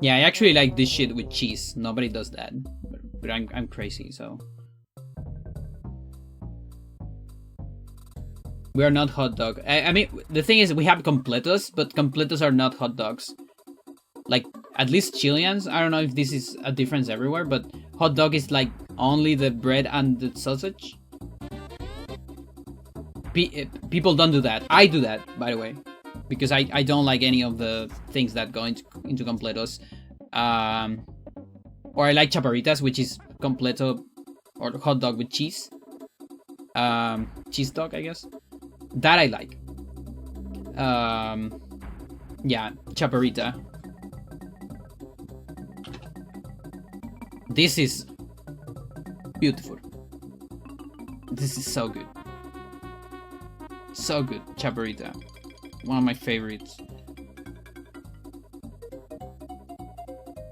Yeah, I actually like this shit with cheese. Nobody does that, but I'm crazy, so. We are not hot dog. I mean, the thing is, we have completos, but completos are not hot dogs. Like, at least Chileans, I don't know if this is a difference everywhere, but hot dog is like only the bread and the sausage. People don't do that. I do that, by the way, because I don't like any of the things that go into completos. Or I like chaparritas, which is completo or hot dog with cheese. Cheese dog, I guess. That I like. Yeah, chaparrita. This is beautiful. This is so good. So good, chaparrita. One of my favorites.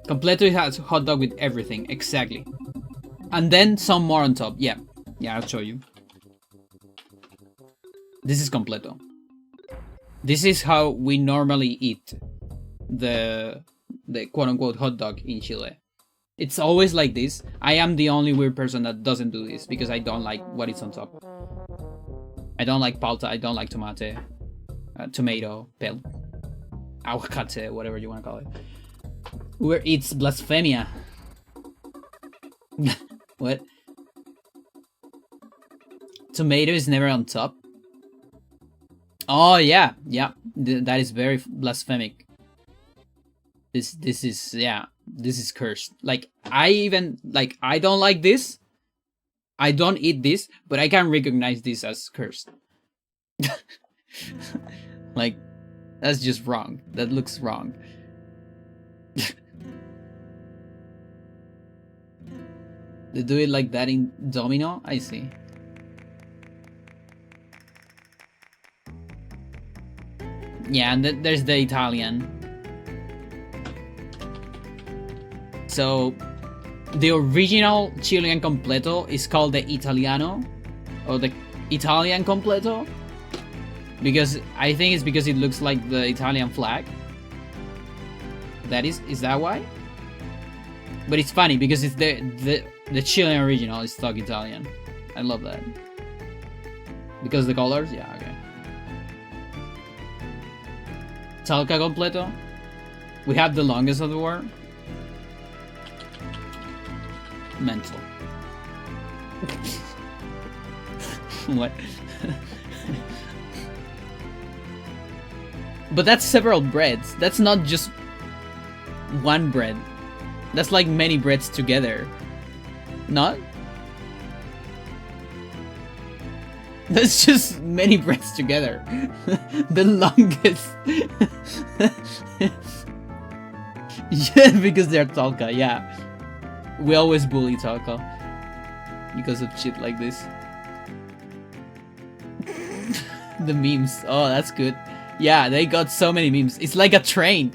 Completo has hot dog with everything, exactly. And then some more on top. Yeah, I'll show you. This is completo. This is how we normally eat the quote-unquote hot dog in Chile. It's always like this. I am the only weird person that doesn't do this because I don't like what is on top. I don't like palta, I don't like tomate, tomato, pel, aguacate, whatever you want to call it. Where it's blasphemia. What? Tomato is never on top? Oh yeah, that is very blasphemic. This is, yeah, this is cursed. Like, I don't like this. I don't eat this, but I can recognize this as cursed. Like, that's just wrong. That looks wrong. They do it like that in Domino? I see. Yeah, and there's the Italian. So, the original Chilean completo is called the Italiano, or the Italian completo, because I think it's because it looks like the Italian flag. Is that why? But it's funny because it's the Chilean original is stuck Italian. I love that. Because the colors? Yeah, okay. Talca completo. We have the longest of the war. Mental. What? But that's several breads. That's not just one bread. That's like many breads together. Not? That's just many breads together. The longest. Yeah, because they're Talca, yeah. We always bully Talca because of shit like this. The memes. Oh, that's good. Yeah, they got so many memes. It's like a train.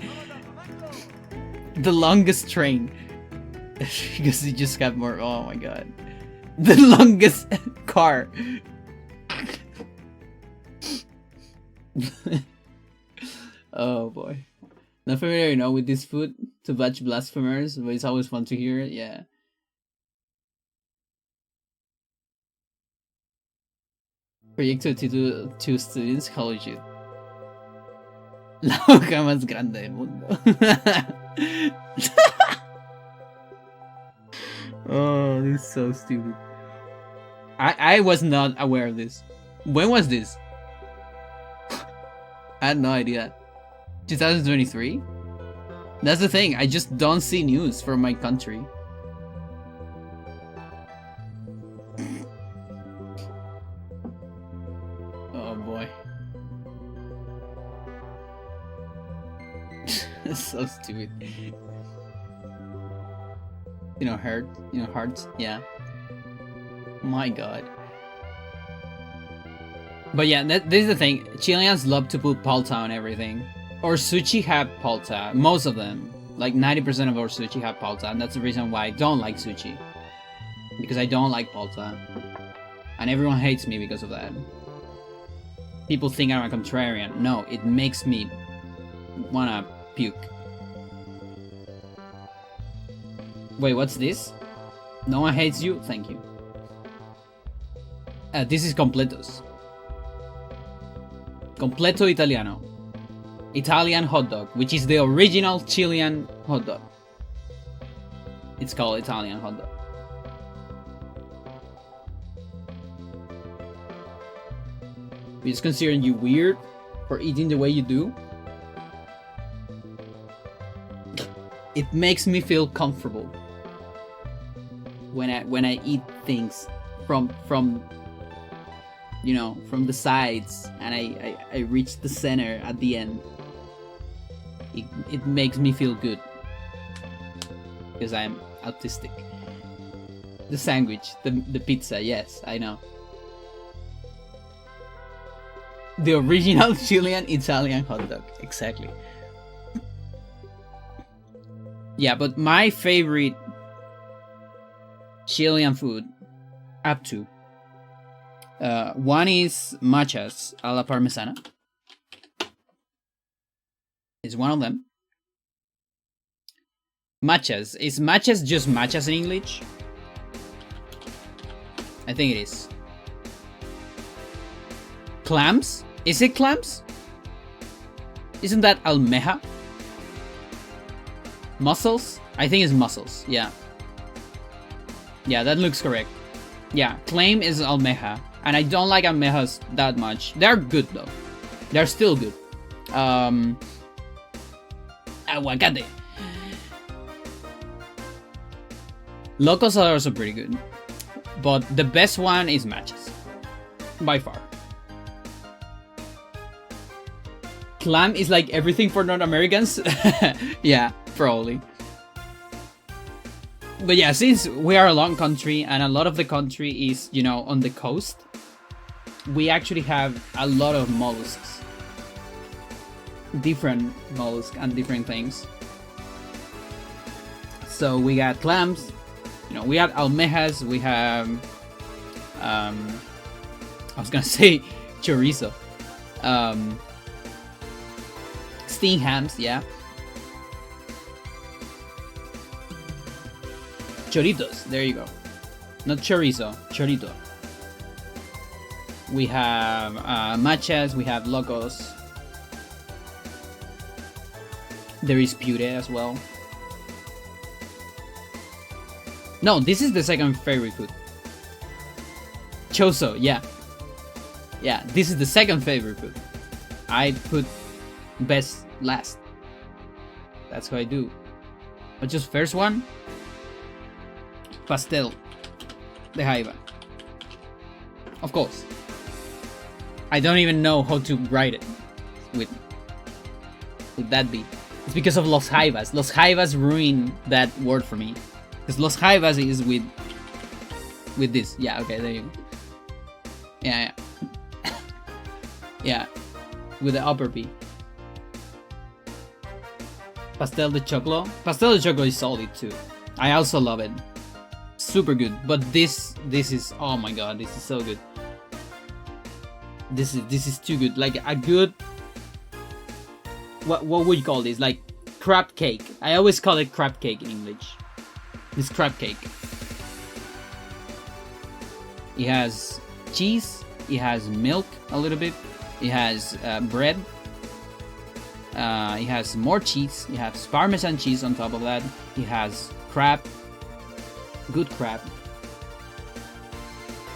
The longest train. Because it just got more. Oh my god. The longest car. Oh boy. Not familiar, with this food to batch blasphemers, but it's always fun to hear it, yeah. Proyecto to students, how legit. La hoja más grande del mundo. Oh, this is so stupid. I was not aware of this. When was this? I had no idea. 2023? That's the thing, I just don't see news from my country. Oh boy. That's so stupid. You know, hearts, yeah. My god. But yeah, this is the thing. Chileans love to put palta on everything. Our sushi have palta. Most of them. Like 90% of our sushi have palta. And that's the reason why I don't like sushi. Because I don't like palta. And everyone hates me because of that. People think I'm a contrarian. No, it makes me wanna puke. Wait, what's this? No one hates you? Thank you. This is completos. Completo Italiano. Italian hot dog, which is the original Chilean hot dog. It's called Italian hot dog. We just considering you weird for eating the way you do. It makes me feel comfortable when I eat things from you know, from the sides, and I reach the center at the end. It makes me feel good because I'm autistic. The sandwich, the pizza, yes, I know. The original Chilean Italian hot dog, exactly. Yeah, but my favorite Chilean food, up to, one is machas a la parmesana. Is one of them. Machas. Is machas just machas in English? I think it is. Clams? Is it clams? Isn't that almeja? Mussels? I think it's mussels, yeah. Yeah, that looks correct. Yeah, claim is almeja. And I don't like almejas that much. They're good though. They're still good. Aguacate. Locos are also pretty good. But the best one is machas. By far. Clam is like everything for North Americans. Yeah, probably. But yeah, since we are a long country and a lot of the country is, you know, on the coast, we actually have a lot of mollusks. Different mollusks and different things. So we got clams, you know, we have almejas, we have, I was gonna say chorizo. Steamed hams, yeah. Choritos, there you go. Not chorizo, chorito. We have machas, we have locos. There is puree as well. No, this is the second favorite food. Choso, yeah. Yeah, this is the second favorite food. I put best last. That's how I do. But just first one. Pastel de jaiba. Of course. I don't even know how to write it. Would that be? It's because of Los Jaivas. Los Jaivas ruined that word for me. Because Los Jaivas is with this. Yeah, okay, there you go. Yeah, yeah. Yeah. With the upper P. Pastel de choclo. Pastel de choclo is solid too. I also love it. Super good. But this is, oh my god, this is so good. This is too good. Like a good, what would you call this? Like crab cake. I always call it crab cake in English. This crab cake. It has cheese. It has milk a little bit. It has bread. It has more cheese. It has Parmesan cheese on top of that. It has crab. Good crab.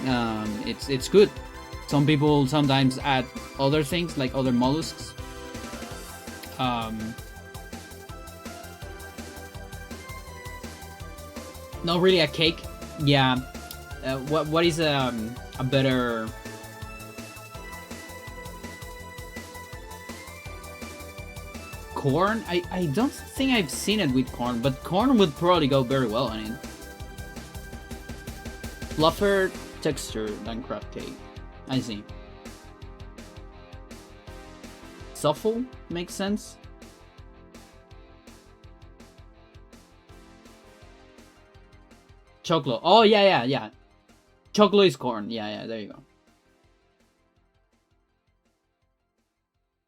It's good. Some people sometimes add other things like other mollusks. Not really a cake. Yeah. What is a better? Corn? I don't think I've seen it with corn, but corn would probably go very well on it. Fluffier texture than crab cake. I see. Souffle makes sense. Choclo. Oh yeah. Choclo is corn. Yeah. There you go.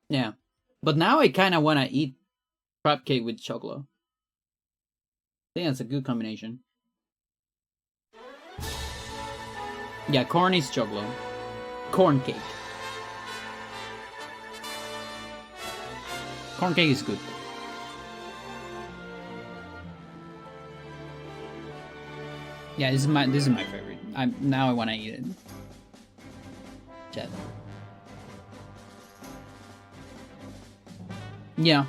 Yeah, but now I kind of want to eat crab cake with choclo. I think that's a good combination. Yeah, corn is choclo. Corn cake. Corn cake is good. Yeah, this is my favorite. Now I want to eat it. Chat. Yeah.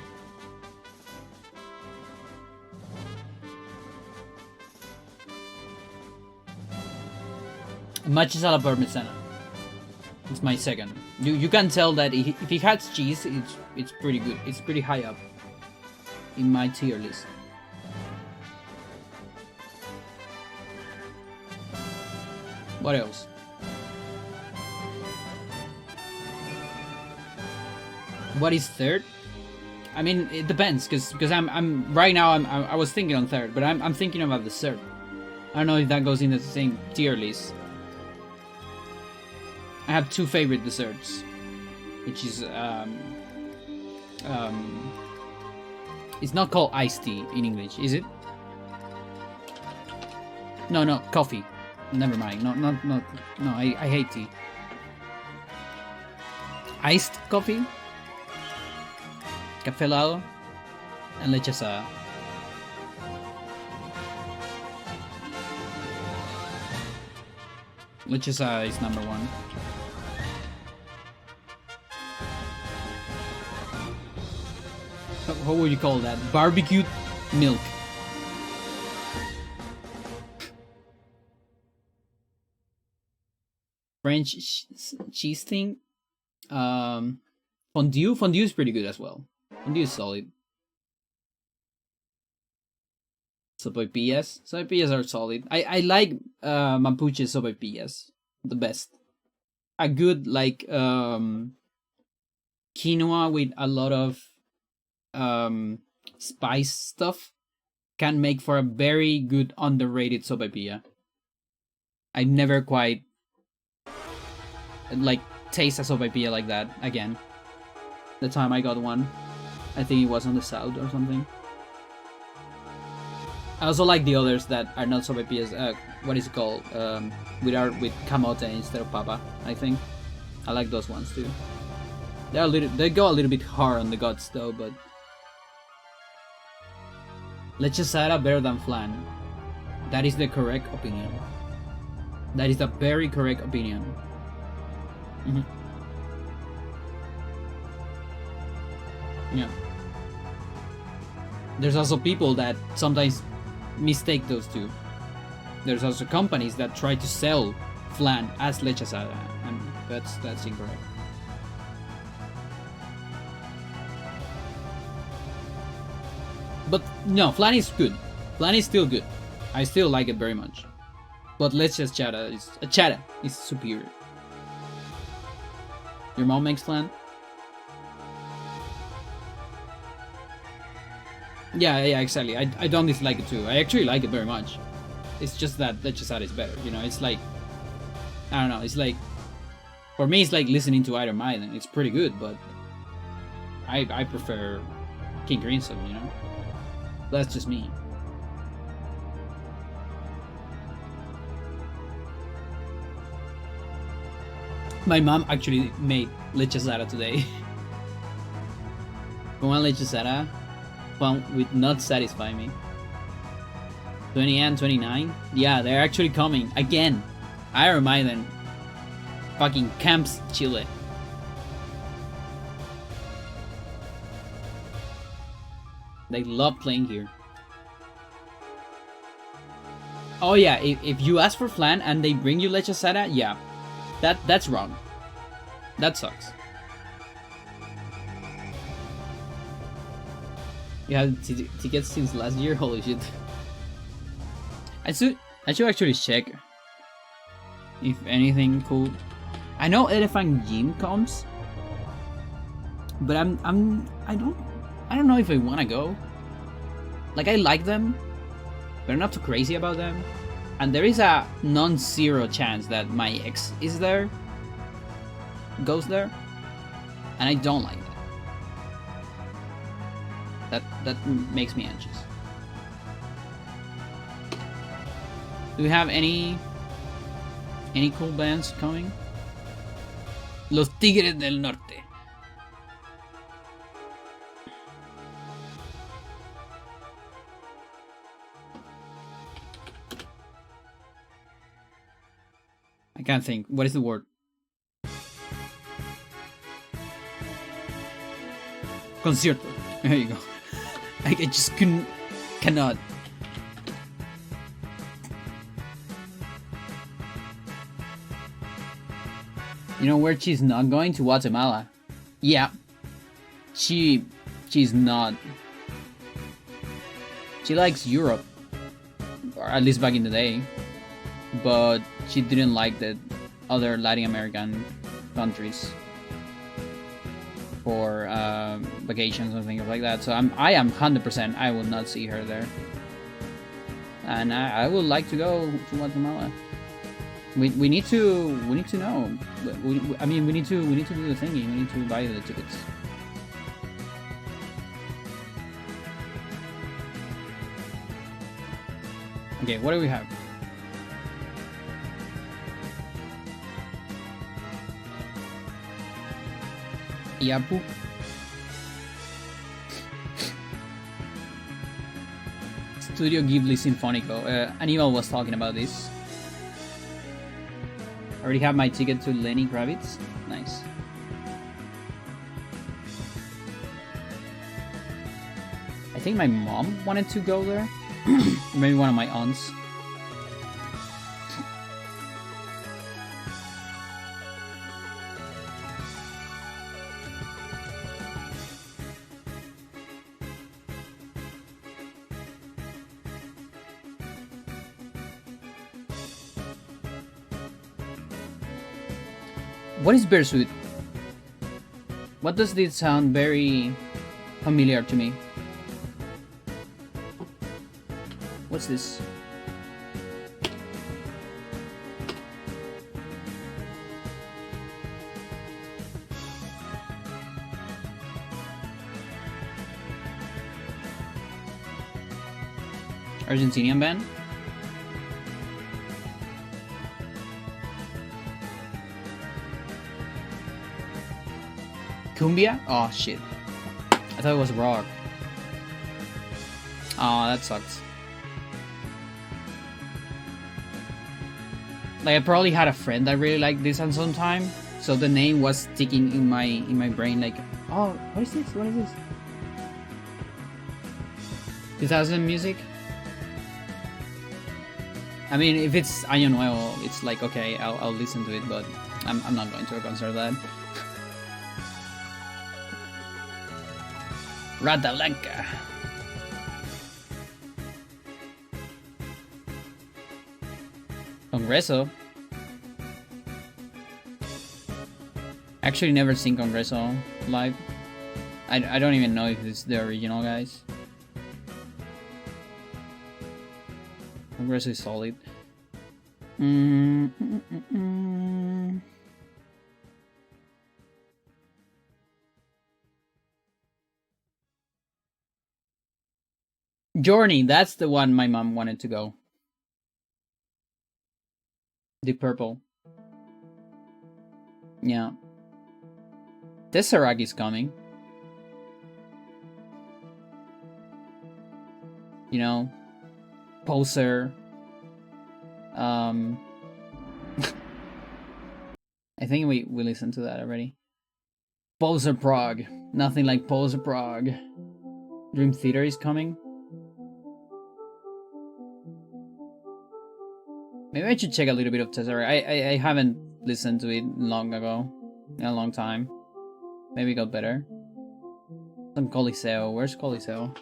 Matcha alla parmesana. It's my second. You can tell that if it has cheese, it's pretty good. It's pretty high up in my tier list. What else? What is third? I mean, it depends, because I'm right now I was thinking on third, but I'm thinking about dessert. I don't know if that goes in the same tier list. I have two favorite desserts, which is it's not called iced tea in English, is it? No, coffee. Never mind. No. I hate tea. Iced coffee, café helado, and leche asada. Leche asada is number one. What would you call that? Barbecued milk. French cheese thing. Fondue. Fondue is pretty good as well. Fondue is solid. Sopaipillas. Sopaipillas are solid. I like Mapuche sopaipillas the best. A good like quinoa with a lot of spice stuff can make for a very good underrated sopaipilla. I never quite like taste a sopaipilla like that again. The time I got one, I think it was on the south or something. I also like the others that are not sopaipillas. What is it called? With camote instead of papa. I think I like those ones too. They go a little bit hard on the guts though, but leche asada better than flan. That is the correct opinion. That is the very correct opinion. Mm-hmm. Yeah. There's also people that sometimes mistake those two. There's also companies that try to sell flan as leche asada, and that's incorrect. But no, flan is good. Flan is still good. I still like it very much. But leche asada is superior. Your mom makes flan? Yeah, exactly. I don't dislike it too. I actually like it very much. It's just that leche asada is better. You know, it's like, I don't know. It's like, for me, it's like listening to Iron Maiden. It's pretty good, but I prefer King Crimson. You know, that's just me. My mom actually made leche asada today. One leche asada would not satisfy me. 20 and 29? Yeah, they're actually coming again. Iron Maiden. Fucking Camps Chile. They love playing here. Oh yeah, if you ask for flan and they bring you leche asada, yeah. That's wrong. That sucks. You had tickets since last year? Holy shit. I should actually check if anything cool. I know Elephant Gym comes, but I don't know if I wanna go. Like, I like them, but I'm not too crazy about them. And there is a non-zero chance that my ex is there, goes there, and I don't like that. That makes me anxious. Do we have any cool bands coming? Los Tigres del Norte. I can't think. What is the word? Concierto. There you go. I just cannot. You know where she's not going? To Guatemala. Yeah. She's not. She likes Europe. Or at least back in the day. But she didn't like the other Latin American countries for vacations and things like that. So I am 100%. I will not see her there, and I would like to go to Guatemala. We need to know. I mean, we need to do the thingy. We need to buy the tickets. Okay, what do we have? Iapu. Studio Ghibli Sinfonico. Aníbal was talking about this. I already have my ticket to Lenny Kravitz. Nice. I think my mom wanted to go there. Maybe one of my aunts. What is Bersuit? What does this sound very familiar to me? What's this? Argentinian band? Cumbia? Oh shit. I thought it was rock. Oh, that sucks. Like, I probably had a friend that really liked this at some time, so the name was sticking in my brain like, oh, what is this? What is this? 2000 music? I mean, if it's Año Nuevo, it's like, okay, I'll listen to it, but I'm not going to a concert of that. Rata Blanca. Congreso. Actually, never seen Congreso live. I don't even know if it's the original, guys. Congreso is solid. Journey, that's the one my mom wanted to go. Deep Purple. Yeah. Tesseract is coming. You know, Poser. I think we listened to that already. Poser Prague. Nothing like Poser Prague. Dream Theater is coming. Maybe I should check a little bit of Tesseract. I haven't listened to it long ago. In a long time. Maybe it got better. Some Coliseo. Where's Coliseo?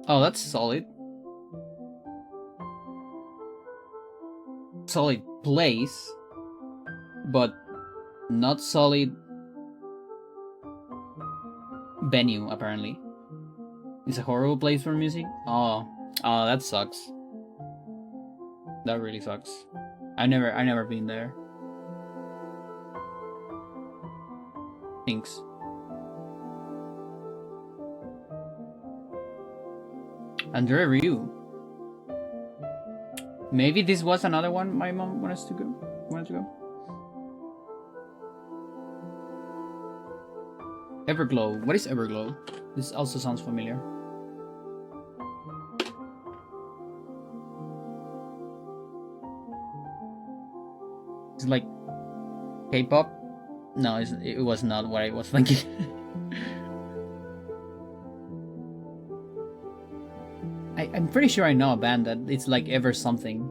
Oh, that's solid. Solid place, but not solid venue, apparently. It's a horrible place for music? Oh, that sucks. That really sucks. I never been there. Thanks. Andre Ryu. Maybe this was another one my mom wanted to go. Everglow. What is Everglow? This also sounds familiar. It's like K-pop? No, it was not what I was thinking. I'm pretty sure I know a band that it's like Ever Something.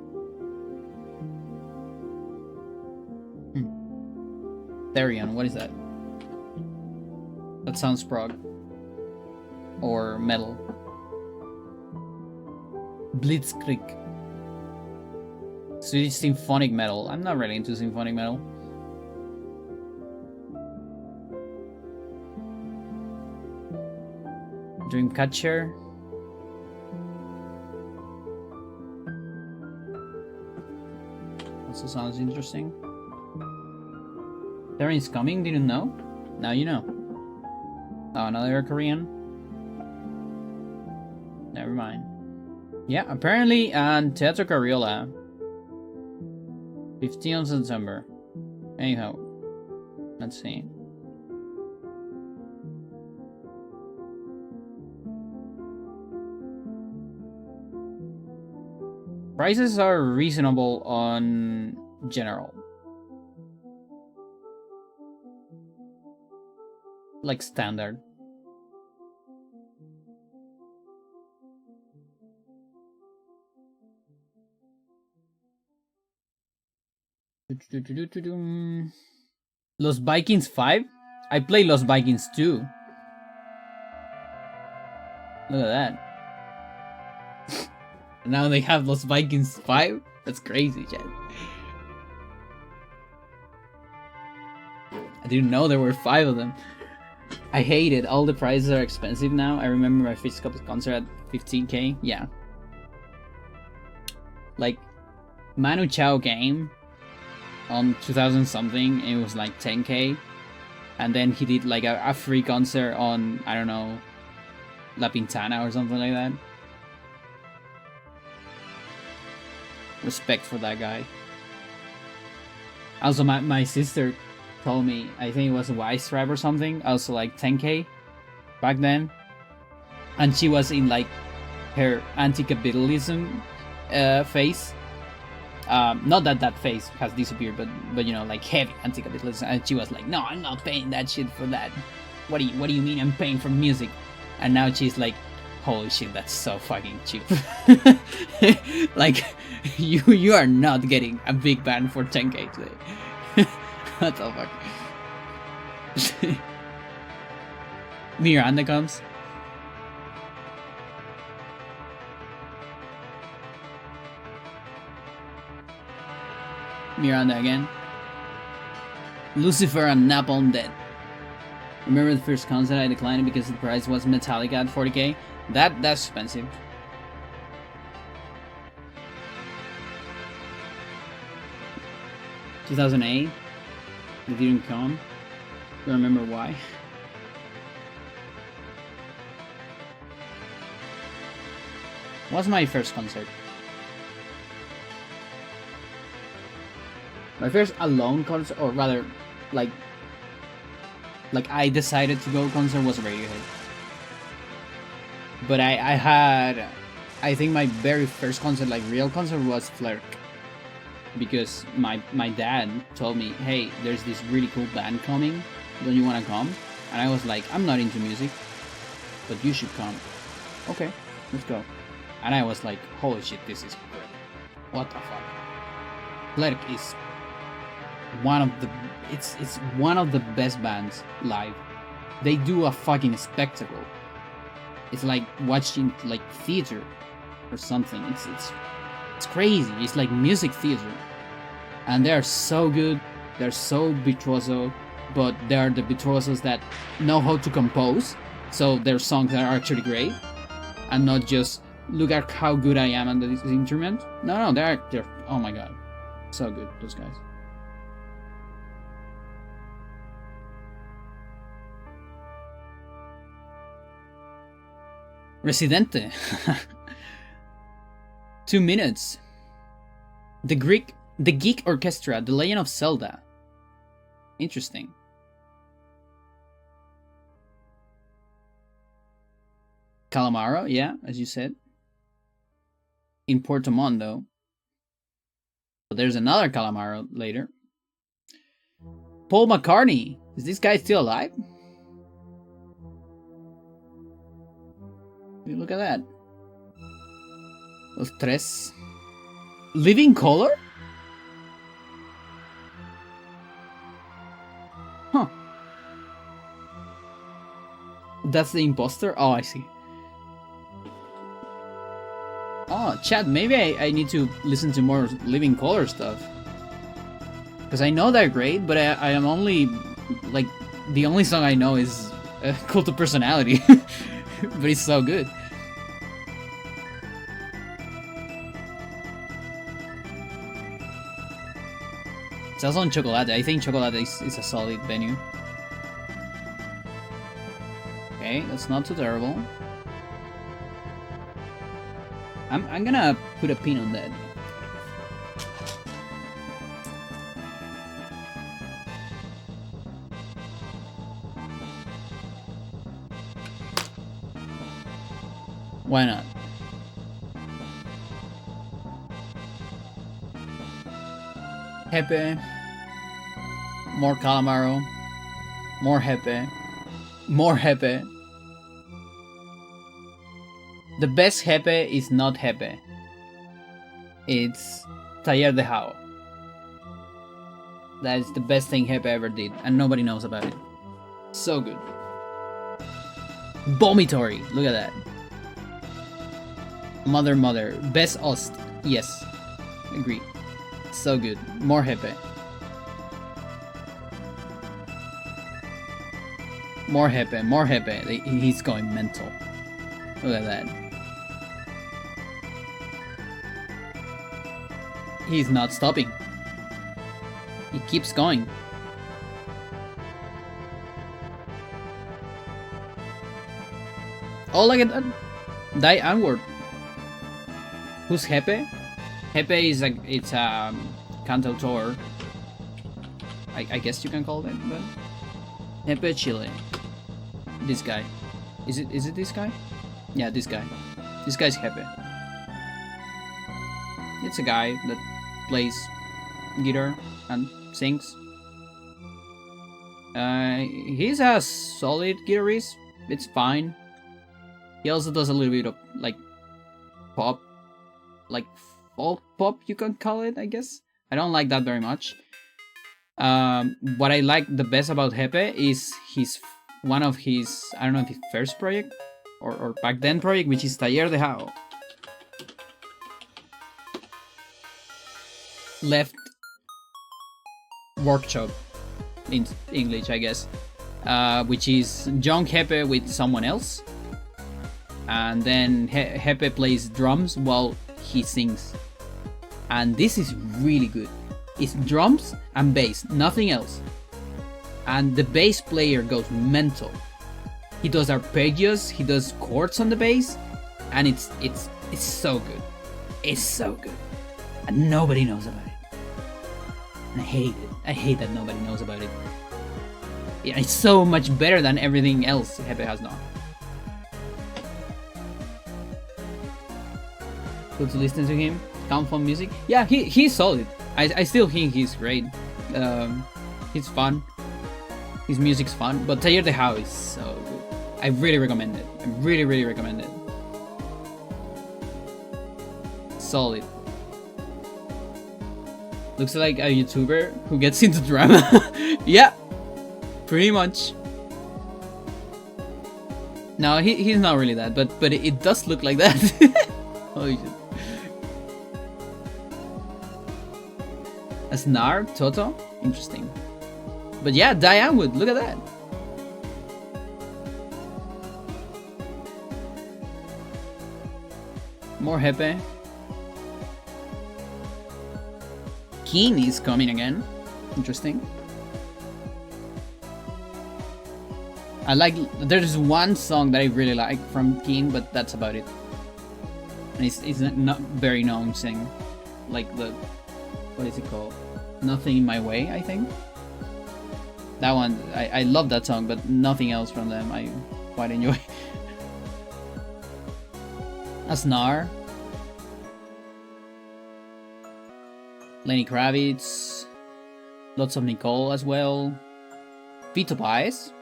Therion, what is that? That sounds prog. Or metal. Blitzkrieg. Swedish symphonic metal. I'm not really into symphonic metal. Dreamcatcher. Also sounds interesting. Terran's coming, didn't know? Now you know. Oh, another Korean? Never mind. Yeah, apparently on Teatro Carriola. 15th of September. Anyhow. Let's see. Prices are reasonable on general. Like standard. Los Vikings 5? I play Los Vikings 2. Look at that. Now they have Los Vikings 5? That's crazy, chat. I didn't know there were 5 of them. I hate it. All the prices are expensive now. I remember my physical concert at 15k. Yeah. Like, Manu Chao came on 2000 something. It was like 10k. And then he did like a free concert on, I don't know, La Pintana or something like that. Respect for that guy. Also, my sister told me, I think it was a Wise Tribe or something, also like 10k back then. And she was in like her anti-capitalism phase. Not that phase has disappeared, but you know, like heavy anti-capitalism. And she was like, no, I'm not paying that shit for that. What do you mean I'm paying for music? And now she's like, holy shit, that's so fucking cheap. Like, you are not getting a big band for 10k today. What the fuck? Miranda comes. Miranda again. Lucifer and Napalm Dead. Remember the first concert I declined because the price was Metallica at 40k? That's expensive. $2008. They didn't come. Don't remember why. Was my first concert. My first alone concert, or rather, like I decided to go concert was Radiohead. But I think my very first concert, like real concert, was Flerk. Because my dad told me, hey, there's this really cool band coming, don't you want to come? And I was like, I'm not into music, but you should come. Okay, let's go. And I was like, holy shit, this is great. What the fuck? Flerk is one of the it's one of the best bands live. They do a fucking spectacle. It's like watching like theater or something. It's crazy. It's like music theater. And they're so good. They're so virtuoso, but they're the virtuosos that know how to compose. So their songs are actually great, and not just look at how good I am on this instrument. No, they're oh my god, so good, those guys. Residente. 2 minutes. The Geek Orchestra, The Legend of Zelda. Interesting. Calamaro, yeah, as you said. In Portomondo. But there's another Calamaro later. Paul McCartney. Is this guy still alive? Look at that. Los tres. Living Color? Huh. That's the imposter? Oh, I see. Oh, chat, maybe I need to listen to more Living Color stuff. Because I know they're great, but I am only... Like, the only song I know is Cult of Personality. But it's so good. It's also on Chocolate. I think Chocolate is a solid venue. Okay, that's not too terrible. I'm gonna put a pin on that. Why not? Hepe. More Calamaro. More Hepe. More Hepe. The best Hepe is not Hepe. It's Taller de Jao. That is the best thing Hepe ever did, and nobody knows about it. So good. Vomitory. Look at that. Mother. Best Ost. Yes. Agree. So good. More Hepe. More Hepe. More Hepe. He's going mental. Look at that. He's not stopping. He keeps going. Oh, look at that. Die Onward. Who's Hepe? Hepe is it's a cantautor. I guess you can call it, but Hepe Chile. This guy. Is it this guy? Yeah, this guy. This guy's Hepe. It's a guy that plays guitar and sings. He's a solid guitarist. It's fine. He also does a little bit of like pop, like folk pop, you can call it, I guess. I don't like that very much. What I like the best about Hepe is one of his, I don't know if his first project or back then project, which is Taller de Jao. Left Workshop in English, I guess, which is John Hepe with someone else, and then Hepe plays drums while he sings, and this is really good. It's drums and bass, nothing else, and the bass player goes mental. He does arpeggios, he does chords on the bass, and it's so good. It's so good, and nobody knows about it. I hate it. I hate that nobody knows about it. Yeah, it's so much better than everything else Hepe has now. Good to listen to him. Calm fun music. Yeah, he's solid. I still think he's great. He's fun. His music's fun. But Taller de How is so good. I really recommend it. I really recommend it. Solid. Looks like a YouTuber who gets into drama. Yeah, pretty much. No, he's not really that, but it does look like that. Holy shit. A Snar, Toto? Interesting. But yeah, Diane Wood, look at that. More Hepe. Keen is coming again. Interesting. I like. There's one song that I really like from Keen, but that's about it. And it's not very known sing, like the what is it called? Nothing in My Way, I think. That one, I love that song, but nothing else from them I quite enjoy. Asnar. Lenny Kravitz. Lots of Nicole as well. Vito Baez.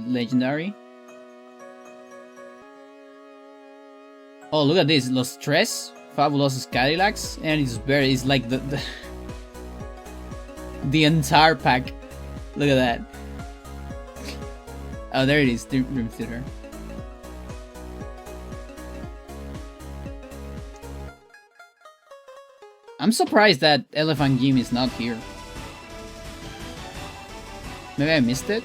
Legendary. Oh, look at this. Los Tres. Fabulosos Cadillacs. And it's like the entire pack. Look at that. Oh, there it is. Dream Theater. I'm surprised that Elephant Game is not here. Maybe I missed it?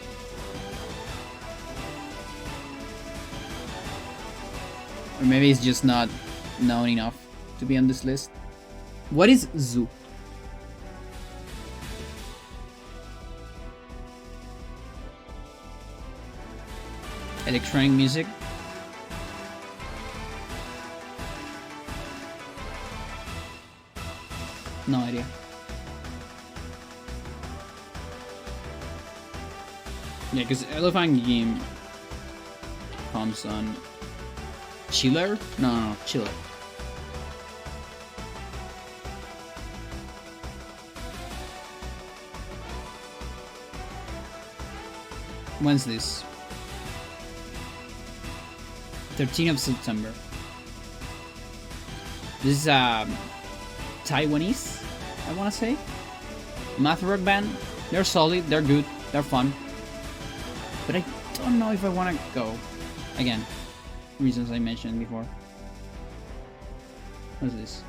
Or maybe it's just not known enough to be on this list. What is Zoo? Electronic music. No idea. Yeah, because Elephant Game comes on Chiller? No, Chiller. When's this? 13th of September. This is Taiwanese, I want to say. Math rock band. They're solid, they're good, they're fun. But I don't know if I want to go. Again, reasons I mentioned before. What is this?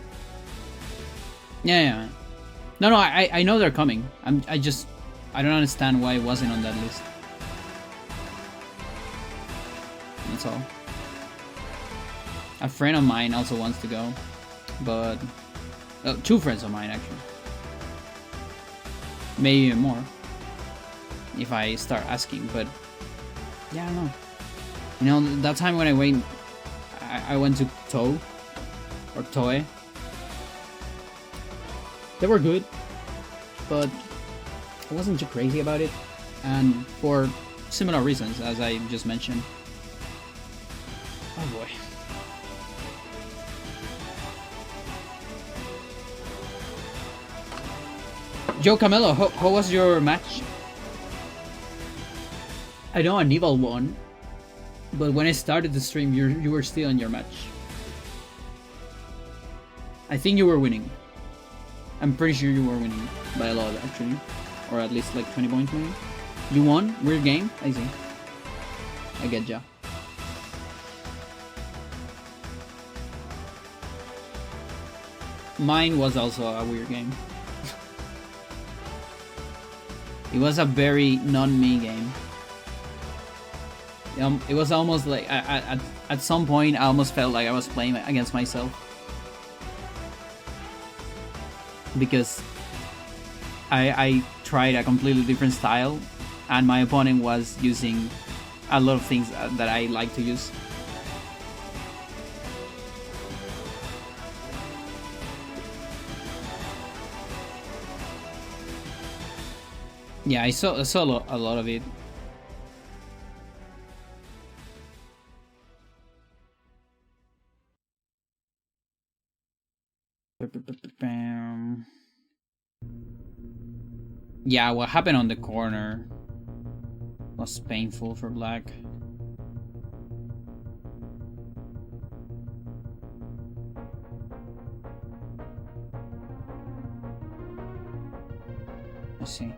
Yeah. No, I know they're coming. I don't understand why it wasn't on that list. That's all. A friend of mine also wants to go, but two friends of mine actually. Maybe even more if I start asking, but yeah, I don't know. You know, that time when I went to Toe or Toe. They were good, but I wasn't too crazy about it, and for similar reasons as I just mentioned. Oh boy. Joe Camelo, how was your match? I know Aníbal won, but when I started the stream, you were still in your match. I think you were winning. I'm pretty sure you were winning by a lot, actually. Or at least like 20 points, maybe. You won? Weird game? I see. I get ya. Mine was also a weird game. It was a very non-me game. It was almost like at some point I almost felt like I was playing against myself, because I tried a completely different style, and my opponent was using a lot of things that I like to use. Yeah, I saw a lot of it. Yeah, what happened on the corner was painful for Black. I see.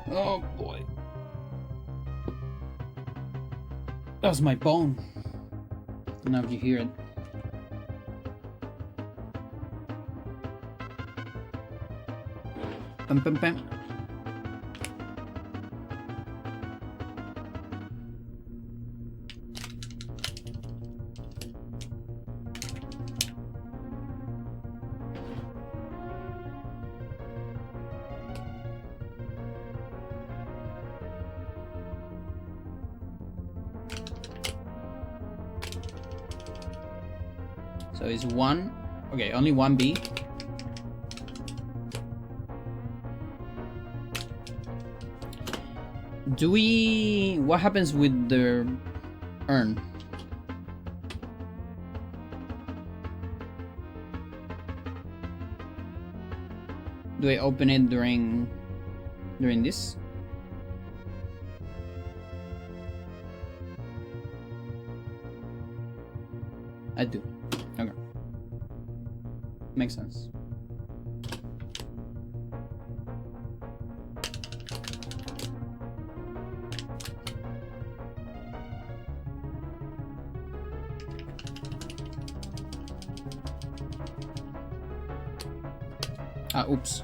Oh boy. That was my bone. Don't know if you hear it. Pam pam pam. So it's one. Okay, only one B. Do we... What happens with the urn? Do I open it during this? I do. Okay. Makes sense. Ah, oops.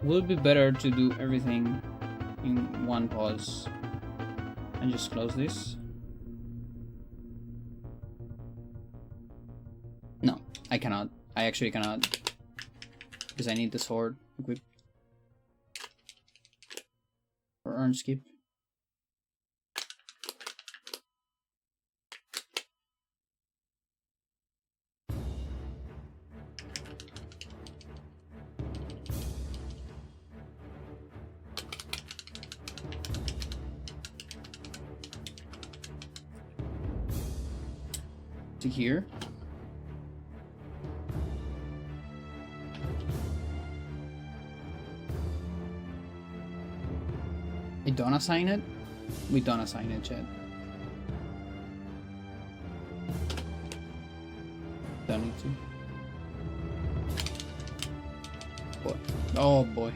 Will it be better to do everything in one pause and just close this? No, I cannot. I actually cannot. Because I need the sword equipped. Or urn skip. To here. I don't assign it? We don't assign it yet. Don't need to. Boy. Oh boy.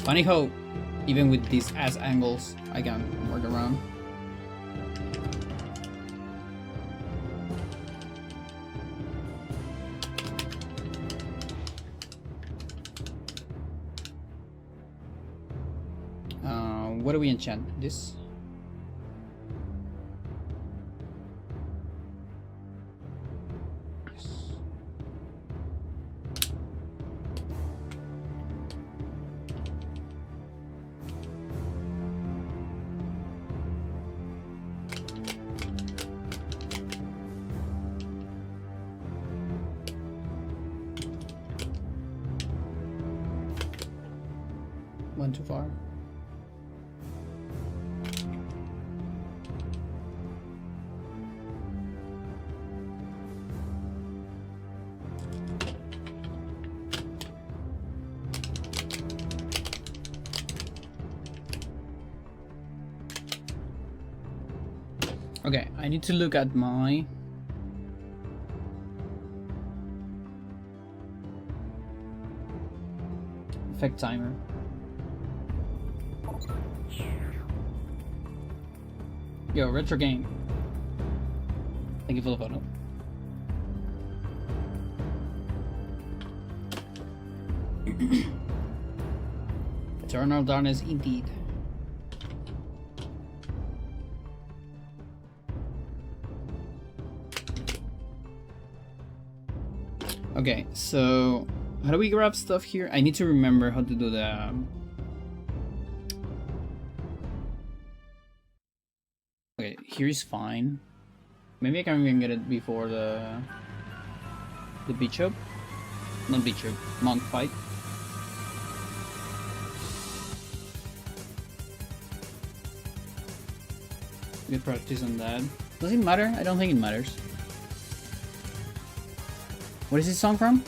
Funny how, even with these ass angles, I can work around. What do we enchant? This? Went too far. Okay, I need to look at my effect timer. Yo, retro game. Thank you for the photo. Eternal darkness indeed. Okay, so how do we grab stuff here? I need to remember how to do the... Okay, here's fine. Maybe I can even get it before the bishop. Not bishop, monk fight. Good practice on that. Does it matter? I don't think it matters. What is this song from?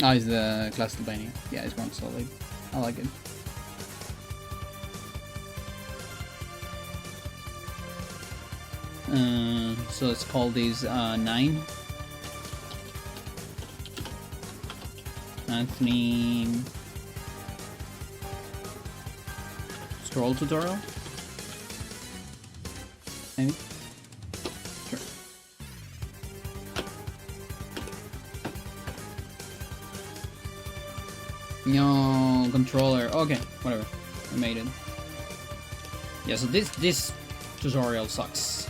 Oh, it's the Castlevania. Yeah, it's one solid. I like it. So let's call these 9. Anthony Scroll tutorial. Maybe. Sure. No controller. Okay, whatever. I made it. Yeah. So this tutorial sucks.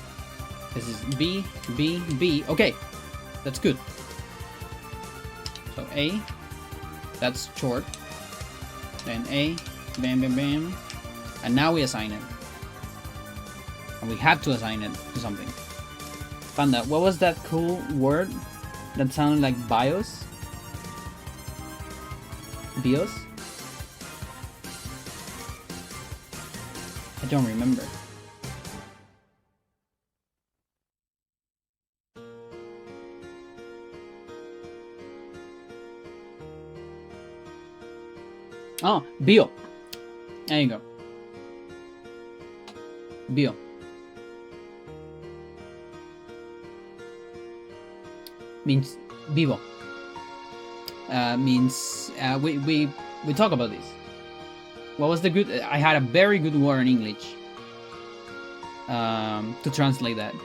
This is B, B, B. Okay, that's good. So A, that's short. Then A, bam, bam, bam. And now we assign it. And we have to assign it to something. Panda, what was that cool word that sounded like BIOS? BIOS? I don't remember. Oh, bio. There you go. Bio. Means vivo. Means we talk about this. What was the good? I had a very good word in English to translate that.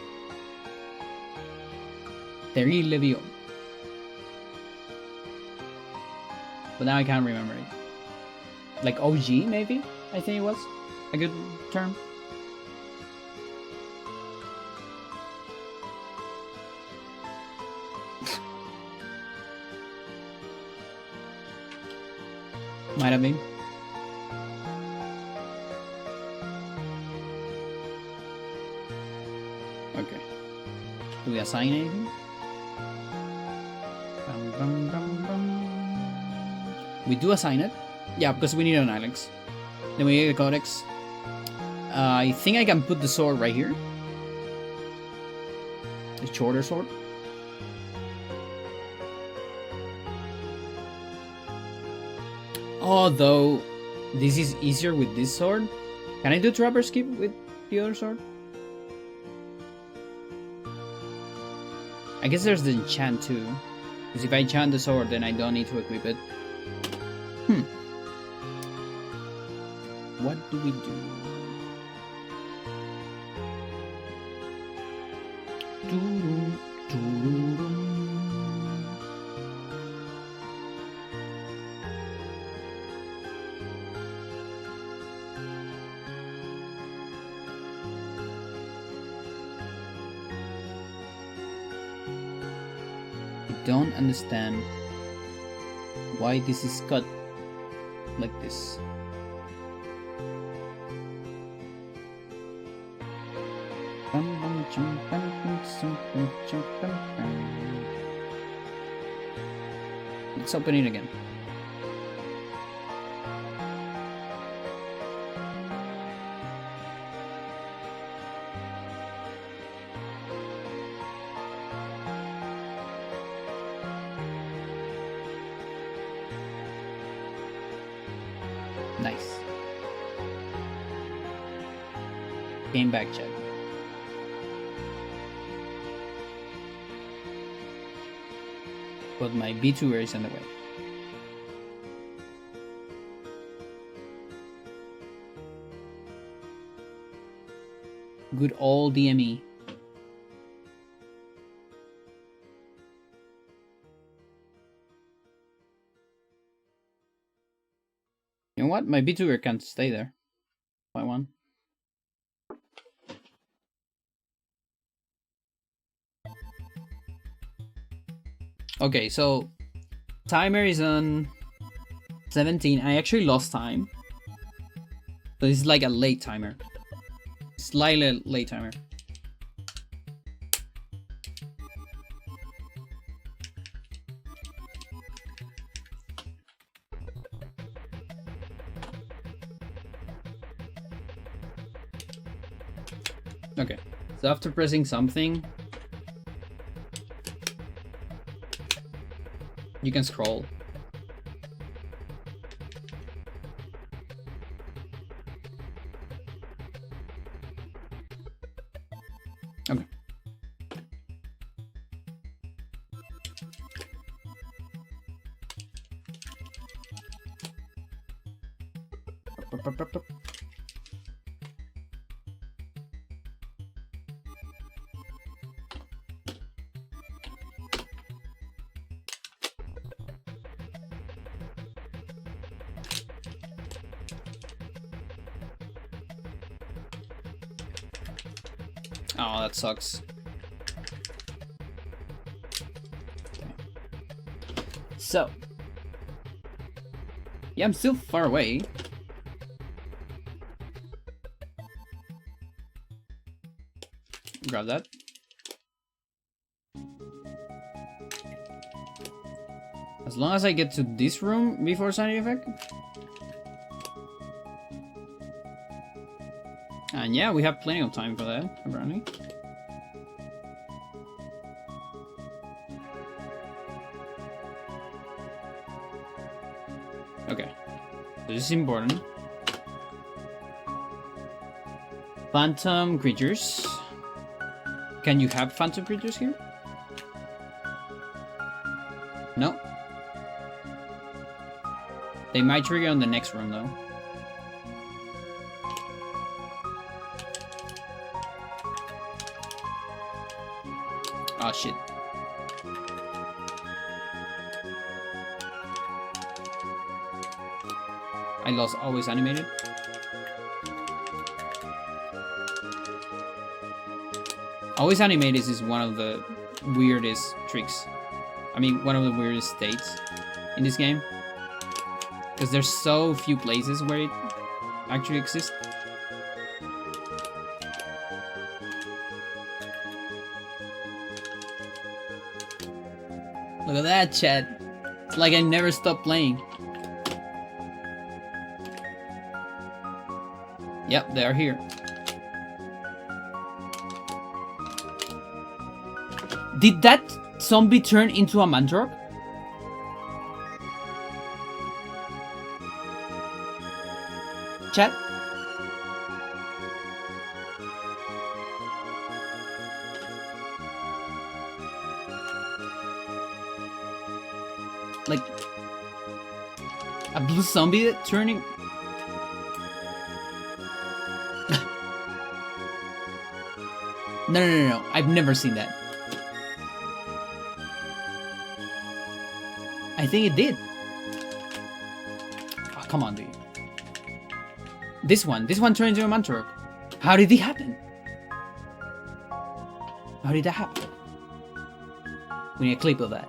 Terrible vivo. But now I can't remember it. Like OG, maybe? I think it was a good term. Might have been. Okay. Do we assign anything? Bum, bum, bum, bum. We do assign it. Yeah, because we need an Alex. Then we get the codex. I think I can put the sword right here. The shorter sword. Although this is easier with this sword. Can I do trapper skip with the other sword? I guess there's the enchant too. Because if I enchant the sword, then I don't need to equip it. What do we do? I don't understand why this is cut like this. Let's open it again. Nice. Game back check. But my B2 is in the way. Good old DME. You know what? My VTuber can't stay there. By one. Okay, so timer is on 17. I actually lost time. So this is like a late timer. Slightly late timer. Okay, so after pressing something, you can scroll. Okay. Oh, that sucks. Okay. So, yeah, I'm still far away. Grab that. As long as I get to this room before Sanity Effect. And yeah, we have plenty of time for that, apparently. Okay. This is important. Phantom creatures. Can you have phantom creatures here? No. They might trigger on the next room though. Oh shit. I lost always animated. Always animated is one of the weirdest tricks. I mean, one of the weirdest states in this game. Because there's so few places where it actually exists. Look at that, chat. It's like I never stopped playing. Yep, they are here. Did that zombie turn into a mandrake? Chat? Like a blue zombie that turning. No. I've never seen that. I think it did. Oh, come on, dude. This one turned into a mandrake. How did it happen? How did that happen? We need a clip of that.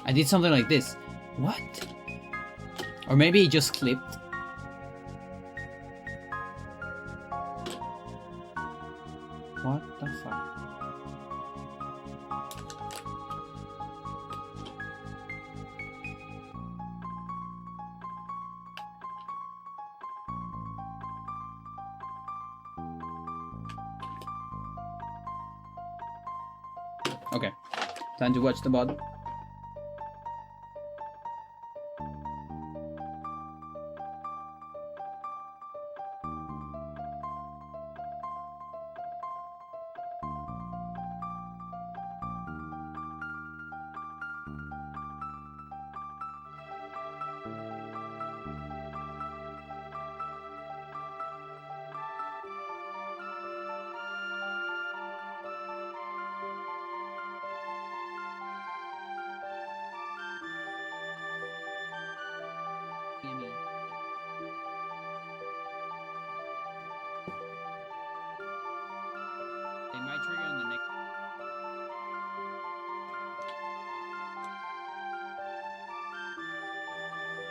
I did something like this. What? Or maybe it just clipped. What the fuck? Okay, time to watch the bot.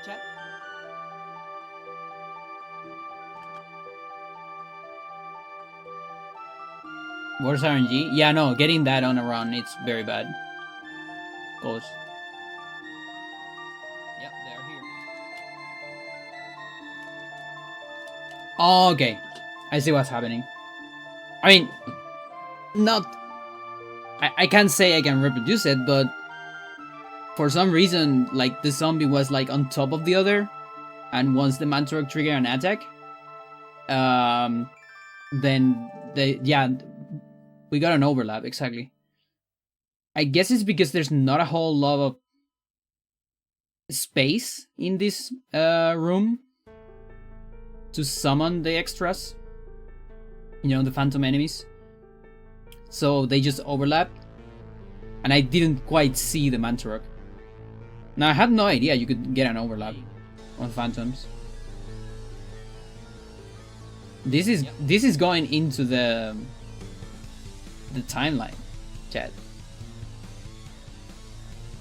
Chat. Where's RNG? Yeah, no, getting that on a run, it's very bad. Goes. Yep, they're here. Oh, okay. I see what's happening. I mean, not... I can't say I can reproduce it, but for some reason, like, the zombie was, like, on top of the other, and once the Mantorok triggered an attack, then we got an overlap, exactly. I guess it's because there's not a whole lot of space in this room to summon the extras. You know, the phantom enemies. So they just overlapped. And I didn't quite see the Mantorok. Now, I had no idea you could get an overlap on phantoms. This is going into the timeline, chat.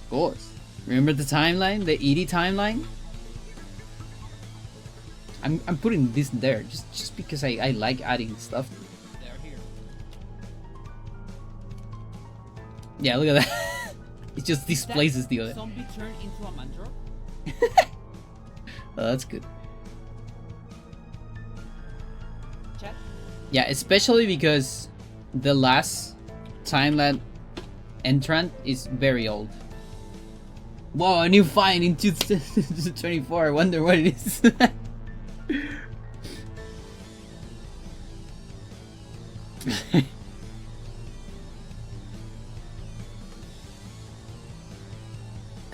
Of course. Remember the timeline? The ED timeline? I'm putting this there just because I like adding stuff. They're here. Yeah, look at that. It just displaces the other. Zombie turned into a Mantorok? Oh, that's good. Chat? Yeah, especially because the last timeline entrant is very old. Whoa, a new find in 2024. I wonder what it is.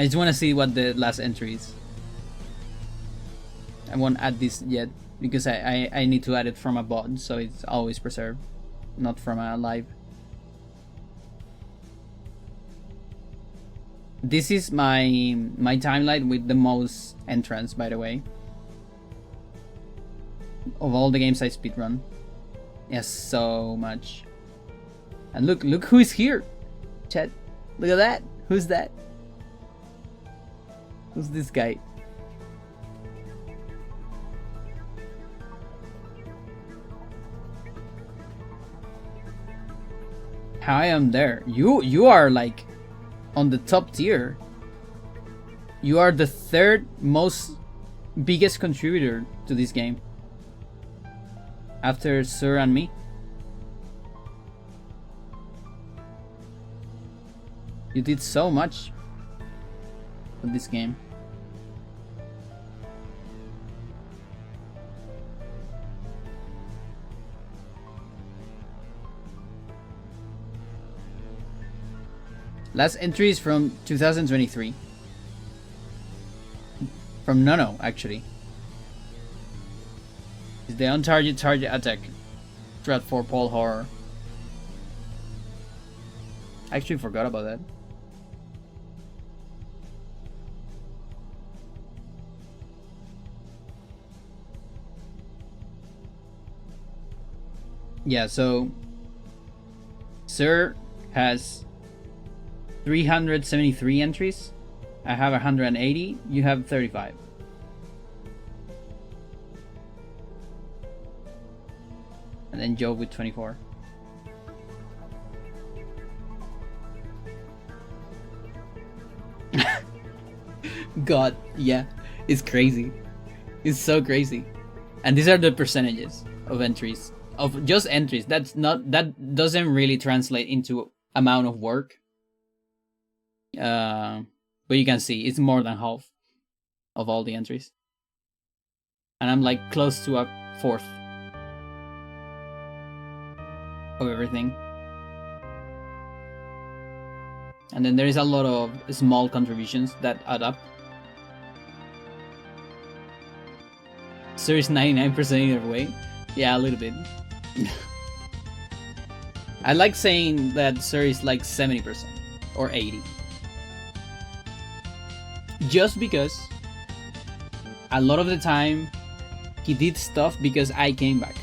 I just want to see what the last entry is. I won't add this yet because I need to add it from a bot, so it's always preserved, not from a live. This is my timeline with the most entrants, by the way, of all the games I speedrun. Yes, so much. And look who is here, chat. Look at that. Who's that? Who's this guy? How I am there? You are like on the top tier. You are the third most biggest contributor to this game after Sir and me. You did so much with this game. Last entry is from 2023. From Nono, actually. Is the on-target target attack threat for Paul Horror. I actually forgot about that. Yeah, so Sir has 373 entries. I have 180. You have 35. And then Joe with 24. God, yeah, it's crazy. It's so crazy. And these are the percentages of entries. Of just entries. That doesn't really translate into amount of work. But you can see it's more than half of all the entries. And I'm like close to a fourth of everything. And then there is a lot of small contributions that add up. Sir is 99% either way. Yeah, a little bit. I like saying that Sir is like 70% or 80%. Just because a lot of the time he did stuff because I came back.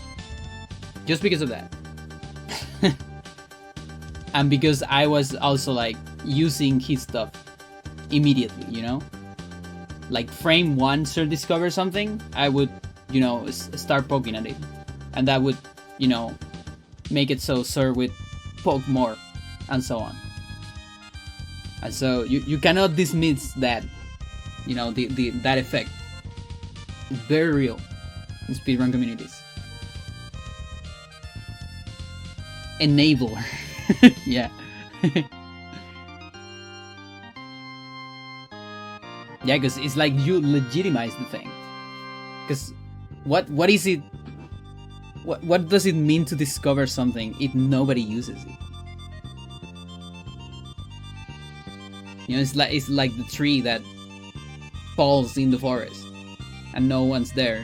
Just because of that. And because I was also like using his stuff immediately, you know? like frame one Sir discovers something, I would, you know, start poking at it, and that would, you know, make it so Sir would poke more, and so on. And so you cannot dismiss that, you know, that effect. It's very real in speedrun communities. Enabler. Yeah. Yeah, because it's like you legitimize the thing. Because what is it? What does it mean to discover something if nobody uses it? You know, it's like the tree that falls in the forest and no one's there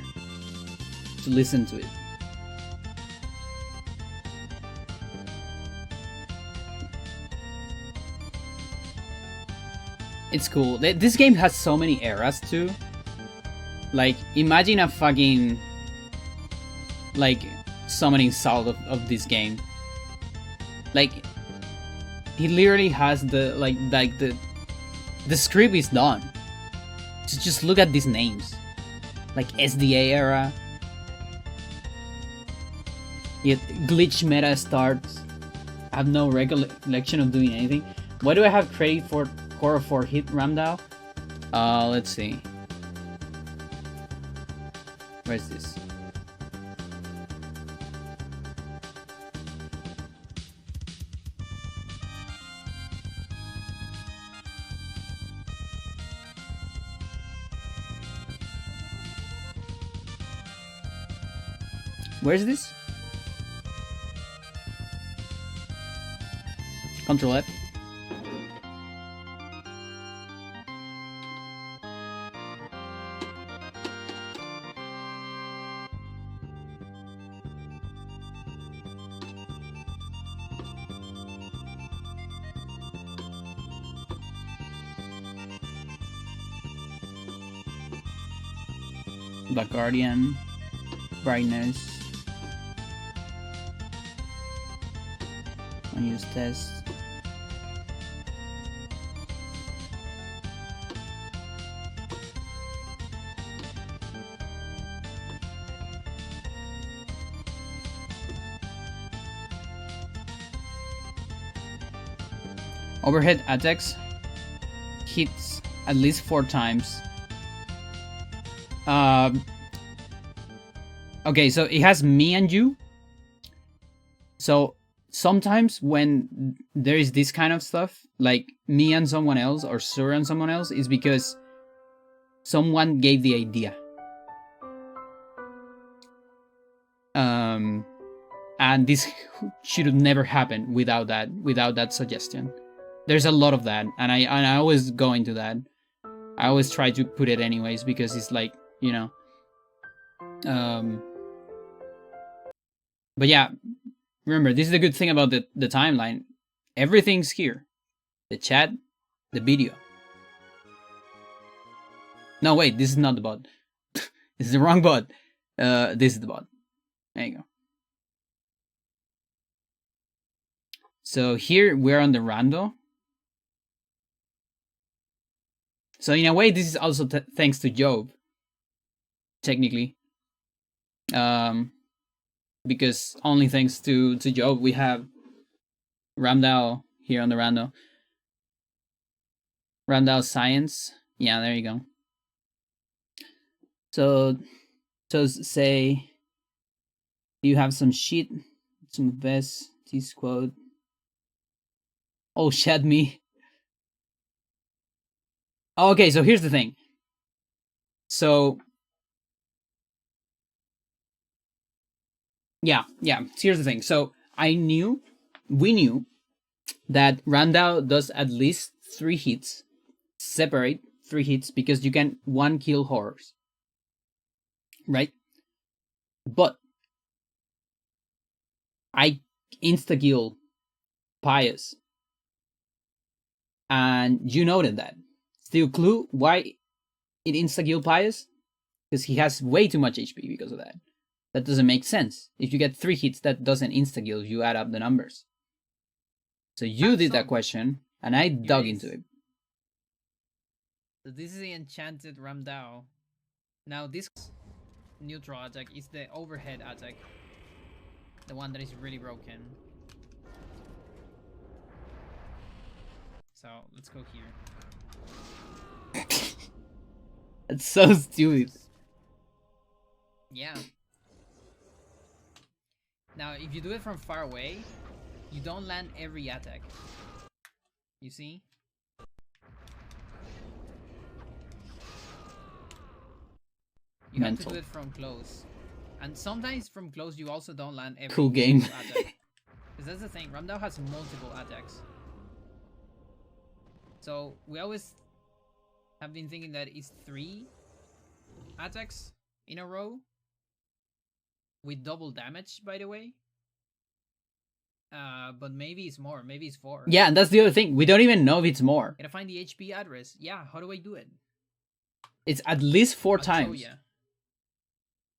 to listen to it. It's cool. This game has so many eras too. Like, imagine a fucking like summoning salt of this game. Like, he literally has the the script is done. Just look at these names. Like SDA era. Yet glitch meta starts. I have no recollection of doing anything. Why do I have credit for Core 4 hit Ramdao? Let's see. Where's this? Where's this? Control F. Black Guardian, brightness, unused test. Overhead attacks hits at least 4 times. Okay, so it has me and you. So sometimes when there is this kind of stuff, like me and someone else or Sur and someone else, is because someone gave the idea. And this should have never happened without that suggestion. There's a lot of that, and I always go into that. I always try to put it anyways because it's like, you know. But yeah, remember, this is the good thing about the timeline. Everything's here. The chat, the video. No, wait, this is not the bot. This is the wrong bot. This is the bot. There you go. So here we're on the rando. So in a way, this is also thanks to Job. Technically. Because only thanks to Job we have Ramdao here on the rando. Ramdao Science. Yeah, there you go. So say you have some shit, some best T-Squad. Oh, shed me. Okay, so here's the thing. So yeah, here's the thing. So we knew that Randall does at least 3 hits, separate 3 hits, because you can 1 kill horrors, right? But I insta-kill Pious, and you noted that. Still clue why it insta-kill Pious? Because he has way too much HP because of that. That doesn't make sense. If you get 3 hits, that doesn't insta-kill, you add up the numbers. So you did that question, and I dug into it. So this is the enchanted Ramdao. Now this neutral attack is the overhead attack. The one that is really broken. So let's go here. It's so stupid. Yeah. Now if you do it from far away, you don't land every attack. You see? You have to do it from close. And sometimes from close you also don't land every Cool game. attack. Because that's the thing, Ramdao has multiple attacks. So we always have been thinking that it's 3 attacks in a row. With double damage, by the way. But maybe it's more, maybe it's 4. Yeah, and that's the other thing. We don't even know if it's more. Gotta find the HP address. Yeah, how do I do it? It's at least 4 I'll times. show ya.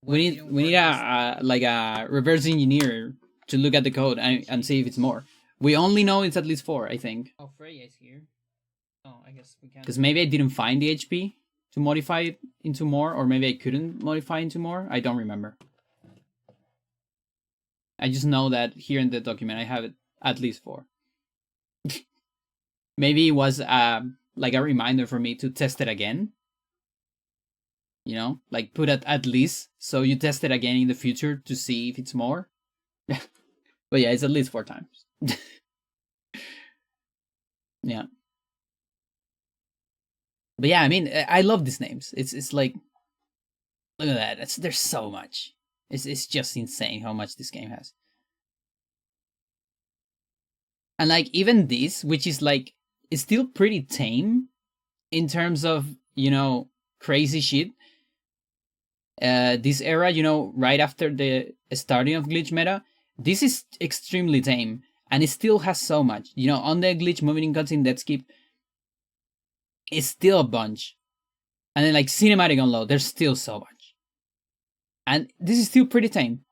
We need a like a reverse engineer to look at the code and see if it's more. We only know it's at least 4, I think. Oh, Freya is here. Oh, I guess we can. Because maybe I didn't find the HP to modify it into more, or maybe I couldn't modify into more. I don't remember. I just know that here in the document I have it at least 4. Maybe it was like a reminder for me to test it again. You know, like put it at least so you test it again in the future to see if it's more. But yeah, it's at least 4 times. Yeah. But yeah, I mean, I love these names. It's like, look at that. There's so much. It's just insane how much this game has. And like even this, which is like, it's still pretty tame in terms of, you know, crazy shit. This era, you know, right after the starting of glitch meta, this is extremely tame. And it still has so much. You know, on the glitch moving cutscene death skip, it's still a bunch. And then like cinematic unload, there's still so much. And this is still pretty tame.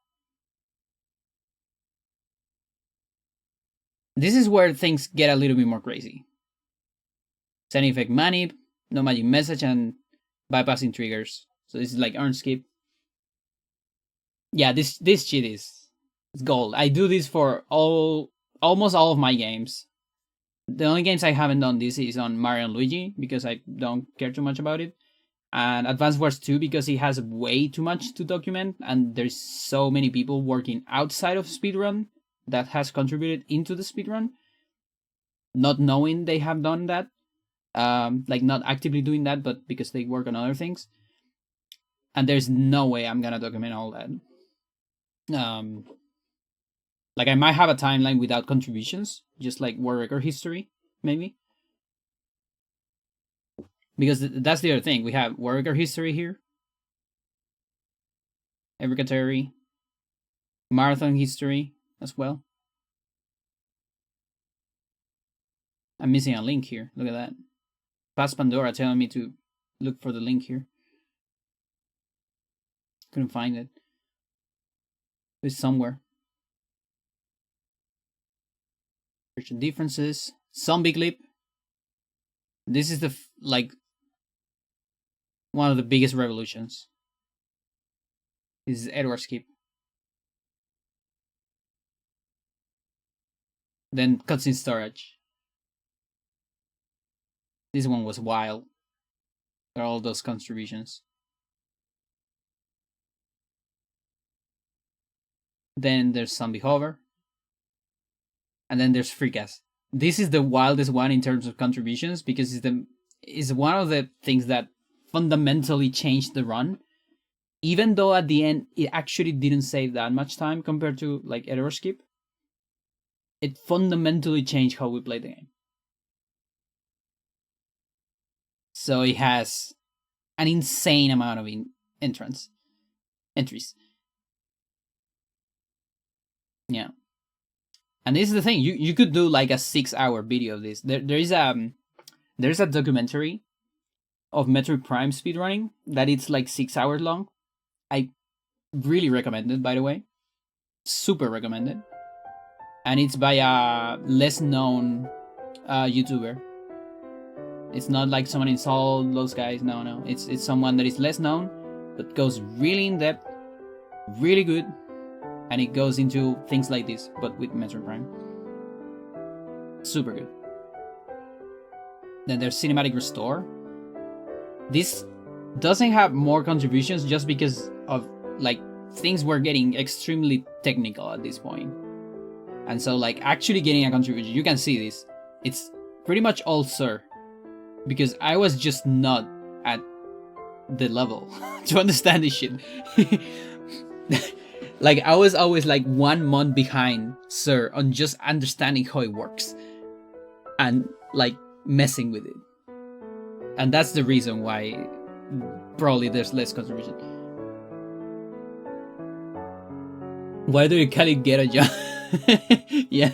This is where things get a little bit more crazy. Send effect manip, no magic message, and bypassing triggers. So this is like earn skip. Yeah, this shit is gold. I do this for almost all of my games. The only games I haven't done this is on Mario and Luigi because I don't care too much about it. And Advance Wars 2 because it has way too much to document and there's so many people working outside of speedrun that has contributed into the speedrun, not knowing they have done that, like not actively doing that, but because they work on other things. And there's no way I'm gonna document all that. Like I might have a timeline without contributions, just like world record history, maybe. Because that's the other thing. We have world record history here. Every category. Marathon history as well. I'm missing a link here. Look at that. Past Pandora telling me to look for the link here. Couldn't find it. It's somewhere. Search differences. Zombie clip. This is the like one of the biggest revolutions. This is Edward skip. Then cutscene storage. This one was wild. There are all those contributions. Then there's Zombie Hover. And then there's Freecast. This is the wildest one in terms of contributions because it's one of the things that fundamentally changed the run. Even though at the end it actually didn't save that much time compared to like error skip. It fundamentally changed how we play the game. So it has an insane amount of entries. Yeah. And this is the thing, you could do like a 6-hour video of this. There's a documentary of Metroid Prime speedrunning that it's like 6 hours long. I really recommend it, by the way. Super recommend it. And it's by a less known YouTuber. It's not like someone installed those guys. No. It's someone that is less known, but goes really in depth, really good, and it goes into things like this, but with Metroid Prime. Super good. Then there's Cinematic Restore. This doesn't have more contributions just because of like things were getting extremely technical at this point. And so like actually getting a contribution, you can see this. It's pretty much all Sir. Because I was just not at the level to understand this shit. Like I was always like 1 month behind Sir on just understanding how it works. And like messing with it. And that's the reason why probably there's less contribution. Why do you call it get a job? Yeah.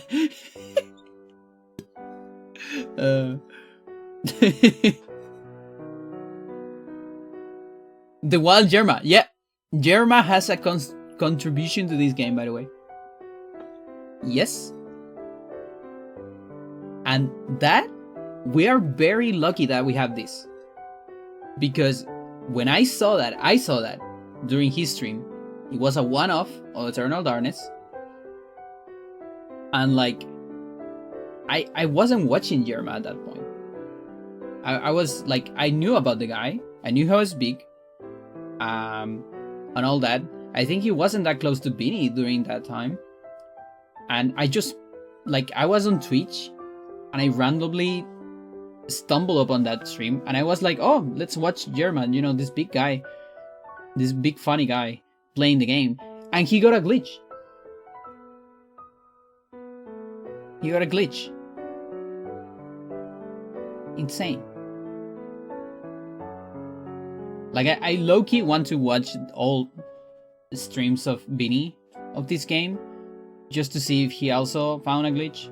The Wild Germa. Yeah. Germa has a contribution to this game, by the way. Yes. And that, we are very lucky that we have this. Because when I saw that during his stream. It was a one-off of Eternal Darkness. And like, I wasn't watching Jerma at that point. I was like, I knew about the guy. I knew how he's big. And all that. I think he wasn't that close to Beanie during that time. And I just, like, I was on Twitch. And I randomly stumbled upon that stream. And I was like, oh, let's watch Jerma. You know, this big guy. This big funny guy playing the game. And he got a glitch. He got a glitch. Insane. Like, I low-key want to watch all streams of Beanie of this game. Just to see if he also found a glitch.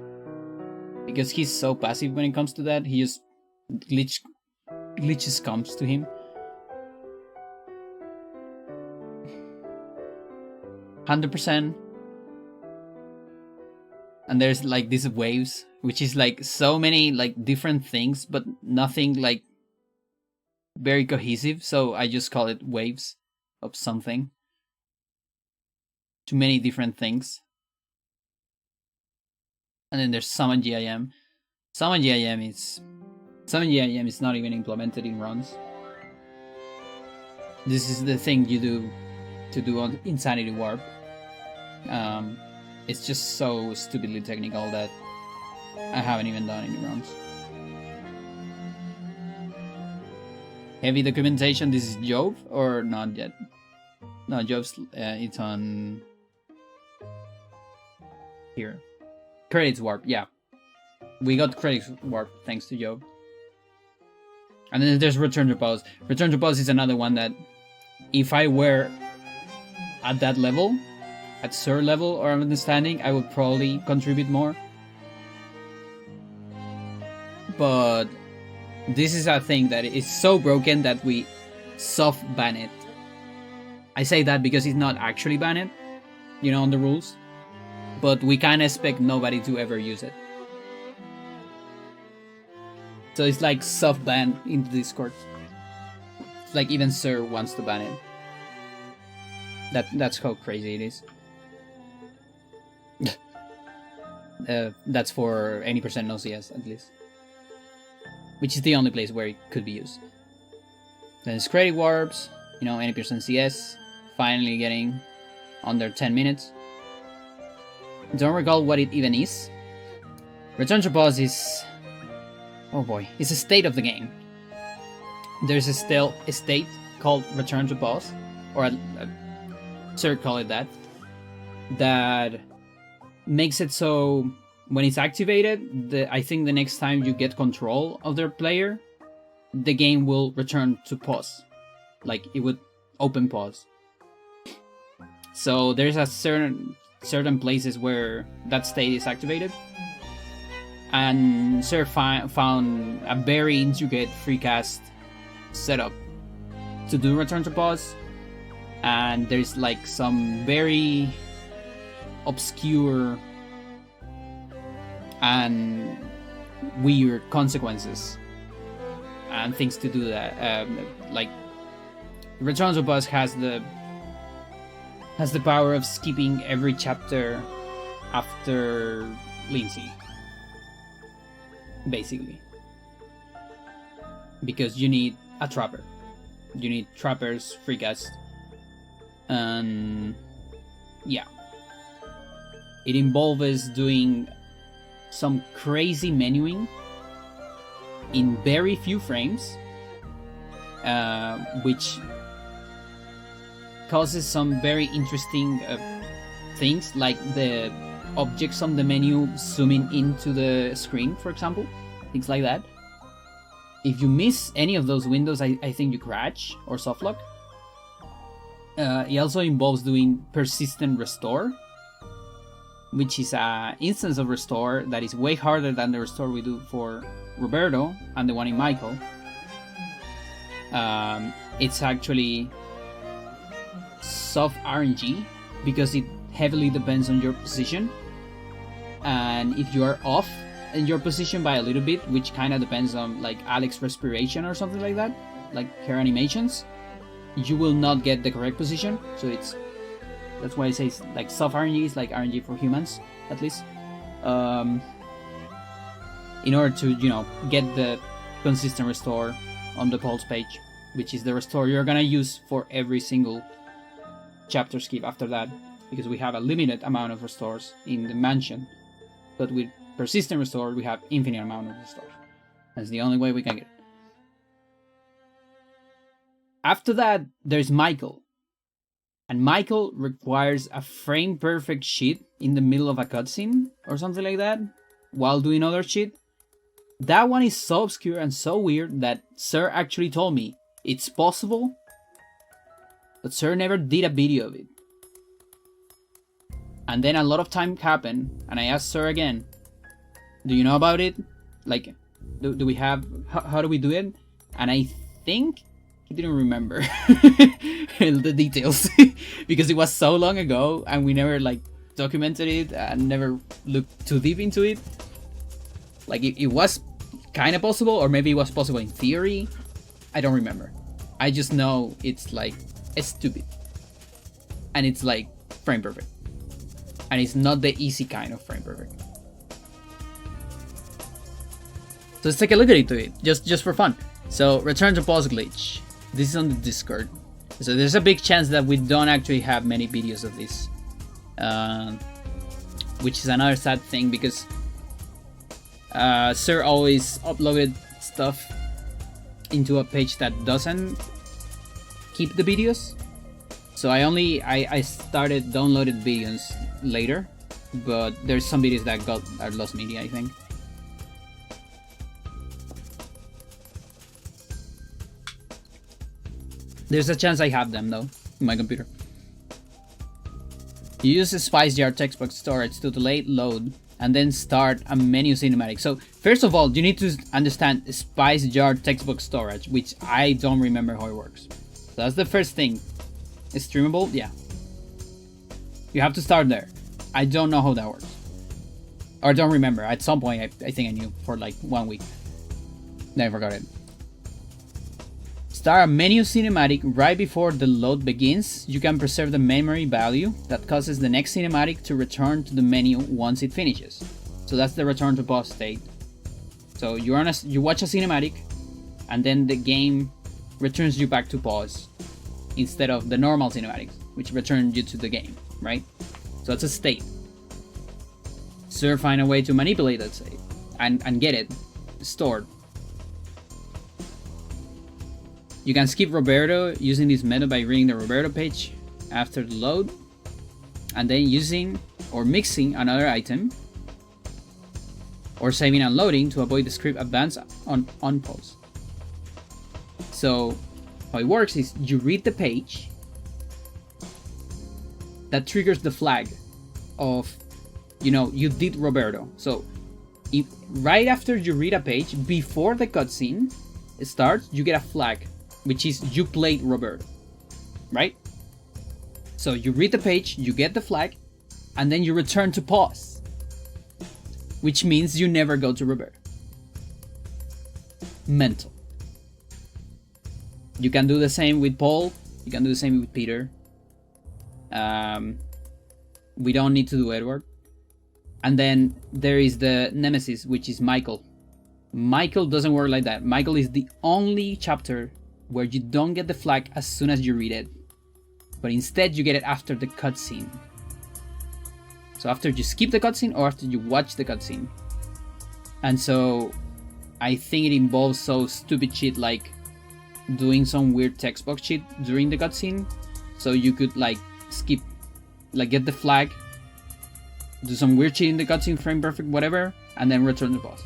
Because he's so passive when it comes to that. He just glitches comes to him. 100%. And there's like these waves, which is like so many like different things, but nothing like very cohesive. So I just call it waves of something. Too many different things. And then there's Summon GIM. Summon GIM is not even implemented in runs. This is the thing you do to do on Insanity Warp. It's just so stupidly technical that I haven't even done any runs. Heavy documentation. This is Jove or not yet? No, Jove's it's on here. Credits warp, yeah. We got credits warp thanks to Jove. And then there's Return to Pause. Return to Pause is another one that if I were at that level, at Sir level or understanding, I would probably contribute more. But this is a thing that is so broken that we soft ban it. I say that because it's not actually banned, you know, on the rules. But we can't expect nobody to ever use it. So it's like soft ban in the Discord. It's like even Sir wants to ban it. That's how crazy it is. That's for any percent no CS at least. Which is the only place where it could be used. Then it's credit warps, you know, any percent CS. Finally getting under 10 minutes. Don't recall what it even is. Return to Pause is... oh boy, it's a state of the game. There's a state called Return to Pause, or Sir call it that, that makes it so when it's activated, I think the next time you get control of their player, the game will return to pause. Like it would open pause. So there's a certain places where that state is activated. And Sir found a very intricate freecast setup to do Return to Pause. And there's like some very obscure and weird consequences and things to do that. Like Return to Bus has the power of skipping every chapter after Lindsay, basically, because you need a trapper. You need trappers, free guests, and yeah, it involves doing some crazy menuing in very few frames, which causes some very interesting things, like the objects on the menu zooming into the screen, for example, things like that. If you miss any of those windows, I think you crash or softlock. It also involves doing persistent restore, which is an instance of restore that is way harder than the restore we do for Roberto and the one in Michael. It's actually soft RNG because it heavily depends on your position, and if you are off in your position by a little bit, which kind of depends on like Alex's respiration or something like that, like her animations, you will not get the correct position. So that's why I say like soft RNG is like RNG for humans, at least, in order to, you know, get the consistent restore on the pulse page, which is the restore you're gonna use for every single chapter skip after that, because we have a limited amount of restores in the mansion, but with persistent restore we have infinite amount of restores. That's the only way we can get it. After that, there's Michael, and Michael requires a frame perfect shit in the middle of a cutscene or something like that while doing other shit. That one is so obscure and so weird that Sir actually told me it's possible, but Sir never did a video of it. And then a lot of time happened, and I asked Sir again, do you know about it? Like, do we have, how do we do it? And I think he didn't remember the details because it was so long ago and we never like documented it and never looked too deep into it. Like it was kind of possible, or maybe it was possible in theory. I don't remember. I just know it's like stupid, and it's like frame perfect, and it's not the easy kind of frame perfect. So let's take a look at it, just for fun. So return to pause glitch. This is on the Discord. So there's a big chance that we don't actually have many videos of this, which is another sad thing because Sir always uploaded stuff into a page that doesn't keep the videos. So I started downloaded videos later, but there's some videos that are lost media, I think. There's a chance I have them though in my computer. You use the Spice Jar text box storage to delay load and then start a menu cinematic. So first of all, you need to understand Spice Jar text box storage, which I don't remember how it works. So that's the first thing. It's streamable? Yeah. You have to start there. I don't know how that works. Or I don't remember. At some point, I think I knew for like 1 week. Then I forgot it. Start a menu cinematic right before the load begins. You can preserve the memory value that causes the next cinematic to return to the menu once it finishes. So that's the return to pause state. So you watch a cinematic, and then the game returns you back to pause instead of the normal cinematics, which return you to the game, right? So that's a state. So find a way to manipulate that state and get it stored. You can skip Roberto using this method by reading the Roberto page after the load, and then using or mixing another item, or saving and loading to avoid the script advance on pause. So how it works is you read the page, that triggers the flag of, you know, you did Roberto. So if right after you read a page, before the cutscene starts, you get a flag, which is you played Roberto, right? So you read the page, you get the flag, and then you return to pause, which means you never go to Roberto. Mental. You can do the same with Paul. You can do the same with Peter. We don't need to do Edward. And then there is the Nemesis, which is Michael. Michael doesn't work like that. Michael is the only chapter where you don't get the flag as soon as you read it, but instead you get it after the cutscene. So after you skip the cutscene or after you watch the cutscene. And so I think it involves so stupid shit like doing some weird text box shit during the cutscene, so you could like skip, like get the flag, do some weird shit in the cutscene, frame perfect, whatever, and then return the boss.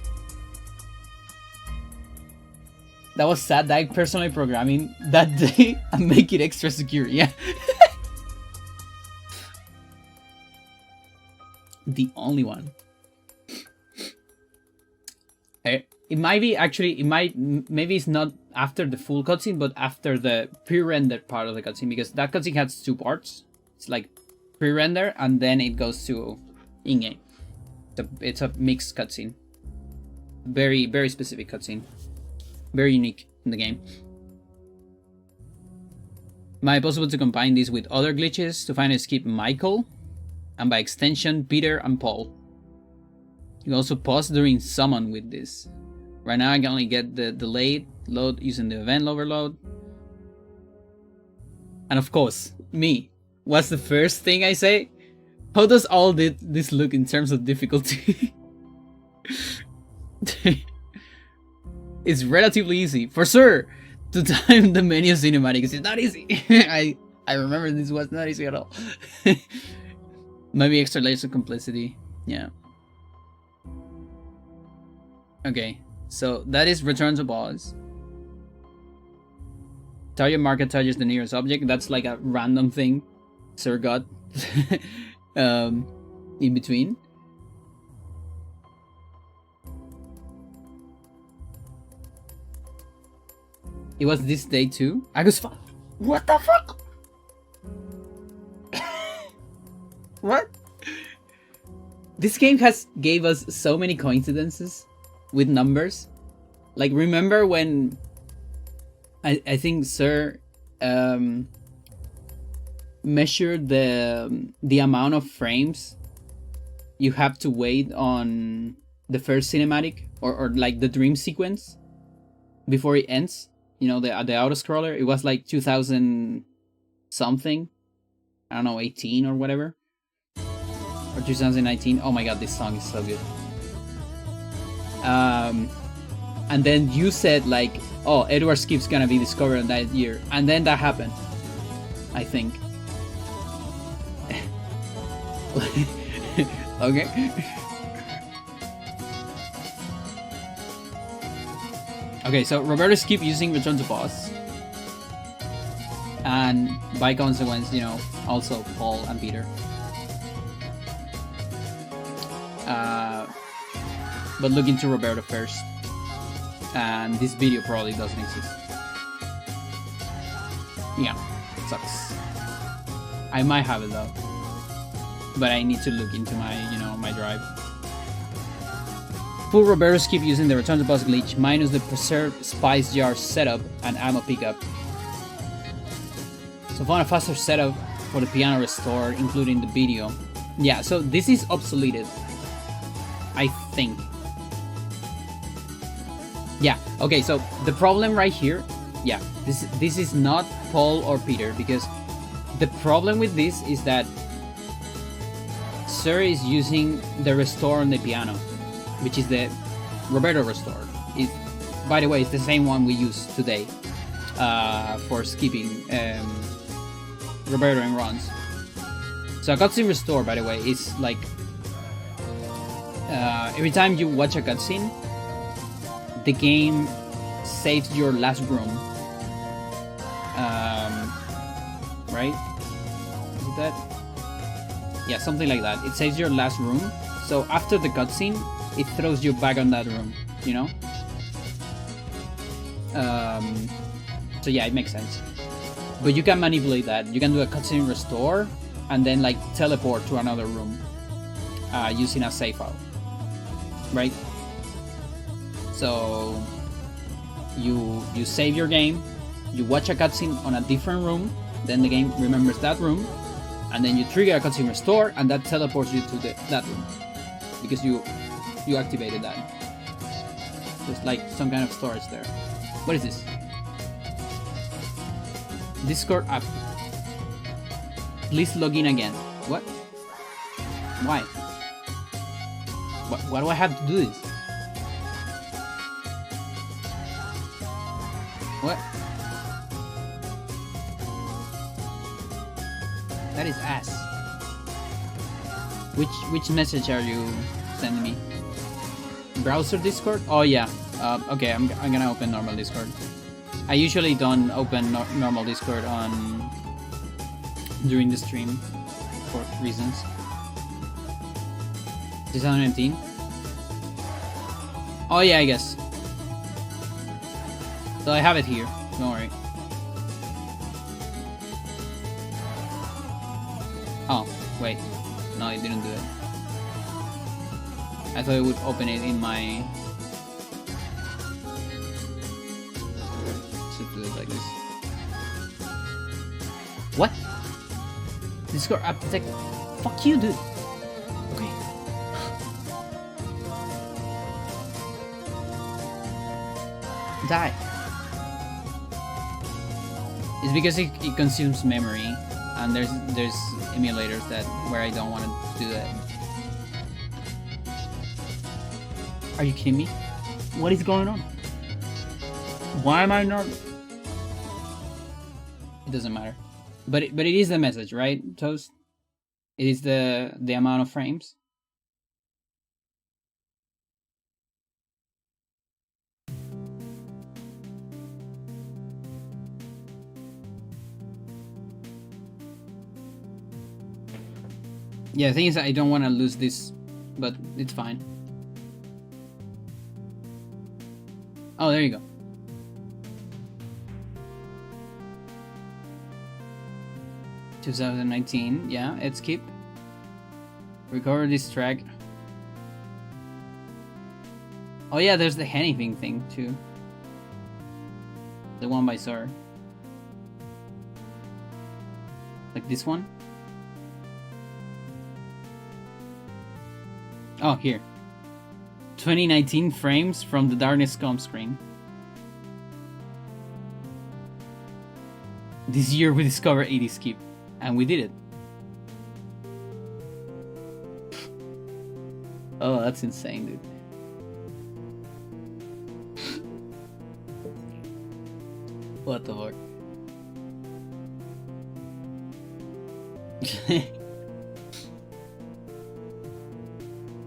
That was sad that I personally programming that day and make it extra secure, yeah. The only one. It might be actually, maybe it's not after the full cutscene, but after the pre-rendered part of the cutscene, because that cutscene has two parts. It's like pre-render and then it goes to in-game. It's a mixed cutscene. Very, very specific cutscene. Very unique in the game. Might be possible to combine this with other glitches to finally skip Michael, and by extension Peter and Paul. You can also pause during summon with this. Right now I can only get the delayed load using the event overload. And of course, me. What's the first thing I say? How does all this look in terms of difficulty? It's relatively easy, for sure, to time the menu cinematics. It's not easy. I remember this was not easy at all. Maybe extra layers of complexity. Yeah. Okay, so that is return to boss. Target marker touches the nearest object. That's like a random thing. Sir God. In between. It was this day too. I was what the fuck? What? This game gave us so many coincidences with numbers. Like, remember when I think Sir measured the amount of frames you have to wait on the first cinematic or like the dream sequence before it ends? You know, the auto scroller. It was like 2000 something. I don't know, 18 or whatever. Or 2019. Oh my god, this song is so good. And then you said like, oh, Edward Skip's gonna be discovered in that year. And then that happened. I think. Okay. Okay, so Roberto Skip using Return to Boss. And by consequence, you know, also Paul and Peter. But look into Roberto first. And this video probably doesn't exist. Yeah, sucks. I might have it though. But I need to look into my, you know, my drive. Full Roberto Skip using the Return to Boss glitch, minus the preserved spice jar setup and ammo pickup. So found a faster setup for the piano restore, including the video. Yeah, so this is obsoleted, I think. Yeah, okay, so the problem right here, yeah, this is not Paul or Peter, because the problem with this is that Sir is using the restore on the piano, which is the Roberto restore. By the way, it's the same one we use today for skipping Roberto and runs. So a cutscene restore, by the way, is like every time you watch a cutscene, the game saves your last room. Right? Is it that? Yeah, something like that. It saves your last room. So after the cutscene, it throws you back on that room, you know? So yeah, it makes sense. But you can manipulate that. You can do a cutscene restore and then like teleport to another room using a save file, right? So you save your game You watch a cutscene on a different room, then the game remembers that room, and then you trigger a cutscene restore, and that teleports you to that room because you activated that. There's like some kind of storage there. What is this? Discord app. Please log in again. What? Why? Why do I have to do this? What? That is ass. Which message are you sending me? Browser Discord? Oh yeah. Okay, I'm gonna open normal Discord. I usually don't open normal Discord during the stream for reasons. 2019. Oh yeah, I guess. So I have it here. Don't worry. Oh, wait. No, it didn't do it. I thought it would open it in my... Should do it like this. What? Discord app detected. Fuck you, dude. Okay. Die. It's because it consumes memory, and there's emulators where I don't want to do that. Are you kidding me? What is going on? Why am I not? It doesn't matter, but it is the message, right, Toast? It is the amount of frames. Yeah, the thing is, I don't want to lose this, but it's fine. Oh, there you go. (2019), yeah, let's keep. Recover this track. Oh yeah, there's the anything thing too. The one by Sir. Like this one? Oh, here. 2019 frames from the Darkness Come screen. This year we discovered 80 skip, and we did it. Oh, that's insane, dude. What the fuck?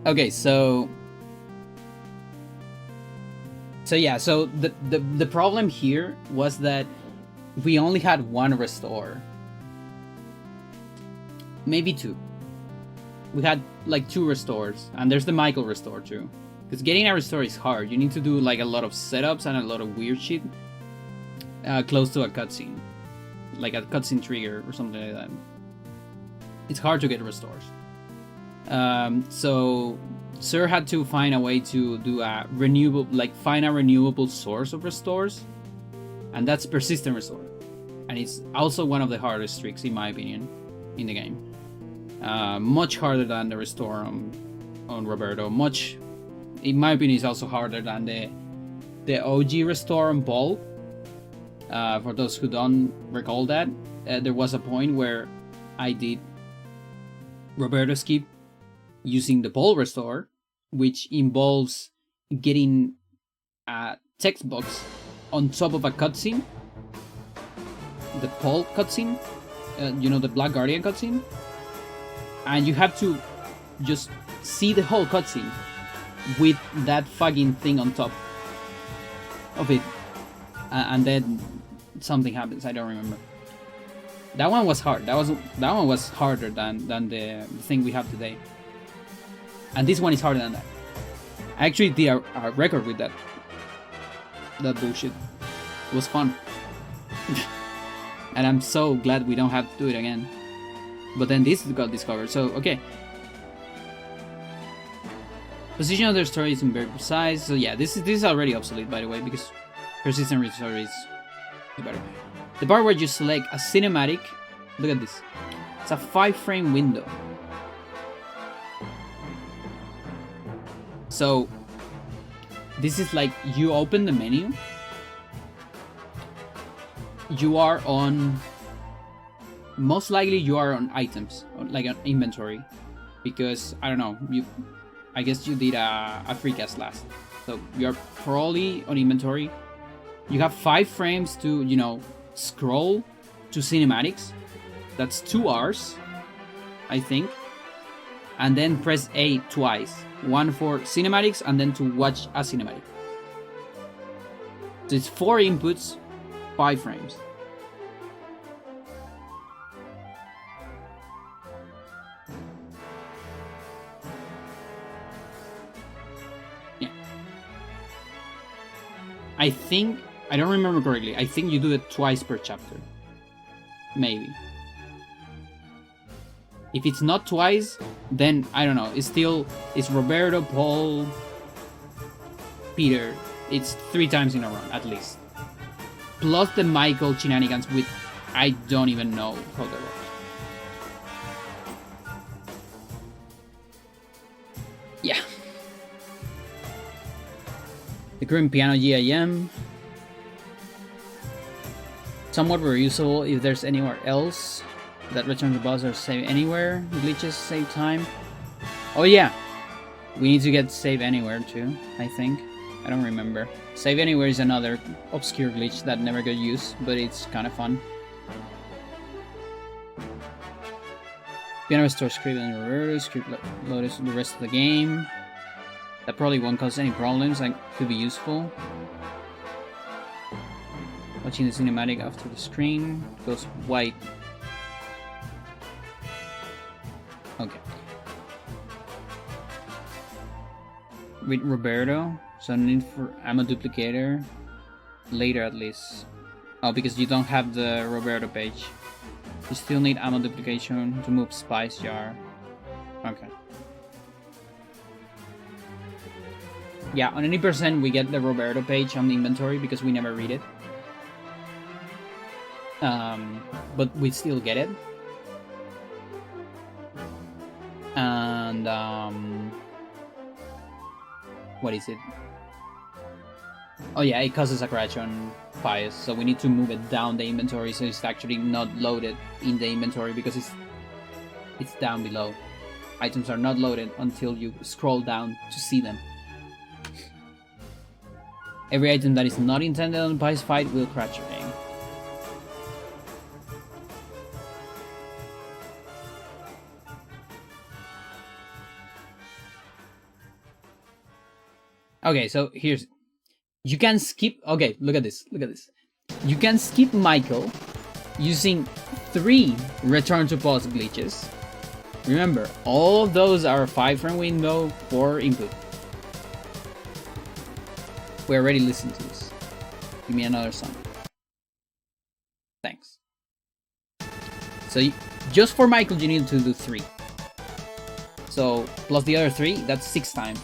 Okay, so yeah, so the problem here was that we only had one restore. Maybe two. We had like 2 restores, and there's the Michael restore too. Because getting a restore is hard. You need to do like a lot of setups and a lot of weird shit close to a cutscene. Like a cutscene trigger or something like that. It's hard to get restores. So Sir had to find a way to do a renewable, like find a renewable source of restores, and that's persistent restore, and it's also one of the hardest tricks in my opinion in the game. Much harder than the restore on Roberto. Much, in my opinion, is also harder than the OG restore on Ball. For those who don't recall that, there was a point where I did Roberto skip using the Ball restore, which involves getting a text box on top of a cutscene, the Paul cutscene, you know, the Black Guardian cutscene, and you have to just see the whole cutscene with that fucking thing on top of it, and then something happens. I don't remember. That one was hard. That one was harder than the thing we have today. And this one is harder than that. I actually did a record with that bullshit. It was fun. And I'm so glad we don't have to do it again. But then this got discovered, so okay. Position of their story isn't very precise, so yeah, this is already obsolete, by the way, because persistent restore is better. The part where you select a cinematic, look at this. It's a 5-frame window. So this is like you open the menu. You are on, most likely you are on items, like an inventory, because I don't know, I guess you did a free cast last, so you're probably on inventory. You have 5 frames to, you know, scroll to cinematics. That's 2 hours, I think, and then press A twice, one for cinematics and then to watch a cinematic. So it's 4 inputs, 5 frames. Yeah. I think, I don't remember correctly, I think you do it twice per chapter. Maybe. If it's not twice, then I don't know. It's Roberto, Paul, Peter. It's 3 times in a run, at least. Plus the Michael shenanigans with, I don't even know how they work. Yeah. The current piano GIM. Somewhat reusable if there's anywhere else that return to boss or save anywhere. Glitches save time. Oh yeah, we need to get save anywhere too, I think. I don't remember. Save anywhere is another obscure glitch that never got used, but it's kind of fun. Piano restore script and reverse, script loads the rest of the game. That probably won't cause any problems, like could be useful. Watching the cinematic after the screen goes white. Okay. With Roberto, so need for ammo duplicator later at least. Oh, because you don't have the Roberto page. You still need ammo duplication to move spice jar. Okay. Yeah, on any percent we get the Roberto page on the inventory because we never read it. But we still get it. And what is it? Oh yeah, it causes a crash on Pius, so we need to move it down the inventory so it's actually not loaded in the inventory because it's down below. Items are not loaded until you scroll down to see them. Every item that is not intended on Pius fight will crash your game. Okay, so here's... You can skip... Okay, look at this. Look at this. You can skip Michael using 3 return to pause glitches. Remember, all of those are 5-frame window for input. We already listened to this. Give me another song. Thanks. So, just for Michael, you need to do 3. So, plus the other 3, that's 6 times.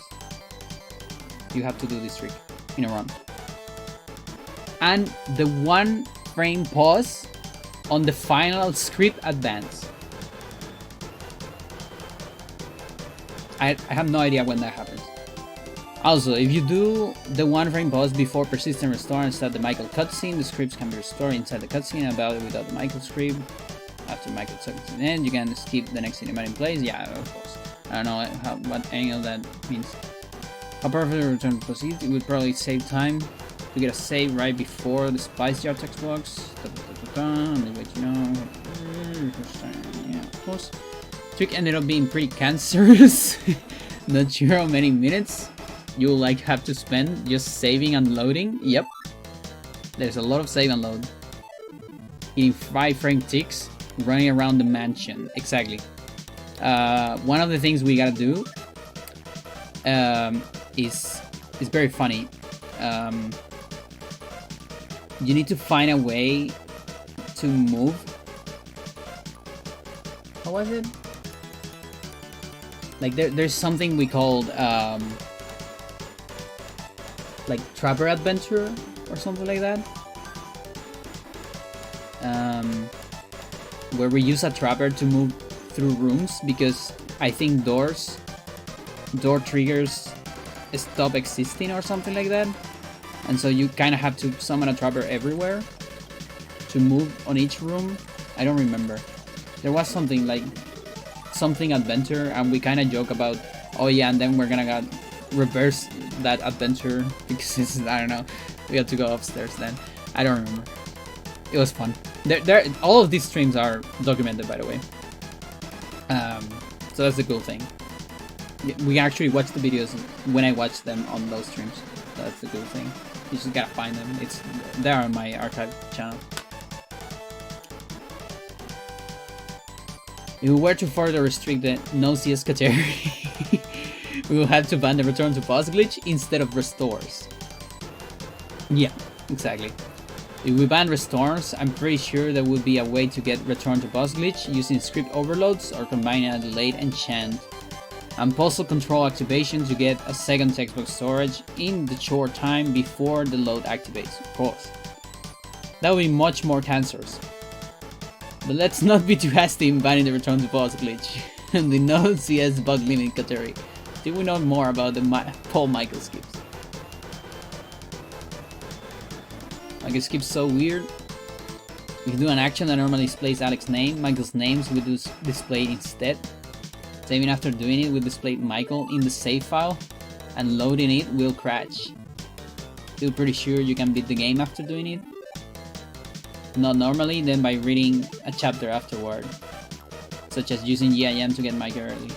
You have to do this trick in a run. And the 1-frame pause on the final script advance. I have no idea when that happens. Also, if you do the 1-frame pause before persistent restore and start the Michael cutscene, the scripts can be restored inside the cutscene about it without the Michael script. After Michael cutscene end, you can skip the next cinematic plays. Yeah, of course. I don't know what any of that means. How perfect return to proceed? It would probably save time to get a save right before the spice jar text box. And let you know. Yeah, of course. Trick ended up being pretty cancerous. Not sure how many minutes you'll like have to spend just saving and loading. Yep. There's a lot of save and load. Getting 5-frame ticks, running around the mansion. Exactly. One of the things we gotta do is very funny. You need to find a way to move. What was it? Like there's something we called like Trapper Adventure or something like that. um, where we use a trapper to move through rooms because I think door triggers stop existing or something like that, and so you kind of have to summon a trapper everywhere to move on each room. I don't remember. There was something like something adventure, and we kind of joke about, oh yeah, and then we're gonna reverse that adventure because it's, I don't know, we had to go upstairs then. I don't remember. It was fun. All of these streams are documented, by the way. So that's the cool thing. We actually watch the videos when I watch them on those streams. So that's the cool thing. You just gotta find them. They're on my archive channel. If we were to further restrict the no CS category, we will have to ban the return to pause glitch instead of restores. Yeah, exactly. If we ban restores, I'm pretty sure there would be a way to get return to pause glitch using script overloads or combining a delayed enchant and puzzle control activation to get a second textbook storage in the short time before the load activates, of course. That would be much more cancerous. But let's not be too hasty in banning the return to pause glitch and the no CS bug limit category. Till we know more about the Paul Michael skips. Michael skips so weird. We can do an action that normally displays Alex's name. Michael's names will do displayed instead. So even after doing it, we'll display Michael in the save file, and loading it will crash. Feel pretty sure you can beat the game after doing it. Not normally, then by reading a chapter afterward, such as using GIM to get Michael early.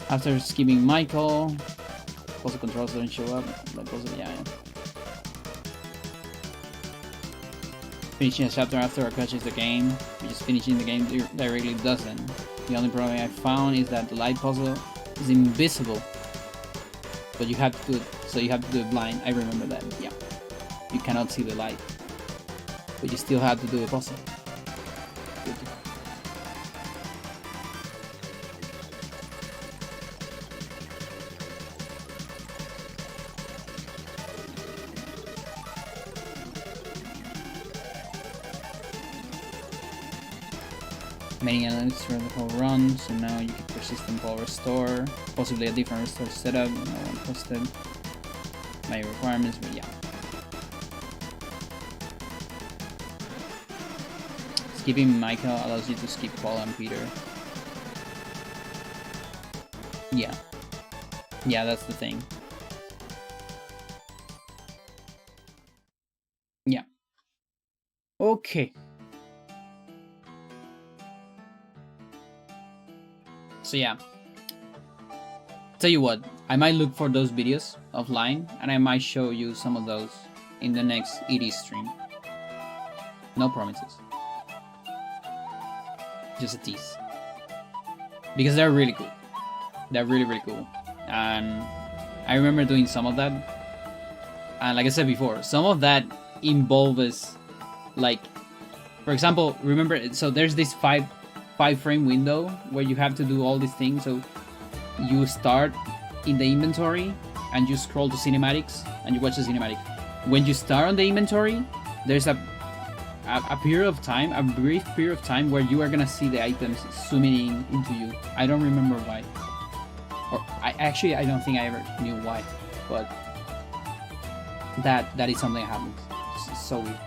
After skipping Michael, puzzle controls don't show up. But puzzle, yeah. Finishing a chapter after crashes the game, just finishing the game directly doesn't. The only problem I found is that the light puzzle is invisible, but you have to do it, so you have to do it blind. I remember that, yeah. You cannot see the light, but you still have to do the puzzle. Many analytics for the whole run, so now you can persistent ball restore, possibly a different restore setup. No one posted my requirements, but yeah. Skipping Michael allows you to skip Paul and Peter. Yeah. Yeah, that's the thing. Yeah. Okay. So yeah. Tell you what, I might look for those videos offline and I might show you some of those in the next ED stream. No promises. Just a tease. Because they're really cool. They're really, really cool. And I remember doing some of that. And like I said before, some of that involves, like, for example, remember, so there's this five frame window where you have to do all these things. So you start in the inventory and you scroll to cinematics and you watch the cinematic. When you start on the inventory, there's a period of time, a brief period of time where you are gonna see the items zooming in into you. I don't remember why. Or I don't think I ever knew why, but that is something that happens. It's so weird.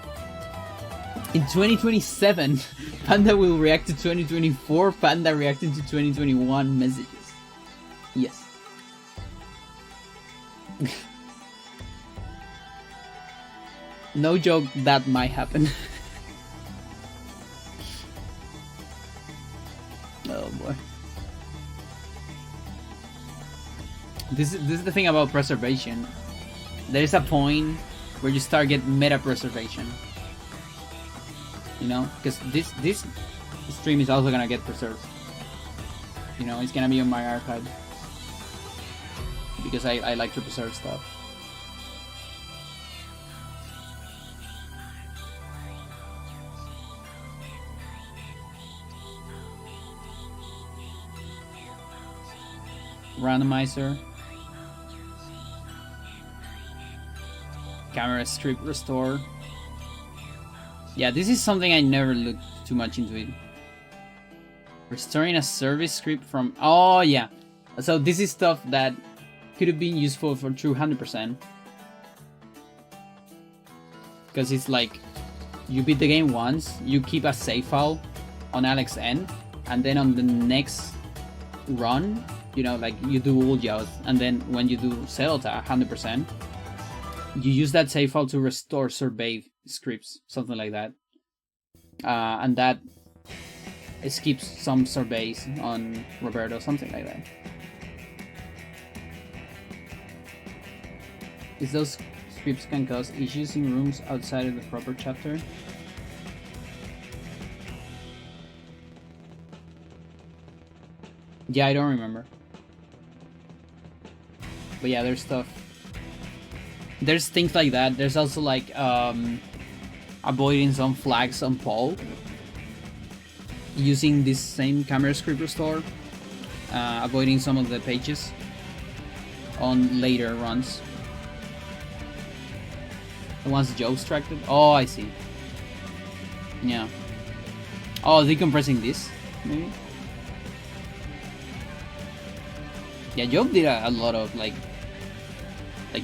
In 2027, Panda will react to 2024 Panda reacting to 2021 messages. Yes. No joke, that might happen. Oh boy. This is the thing about preservation. There is a point where you start getting meta preservation. You know, because this stream is also gonna get preserved. You know, it's gonna be on my archive because I like to preserve stuff. Randomizer, camera strip restore. Yeah, this is something I never looked too much into it. Restoring a service script from... Oh, yeah. So this is stuff that could have been useful for true 100%. Because it's like, you beat the game once, you keep a save file on Alex N, and then on the next run, you know, like you do all jobs, and then when you do settle to 100%, you use that save file to restore survey scripts, something like that. And that skips some surveys on Roberto, something like that. Is those scripts can cause issues in rooms outside of the proper chapter? Yeah, I don't remember. But yeah, there's stuff. There's things like that. There's also like avoiding some flags on Paul using this same camera script restore, avoiding some of the pages on later runs. Once Joe extracted. Oh, I see. Yeah. Oh, decompressing this, maybe? Yeah, Job did a lot of like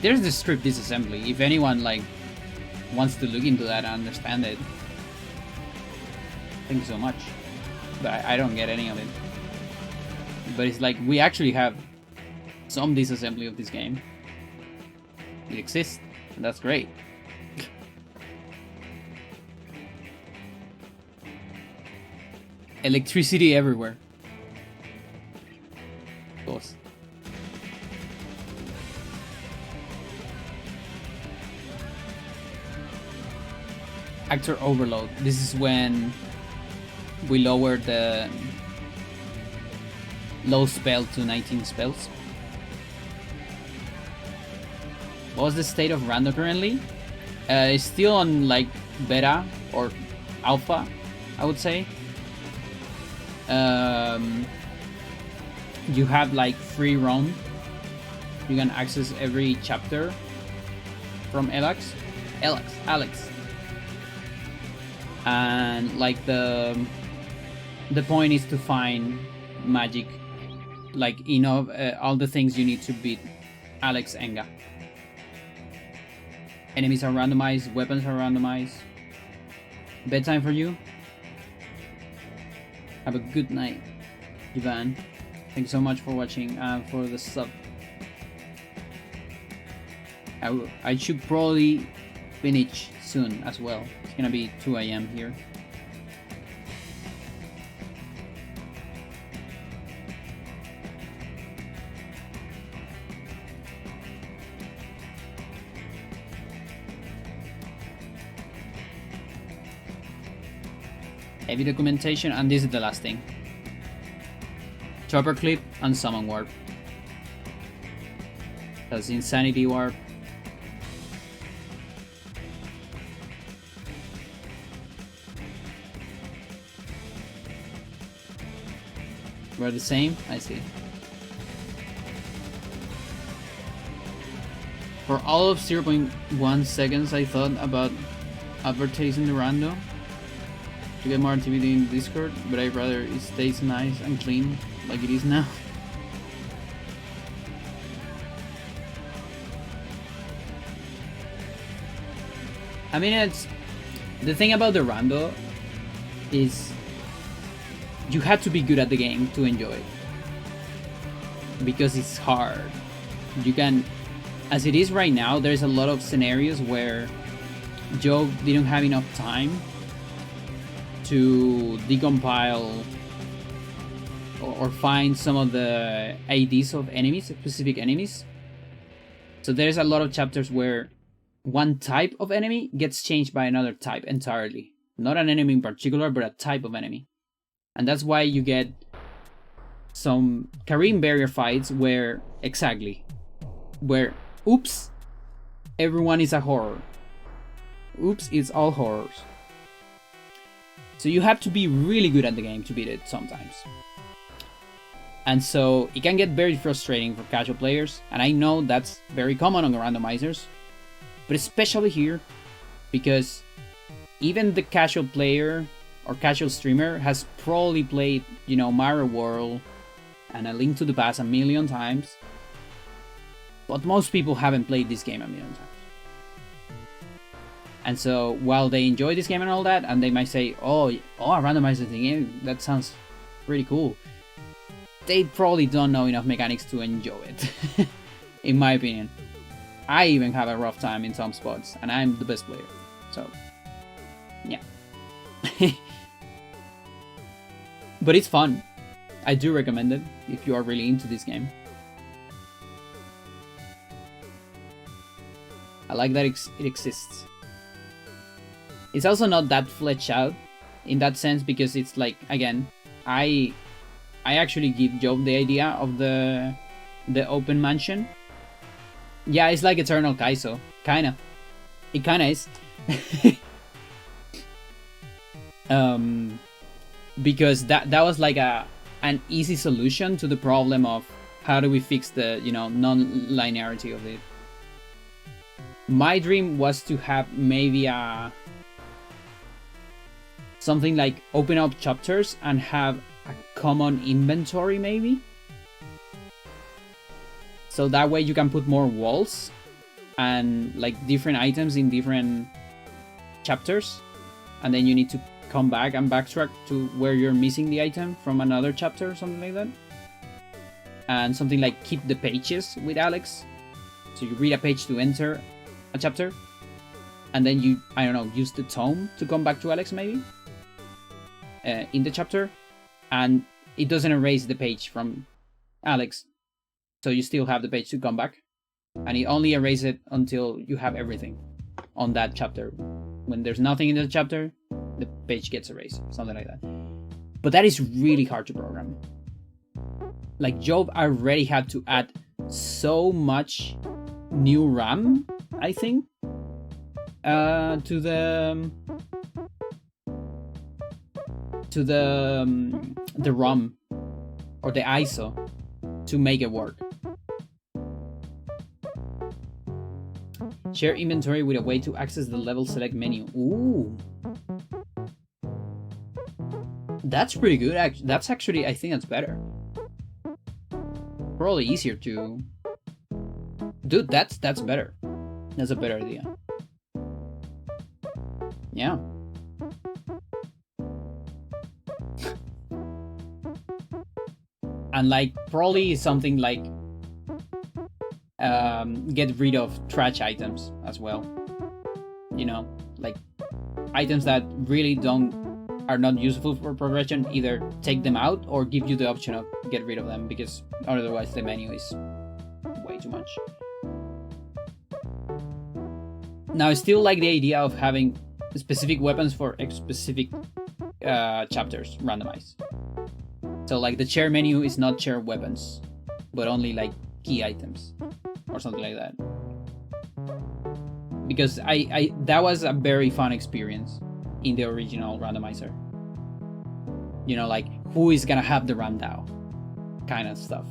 there's the script disassembly. If anyone like wants to look into that and understand it, thank you so much. But I don't get any of it. But it's like we actually have some disassembly of this game. It exists, and that's great. Electricity everywhere. Of course. Actor overload. This is when we lower the low spell to 19 spells. What was the state of random currently? It's still on like beta or alpha, I would say. You have like free roam. You can access every chapter from Alex. And like the point is to find magic, like all the things you need to beat Alex Enga. Enemies are randomized, weapons are randomized. Bedtime for you. Have a good night, Ivan. Thanks so much for watching and for the sub. I should probably finish soon as well. It's gonna be 2 AM here. Heavy documentation, and this is the last thing. Chopper clip and summon warp. That's insanity warp. We're the same? I see. For all of 0.1 seconds I thought about advertising the rando to get more activity in Discord, but I'd rather it stays nice and clean like it is now. I mean, it's the thing about the rando is you have to be good at the game to enjoy it, because it's hard. You can, as it is right now, there's a lot of scenarios where Joe didn't have enough time to decompile or find some of the IDs of enemies, specific enemies. So there's a lot of chapters where one type of enemy gets changed by another type entirely. Not an enemy in particular, but a type of enemy. And that's why you get some Karim barrier fights where, oops, everyone is a horror. Oops, it's all horrors. So you have to be really good at the game to beat it sometimes. And so it can get very frustrating for casual players, and I know that's very common on randomizers, but especially here, because even the casual player or casual streamer has probably played, you know, Mario World and A Link to the Past a million times. But most people haven't played this game a million times. And so while they enjoy this game and all that, and they might say, oh, a randomizer thing, that sounds pretty cool. They probably don't know enough mechanics to enjoy it, in my opinion. I even have a rough time in some spots, and I'm the best player. So, yeah. But it's fun. I do recommend it if you are really into this game. I like that it exists. It's also not that fleshed out in that sense, because it's like, again, I actually give Job the idea of the open mansion. Yeah, it's like Eternal Kaizo, kinda. It kinda is. Because that was like an easy solution to the problem of how do we fix the, you know, non-linearity of it. My dream was to have maybe something like open up chapters and have a common inventory, maybe. So that way you can put more walls and like different items in different chapters, and then you need to come back and backtrack to where you're missing the item from another chapter or something like that. And something like keep the pages with Alex. So you read a page to enter a chapter, and then you, I don't know, use the tome to come back to Alex maybe in the chapter, and it doesn't erase the page from Alex, so you still have the page to come back, and it only erases it until you have everything on that chapter. When there's nothing in the chapter, the page gets erased, something like that. But that is really hard to program. Like, Job already had to add so much new RAM, I think, to the ROM or the ISO to make it work. Share inventory with a way to access the level select menu. Ooh, that's pretty good. That's actually, I think that's better. Probably easier to. Dude, that's better. That's a better idea. Yeah. And like probably something like get rid of trash items as well. You know, like items that really are not useful for progression. Either take them out or give you the option of get rid of them, because otherwise the menu is way too much. Now, I still like the idea of having specific weapons for specific chapters randomized. So like the share menu is not share weapons, but only like key items or something like that. Because I that was a very fun experience in the original randomizer. You know, like who is gonna have the rundown kind of stuff.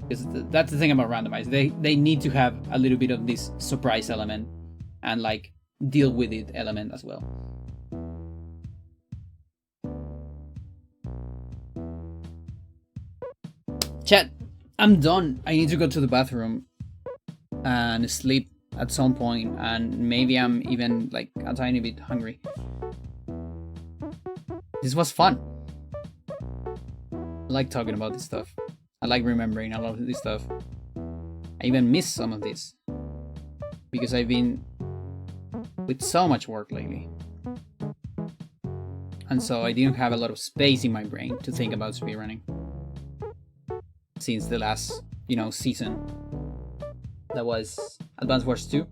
Because that's the thing about randomize. They need to have a little bit of this surprise element and like deal with it element as well. Chat, I'm done. I need to go to the bathroom and sleep at some point, and maybe I'm even like a tiny bit hungry. This was fun. I like talking about this stuff. I like remembering a lot of this stuff. I even miss some of this because I've been with so much work lately. And so I didn't have a lot of space in my brain to think about speedrunning. Since the last, you know, season. That was Advance Wars 2.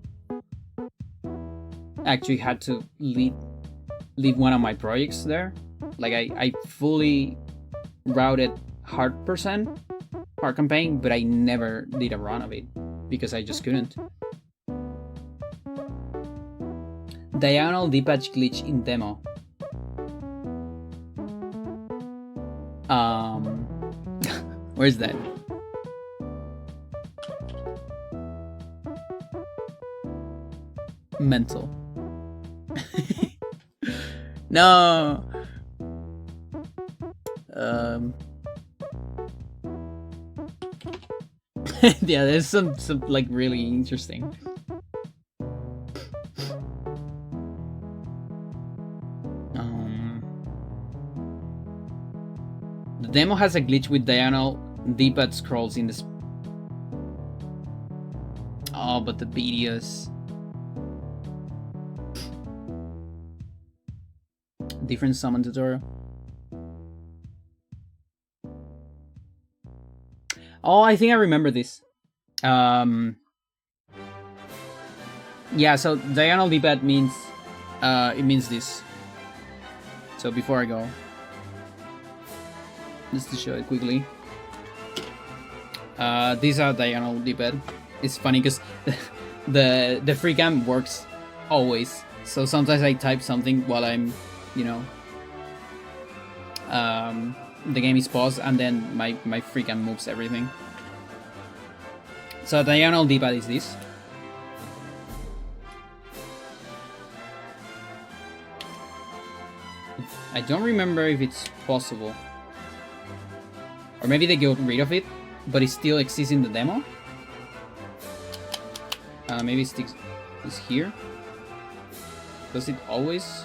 I actually had to leave one of my projects there. Like I fully routed hard campaign, but I never did a run of it because I just couldn't. Diagonal D-patch glitch in demo. Where's that? Mental. No. Um. Yeah, there's some like really interesting. The demo has a glitch with diagonal D-pad scrolls in this. Oh, but the videos. Different summon tutorial. Oh, I think I remember this. Yeah, so diagonal D-pad means it means this. So before I go, just to show it quickly. These are diagonal D-pad. It's funny because the free cam works always. So sometimes I type something while I'm, you know, the game is paused, and then my free cam moves everything. So diagonal D-pad is this. I don't remember if it's possible. Or maybe they got rid of it, but it still exists in the demo. Maybe it is here. Does it always?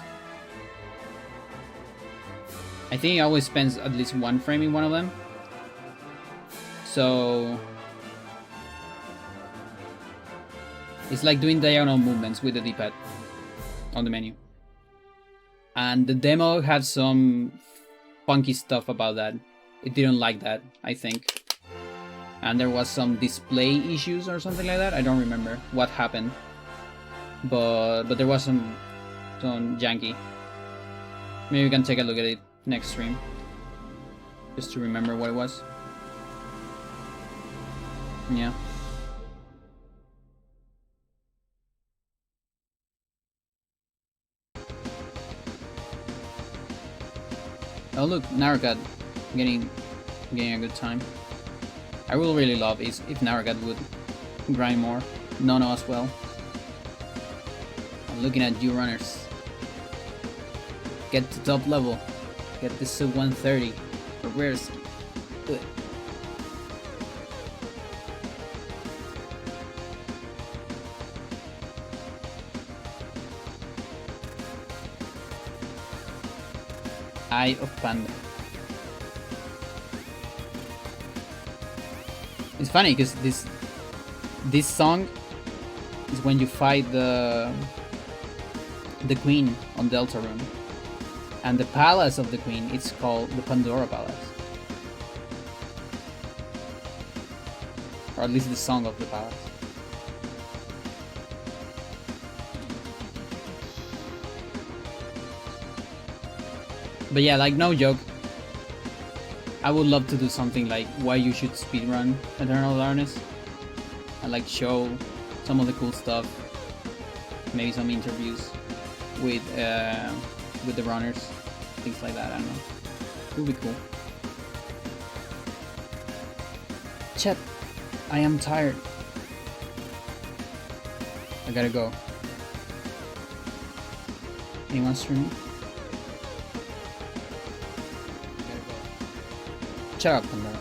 I think it always spends at least one frame in one of them. So it's like doing diagonal movements with the D-pad on the menu. And the demo had some funky stuff about that. It didn't like that, I think. And there was some display issues or something like that. I don't remember what happened. But there was some janky. Maybe we can take a look at it next stream. Just to remember what it was. Yeah. Oh look, Naragat getting a good time. I will really love if Naragat would grind more. Nono as well. I'm looking at you runners. Get to top level. Get this to 130. Or where's good. Eye of Panda. It's funny because this song is when you fight the queen on Deltarune, and the palace of the queen, it's called the Pandora Palace, or at least the song of the palace. But yeah, like no joke, I would love to do something like why you should speedrun Eternal Darkness and like show some of the cool stuff, maybe some interviews with the runners, things like that. I don't know. It would be cool. Chat, I am tired. I gotta go. Anyone streaming? Shut up, Pandora.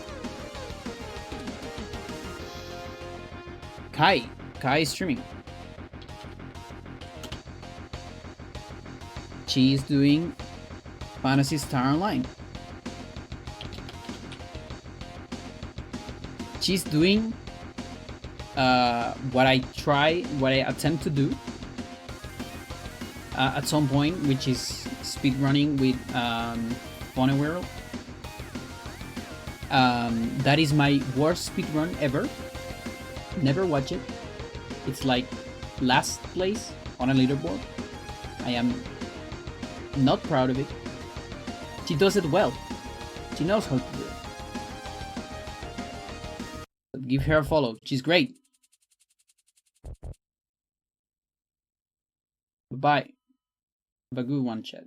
Kai is streaming. She is doing Phantasy Star Online. She's doing what I attempt to do at some point, which is speedrunning with Funny World. That is my worst speedrun ever. Never watch it. It's like last place on a leaderboard. I am not proud of it. She does it well. She knows how to do it. Give her a follow. She's great. Bye. Have a good one, chat.